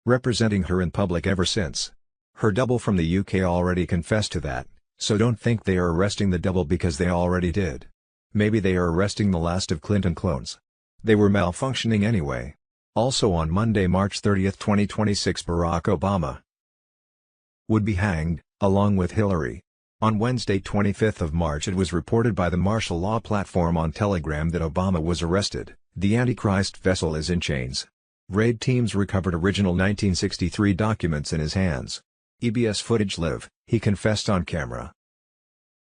representing her in public ever since. Her double from the UK already confessed to that, so don't think they are arresting the double because they already did. Maybe they are arresting the last of Clinton clones. They were malfunctioning anyway. Also on Monday, March 30, 2026 Barack Obama would be hanged, along with Hillary. On Wednesday, 25th of March it was reported by the martial law platform on Telegram that Obama was arrested. The Antichrist vessel is in chains. Raid teams recovered original 1963 documents in his hands. EBS footage live, he confessed on camera.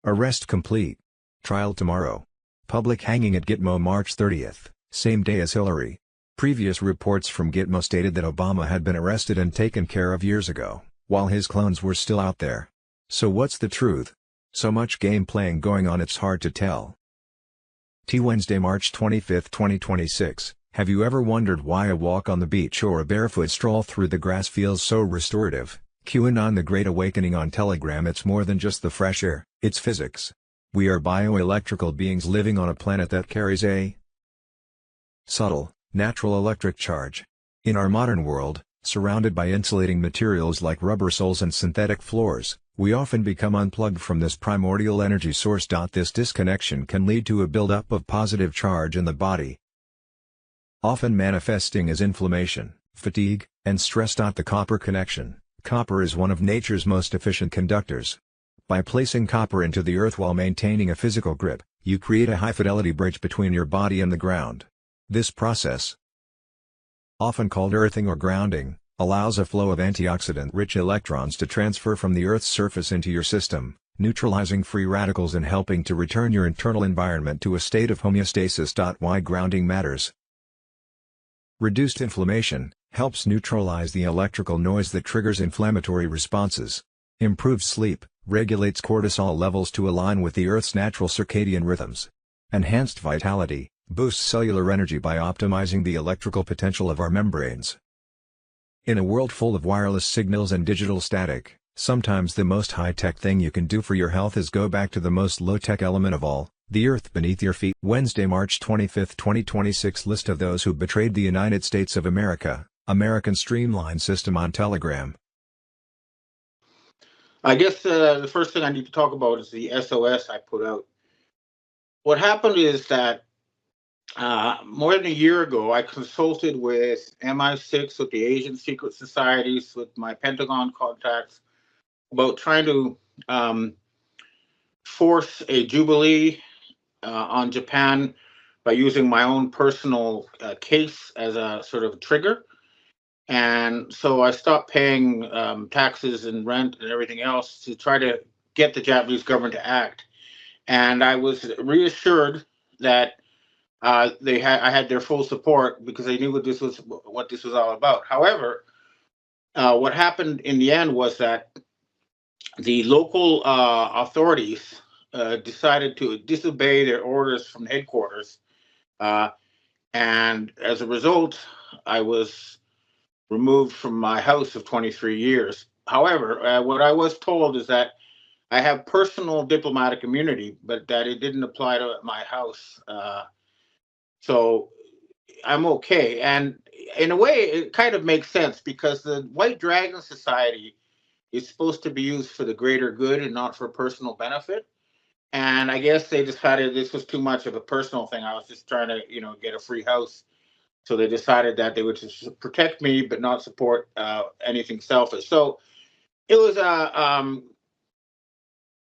Arrest complete. Trial tomorrow. Public hanging at Gitmo March 30th, same day as Hillary. Previous reports from Gitmo stated that Obama had been arrested and taken care of years ago, while his clones were still out there. So what's the truth? So much game playing going on it's hard to tell. Wednesday, March 25, 2026. Have you ever wondered why a walk on the beach or a barefoot stroll through the grass feels so restorative? QAnon The Great Awakening on Telegram. It's more than just the fresh air, it's physics. We are bioelectrical beings living on a planet that carries a subtle, natural electric charge. In our modern world, surrounded by insulating materials like rubber soles and synthetic floors, We often become unplugged from this primordial energy source. This disconnection can lead to a buildup of positive charge in the body, often manifesting as inflammation, fatigue, and stress. The copper connection. Copper is one of nature's most efficient conductors. By placing copper into the earth while maintaining a physical grip, you create a high-fidelity bridge between your body and the ground. This process, often called earthing or grounding, allows a flow of antioxidant-rich electrons to transfer from the Earth's surface into your system, neutralizing free radicals and helping to return your internal environment to a state of homeostasis. Why grounding matters. Reduced inflammation helps neutralize the electrical noise that triggers inflammatory responses. Improves sleep, regulates cortisol levels to align with the Earth's natural circadian rhythms. Enhanced vitality boosts cellular energy by optimizing the electrical potential of our membranes. In a world full of wireless signals and digital static, sometimes the most high-tech thing you can do for your health is go back to the most low-tech element of all, the earth beneath your feet. Wednesday, March 25, 2026. List of those who betrayed the United States of America. American Streamline System on Telegram. I guess the first thing I need to talk about is the SOS I put out. What happened is that more than a year ago, I consulted with MI6, with the Asian secret societies, with my Pentagon contacts about trying to force a jubilee on Japan by using my own personal case as a sort of trigger. And so I stopped paying taxes and rent and everything else to try to get the Japanese government to act. And I was reassured that I had their full support because they knew what this was all about. However, what happened in the end was that the local authorities decided to disobey their orders from headquarters, and as a result, I was removed from my house of 23 years. However, what I was told is that I have personal diplomatic immunity, but that it didn't apply to my house. So I'm okay. And in a way, it kind of makes sense because the White Dragon Society is supposed to be used for the greater good and not for personal benefit. And I guess they decided this was too much of a personal thing. I was just trying to, get a free house. So they decided that they would just protect me, but not support anything selfish. So it was,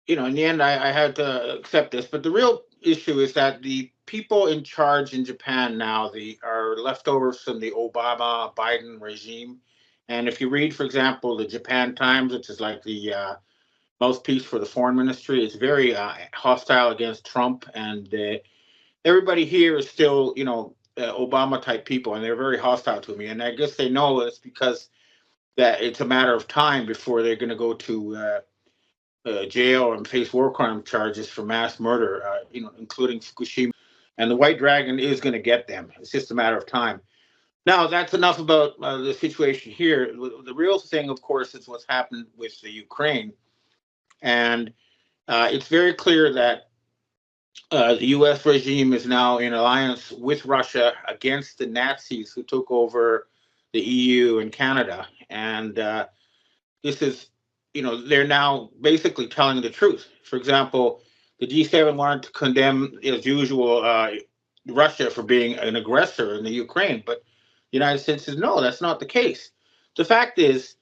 in the end, I had to accept this. But the real issue is that the people in charge in Japan now are leftovers from the Obama-Biden regime. And if you read, for example, the Japan Times, which is like the mouthpiece for the foreign ministry, it's very hostile against Trump. And everybody here is still, Obama type people, and they're very hostile to me. And I guess they know it's because that it's a matter of time before they're going to go to jail and face war crime charges for mass murder, including Fukushima. And the White Dragon is going to get them. It's just a matter of time. Now, that's enough about the situation here. The real thing, of course, is what's happened with the Ukraine. And it's very clear that the U.S. regime is now in alliance with Russia against the Nazis who took over the EU and Canada. And this is, they're now basically telling the truth. For example, the G7 wanted to condemn, as usual, Russia for being an aggressor in the Ukraine. But the United States says, no, that's not the case. The fact is,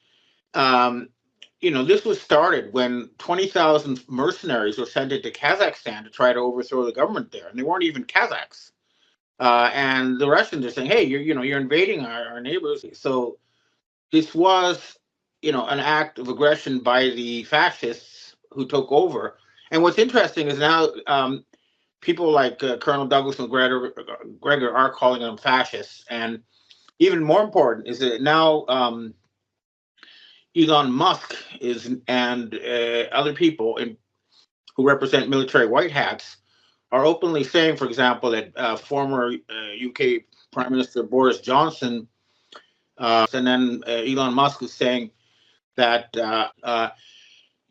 this was started when 20,000 mercenaries were sent into Kazakhstan to try to overthrow the government there, and they weren't even Kazakhs. And the Russians are saying, "Hey, you're invading our neighbors." So this was, an act of aggression by the fascists who took over. And what's interesting is now people like Colonel Douglas McGregor are calling them fascists, and even more important is that now. Elon Musk and other people who represent military white hats are openly saying, for example, that former UK Prime Minister Boris Johnson and then Elon Musk is saying that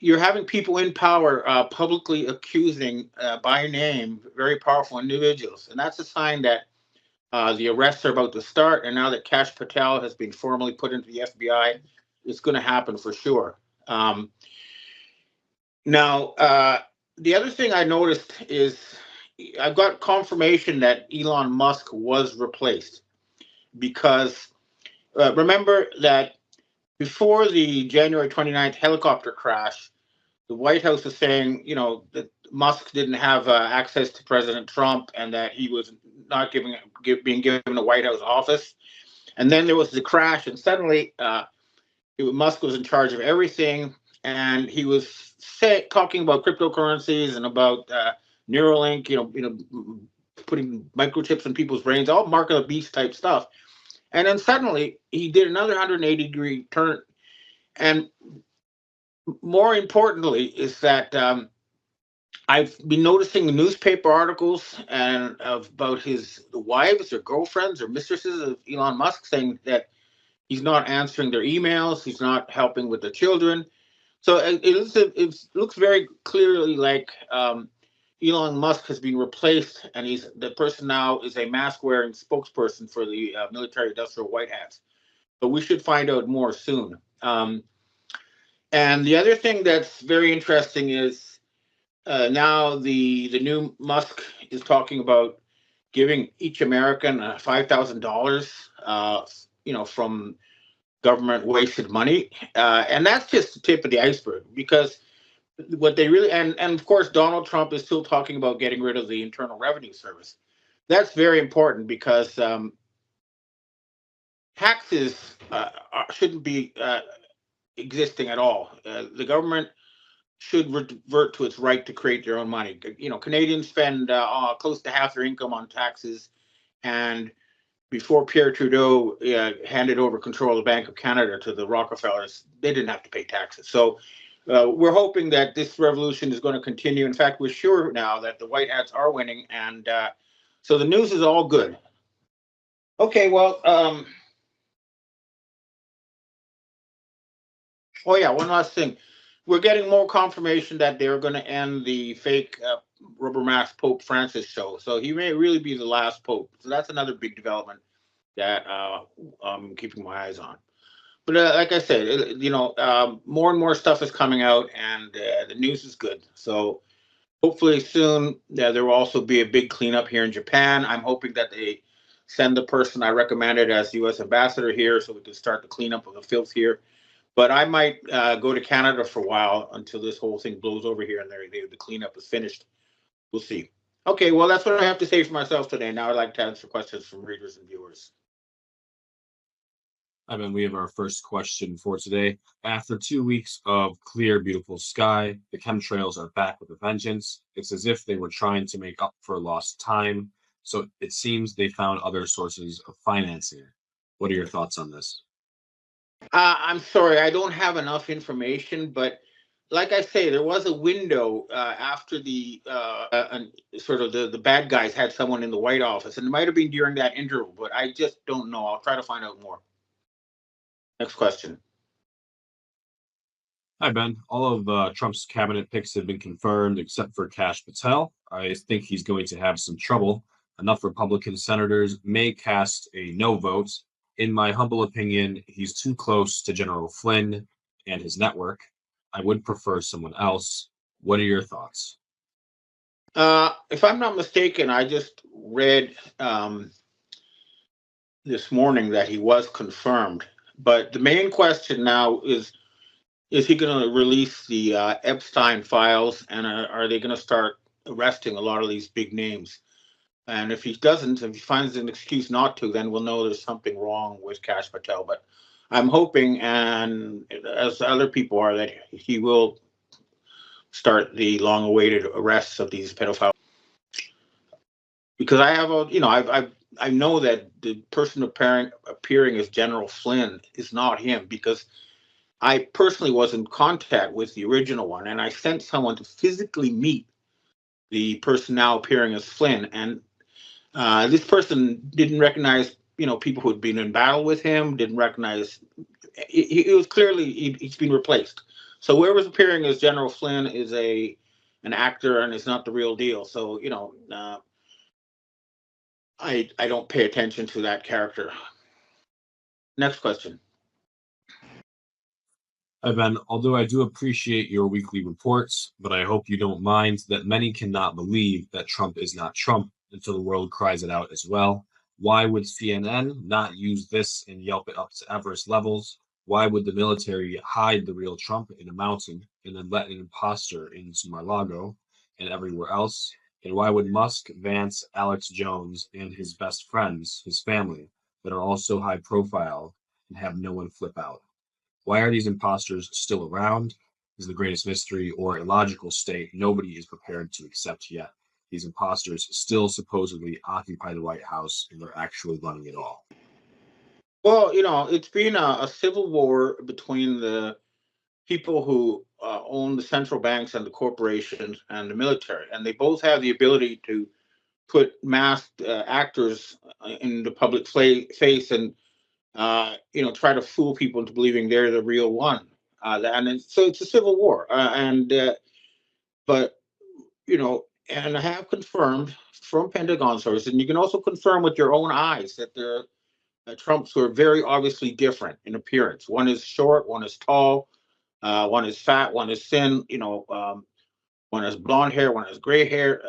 you're having people in power publicly accusing by name very powerful individuals. And that's a sign that the arrests are about to start. And now that Kash Patel has been formally put into the FBI, it's going to happen for sure. Now, the other thing I noticed is I've got confirmation that Elon Musk was replaced because remember that before the January 29th helicopter crash, the White House was saying, that Musk didn't have access to President Trump and that he was not being given a White House office. And then there was the crash, and suddenly Musk was in charge of everything, and he was talking about cryptocurrencies and about Neuralink, putting microchips in people's brains, all mark of the beast type stuff. And then suddenly he did another 180-degree turn. And more importantly is that I've been noticing newspaper articles and about the wives or girlfriends or mistresses of Elon Musk saying that he's not answering their emails, he's not helping with their children. So it looks very clearly like Elon Musk has been replaced, and the person now is a mask-wearing spokesperson for the military-industrial white hats. But we should find out more soon. And the other thing that's very interesting is now the new Musk is talking about giving each American $5,000, from government wasted money, and that's just the tip of the iceberg. Because what they really and of course Donald Trump is still talking about getting rid of the Internal Revenue Service. That's very important because taxes shouldn't be existing at all. The government should revert to its right to create their own money. Canadians spend close to half their income on taxes, and before Pierre Trudeau handed over control of the Bank of Canada to the Rockefellers, they didn't have to pay taxes. So we're hoping that this revolution is going to continue. In fact, we're sure now that the White Hats are winning, and so the news is all good. Okay, well, oh yeah, one last thing. We're getting more confirmation that they're going to end the fake rubber mask Pope Francis show. So he may really be the last Pope. So that's another big development that I'm keeping my eyes on. But like I said, more and more stuff is coming out, and the news is good. So hopefully soon there will also be a big cleanup here in Japan. I'm hoping that they send the person I recommended as U.S. ambassador here so we can start the cleanup of the filth here. But I might go to Canada for a while until this whole thing blows over here and the cleanup is finished. We'll see. Okay, well, that's what I have to say for myself today. Now I'd like to answer questions from readers and viewers. Evan, we have our first question for today. After 2 weeks of clear, beautiful sky, the chemtrails are back with a vengeance. It's as if they were trying to make up for lost time. So it seems they found other sources of financing. What are your thoughts on this? I'm sorry, I don't have enough information, but like I say, there was a window after the sort of the bad guys had someone in the White Office, and it might have been during that interval, but I just don't know. I'll try to find out more. Next question. Hi, Ben. All of Trump's cabinet picks have been confirmed except for Kash Patel. I think he's going to have some trouble. Enough Republican senators may cast a no vote. In my humble opinion, he's too close to General Flynn and his network. I would prefer someone else. What are your thoughts? If I'm not mistaken, I just read this morning that he was confirmed. But the main question now is he going to release the Epstein files, and are they going to start arresting a lot of these big names? And if he doesn't, if he finds an excuse not to, then we'll know there's something wrong with Kash Patel. But I'm hoping, and as other people are, that he will start the long-awaited arrests of these pedophiles. Because I have I know that the person appearing as General Flynn is not him, because I personally was in contact with the original one, and I sent someone to physically meet the person now appearing as Flynn, and this person didn't recognize, people who had been in battle with him, didn't recognize. It was clearly he's been replaced. So whoever's appearing as General Flynn is an actor and is not the real deal. So I don't pay attention to that character. Next question. Hi, Ben. Although I do appreciate your weekly reports, but I hope you don't mind that many cannot believe that Trump is not Trump until the world cries it out as well. Why would CNN not use this and yelp it up to Everest levels? Why would the military hide the real Trump in a mountain and then let an imposter into Mar-a-Lago and everywhere else? And why would Musk, Vance, Alex Jones, and his best friends, his family, that are also high profile and have no one flip out? Why are these imposters still around? Is the greatest mystery or illogical state nobody is prepared to accept yet. These imposters still supposedly occupy the White House and they're actually running it all. Well, it's been a civil war between the people who own the central banks and the corporations and the military, and they both have the ability to put masked actors in the public face and try to fool people into believing they're the real one. So it's a civil war, but and I have confirmed from Pentagon sources, and you can also confirm with your own eyes that the Trumps were very obviously different in appearance. One is short, one is tall, one is fat, one is thin. One has blonde hair, one has gray hair.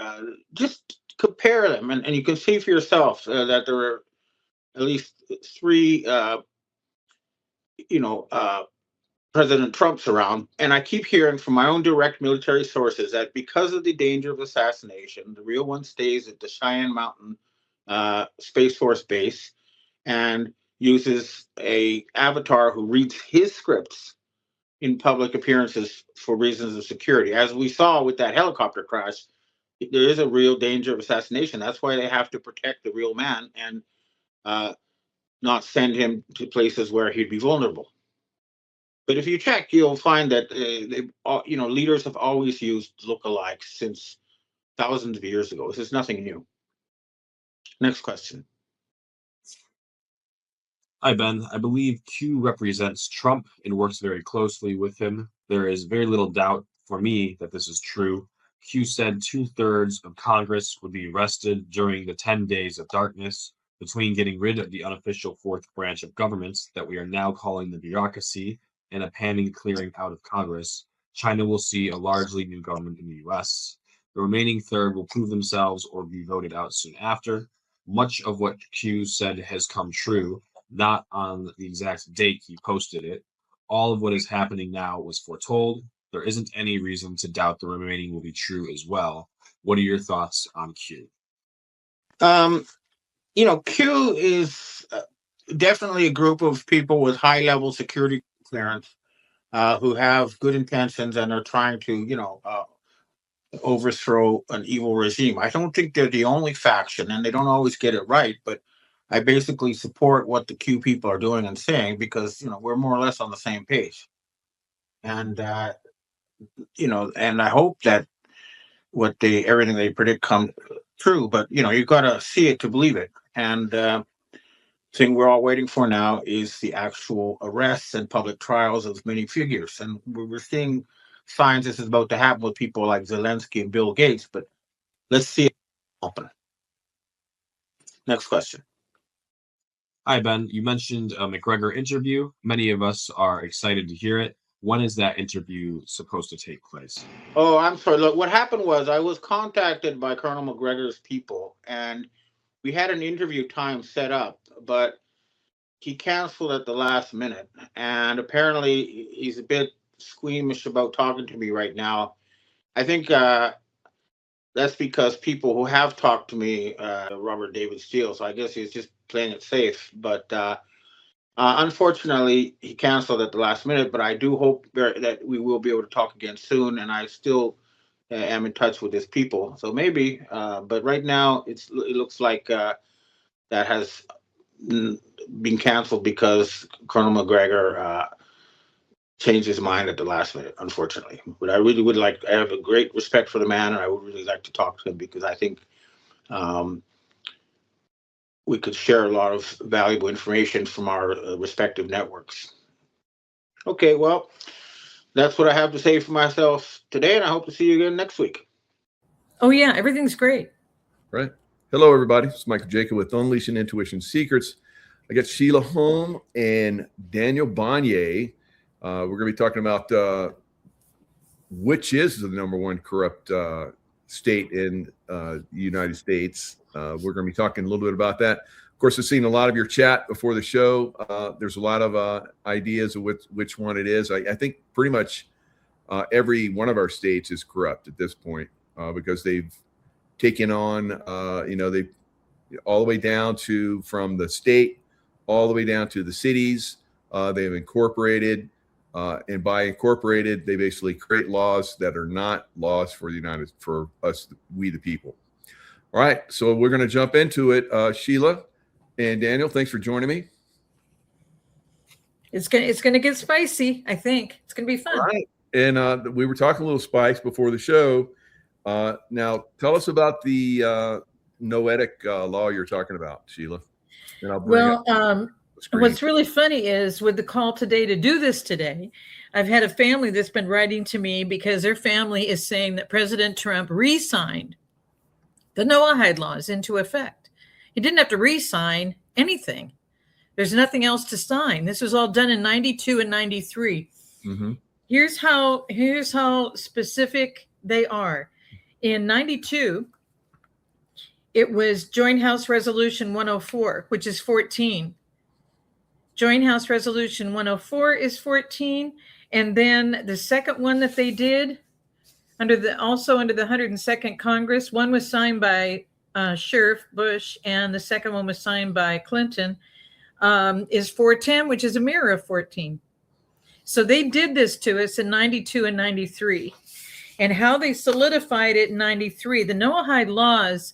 Just compare them, and you can see for yourself that there are at least three, President Trump's around. And I keep hearing from my own direct military sources that because of the danger of assassination, the real one stays at the Cheyenne Mountain Space Force Base and uses a avatar who reads his scripts in public appearances for reasons of security. As we saw with that helicopter crash, there is a real danger of assassination. That's why they have to protect the real man and not send him to places where he'd be vulnerable. But if you check, you'll find that leaders have always used lookalikes since thousands of years ago. This is nothing new. Next question. Hi, Ben. I believe Q represents Trump and works very closely with him. There is very little doubt for me that this is true. Q said 2/3 of Congress would be arrested during the 10 days of darkness between getting rid of the unofficial fourth branch of government that we are now calling the bureaucracy and a pending clearing out of Congress. China will see a largely new government in the US. The remaining third will prove themselves or be voted out soon after. Much of what Q said has come true, not on the exact date he posted it. All of what is happening now was foretold. There isn't any reason to doubt the remaining will be true as well. What are your thoughts on Q? Q is definitely a group of people with high level security clearance who have good intentions and are trying to, overthrow an evil regime. I don't think they're the only faction, and they don't always get it right, but I basically support what the Q people are doing and saying because we're more or less on the same page. And and I hope that everything they predict comes true. But you got to see it to believe it. And thing we're all waiting for now is the actual arrests and public trials of many figures, and we're seeing signs this is about to happen with people like Zelensky and Bill Gates. But let's see it happen. Next question. Hi, Ben. You mentioned a McGregor interview. Many of us are excited to hear it. When is that interview supposed to take place? Oh, I'm sorry. Look, what happened was I was contacted by Colonel McGregor's people, and we had an interview time set up, but he canceled at the last minute. And apparently, he's a bit squeamish about talking to me right now. I think that's because people who have talked to me, Robert David Steele, so I guess he's just playing it safe. But unfortunately, he canceled at the last minute. But I do hope that we will be able to talk again soon. And I still am in touch with his people. So maybe, but right now it looks like that has been canceled because Colonel McGregor changed his mind at the last minute, unfortunately. But I really would like, I have a great respect for the man, and I would really like to talk to him because I think we could share a lot of valuable information from our respective networks. Okay, well, that's what I have to say for myself today, and I hope to see you again next week. Oh, yeah, everything's great. Right. Hello, everybody. It's Michael Jacob with Unleashing Intuition Secrets. I got Sheila Holm and Daniel Bonnier We're going to be talking about which is the number one corrupt state in the United States. We're going to be talking a little bit about that. Of course, I've seen a lot of your chat before the show. There's a lot of ideas of which one it is. I think pretty much every one of our states is corrupt at this point because they've taken on, they all the way down to from the state all the way down to the cities. They've incorporated, and by incorporated, they basically create laws that are not laws for us, we the people. All right, so we're going to jump into it. Sheila and Daniel, thanks for joining me. It's gonna get spicy. I think it's gonna be fun. All right. And we were talking a little spice before the show. Now, tell us about the noetic law you're talking about, Sheila. And I'll bring what's really funny is with the call today to do this today, I've had a family that's been writing to me because their family is saying that President Trump re-signed the Noahide laws into effect. He didn't have to re-sign anything. There's nothing else to sign. This was all done in 92 and 93. Mm-hmm. Here's how specific they are. In 92, it was Joint House Resolution 104, which is 14. Joint House Resolution 104 is 14. And then the second one that they did under the 102nd Congress, one was signed by Sheriff Bush, and the second one was signed by Clinton, is 410, which is a mirror of 14. So they did this to us in 92 and 93. And how they solidified it in 93, the Noahide laws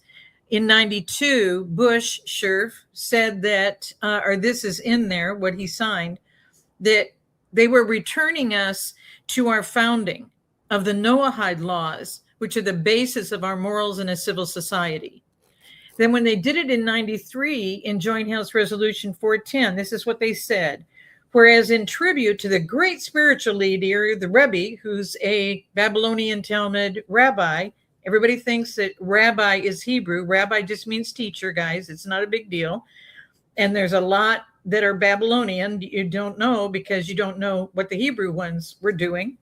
in 92, Bush, Sheriff, said that, or this is in there, what he signed, that they were returning us to our founding of the Noahide laws, which are the basis of our morals in a civil society. Then when they did it in 93 in Joint House Resolution 410, this is what they said. Whereas in tribute to the great spiritual leader, the Rebbe, who's a Babylonian Talmud rabbi, everybody thinks that rabbi is Hebrew. Rabbi just means teacher, guys. It's not a big deal. And there's a lot that are Babylonian you don't know because you don't know what the Hebrew ones were doing.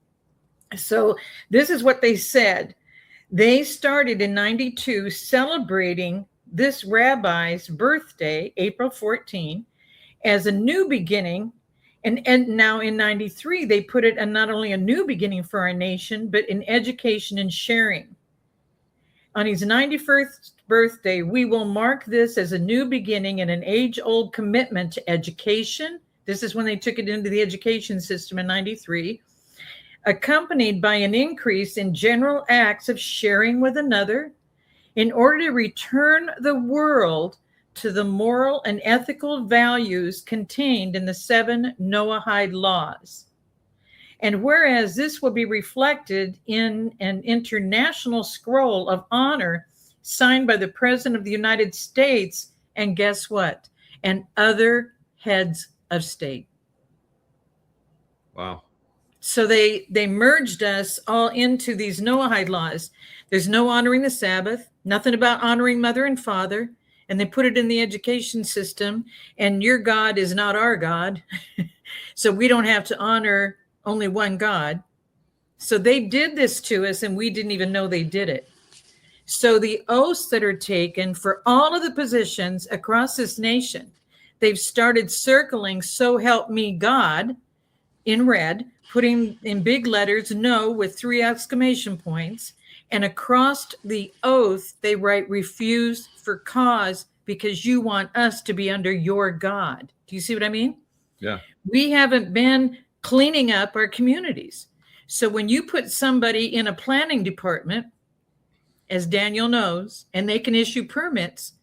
So this is what they said. They started in 92 celebrating this rabbi's birthday, April 14, as a new beginning. And now in 93, they put it not only a new beginning for our nation, but in education and sharing. On his 91st birthday, we will mark this as a new beginning and an age-old commitment to education. This is when they took it into the education system in 93, accompanied by an increase in general acts of sharing with another in order to return the world to the moral and ethical values contained in the 7 Noahide laws. And whereas this will be reflected in an international scroll of honor signed by the President of the United States, and guess what? And other heads of state. Wow. So they merged us all into these Noahide laws. There's no honoring the Sabbath, nothing about honoring mother and father. And they put it in the education system, and your God is not our God. So we don't have to honor only one God. So they did this to us, and we didn't even know they did it. So the oaths that are taken for all of the positions across this nation, they've started circling, so help me God, in red, putting in big letters, no, with 3 exclamation points. And across the oath, they write refuse for cause because you want us to be under your God. Do you see what I mean? Yeah. We haven't been cleaning up our communities. So when you put somebody in a planning department, as Daniel knows, and they can issue permits,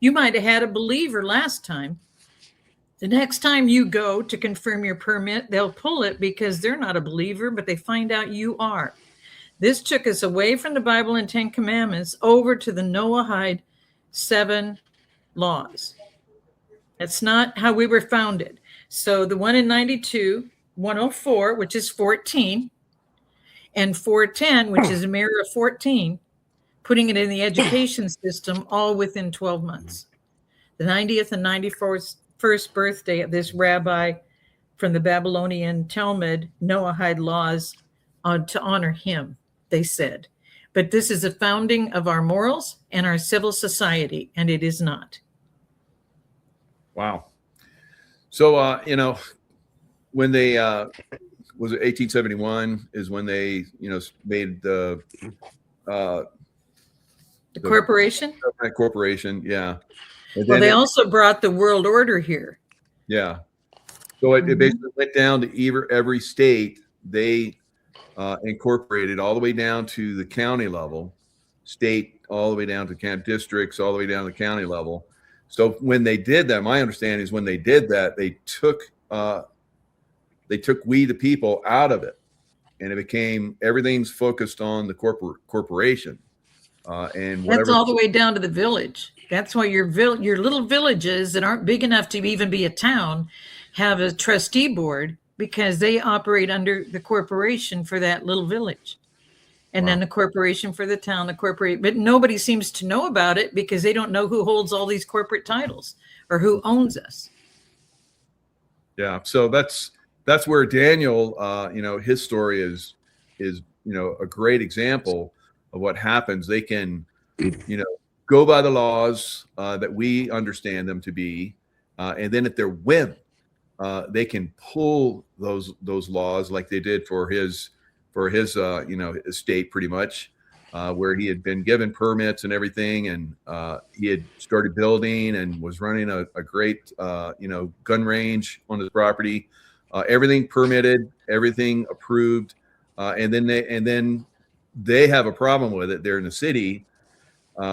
you might have had a believer last time. The next time you go to confirm your permit, they'll pull it because they're not a believer, but they find out you are. This took us away from the Bible and 10 Commandments over to the Noahide 7 laws. That's not how we were founded. So the one in 92, 104, which is 14, and 410, which is a mirror of 14, putting it in the education system all within 12 months. The 90th and 91st birthday of this rabbi, from the Babylonian Talmud, Noahide laws to honor him, they said. But this is the founding of our morals and our civil society, and it is not. Wow. So, when they, was it 1871 is when they, made the corporation? Corporation, yeah. And Well, then they also brought the world order here. yeah. So it basically went down to every state. They incorporated all the way down to the county level, state all the way down to districts, all the way down to the county level. So when they did that, my understanding is when they did that, they took we the people out of it, and it became everything's focused on the corporation, and whatever. That's all the way down to the village. That's why your little villages that aren't big enough to even be a town have a trustee board, because they operate under the corporation for that little village. And then the corporation for the town, but nobody seems to know about it because they don't know who holds all these corporate titles or who owns us. Yeah. So that's where Daniel, his story is, a great example of what happens. They can, go by the laws that we understand them to be. And then at their whim, they can pull those laws like they did for his estate, pretty much, where he had been given permits and everything, and he had started building and was running a great gun range on his property, everything permitted, everything approved, and then they have a problem with it. They're in the city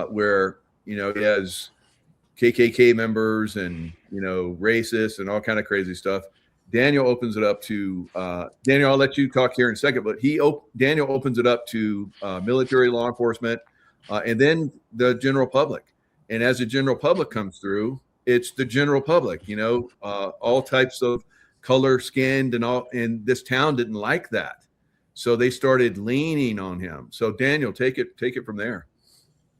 where he has KKK members and racists and all kind of crazy stuff. Daniel opens it up to Daniel. I'll let you talk here in a second, but Daniel opens it up to military, law enforcement, and then the general public. And as the general public comes through, it's the general public. All types of color, skinned, and all. And this town didn't like that, so they started leaning on him. So Daniel, take it from there.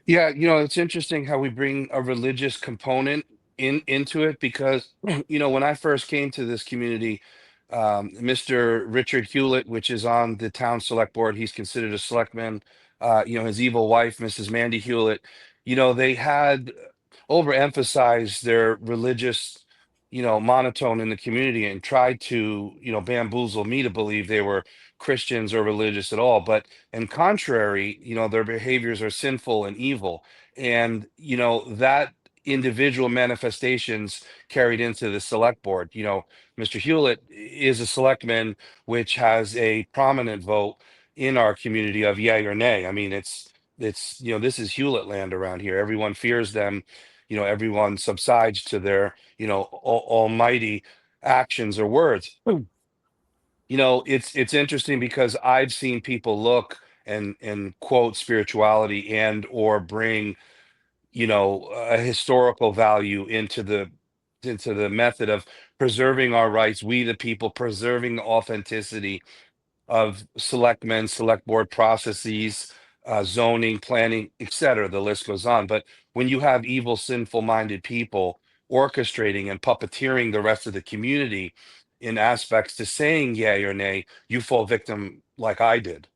Yeah, it's interesting how we bring a religious component into it, because when I first came to this community, Mr. Richard Hewlett, which is on the town select board, he's considered a selectman. His evil wife, Mrs. Mandy Hewlett, they had overemphasized their religious, monotone in the community, and tried to, bamboozle me to believe they were Christians or religious at all. But in contrary, their behaviors are sinful and evil. And, that individual manifestations carried into the select board. Mr. Hewlett is a selectman, which has a prominent vote in our community of yay or nay. I mean, it's this is Hewlett land around here. Everyone fears them. Everyone subsides to their, almighty actions or words. It's interesting because I've seen people look and quote spirituality and or bring, a historical value into the method of preserving our rights, we the people, preserving the authenticity of select board processes, zoning, planning, etc. The list goes on. But when you have evil, sinful-minded people orchestrating and puppeteering the rest of the community in aspects to saying yay or nay, you fall victim like I did.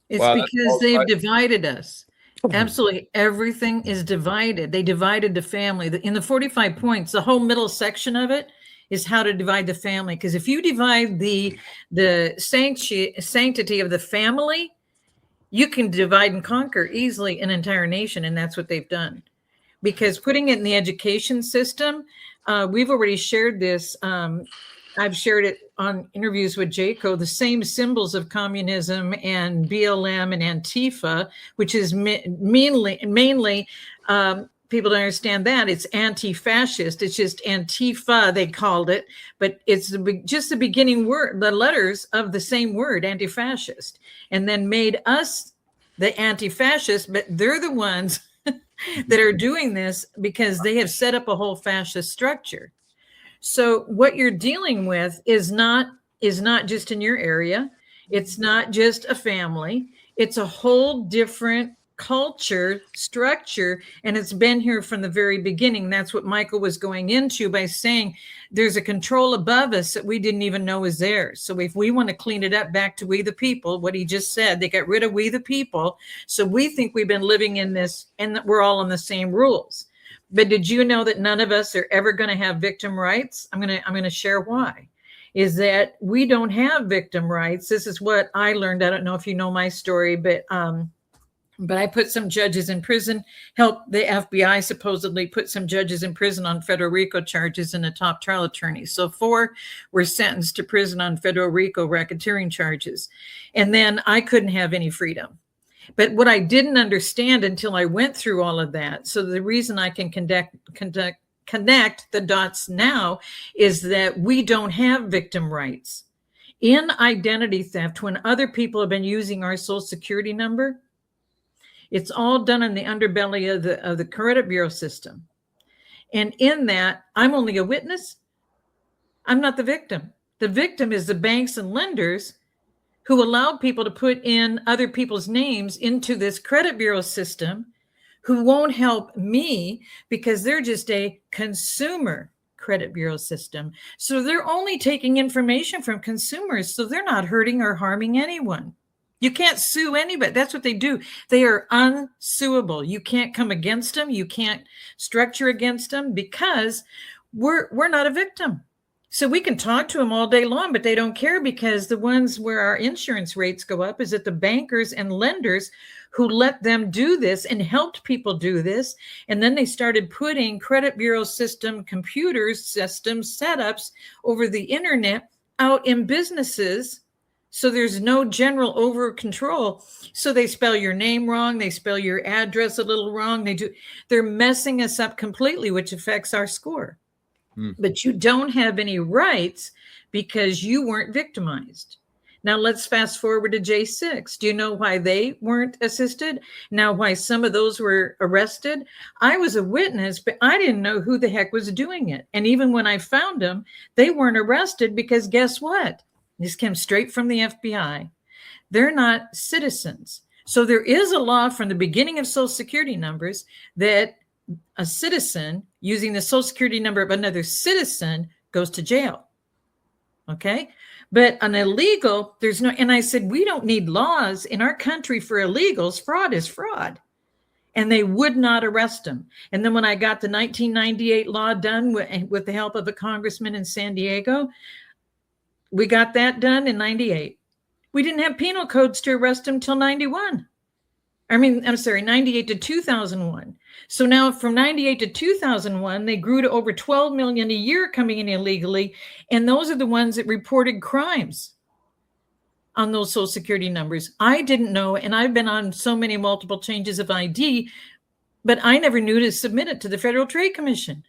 It's because they've divided us. Absolutely everything is divided. They divided the family. In the 45 points, the whole middle section of it is how to divide the family. Because if you divide the sanctity of the family, you can divide and conquer easily an entire nation, and that's what they've done. Because putting it in the education system, we've already shared this. I've shared it on interviews with Jaco, the same symbols of communism and BLM and Antifa, which is mainly people don't understand that it's anti-fascist. It's just Antifa, they called it, but it's just the beginning word, the letters of the same word, anti-fascist, and then made us the anti-fascist, but they're the ones that are doing this because they have set up a whole fascist structure. So what you're dealing with is not just in your area. It's not just a family. It's a whole different culture, structure, and it's been here from the very beginning. That's what Michael was going into by saying there's a control above us that we didn't even know was there. So if we want to clean it up back to we the people, what he just said, they got rid of we the people. So we think we've been living in this and that we're all on the same rules. But did you know that none of us are ever going to have victim rights? I'm going to share why. Is that we don't have victim rights. This is what I learned. I don't know if you know my story, but I put some judges in prison, helped the FBI supposedly put some judges in prison on federal RICO charges and a top trial attorney. So 4 were sentenced to prison on federal RICO racketeering charges. And then I couldn't have any freedom. But what I didn't understand until I went through all of that, so the reason I can connect the dots now is that we don't have victim rights. In identity theft, when other people have been using our social security number, it's all done in the underbelly of the credit bureau system. And in that, I'm only a witness. I'm not the victim. The victim is the banks and lenders who allowed people to put in other people's names into this credit bureau system, who won't help me because they're just a consumer credit bureau system. So they're only taking information from consumers. So they're not hurting or harming anyone. You can't sue anybody. That's what they do. They are unsuable. You can't come against them. You can't structure against them because we're not a victim. So we can talk to them all day long, but they don't care, because the ones where our insurance rates go up is that the bankers and lenders who let them do this and helped people do this. And then they started putting credit bureau system, computers, systems, setups over the internet out in businesses. So there's no general over control. So they spell your name wrong. They spell your address a little wrong. They're messing us up completely, which affects our score. But you don't have any rights because you weren't victimized. Now let's fast forward to J6. Do you know why they weren't assisted? Now, why some of those were arrested? I was a witness, but I didn't know who the heck was doing it. And even when I found them, they weren't arrested because guess what? This came straight from the FBI. They're not citizens. So there is a law from the beginning of Social Security numbers that a citizen using the Social Security number of another citizen goes to jail. Okay. But an illegal, there's no, and I said, we don't need laws in our country for illegals. Fraud is fraud. And they would not arrest them. And then when I got the 1998 law done with the help of a congressman in San Diego, we got that done in 98. We didn't have penal codes to arrest them till 91. 98 to 2001. So now from 98 to 2001, they grew to over 12 million a year coming in illegally. And those are the ones that reported crimes on those Social Security numbers. I didn't know, and I've been on so many multiple changes of ID, but I never knew to submit it to the Federal Trade Commission.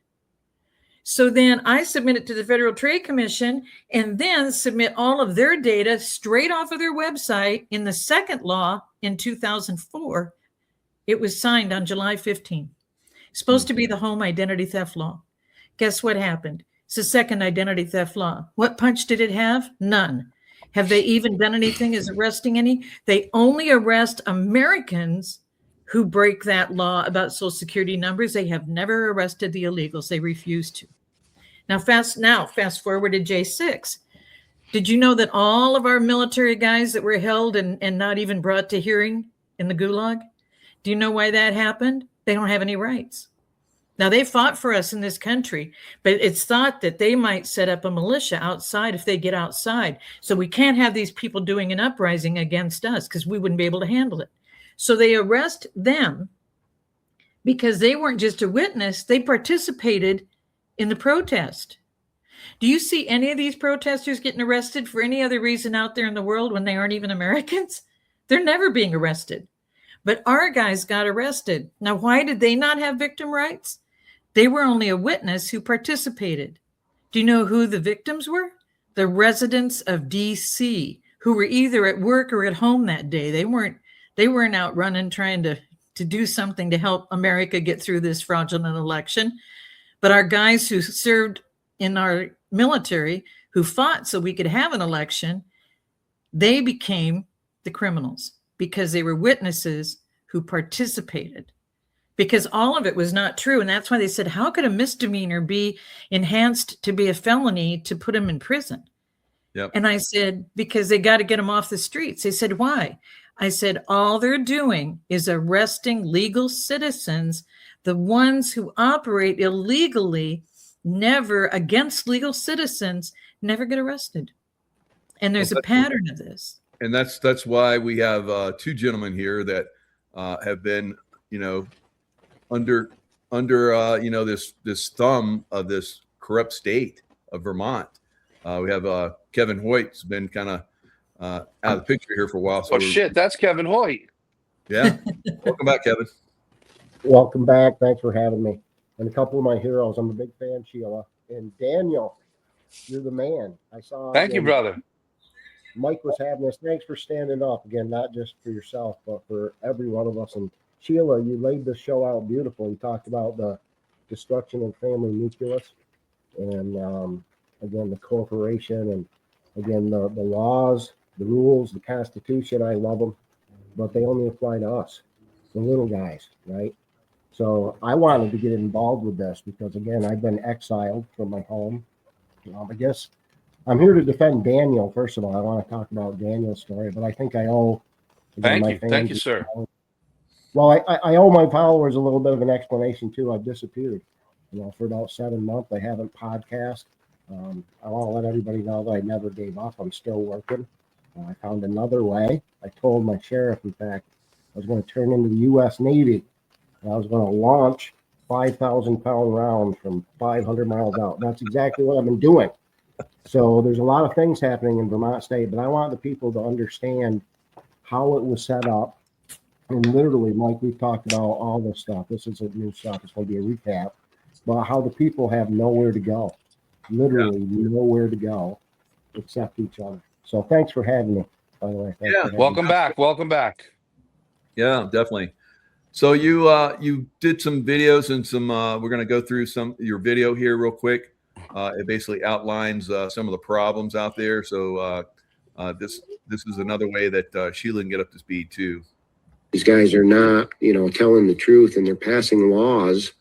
So then I submit it to the Federal Trade Commission and then submit all of their data straight off of their website in the second law in 2004. It was signed on July 15. Supposed to be the home identity theft law. Guess what happened? It's the second identity theft law. What punch did it have? None. Have they even done anything as arresting any? They only arrest Americans who break that law about Social Security numbers. They have never arrested the illegals. They refuse to. Now fast forward to J6. Did you know that all of our military guys that were held and not even brought to hearing in the gulag? Do you know why that happened? They don't have any rights. Now, they fought for us in this country, but it's thought that they might set up a militia outside if they get outside. So we can't have these people doing an uprising against us because we wouldn't be able to handle it. So they arrest them because they weren't just a witness, they participated in the protest. Do you see any of these protesters getting arrested for any other reason out there in the world when they aren't even Americans? They're never being arrested. But our guys got arrested. Now, why did they not have victim rights? They were only a witness who participated. Do you know who the victims were? The residents of D.C., who were either at work or at home that day. They weren't out running trying to do something to help America get through this fraudulent election. But our guys who served in our military, who fought so we could have an election, they became the criminals because they were witnesses who participated, because all of it was not true. And that's why they said, how could a misdemeanor be enhanced to be a felony to put him in prison? Yep. And I said, because they got to get him off the streets. They said, why? I said, all they're doing is arresting legal citizens. The ones who operate illegally, never against legal citizens, never get arrested. And there's a pattern of this. And that's why we have two gentlemen here that have been, under this thumb of this corrupt state of Vermont. We have Kevin Hoyt's been kind of out of the picture here for a while. So shit, that's Kevin Hoyt. Yeah. Welcome back, Kevin. Welcome back. Thanks for having me. And a couple of my heroes. I'm a big fan, Sheila. And Daniel, you're the man. I saw. Thank you, brother. Mike was having this. Thanks for standing up again, not just for yourself, but for every one of us. And Sheila, you laid this show out beautiful. You talked about the destruction of family nucleus, and again the corporation, and again the laws, the rules, the Constitution. I love them, but they only apply to us, the little guys, right? So I wanted to get involved with this because, again, I've been exiled from my home. I guess I'm here to defend Daniel. First of all, I want to talk about Daniel's story, but I think I owe. Thank you, sir. Well, I owe my followers a little bit of an explanation too. I've disappeared, for about 7 months. I haven't podcast. I want to let everybody know that I never gave up. I'm still working. I found another way. I told my sheriff, in fact, I was going to turn into the U.S. Navy. And I was going to launch 5,000-pound rounds from 500 miles out. That's exactly what I've been doing. So there's a lot of things happening in Vermont State, but I want the people to understand how it was set up. And literally, Mike, we've talked about all this stuff. This isn't new stuff. It's going to be a recap. But how the people have nowhere to go. Literally nowhere to go except each other. So thanks for having me, by the way. Welcome back. Welcome back. Yeah, definitely. So you did some videos and some we're going to go through your video here real quick. It basically outlines some of the problems out there. So this is another way that Sheila can get up to speed too. These guys are not, telling the truth, and they're passing laws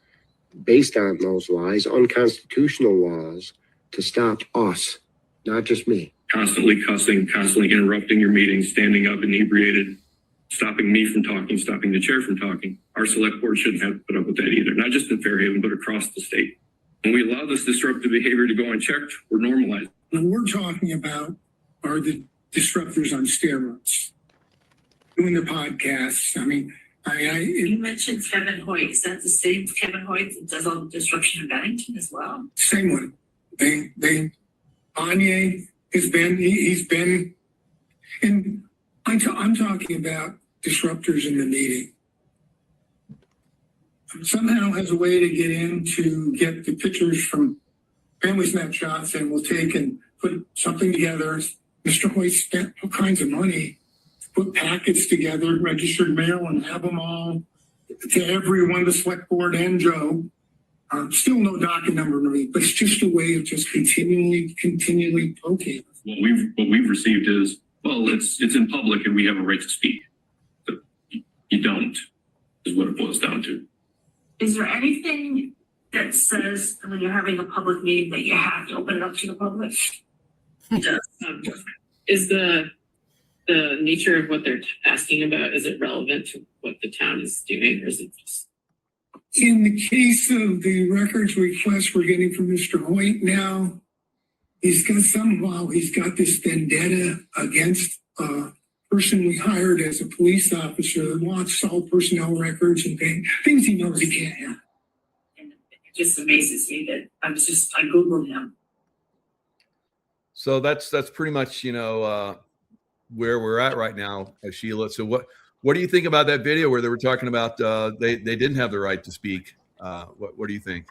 based on those lies, unconstitutional laws, to stop us, not just me. Constantly cussing, constantly interrupting your meetings, standing up inebriated, stopping me from talking, stopping the chair from talking. Our select board shouldn't have to put up with that either, not just in Fairhaven, but across the state. When we allow this disruptive behavior to go unchecked, we're normalized. What we're talking about are the disruptors on steroids. Doing the podcasts. You mentioned Kevin Hoyt. Is that the same Kevin Hoyt that does all the disruption in Bennington as well? Same one. Anye has been, he's been, and I'm talking about disruptors in the meeting. Somehow has a way to get in to get the pictures from family snapshots, and we'll take and put something together. Mr. Hoyt spent all kinds of money to put packets together, registered mail, and have them all to everyone, the select board and Joe. Still no docket number to me, but it's just a way of just continually poking. What we've received is, well, it's in public and we have a right to speak. But you don't, is what it boils down to. Is there anything that says when you're having a public meeting that you have to open it up to the public? It does. Is the nature of what they're asking about, is it relevant to what the town is doing, or is it just? In the case of the records request we're getting from Mr. Hoyt now, he's got this vendetta against a person we hired as a police officer who wants all personnel records and things he knows he can't have. And it just amazes me that I Googled him. So that's pretty much, where we're at right now, Sheila. So what do you think about that video where they were talking about they didn't have the right to speak? What do you think?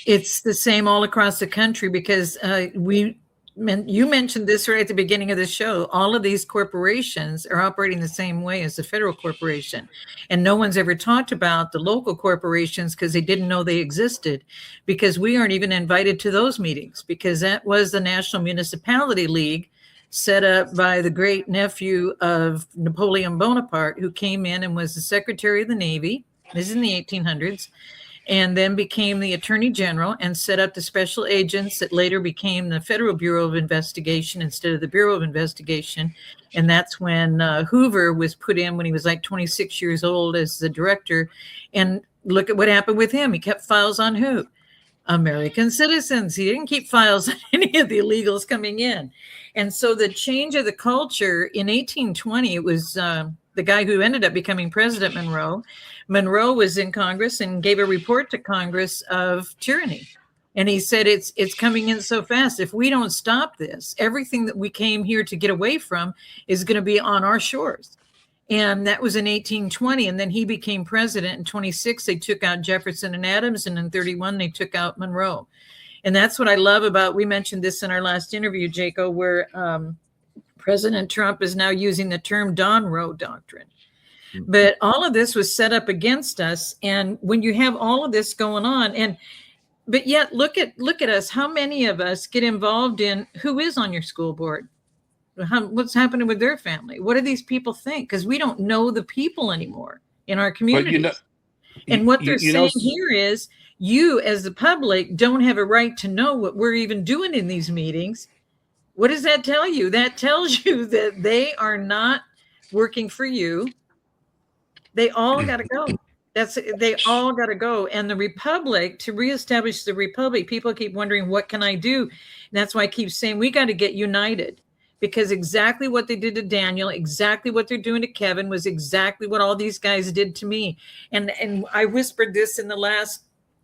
It's the same all across the country because you mentioned this right at the beginning of the show. All of these corporations are operating the same way as the federal corporation. And no one's ever talked about the local corporations because they didn't know they existed, because we aren't even invited to those meetings, because that was the National Municipality League set up by the great nephew of Napoleon Bonaparte, who came in and was the Secretary of the Navy. This is in the 1800s. And then became the Attorney General and set up the special agents that later became the Federal Bureau of Investigation instead of the Bureau of Investigation. And that's when Hoover was put in when he was like 26 years old as the director. And look at what happened with him. He kept files on who? American citizens. He didn't keep files on any of the illegals coming in. And so the change of the culture in 1820, it was the guy who ended up becoming President, Monroe. Monroe was in Congress and gave a report to Congress of tyranny. And he said, it's coming in so fast. If we don't stop this, everything that we came here to get away from is going to be on our shores. And that was in 1820. And then he became president. In 26, they took out Jefferson and Adams. And in 31, they took out Monroe. And that's what I love about, we mentioned this in our last interview, Jaco, where President Trump is now using the term Don Roe doctrine. But all of this was set up against us. And when you have all of this going on, but yet look at us, how many of us get involved in who is on your school board? What's happening with their family? What do these people think? Because we don't know the people anymore in our communities. And what they're saying here is, you as the public don't have a right to know what we're even doing in these meetings. What does that tell you? That tells you that they are not working for you. They all got to go. They all got to go. And the republic, to reestablish the republic, people keep wondering, what can I do? And that's why I keep saying we got to get united, because exactly what they did to Daniel, exactly what they're doing to Kevin was exactly what all these guys did to me. And I whispered this in the last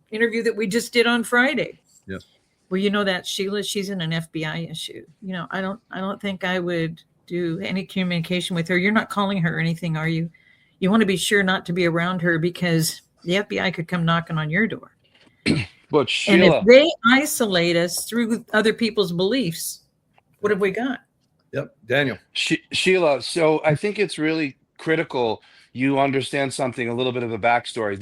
interview that we just did on Friday. Yes. Well, you know that Sheila, she's in an FBI issue. You know, I don't think I would do any communication with her. You're not calling her or anything, are you? You want to be sure not to be around her, because the FBI could come knocking on your door. But Sheila, and if they isolate us through other people's beliefs, what have we got? Yep, Daniel. Sheila, so I think it's really critical you understand something, a little bit of a backstory.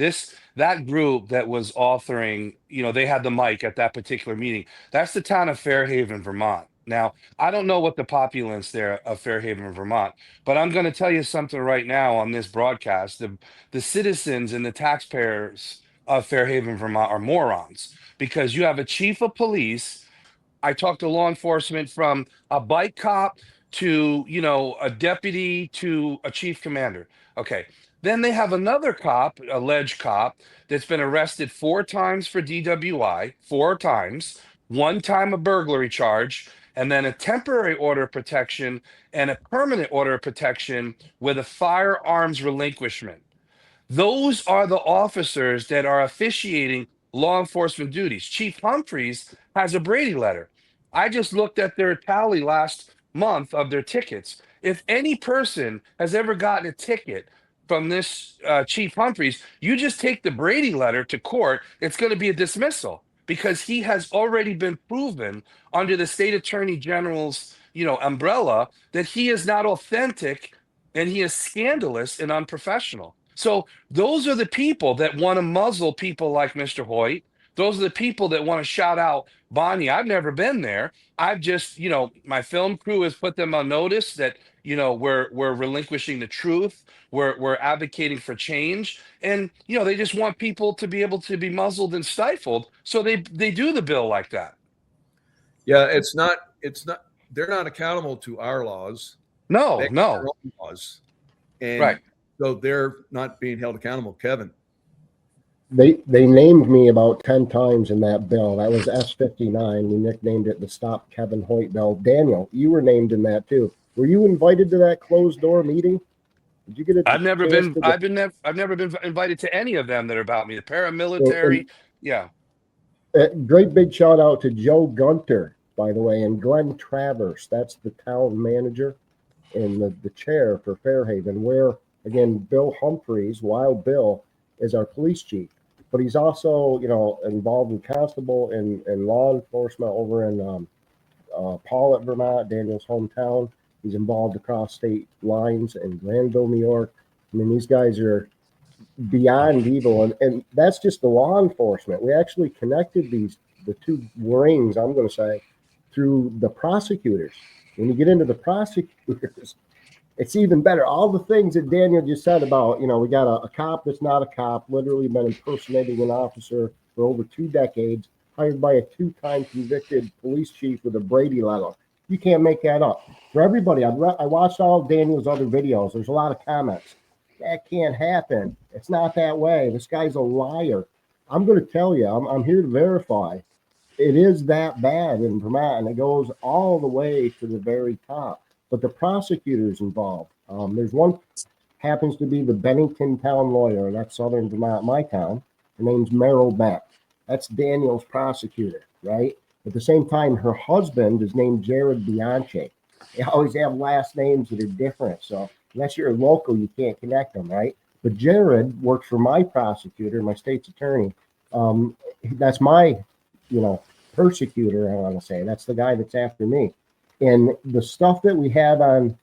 That group that was authoring, they had the mic at that particular meeting. That's the town of Fairhaven, Vermont. Now, I don't know what the populace there of Fairhaven, Vermont, but I'm going to tell you something right now on this broadcast. The citizens and the taxpayers of Fairhaven, Vermont are morons, because you have a chief of police. I talked to law enforcement from a bike cop to, a deputy to a chief commander. Okay. Then they have another cop, alleged cop, that's been arrested 4 times for DWI, 4 times, 1 time a burglary charge, and then a temporary order of protection and a permanent order of protection with a firearms relinquishment. Those are the officers that are officiating law enforcement duties. Chief Humphreys has a Brady letter. I just looked at their tally last month of their tickets. If any person has ever gotten a ticket from this Chief Humphreys, you just take the Brady letter to court, it's going to be a dismissal, because he has already been proven under the state attorney general's, umbrella, that he is not authentic and he is scandalous and unprofessional. So those are the people that want to muzzle people like Mr. Hoyt. Those are the people that want to shout out Bonnie. I've never been there. I've just, my film crew has put them on notice that, we're relinquishing the truth. We're advocating for change. And, they just want people to be able to be muzzled and stifled. So they do the bill like that. Yeah, it's not, they're not accountable to our laws. No. Their own laws. And right. So they're not being held accountable, Kevin. They named me about 10 times in that bill. That was S59. We nicknamed it the Stop Kevin Hoyt bill. Daniel, you were named in that too. Were you invited to that closed door meeting? Did you get a I've never been invited to any of them that are about me. The paramilitary. Yeah. Great big shout out to Joe Gunter, by the way, and Glenn Travers. That's the town manager and the chair for Fairhaven, where, again, Bill Humphreys, Wild Bill, is our police chief. But he's also, involved in constable and law enforcement over in Paulet, Vermont, Daniel's hometown. He's involved across state lines in Granville, New York. I mean, these guys are beyond evil. And that's just the law enforcement. We actually connected the 2 rings, I'm going to say, through the prosecutors. When you get into the prosecutors, it's even better. All the things that Daniel just said about, we got a cop that's not a cop, literally been impersonating an officer for over 2 decades, hired by a 2-time convicted police chief with a Brady letter. You can't make that up. For everybody, I watched all Daniel's other videos. There's a lot of comments. That can't happen. It's not that way. This guy's a liar. I'm going to tell you, I'm here to verify. It is that bad in Vermont, and it goes all the way to the very top. But the prosecutors involved, there's one, happens to be the Bennington town lawyer. That's Southern Vermont, my town. Her name's Merrill Beck. That's Daniel's prosecutor, right? At the same time, her husband is named Jared Bianchi. They always have last names that are different. So unless you're local, you can't connect them, right? But Jared works for my prosecutor, my state's attorney. That's my, persecutor, I want to say. That's the guy that's after me. And the stuff that we had on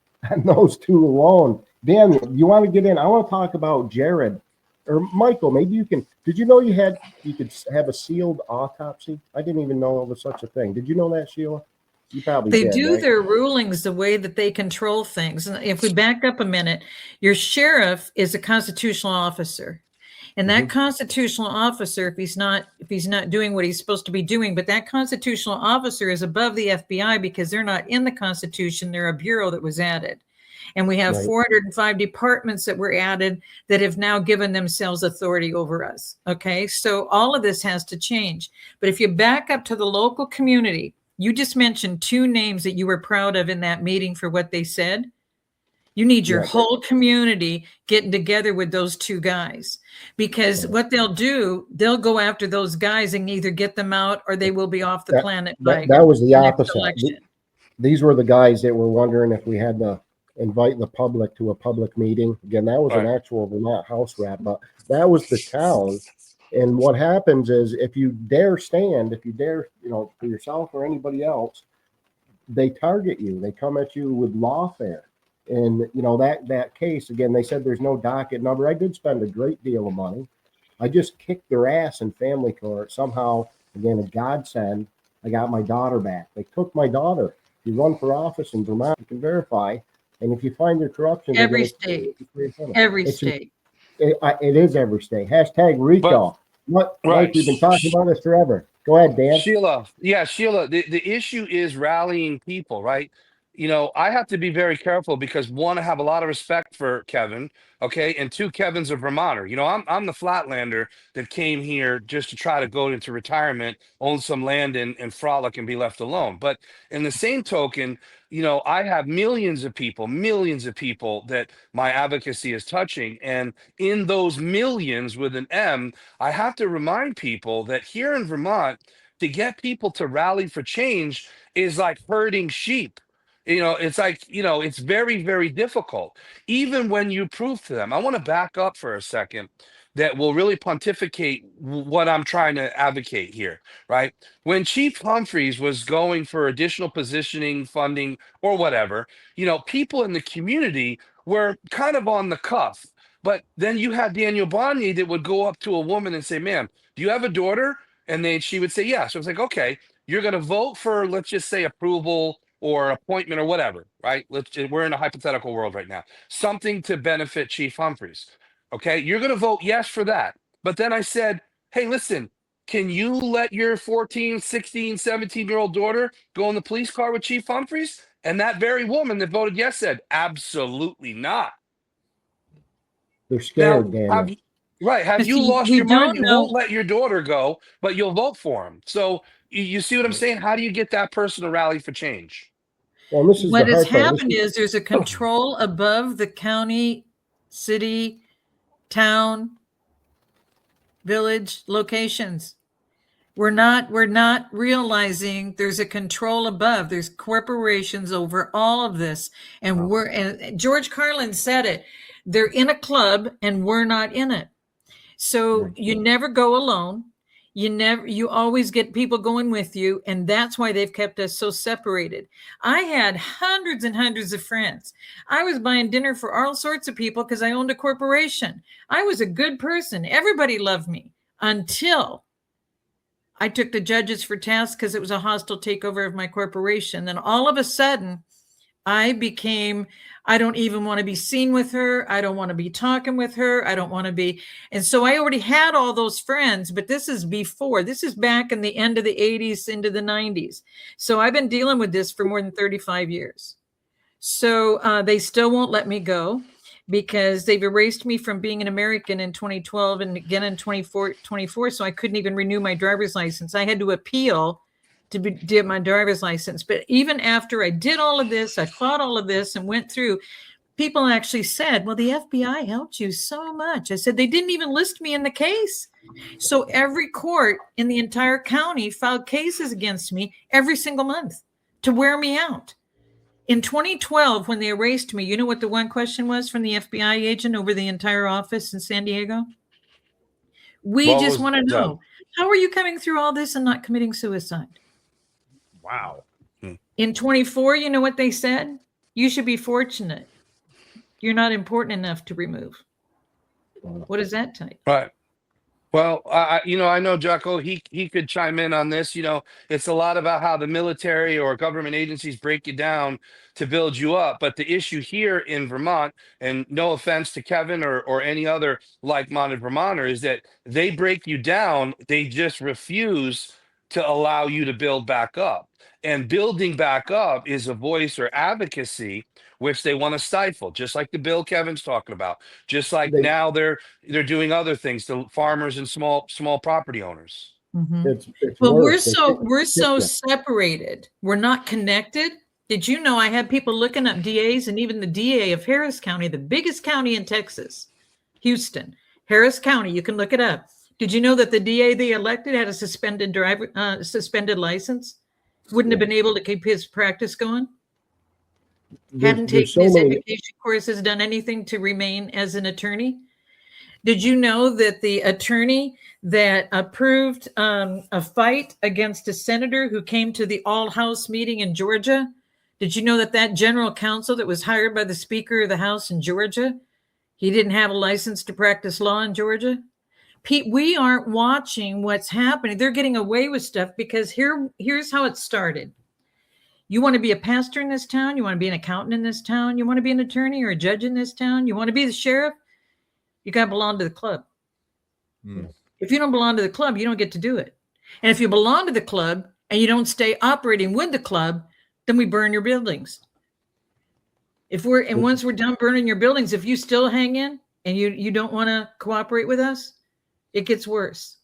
those two alone, Daniel, you want to get in? I want to talk about Jared. Or Michael, maybe you can. Did you know you could have a sealed autopsy? I didn't even know there was such a thing. Did you know that, Sheila? You probably They did, do right? their rulings the way that they control things. And if we back up a minute, your sheriff is a constitutional officer. And that constitutional officer, if he's not doing what he's supposed to be doing, but that constitutional officer is above the FBI because they're not in the Constitution. They're a bureau that was added. And we have 405 departments that were added that have now given themselves authority over us. Okay. So all of this has to change. But if you back up to the local community, you just mentioned 2 names that you were proud of in that meeting for what they said. You need your whole community getting together with those 2 guys, because what they'll do, they'll go after those guys and either get them out or they will be off the planet. That was the opposite. These were the guys that were wondering if we had to invite the public to a public meeting. Again, that was an actual Vermont House rep, but that was the town. And what happens is if you dare stand, if you dare, for yourself or anybody else, they target you. They come at you with lawfare. And, that case, again, they said there's no docket number. I did spend a great deal of money. I just kicked their ass in family court. Somehow, again, a godsend, I got my daughter back. They took my daughter. If you run for office in Vermont, you can verify. And if you find your corruption, every state. It is every state. Hashtag recall. Mike, we've been talking about this forever. Go ahead, Dan. Sheila, the issue is rallying people, right? I have to be very careful because 1, I have a lot of respect for Kevin, okay, and 2, Kevin's a Vermonter. I'm the Flatlander that came here just to try to go into retirement, own some land and frolic and be left alone. But in the same token, I have millions of people that my advocacy is touching. And in those millions with an M, I have to remind people that here in Vermont, to get people to rally for change is like herding sheep. It's like, it's very, very difficult, even when you prove to them. I want to back up for a second that will really pontificate what I'm trying to advocate here, right? When Chief Humphreys was going for additional positioning, funding, or whatever, people in the community were kind of on the cuff. But then you had Daniel Bonnier that would go up to a woman and say, "Ma'am, do you have a daughter?" And then she would say, "Yeah." So it's like, okay, you're going to vote for, let's just say, approval or appointment or whatever, right? We're in a hypothetical world right now. Something to benefit Chief Humphreys. Okay, you're going to vote yes for that. But then I said, hey, listen, can you let your 14, 16, 17-year-old daughter go in the police car with Chief Humphreys? And that very woman that voted yes said, absolutely not. They're scared, now, Daniel. Have you lost your mind? You won't let your daughter go, but you'll vote for him. So you see what I'm saying? How do you get that person to rally for change? Well, this is what has happened is there's a control above the county, city, town, village locations. We're not realizing there's a control above. There's corporations over all of this. And George Carlin said it. They're in a club and we're not in it. So you never go alone. You always get people going with you. And that's why they've kept us so separated. I had hundreds and hundreds of friends. I was buying dinner for all sorts of people because I owned a corporation. I was a good person. Everybody loved me until I took the judges for task because it was a hostile takeover of my corporation. Then all of a sudden, I don't even want to be seen with her. I don't want to be talking with her. I don't want to be. And so I already had all those friends, but this is back in the end of the 80s into the 90s. So I've been dealing with this for more than 35 years. So they still won't let me go because they've erased me from being an American in 2012 and again in 24. So I couldn't even renew my driver's license. I had to appeal to get my driver's license. But even after I did all of this, I fought all of this and went through, people actually said, well, the FBI helped you so much. I said, they didn't even list me in the case. So every court in the entire county filed cases against me every single month to wear me out. In 2012, when they erased me, you know what the one question was from the FBI agent over the entire office in San Diego? We just want to know, how are you coming through all this and not committing suicide? Wow. In 24, you know what they said? You should be fortunate. You're not important enough to remove. What does that tell you? Right. Well, I know Jocko, he could chime in on this. It's a lot about how the military or government agencies break you down to build you up. But the issue here in Vermont, and no offense to Kevin or any other like-minded Vermonter, is that they break you down. They just refuse to allow you to build back up. And building back up is a voice or advocacy which they want to stifle, just like the bill Kevin's talking about. Just like now they're doing other things to farmers and small property owners. Mm-hmm. It's well, worse. we're so separated. We're not connected. Did you know I had people looking up DAs, and even the DA of Harris County, the biggest county in Texas, Houston, Harris County, you can look it up. Did you know that the DA they elected had a suspended license? Wouldn't have been able to keep his practice going? Hadn't taken his education courses, done anything to remain as an attorney? Did you know that the attorney that approved a fight against a senator who came to the all-house meeting in Georgia, did you know that that general counsel that was hired by the Speaker of the House in Georgia, he didn't have a license to practice law in Georgia? Pete, we aren't watching what's happening. They're getting away with stuff because here's how it started. You want to be a pastor in this town? You want to be an accountant in this town? You want to be an attorney or a judge in this town? You want to be the sheriff? You got to belong to the club. If you don't belong to the club, you don't get to do it. And if you belong to the club and you don't stay operating with the club, then we burn your buildings. Once we're done burning your buildings, if you still hang in and you don't want to cooperate with us, it gets worse.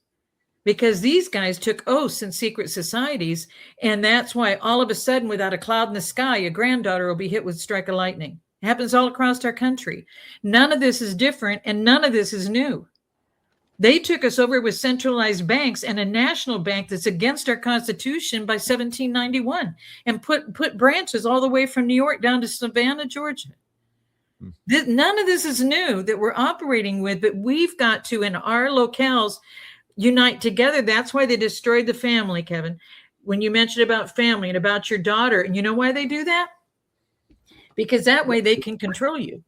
Because these guys took oaths in secret societies, and that's why all of a sudden, without a cloud in the sky, a granddaughter will be hit with a strike of lightning. It happens all across our country. None of this is different, and none of this is new. They took us over with centralized banks and a national bank that's against our Constitution by 1791 and put branches all the way from New York down to Savannah, Georgia. None of this is new that we're operating with, but we've got to, in our locales, unite together. That's why they destroyed the family, Kevin. When you mentioned about family and about your daughter, and you know why they do that? Because that way they can control you.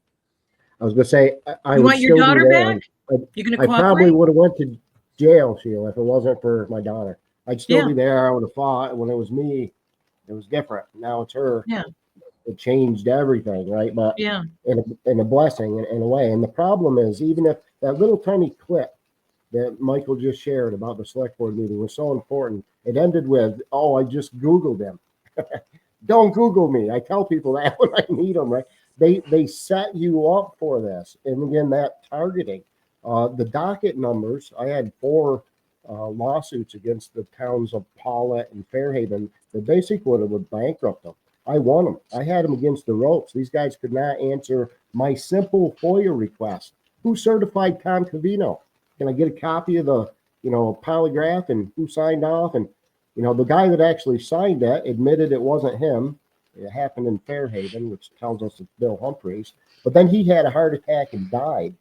I was going to say, I you would want your still daughter be there. back? You're going to I cooperate? probably would have went to jail, Sheila, if it wasn't for my daughter. I'd still be there. I would have fought. When it was me, it was different. Now it's her. Yeah. It changed everything, right? But yeah, in a blessing in a way. And the problem is, even if that little tiny clip that Michael just shared about the select board meeting was so important, it ended with, "Oh, I just Googled him." Don't Google me. I tell people that when I meet them, right? They set you up for this. And again, that targeting. The docket numbers, I had 4 lawsuits against the towns of Paulette and Fairhaven. The basic would bankrupt them. I won them. I had them against the ropes. These guys could not answer my simple FOIA request. Who certified Concavino? Can I get a copy of the, polygraph and who signed off? And, the guy that actually signed that admitted it wasn't him. It happened in Fairhaven, which tells us it's Bill Humphreys. But then he had a heart attack and died.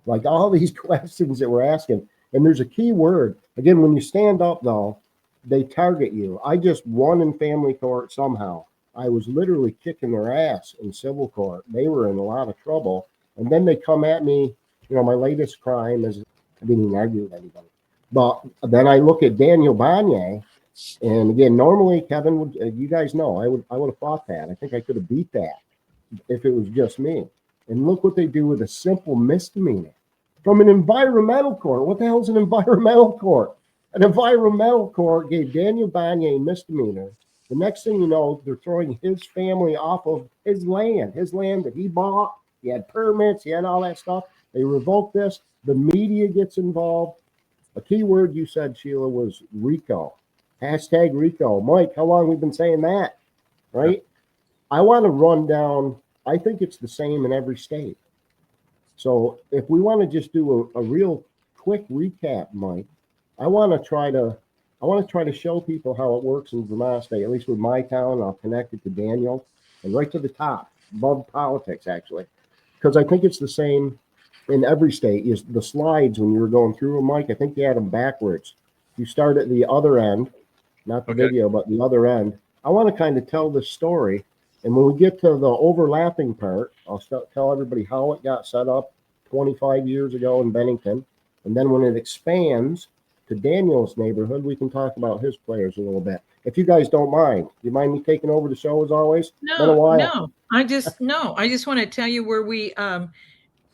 Like all these questions that we're asking. And there's a key word. Again, when you stand up, though, they target you. I just won in family court somehow. I was literally kicking their ass in civil court. They were in a lot of trouble. And then they come at me. My latest crime is I didn't even argue with anybody. But then I look at Daniel Banye, And again, normally Kevin would, you guys know, I would have fought that. I think I could have beat that if it was just me. And look what they do with a simple misdemeanor from an environmental court. What the hell is an environmental court? An environmental court gave Daniel Bonnier a misdemeanor. The next thing you know, they're throwing his family off of his land that he bought. He had permits, he had all that stuff. They revoke this. The media gets involved. A key word you said, Sheila, was RICO. Hashtag RICO. Mike, how long we've been saying that? Right? Yep. I want to run down, I think it's the same in every state. So if we want to just do a real quick recap, Mike, I want to try to show people how it works in Vermont State, at least with my town. I'll connect it to Daniel and right to the top, above politics, actually, because I think it's the same in every state. Is the slides when you were going through them, Mike, I think you had them backwards. You start at the other end, not the video, but the other end. I want to kind of tell this story. And when we get to the overlapping part, I'll tell everybody how it got set up 25 years ago in Bennington. And then when it expands to Daniel's neighborhood, we can talk about his players a little bit. If you guys don't mind, you mind me taking over the show as always? No. I just want to tell you where we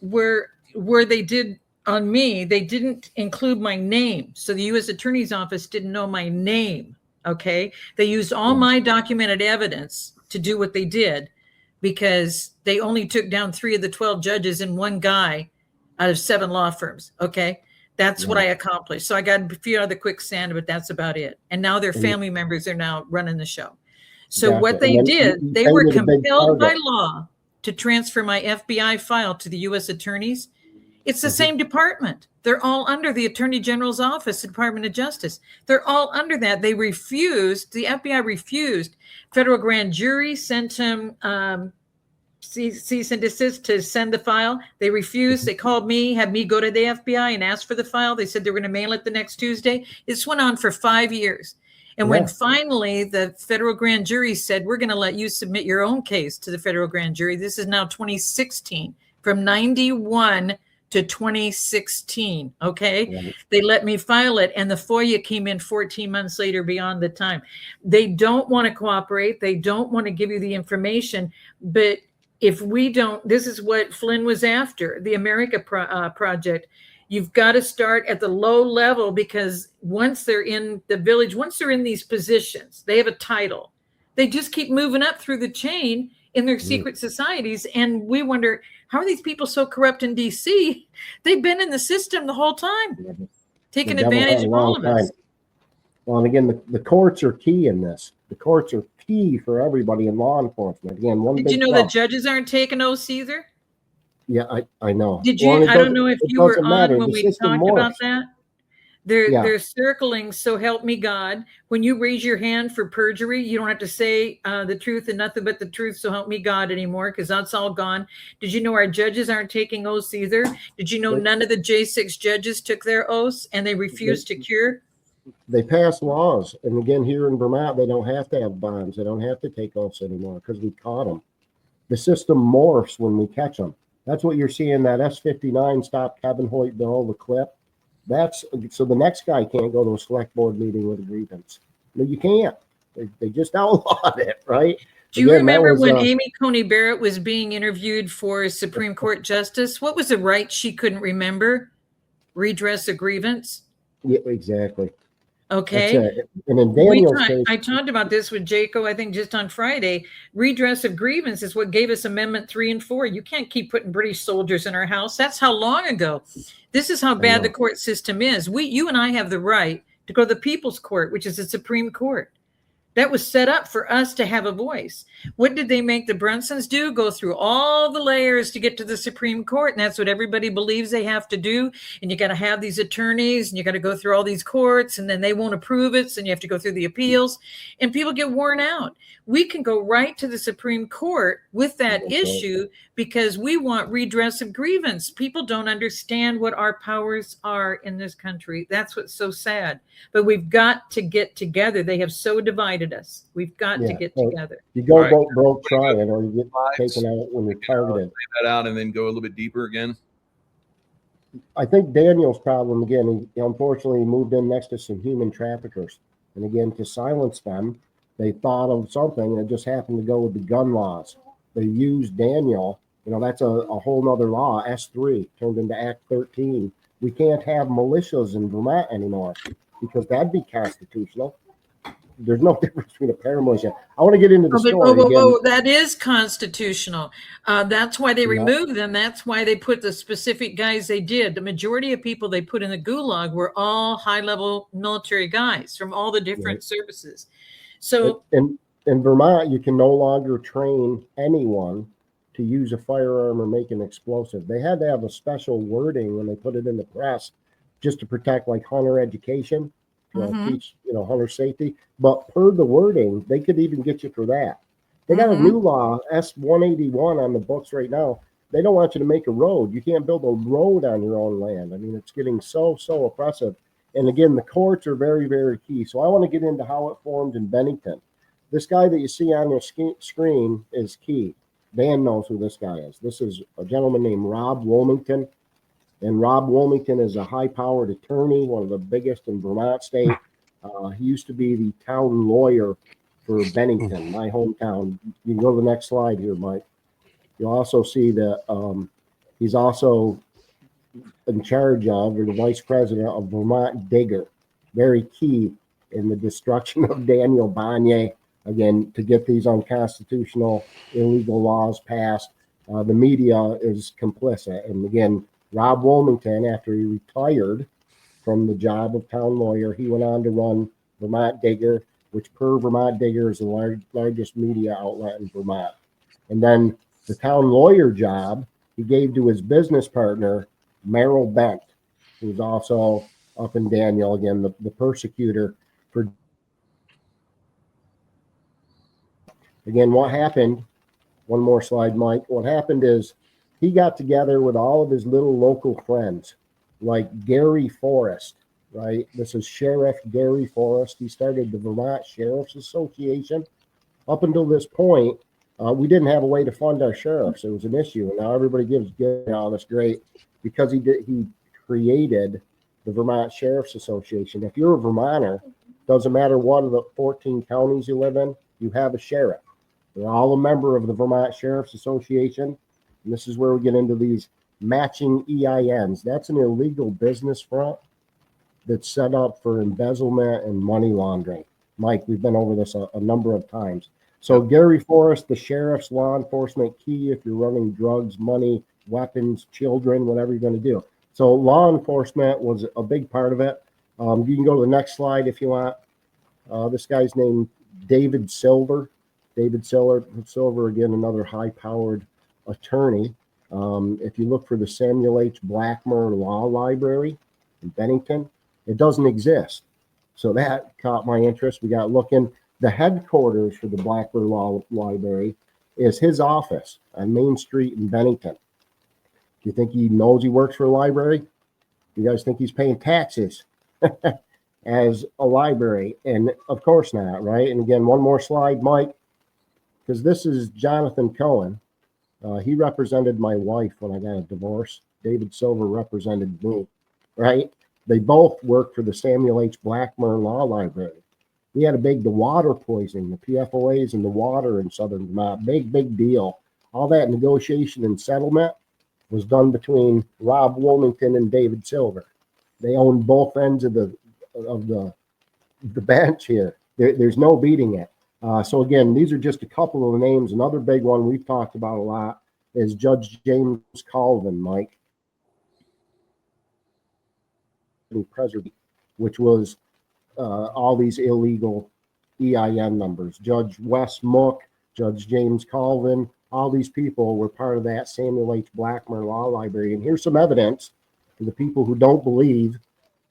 where they did on me, they didn't include my name. So the U.S. Attorney's Office didn't know my name. Okay. They used all my documented evidence to do what they did because they only took down 3 of the 12 judges and 1 guy out of 7 law firms. Okay. That's what I accomplished. So I got a few other quicksand, but that's about it. And now their family members are now running the show. So what they did, they were compelled by law to transfer my FBI file to the U.S. attorneys. It's the same department. They're all under the Attorney General's office, the Department of Justice. They're all under that. They refused, the FBI refused. Federal grand jury sent him cease and desist to send the file. They refused. They called me, had me go to the FBI and ask for the file. They said they were going to mail it the next Tuesday. This went on for 5 years. And when finally the federal grand jury said, we're going to let you submit your own case to the federal grand jury. This is now 2016, from 91 to 2016. Okay. They let me file it. And the FOIA came in 14 months later beyond the time. They don't want to cooperate. They don't want to give you the information. But if we don't, this is what Flynn was after, the America Project. You've got to start at the low level because once they're in the village, once they're in these positions, they have a title. They just keep moving up through the chain in their secret societies. And we wonder, how are these people so corrupt in DC? They've been in the system the whole time, taking advantage of all of us. Well, and again, the courts are key in this. The courts are key for everybody in law enforcement. Again, did you know the judges aren't taking oaths either? Yeah, I know. Did you? I don't know if you were on when we talked about that. They're circling. So help me God. When you raise your hand for perjury, you don't have to say the truth and nothing but the truth. So help me God anymore, because that's all gone. Did you know our judges aren't taking oaths either? Did you know none of the J6 judges took their oaths and they refused to cure? They passed laws, and again here in Vermont, they don't have to have bonds. They don't have to take oaths anymore because we caught them. The system morphs when we catch them. That's what you're seeing. That S59 stop Kevin Hoyt bill, the clip. That's so the next guy can't go to a select board meeting with a grievance. No, you can't. They just outlawed it, right? Do you remember when Amy Coney Barrett was being interviewed for Supreme Court justice? What was the right she couldn't remember? Redress a grievance? Yeah, exactly. Okay. And in Daniel's case, I talked about this with Jaco, I think just on Friday. Redress of grievance is what gave us Amendment 3 and 4. You can't keep putting British soldiers in our house. That's how long ago. This is how bad the court system is. You and I have the right to go to the People's Court, which is the Supreme Court. That was set up for us to have a voice. What did they make the Brunsons do? Go through all the layers to get to the Supreme Court. And that's what everybody believes they have to do. And you got to have these attorneys and you got to go through all these courts and then they won't approve it. So you have to go through the appeals and people get worn out. We can go right to the Supreme Court with that issue because we want redress of grievance. People don't understand what our powers are in this country. That's what's so sad. But we've got to get together. They have so divided us. We've got to get together. You go broke trying, or you get taken out when you're targeted. Lay that out and then go a little bit deeper again. I think Daniel's problem again. He unfortunately moved in next to some human traffickers, And again, to silence them, they thought of something that just happened to go with the gun laws. They used Daniel, that's a whole nother law, S3, turned into Act 13. We can't have militias in Vermont anymore because that'd be constitutional. There's no difference between a paramilitia. I want to get into the story again. That is constitutional. That's why they removed them. That's why they put the specific guys they did. The majority of people they put in the gulag were all high-level military guys from all the different services. So in Vermont, you can no longer train anyone to use a firearm or make an explosive. They had to have a special wording when they put it in the press just to protect like hunter education, teach, hunter safety. But per the wording, they could even get you for that. They got a new law, S181 on the books right now. They don't want you to make a road. You can't build a road on your own land. I mean, it's getting so oppressive. And again, the courts are very, very key. So I want to get into how it formed in Bennington. This guy that you see on your screen is key. Dan knows who this guy is. This is a gentleman named Rob Wilmington. And Rob Wilmington is a high-powered attorney, one of the biggest in Vermont state. He used to be the town lawyer for Bennington, my hometown. You can go to the next slide here, Mike. You'll also see that he's also in charge of, or the vice president of Vermont Digger. Very key in the destruction of Daniel Bonnier, again, to get these unconstitutional, illegal laws passed. The media is complicit. And again, Rob Wilmington, after he retired from the job of town lawyer, he went on to run Vermont Digger, which per Vermont Digger is the largest media outlet in Vermont. And then the town lawyer job he gave to his business partner, Merrill Bent, who's also up in Daniel, again, the persecutor for. Again, what happened, one more slide, Mike. What happened is he got together with all of his little local friends, like Gary Forrest, right? This is Sheriff Gary Forrest. He started the Vermont Sheriff's Association. Up until this point, we didn't have a way to fund our sheriffs. It was an issue. And now everybody gives Gary all this great because he created the Vermont Sheriff's Association. If you're a Vermonter, doesn't matter what of the 14 counties you live in, you have a sheriff. They're all a member of the Vermont Sheriff's Association. And this is where we get into these matching EINs. That's an illegal business front that's set up for embezzlement and money laundering. Mike, we've been over this a number of times. So Gary Forrest, the sheriff's law enforcement key if you're running drugs, money, weapons, children, whatever you're going to do. So law enforcement was a big part of it. You can go to the next slide if you want. This guy's named David Silver. David Silver, again, another high-powered attorney. If you look for the Samuel H. Blackmer Law Library in Bennington, it doesn't exist. So that caught my interest. We got looking. The headquarters for the Blackmer Law Library is his office on Main Street in Bennington. Do you think he knows he works for a library? Do you guys think he's paying taxes as a library? And of course not, right? And again, one more slide, Mike, because this is Jonathan Cohen. He represented my wife when I got a divorce. David Silver represented me, right? They both worked for the Samuel H. Blackmer Law Library. We had the water poisoning, the PFOAs in the water in southern Vermont. Big deal. All that negotiation and settlement was done between Rob Wilmington and David Silver. They own both ends of the bench here. There's no beating it. So again, these are just a couple of the names. Another big one we've talked about a lot is Judge James Colvin, Mike, which was all these illegal EIN numbers. Judge Wes Mook, Judge James Colvin, all these people were part of that Samuel H. Blackmer Law Library. And here's some evidence for the people who don't believe.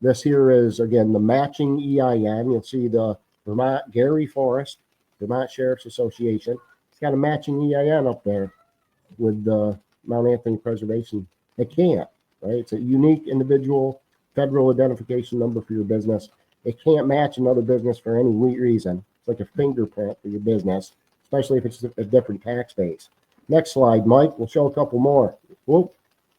This here is, again, the matching EIN. You'll see the Vermont Gary Forrest, Vermont Sheriff's Association. It's got a matching EIN up there with the Mount Anthony Preservation. It can't, right? It's a unique individual federal identification number for your business. It can't match another business for any reason. It's like a fingerprint for your business, especially if it's a different tax base. Next slide, Mike. We'll show a couple more. Whoop.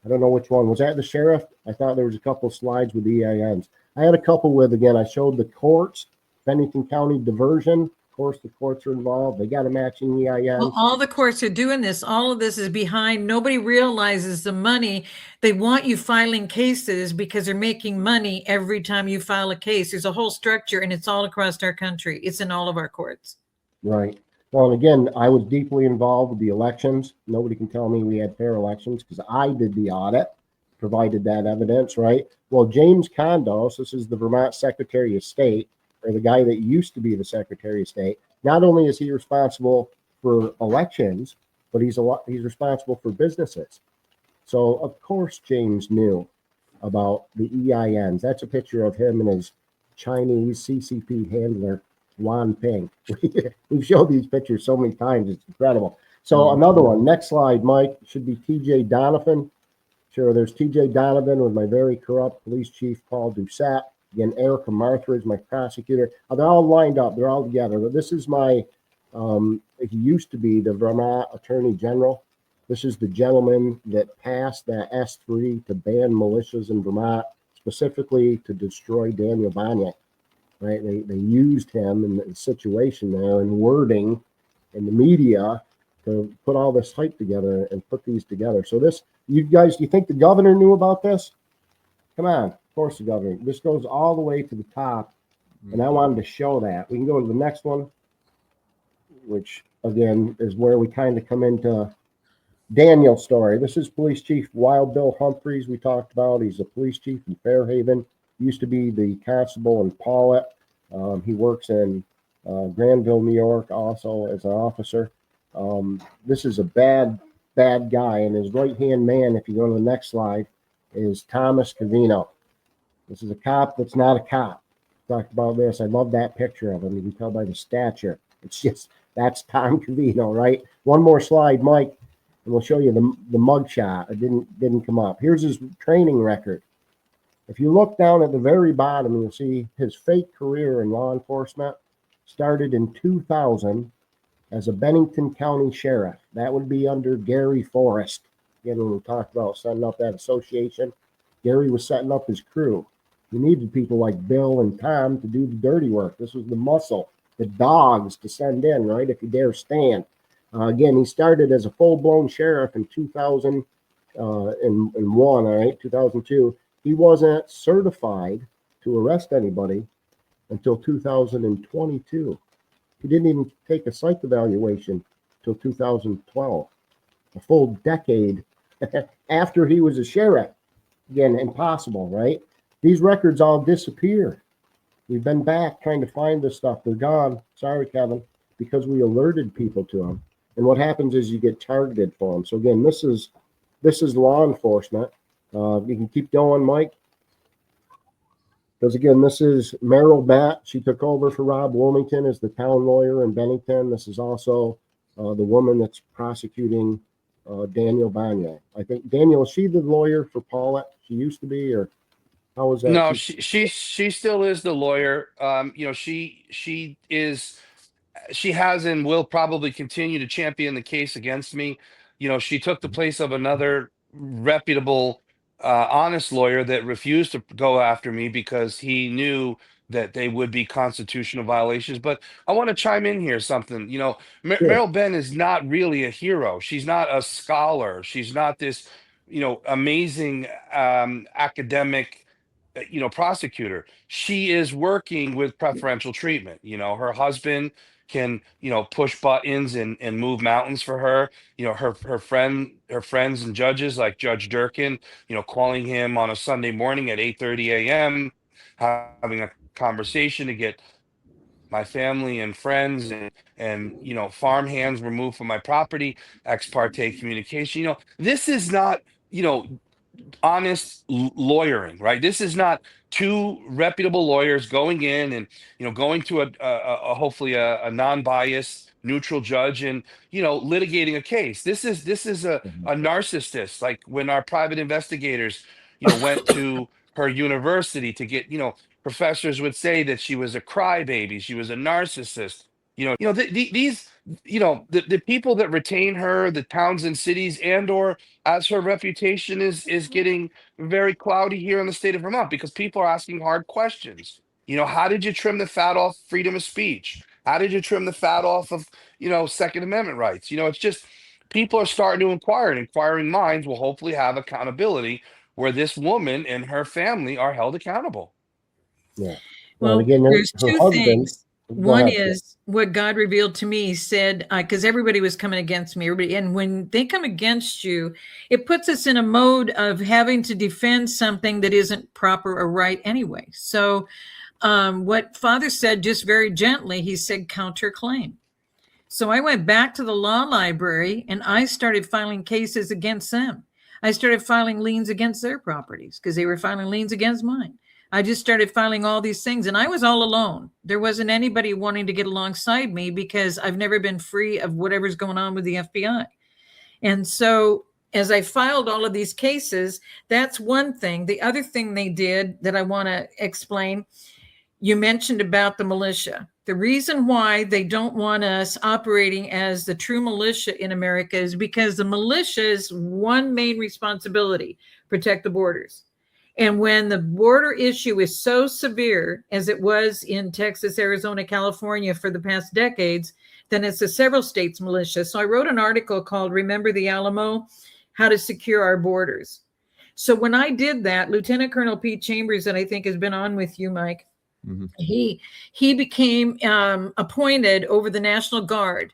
I don't know which one. Was that the sheriff? I thought there was a couple of slides with the EINs. I had a couple with, again, I showed the courts Bennington County diversion. Of course, the courts are involved. They got a matching EIN. Well, all the courts are doing this. All of this is behind. Nobody realizes the money. They want you filing cases because they're making money every time you file a case. There's a whole structure, and it's all across our country. It's in all of our courts. Right. Well, and again, I was deeply involved with the elections. Nobody can tell me we had fair elections because I did the audit, provided that evidence, right? Well, James Condos, this is the Vermont Secretary of State, or the guy that used to be the Secretary of State. Not only is he responsible for elections, but he's responsible for businesses. So of course James knew about the EINs. That's a picture of him and his Chinese CCP handler, Wan Ping. We've showed these pictures so many times, it's incredible. So another one, next slide, Mike, should be TJ Donovan. Sure, there's TJ Donovan with my very corrupt police chief, Paul Doucette. Again, Erica Martha is my prosecutor. They're all lined up. They're all together. But this is my, he used to be the Vermont Attorney General. This is the gentleman that passed that S3 to ban militias in Vermont, specifically to destroy Daniel Banya. Right? They used him in the situation there and wording in the media to put all this hype together and put these together. So this, you guys, do you think the governor knew about this? Come on, of course the governor. This goes all the way to the top, and I wanted to show that. We can go to the next one, which again is where we kind of come into Daniel's story. This is Police Chief Wild Bill Humphreys we talked about. He's a police chief in Fairhaven. He used to be the constable in Paulet. He works in Granville, New York, also as an officer. This is a bad guy, and his right-hand man, if you go to the next slide, is Thomas Cavino. This is a cop that's not a cop. Talked about this. I love that picture of him. You can tell by the stature. It's just, that's Tom Cavino, right? One more slide, Mike, and we'll show you the mug shot. It didn't come up. Here's his training record. If you look down at the very bottom, you'll see his fake career in law enforcement started in 2000 as a Bennington County sheriff. That would be under Gary Forrest. Again, when we talked about setting up that association, Gary was setting up his crew. He needed people like Bill and Tom to do the dirty work. This was the muscle, the dogs to send in, right, if you dare stand. Again, he started as a full-blown sheriff in 2001, all right, 2002. He wasn't certified to arrest anybody until 2022. He didn't even take a psych evaluation until 2012, a full decade after he was a sheriff. Again, impossible, right? These records all disappear. We've been back trying to find this stuff. They're gone. Sorry, Kevin, because we alerted people to them. And what happens is you get targeted for them. So again, this is law enforcement. You can keep going, Mike. Because again, this is Meryl Batt. She took over for Rob Wilmington as the town lawyer in Bennington. This is also the woman that's prosecuting Daniel Banya. I think, Daniel, is she the lawyer for Paulette? She used to be, or how was that? No, she still is the lawyer. She has and will probably continue to champion the case against me. She took the place of another reputable, honest lawyer that refused to go after me because he knew that they would be constitutional violations. But I want to chime in here something. Sure. Meryl Ben is not really a hero. She's not a scholar. She's not this, amazing academic, prosecutor. She is working with preferential treatment. Her husband can, push buttons and move mountains for her. Her friends and judges like Judge Durkin, calling him on a Sunday morning at 8:30 a.m., having a conversation to get my family and friends and farm hands removed from my property, ex parte communication. This is not, honest lawyering, right? This is not two reputable lawyers going in and going to a hopefully a non-biased neutral judge and litigating a case. This is a narcissist, like when our private investigators went to her university to get professors would say that she was a crybaby, she was a narcissist. These the people that retain her, the towns and cities, and or as her reputation is getting very cloudy here in the state of Vermont because people are asking hard questions. You know, how did you trim the fat off freedom of speech? How did you trim the fat off of, Second Amendment rights? It's just people are starting to inquire, and inquiring minds will hopefully have accountability where this woman and her family are held accountable. Yeah. Well, again, there's her two husband. things. Go One ahead. is what God revealed to me. He said, because everybody was coming against me, and when they come against you, it puts us in a mode of having to defend something that isn't proper or right anyway. So, what Father said, just very gently, he said, counterclaim. So I went back to the law library and I started filing cases against them. I started filing liens against their properties because they were filing liens against mine. I just started filing all these things, and I was all alone. There wasn't anybody wanting to get alongside me because I've never been free of whatever's going on with the FBI. And so as I filed all of these cases, that's one thing. The other thing they did that I want to explain, you mentioned about the militia. The reason why they don't want us operating as the true militia in America is because the militia's one main responsibility, protect the borders. And when the border issue is so severe as it was in Texas, Arizona, California for the past decades, then it's a several states militia. So I wrote an article called Remember the Alamo, How to Secure Our Borders. So when I did that, Lieutenant Colonel Pete Chambers, that I think has been on with you, Mike, he became appointed over the National Guard.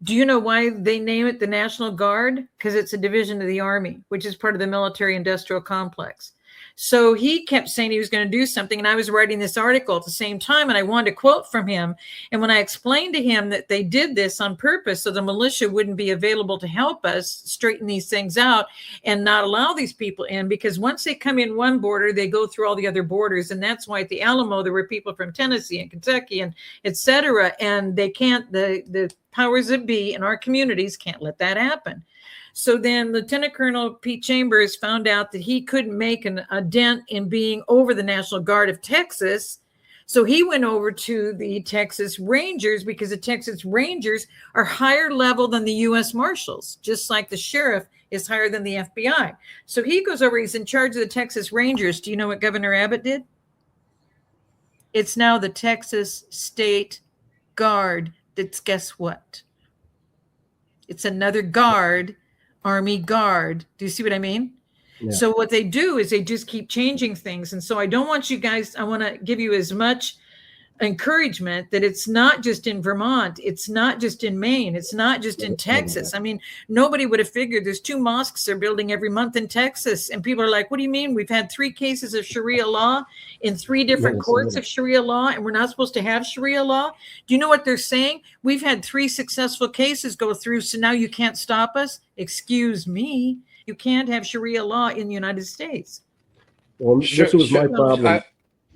Do you know why they name it the National Guard? Because it's a division of the Army, which is part of the military industrial complex. So he kept saying he was going to do something. And I was writing this article at the same time, and I wanted to quote from him. And when I explained to him that they did this on purpose so the militia wouldn't be available to help us straighten these things out and not allow these people in, because once they come in one border, they go through all the other borders. And that's why at the Alamo, there were people from Tennessee and Kentucky and et cetera. And they can't, the powers that be in our communities can't let that happen. So then Lieutenant Colonel Pete Chambers found out that he couldn't make a dent in being over the National Guard of Texas. So he went over to the Texas Rangers, because the Texas Rangers are higher level than the U.S. Marshals, just like the sheriff is higher than the FBI. So he goes over, he's in charge of the Texas Rangers. Do you know what Governor Abbott did? It's now the Texas State Guard. That's, guess what? It's another guard, Army Guard. Do you see what I mean? Yeah. So what they do is they just keep changing things. And so I don't want you guys, I want to give you as much encouragement that it's not just in Vermont. It's not just in Maine. It's not just in Texas. I mean, nobody would have figured there's 2 mosques they're building every month in Texas. And people are like, what do you mean? We've had 3 cases of Sharia law in 3 different courts of Sharia law, and we're not supposed to have Sharia law. Do you know what they're saying? We've had 3 successful cases go through, so now you can't stop us? Excuse me. You can't have Sharia law in the United States. Well, this was my problem.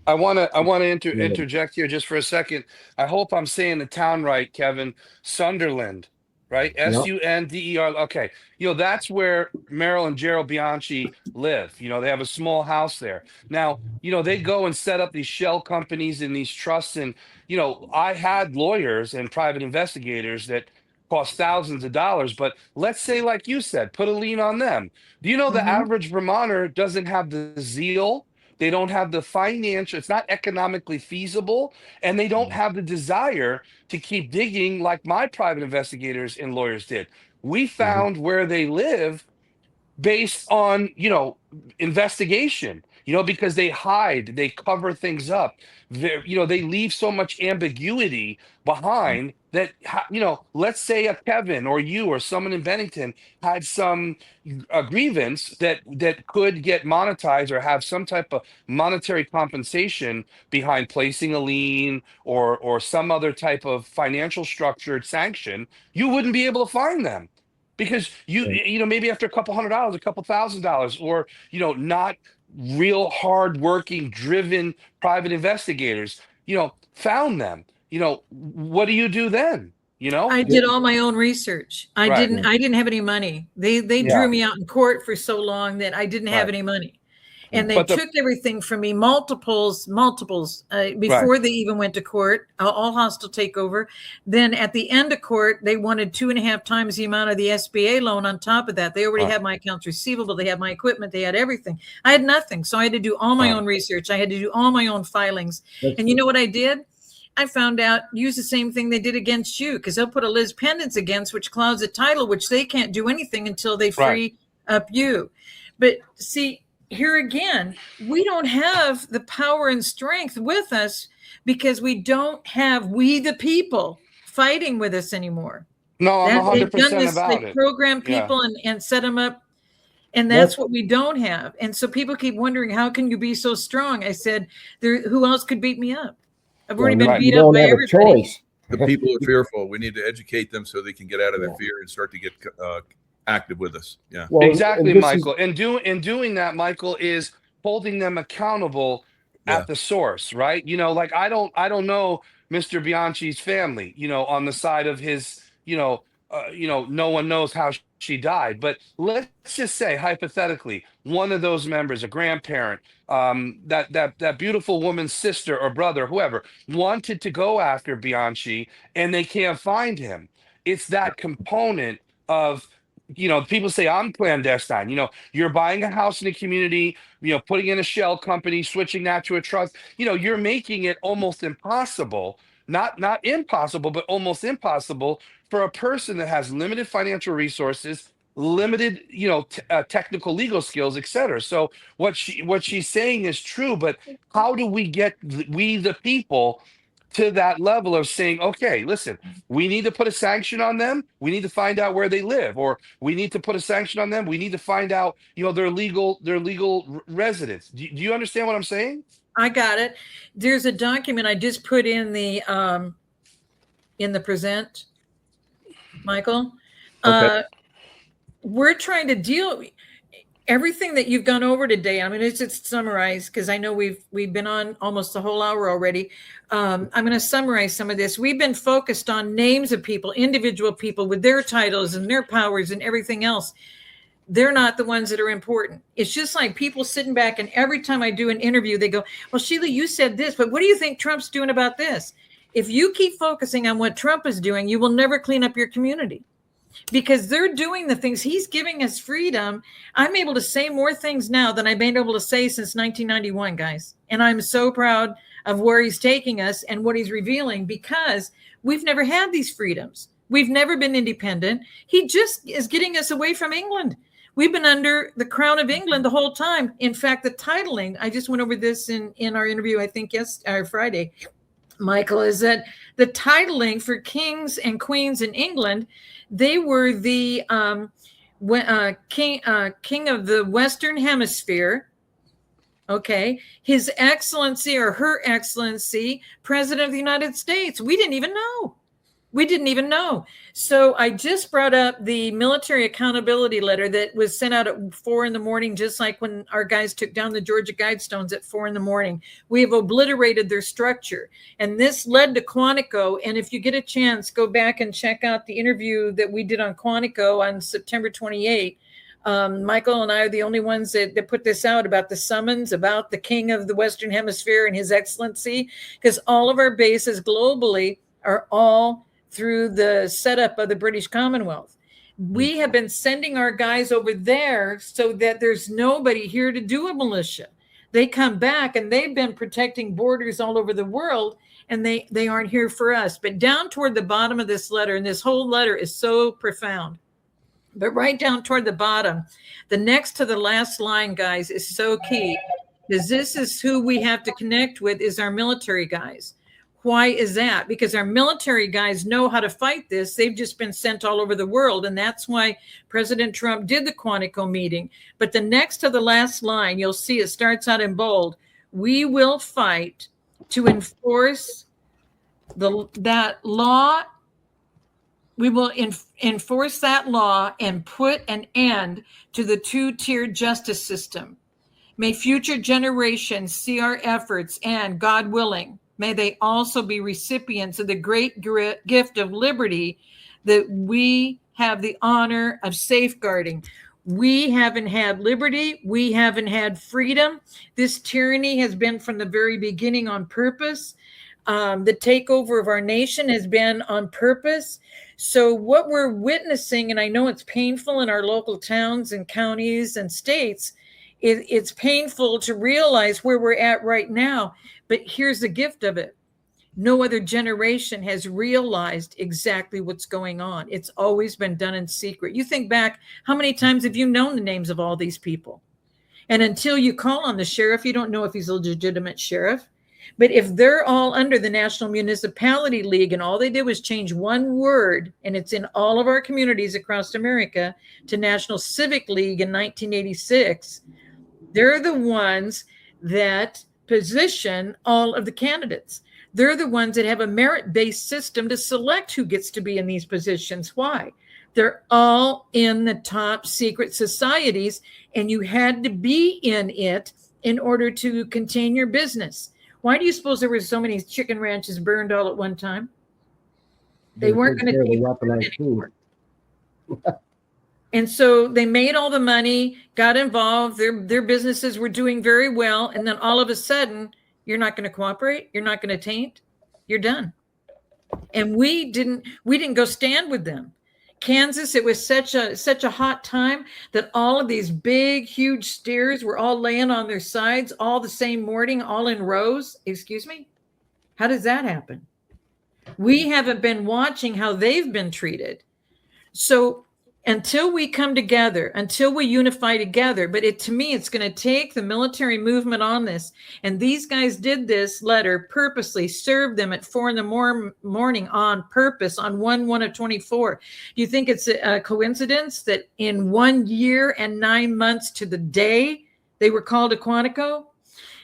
I want to interject here just for a second. I hope I'm saying the town right, Kevin. Sunderland, right? Sunder. Okay. That's where Meryl and Gerald Bianchi live. They have a small house there. Now, they go and set up these shell companies and these trusts. And, I had lawyers and private investigators that cost thousands of dollars. But let's say, like you said, put a lien on them. Do you know the average Vermonter doesn't have the zeal? They don't have the financial, it's not economically feasible, and they don't have the desire to keep digging like my private investigators and lawyers did. We found where they live based on, investigation, because they hide, they cover things up. They leave so much ambiguity behind that, let's say a Kevin or you or someone in Bennington had some grievance that could get monetized or have some type of monetary compensation behind placing a lien or some other type of financial structured sanction. You wouldn't be able to find them. Because maybe after a couple $100, a couple $1,000, or not real hardworking, driven private investigators, found them. What do you do then? I did all my own research. I didn't have any money. They drew me out in court for so long that I didn't have any money. And they took everything from me, multiples, before they even went to court, all hostile takeover. Then at the end of court, they wanted 2.5 times the amount of the SBA loan on top of that. They already had my accounts receivable. They had my equipment. They had everything. I had nothing. So I had to do all my own research. I had to do all my own filings. And you know what I did? I found out, use the same thing they did against you, because they'll put a Liz pendants against, which clouds the title, which they can't do anything until they free up you. But see, here again, we don't have the power and strength with us because we don't have we the people fighting with us anymore. No, I'm 100% about it. They program people and set them up. And that's what we don't have. And so people keep wondering, how can you be so strong? I said, who else could beat me up? I've already been beat up by everybody. The people are fearful. We need to educate them so they can get out of that fear and start to get active with us. Yeah, well, exactly, Michael. And doing that, Michael, is holding them accountable at the source, right? You know, like I don't know Mr. Bianchi's family, you know, on the side of his, no one knows how she died. But let's just say, hypothetically, one of those members, a grandparent, that beautiful woman's sister or brother, whoever, wanted to go after Bianchi and they can't find him. It's that component of, people say I'm clandestine. You're buying a house in a community, putting in a shell company, switching that to a trust. You're making it almost impossible, not impossible, but almost impossible for a person that has limited financial resources, limited, technical legal skills, etc. So what she's saying is true, but how do we get we the people to that level of saying, okay, listen, we need to put a sanction on them. We need to find out where they live, or we need to put a sanction on them. We need to find out, their legal residence. Do you understand what I'm saying? I got it. There's a document I just put in the present, Michael. Okay. We're trying to deal everything that you've gone over today. I mean, it's just summarized because I know we've been on almost a whole hour already. I'm going to summarize some of this. We've been focused on names of people, individual people with their titles and their powers and everything else. They're not the ones that are important. It's just like people sitting back, and every time I do an interview, they go, well, Sheila, you said this, but what do you think Trump's doing about this? If you keep focusing on what Trump is doing, you will never clean up your community, because they're doing the things. He's giving us freedom. I'm able to say more things now than I've been able to say since 1991, guys. And I'm so proud of where he's taking us and what he's revealing, because we've never had these freedoms. We've never been independent. He just is getting us away from England. We've been under the crown of England the whole time. In fact, the titling, I just went over this in our interview, I think Friday, Michael, is that the titling for kings and queens in England, they were the king of the Western Hemisphere. Okay, His Excellency or Her Excellency, President of the United States. We didn't even know. So I just brought up the military accountability letter that was sent out at 4 a.m, just like when our guys took down the Georgia Guidestones at 4 a.m. We have obliterated their structure. And this led to Quantico. And if you get a chance, go back and check out the interview that we did on Quantico on September 28. Michael and I are the only ones that put this out about the summons, about the king of the Western Hemisphere and His Excellency, because all of our bases globally are all through the setup of the British Commonwealth. We have been sending our guys over there so that there's nobody here to do a militia. They come back and they've been protecting borders all over the world, and they aren't here for us. But down toward the bottom of this letter, and this whole letter is so profound, but right down toward the bottom, the next to the last line, guys, is so key, because this is who we have to connect with, is our military guys. Why is that? Because our military guys know how to fight this. They've just been sent all over the world. And that's why President Trump did the Quantico meeting. But the next to the last line, you'll see it starts out in bold. We will fight to enforce that law. We will enforce that law and put an end to the two-tiered justice system. May future generations see our efforts, and, God willing, may they also be recipients of the great gift of liberty that we have the honor of safeguarding. We haven't had liberty. We haven't had freedom. This tyranny has been from the very beginning on purpose. The takeover of our nation has been on purpose. So what we're witnessing, and I know it's painful in our local towns and counties and states, it's painful to realize where we're at right now. But here's the gift of it. No other generation has realized exactly what's going on. It's always been done in secret. You think back, how many times have you known the names of all these people? And until you call on the sheriff, you don't know if he's a legitimate sheriff. But if they're all under the National Municipality League and all they did was change one word, and it's in all of our communities across America, to National Civic League in 1986, they're the ones that position all of the candidates. They're the ones that have a merit-based system to select who gets to be in these positions. Why? They're all in the top secret societies, and you had to be in it in order to contain your business. Why do you suppose there were so many chicken ranches burned all at one time? They weren't going to take weaponized food. And so they made all the money, got involved. Their businesses were doing very well, and then all of a sudden, you're not going to cooperate. You're not going to taint. You're done. And we didn't go stand with them. Kansas, it was such a hot time that all of these big, huge steers were all laying on their sides all the same morning, all in rows. Excuse me? How does that happen? We haven't been watching how they've been treated. So until we come together, until we unify together, but to me, it's going to take the military movement on this. And these guys did this letter purposely, served them at 4 a.m. on purpose on 1/1/24. Do you think it's a coincidence that in 1 year and 9 months to the day they were called to Quantico?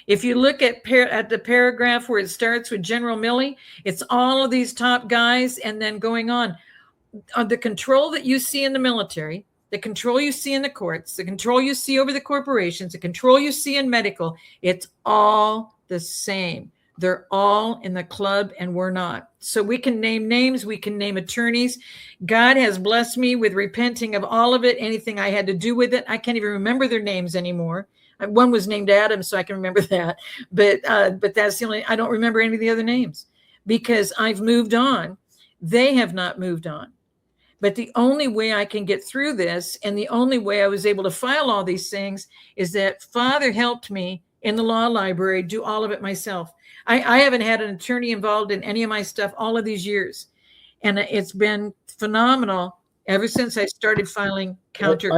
If you look at the paragraph where it starts with General Milley, it's all of these top guys and then going on. The control that you see in the military, the control you see in the courts, the control you see over the corporations, the control you see in medical, it's all the same. They're all in the club and we're not. So we can name names, we can name attorneys. God has blessed me with repenting of all of it, anything I had to do with it. I can't even remember their names anymore. One was named Adam, so I can remember that. But that's the only, I don't remember any of the other names because I've moved on. They have not moved on. But the only way I can get through this, and the only way I was able to file all these things, is that Father helped me in the law library do all of it myself. I haven't had an attorney involved in any of my stuff all of these years. And it's been phenomenal ever since I started filing counter.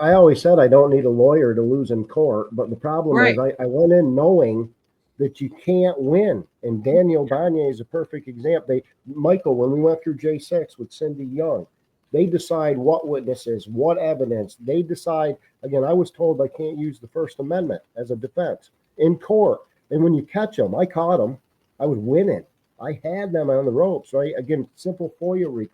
I always said I don't need a lawyer to lose in court, but the problem is I went in knowing that you can't win. And Daniel Gagne is a perfect example. Michael, when we went through J6 with Cindy Young, they decide what witnesses, what evidence. They decide, again, I was told I can't use the First Amendment as a defense in court. And when you catch them, I caught them, I was winning. I had them on the ropes, right? Again, simple FOIA request.